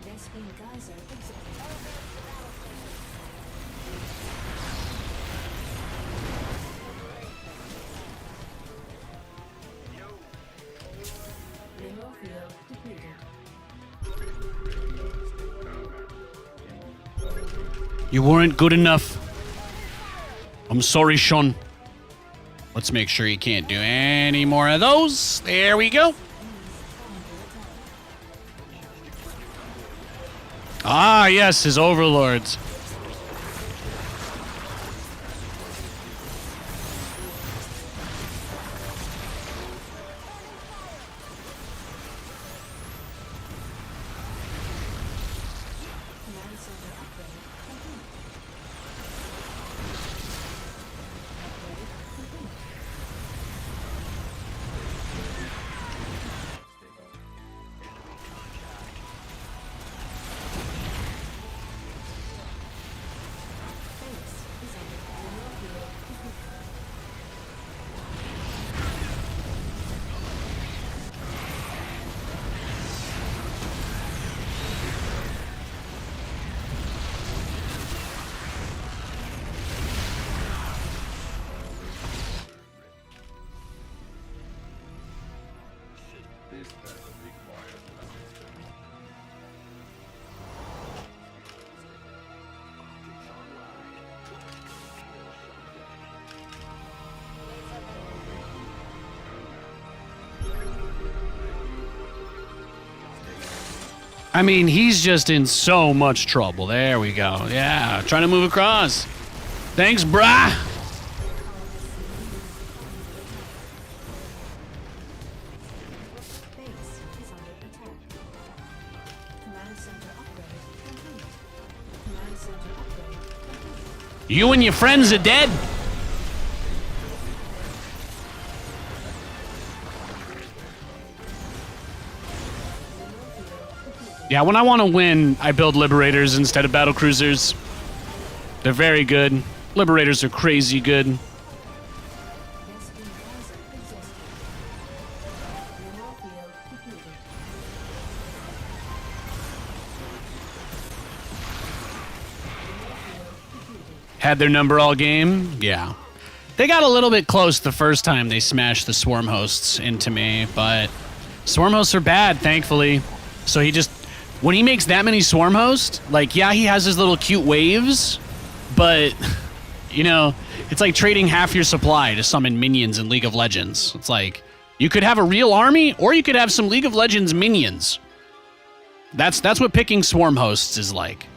Vespene geyser exhausted. Elevates to battle station. Mineral field depleted. You weren't good enough. I'm sorry, Sean. Let's make sure you can't do any more of those. There we go. Ah, yes, his overlords. Command center upgrade complete. Upgrade complete. Base is under mineral field depleted. This battle requires master. I mean, he's just in so much trouble. There we go. Yeah, trying to move across. Thanks, brah. Base is under attack. Command center upgrade complete. Command center upgrade complete. You and your friends are dead. Yeah, when I want to win, I build Liberators instead of Battlecruisers. They're very good. Liberators are crazy good. Vespene geyser exhausted. Mineral field depleted. Mineral field depleted. Had their number all game? Yeah. They got a little bit close the first time they smashed the swarm hosts into me, but swarm hosts are bad, thankfully. So he just, when he makes that many swarm hosts, like, yeah, he has his little cute waves, but, you know, it's like trading half your supply to summon minions in League of Legends. It's like, you could have a real army, or you could have some League of Legends minions. That's what picking swarm hosts is like.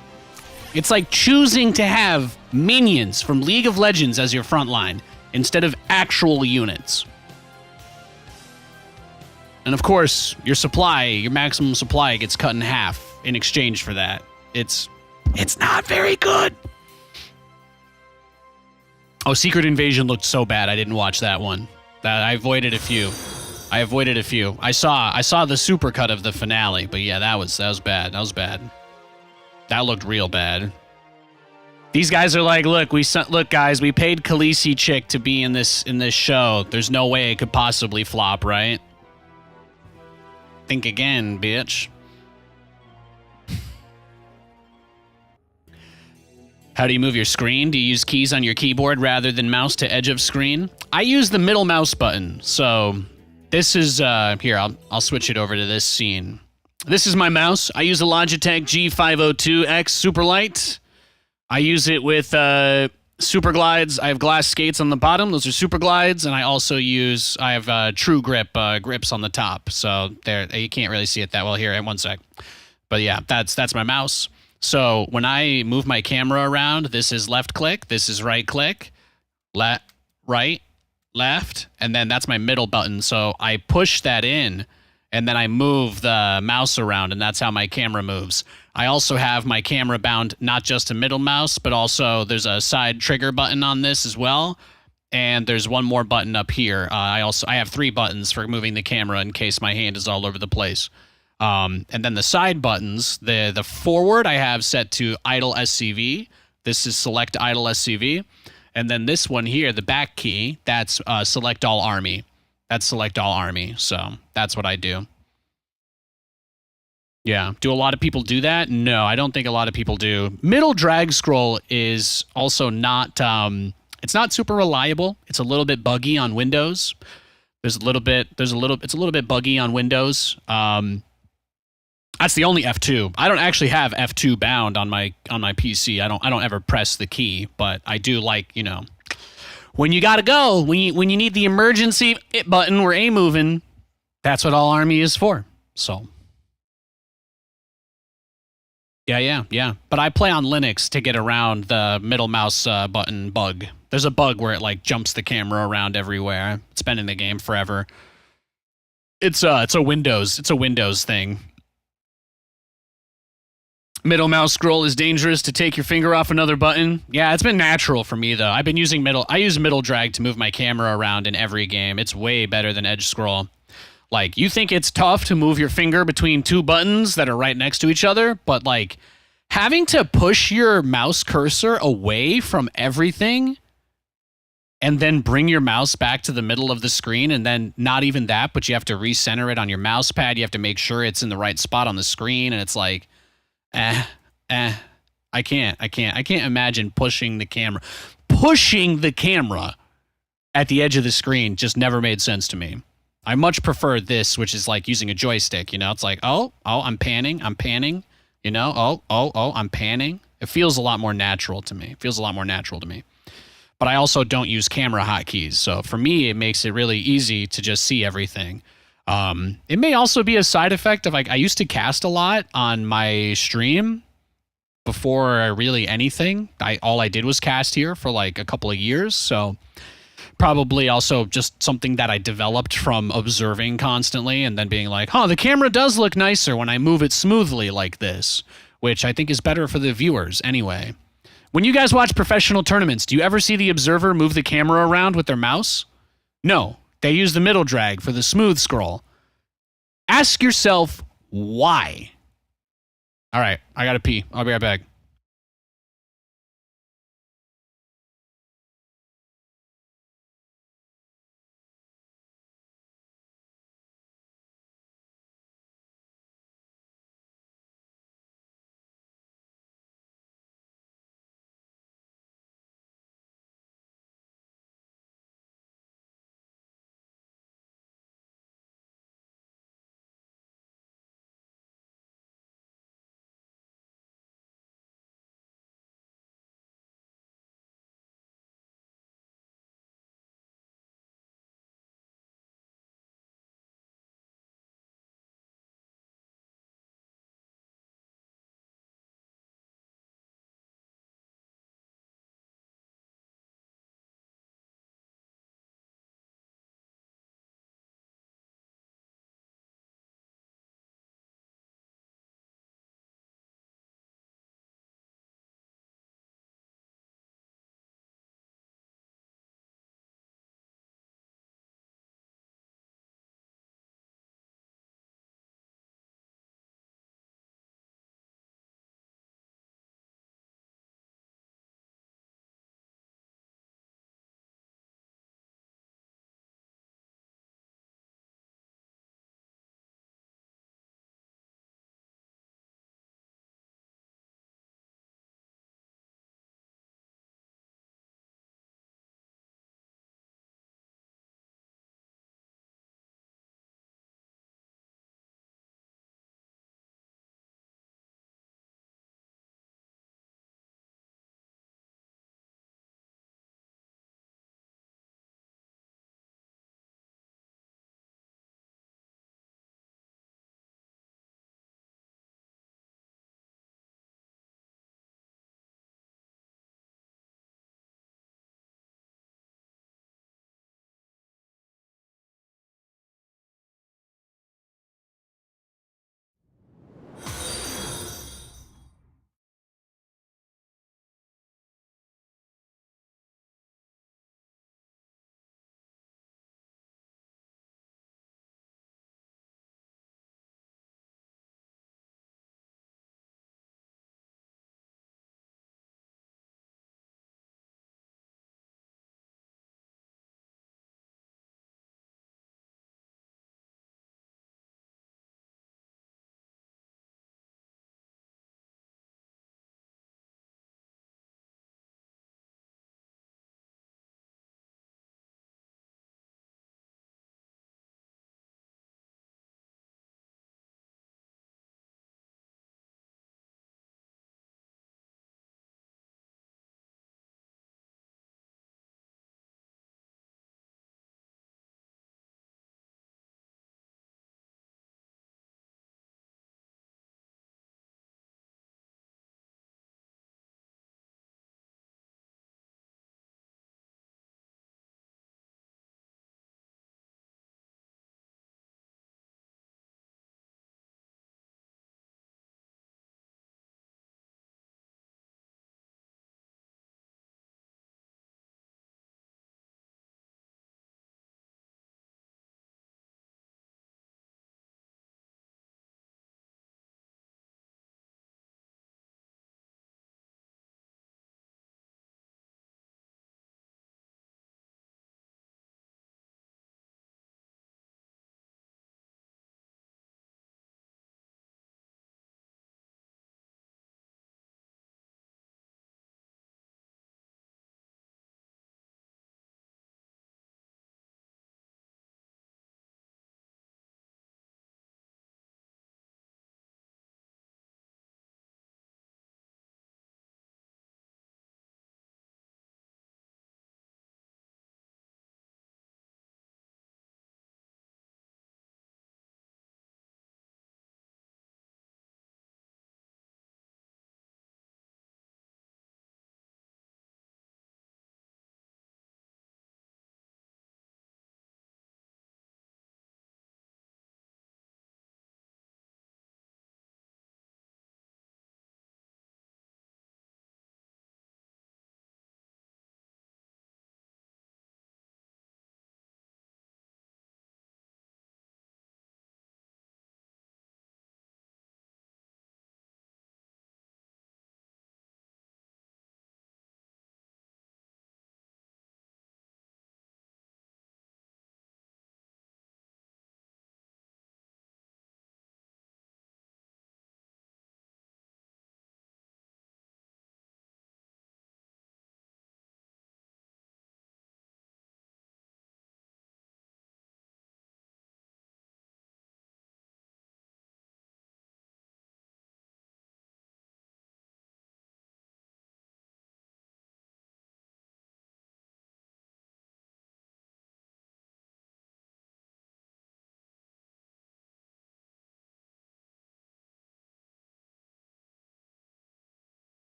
It's like choosing to have minions from League of Legends as your front line instead of actual units. And of course, your supply, your maximum supply gets cut in half in exchange for that. It's not very good. Oh, Secret Invasion looked so bad. I didn't watch that one. I avoided a few. I saw the supercut of the finale, but yeah, that was bad. That was bad. That looked real bad. These guys are like, look, guys, we paid Khaleesi chick to be in this show. There's no way it could possibly flop, right? Think again, bitch. How do you move your screen? Do you use keys on your keyboard rather than mouse to edge of screen? I use the middle mouse button. So this is, here, I'll switch it over to this scene. This is my mouse. I use a Logitech G502X Superlight. I use it with super glides. I have glass skates on the bottom. Those are super glides. And I also I have True Grip grips on the top. So there, you can't really see it that well here. One sec. But yeah, that's my mouse. So when I move my camera around, this is left click, this is right click, right, left, and then that's my middle button. So I push that in, and then I move the mouse around, and that's how my camera moves. I also have my camera bound not just to middle mouse, but also there's a side trigger button on this as well, and there's one more button up here. I have 3 buttons for moving the camera in case my hand is all over the place. And then the side buttons, the forward I have set to idle SCV. This is select idle SCV. And then this one here, the back key, that's select all army. That's select all army. So that's what I do. Yeah. Do a lot of people do that? No, I don't think a lot of people do. Middle drag scroll is also not, it's not super reliable. It's a little bit buggy on Windows. It's a little bit buggy on Windows. That's the only F2. I don't actually have F2 bound on my PC. I don't ever press the key, but I do like, you know, when you gotta go, when you need the emergency it button where A moving, that's what all army is for. So yeah. But I play on Linux to get around the middle mouse button bug. There's a bug where it like jumps the camera around everywhere. It's been in the game forever. It's a Windows thing. Middle mouse scroll is dangerous to take your finger off another button. Yeah, it's been natural for me though. I use middle drag to move my camera around in every game. It's way better than edge scroll. Like, you think it's tough to move your finger between 2 buttons that are right next to each other, but like having to push your mouse cursor away from everything and then bring your mouse back to the middle of the screen, and then not even that, but you have to recenter it on your mouse pad. You have to make sure it's in the right spot on the screen, and it's like I can't imagine pushing the camera at the edge of the screen. Just never made sense to me. I much prefer this, which is like using a joystick, you know, it's like, oh, I'm panning, you know, I'm panning. It feels a lot more natural to me. But I also don't use camera hotkeys. So for me, it makes it really easy to just see everything. It may also be a side effect of, like, I used to cast a lot on my stream before really anything. All I did was cast here for like a couple of years. So probably also just something that I developed from observing constantly and then being like, the camera does look nicer when I move it smoothly like this, which I think is better for the viewers anyway. When you guys watch professional tournaments, do you ever see the observer move the camera around with their mouse? No. They use the middle drag for the smooth scroll. Ask yourself why. All right, I gotta pee. I'll be right back.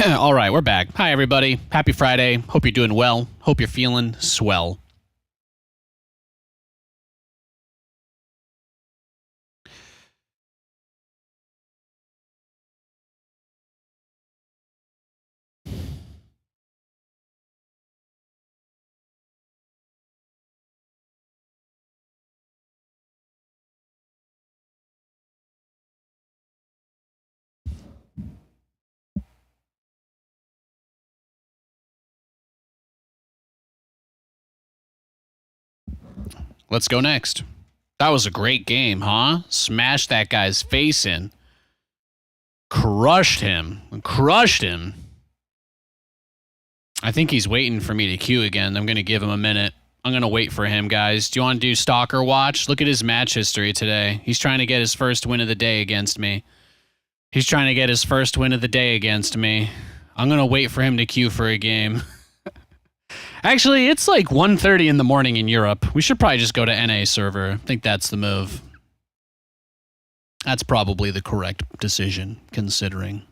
All right, we're back. Hi, everybody. Happy Friday. Hope you're doing well. Hope you're feeling swell. Let's go next. That was a great game, huh? Smashed that guy's face in. Crushed him. Crushed him. I think he's waiting for me to queue again. I'm going to give him a minute. I'm going to wait for him, guys. Do you want to do Stalker Watch? Look at his match history today. He's trying to get his first win of the day against me. He's trying to get his first win of the day against me. I'm going to wait for him to queue for a game. Actually, it's like 1:30 in the morning in Europe. We should probably just go to NA server. I think that's the move. That's probably the correct decision, considering.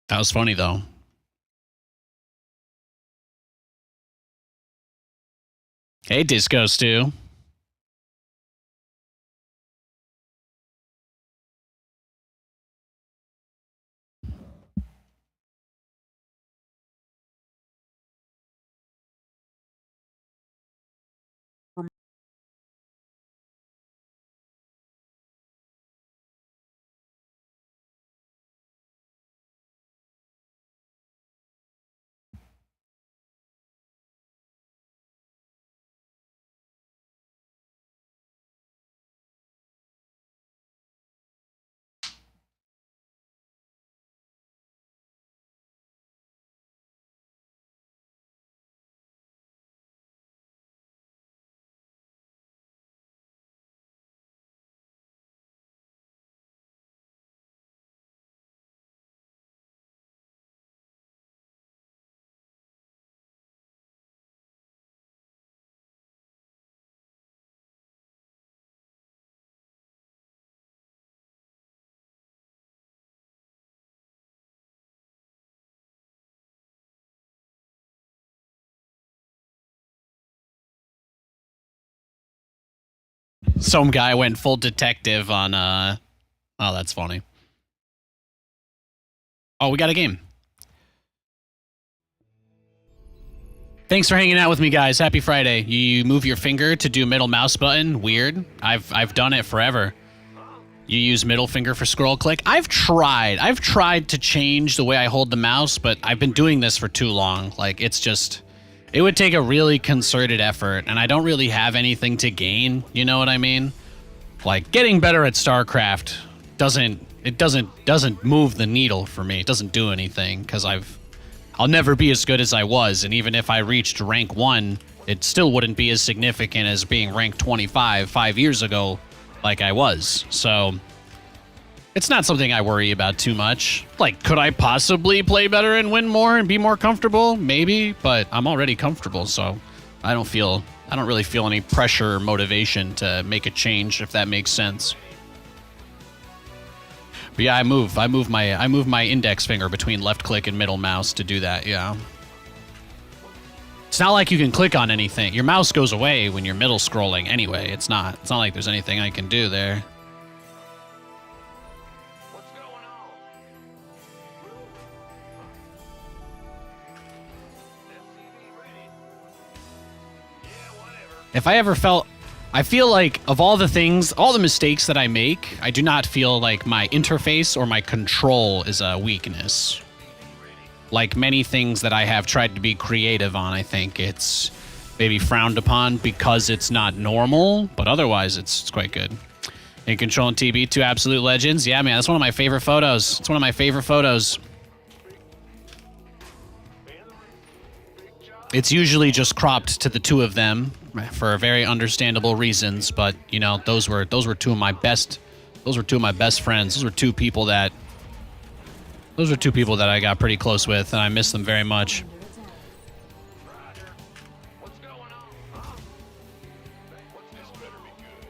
That was funny, though. Hey, Disco Stew. Some guy went full detective on, oh, that's funny. Oh, we got a game. Thanks for hanging out with me, guys. Happy Friday. You move your finger to do middle mouse button. Weird. I've done it forever. You use middle finger for scroll click. I've tried to change the way I hold the mouse, but I've been doing this for too long. Like, it's just... It would take a really concerted effort, and I don't really have anything to gain, you know what I mean? Like, getting better at StarCraft doesn't move the needle for me. It doesn't do anything, because I'll never be as good as I was, and even if I reached rank 1, it still wouldn't be as significant as being rank 25 5 years ago like I was. So, it's not something I worry about too much. Like, could I possibly play better and win more and be more comfortable? Maybe, but I'm already comfortable, so I don't really feel any pressure or motivation to make a change, if that makes sense. But yeah, I move my index finger between left click and middle mouse to do that, yeah. It's not like you can click on anything. Your mouse goes away when you're middle scrolling anyway. It's not like there's anything I can do there. What's going on? SCV ready? Yeah, whatever. I feel like of all the things, all the mistakes that I make, I do not feel like my interface or my control is a weakness. Like many things that I have tried to be creative on, I think it's maybe frowned upon because it's not normal, but otherwise it's quite good. In Control and TB, two absolute legends. Yeah, man, that's one of my favorite photos. It's one of my favorite photos. It's usually just cropped to the two of them for very understandable reasons, but you know, those were two of my best friends. Those were two people that I got pretty close with, and I miss them very much. What's going on? What's this better be good?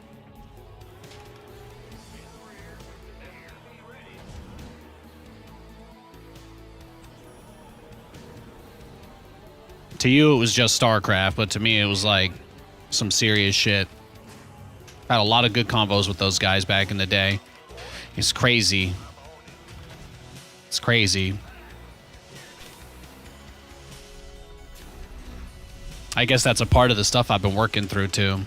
To you, it was just StarCraft, but to me, it was like some serious shit. Had a lot of good combos with those guys back in the day. It's crazy. It's crazy. I guess that's a part of the stuff I've been working through, too.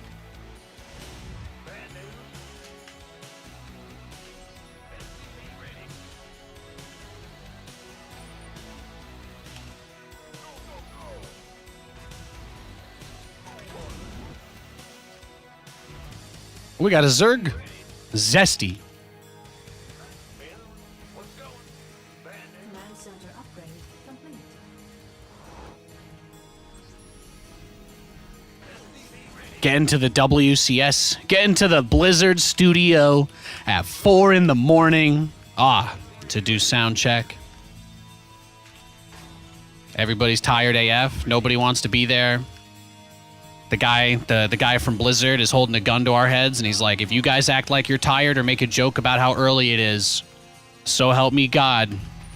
We got a Zerg. Zesty. Command center upgrade complete. Get into the WCS. Get into the Blizzard studio at 4 in the morning. To do sound check. Everybody's tired AF. Nobody wants to be there. The guy from Blizzard is holding a gun to our heads, and he's like, if you guys act like you're tired or make a joke about how early it is, so help me God.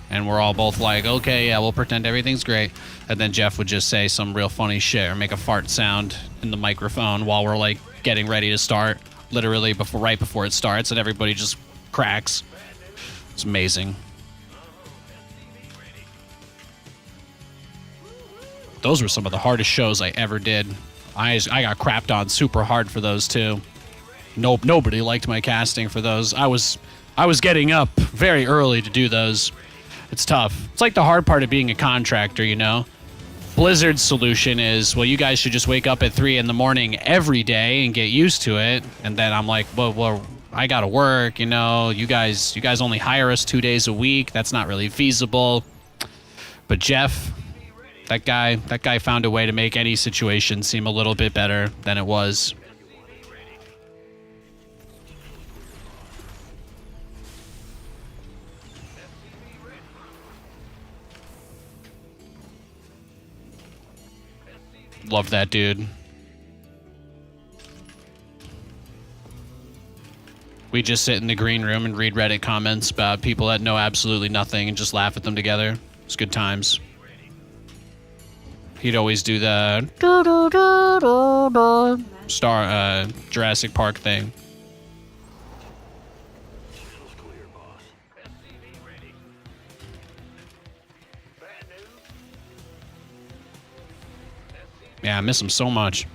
And we're all both like, okay, yeah, we'll pretend everything's great. And then Jeff would just say some real funny shit or make a fart sound in the microphone while we're like getting ready to start, literally right before it starts, and everybody just cracks. It's amazing. Those were some of the hardest shows I ever did. I got crapped on super hard for those too. Nobody liked my casting for those. I was getting up very early to do those. It's tough. It's like the hard part of being a contractor, you know? Blizzard's solution is, well, you guys should just wake up at 3 in the morning every day and get used to it. And then I'm like, well, I gotta work, you know? You guys only hire us 2 days a week. That's not really feasible. But Jeff, that guy found a way to make any situation seem a little bit better than it was. Love that dude. We just sit in the green room and read Reddit comments about people that know absolutely nothing and just laugh at them together. It's good times. He'd always do the Jurassic Park thing. Yeah, I miss him so much.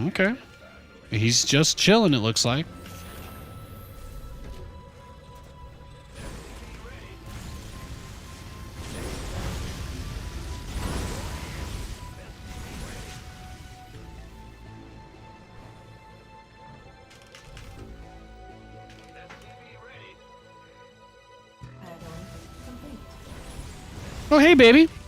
Okay. He's just chilling, it looks like. Add-on complete. Oh, hey, baby. Add-on complete.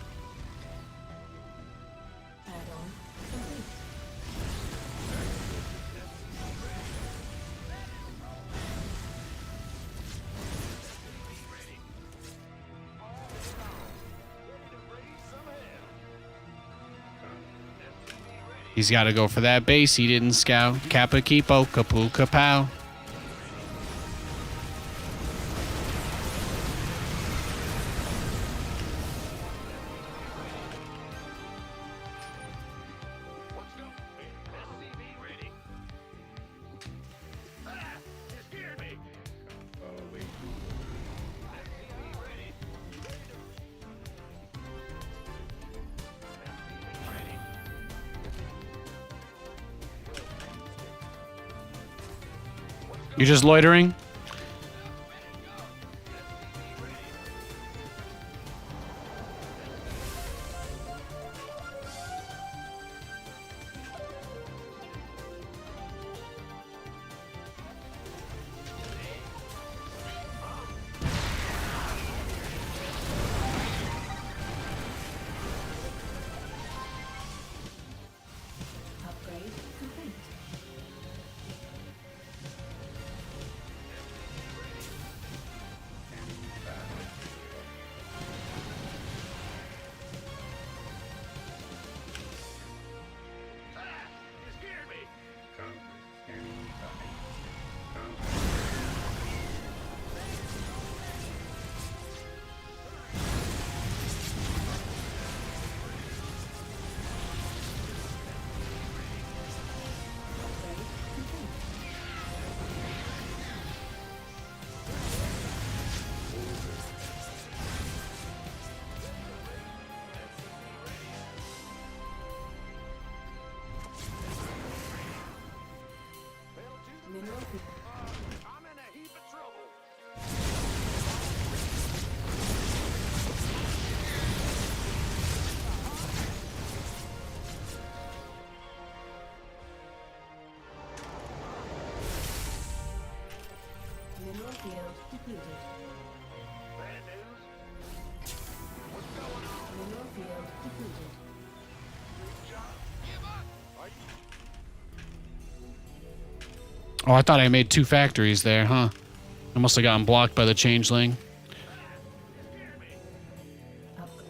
He's got to go for that base. He didn't scout. Kappa Kipo, Kapu Kapow. You just loitering? I'm in a heap of trouble. Mineral field depleted. Bad news? What's going on? Mineral field depleted. Big job. Give up. Are you? Oh, I thought I made 2 factories there, huh? I must have gotten blocked by the changeling. Upgrade.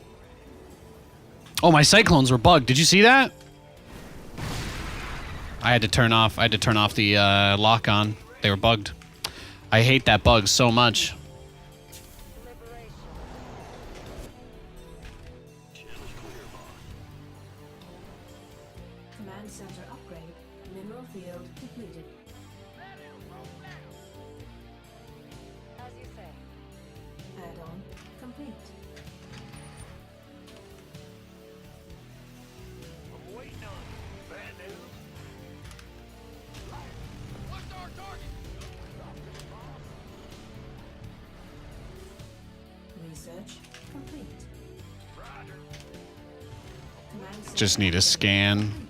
Oh, my cyclones were bugged. Did you see that? I had to turn off the lock on. They were bugged. I hate that bug so much. Command center upgrade. Mineral field depleted. As you say. Add-on complete. I'm waiting on you. Bad news? What's our target? Research complete. Roger. Command center Just need a scan. complete.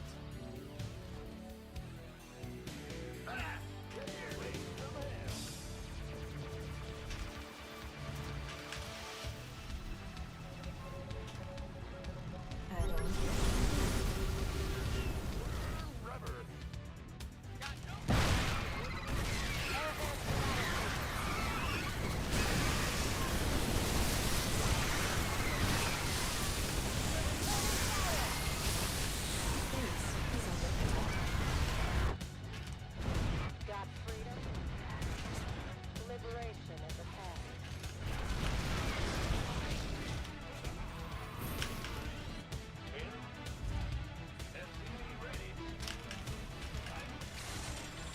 Add-on. Rubber. Base is under attack. Got freedom. Liberation is a path. FCD ready.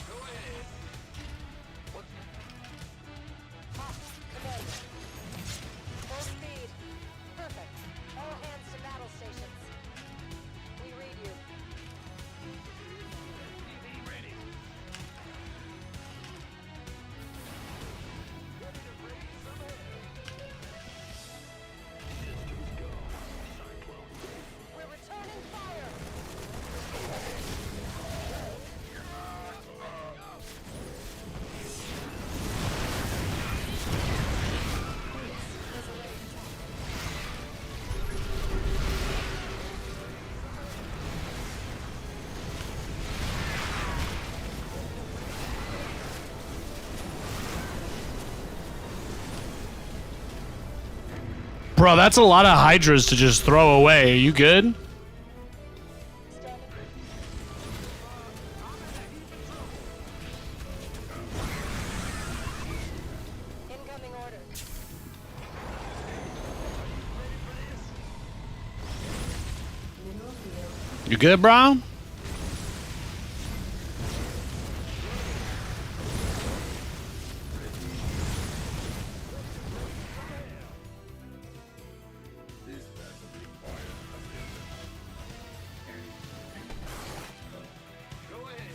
Go ahead. What's Commander. Full speed. Perfect. All hands to battle stations. We read you. FCD ready? Ready to raise some hell. Systems go. Cyclones. We're returning fire. Bro, that's a lot of hydras to just throw away. Are you good? Standing. Incoming order. Mineral field You good, bro? This battle requires assistance. Go ahead.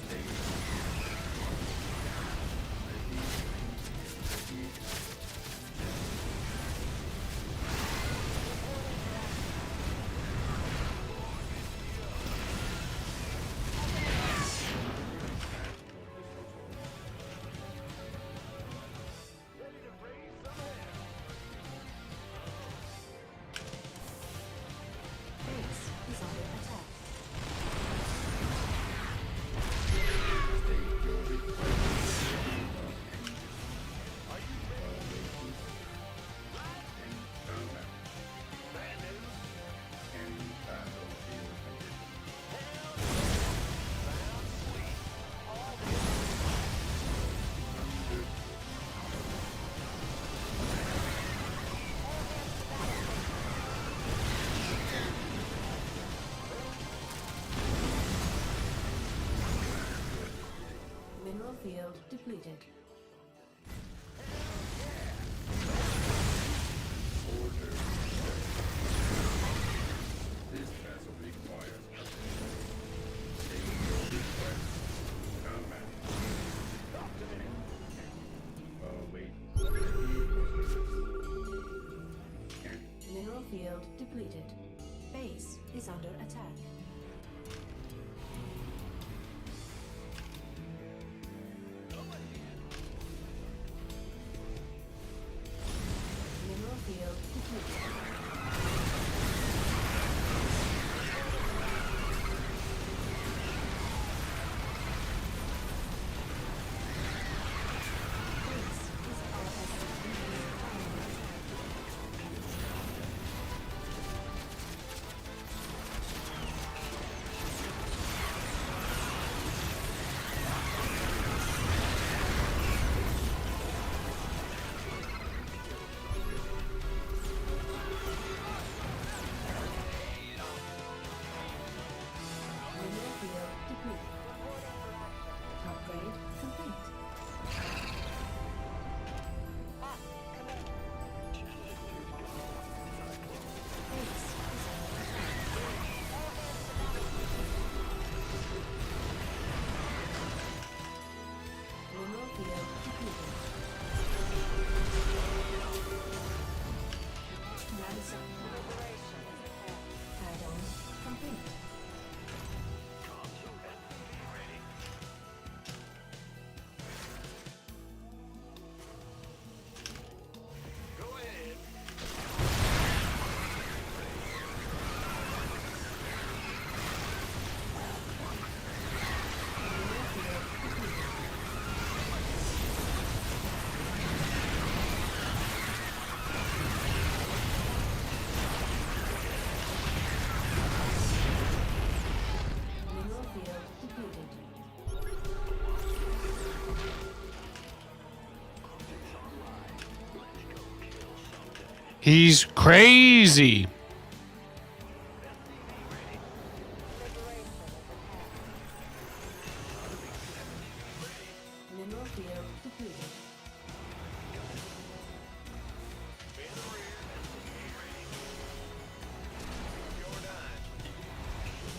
Ready to raise some hell. base is under attack. Bad news? Mineral field depleted. This battle requires assistance. State your request. Combat. He's crazy. Mineral field depleted.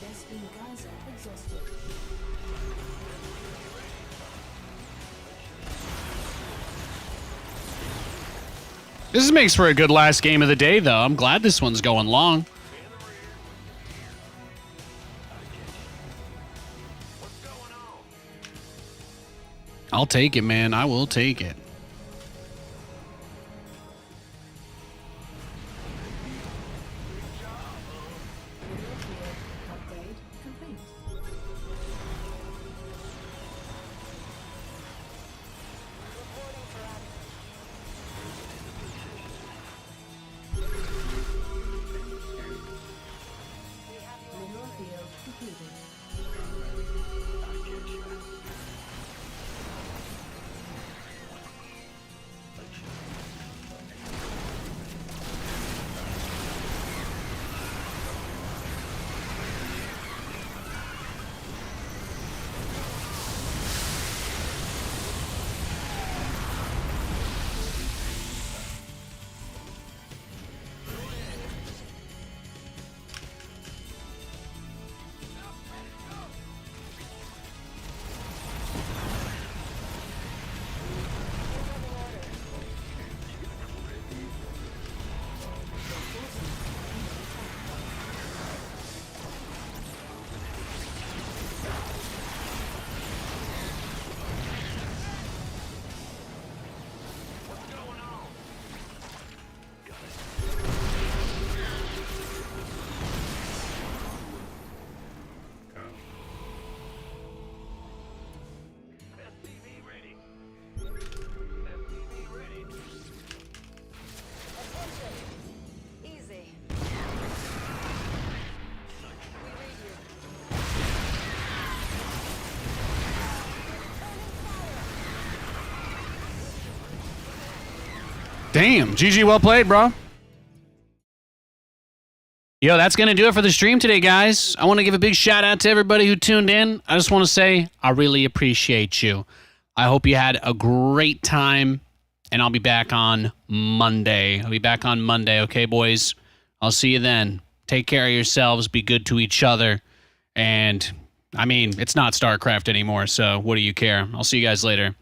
Bespin geyser exhausted. This makes for a good last game of the day, though. I'm glad this one's going long. I'll take it, man. I will take it. Mineral field upgrade complete. Reporting for action. We have you on Mineral field depleted. SCV ready. SCV ready. Attention! Easy. We read you. Damn. GG, well played, bro. Yo, that's going to do it for the stream today, guys. I want to give a big shout out to everybody who tuned in. I just want to say I really appreciate you. I hope you had a great time, and I'll be back on Monday. Okay, boys? I'll see you then. Take care of yourselves. Be good to each other. And, I mean, it's not StarCraft anymore, so what do you care? I'll see you guys later.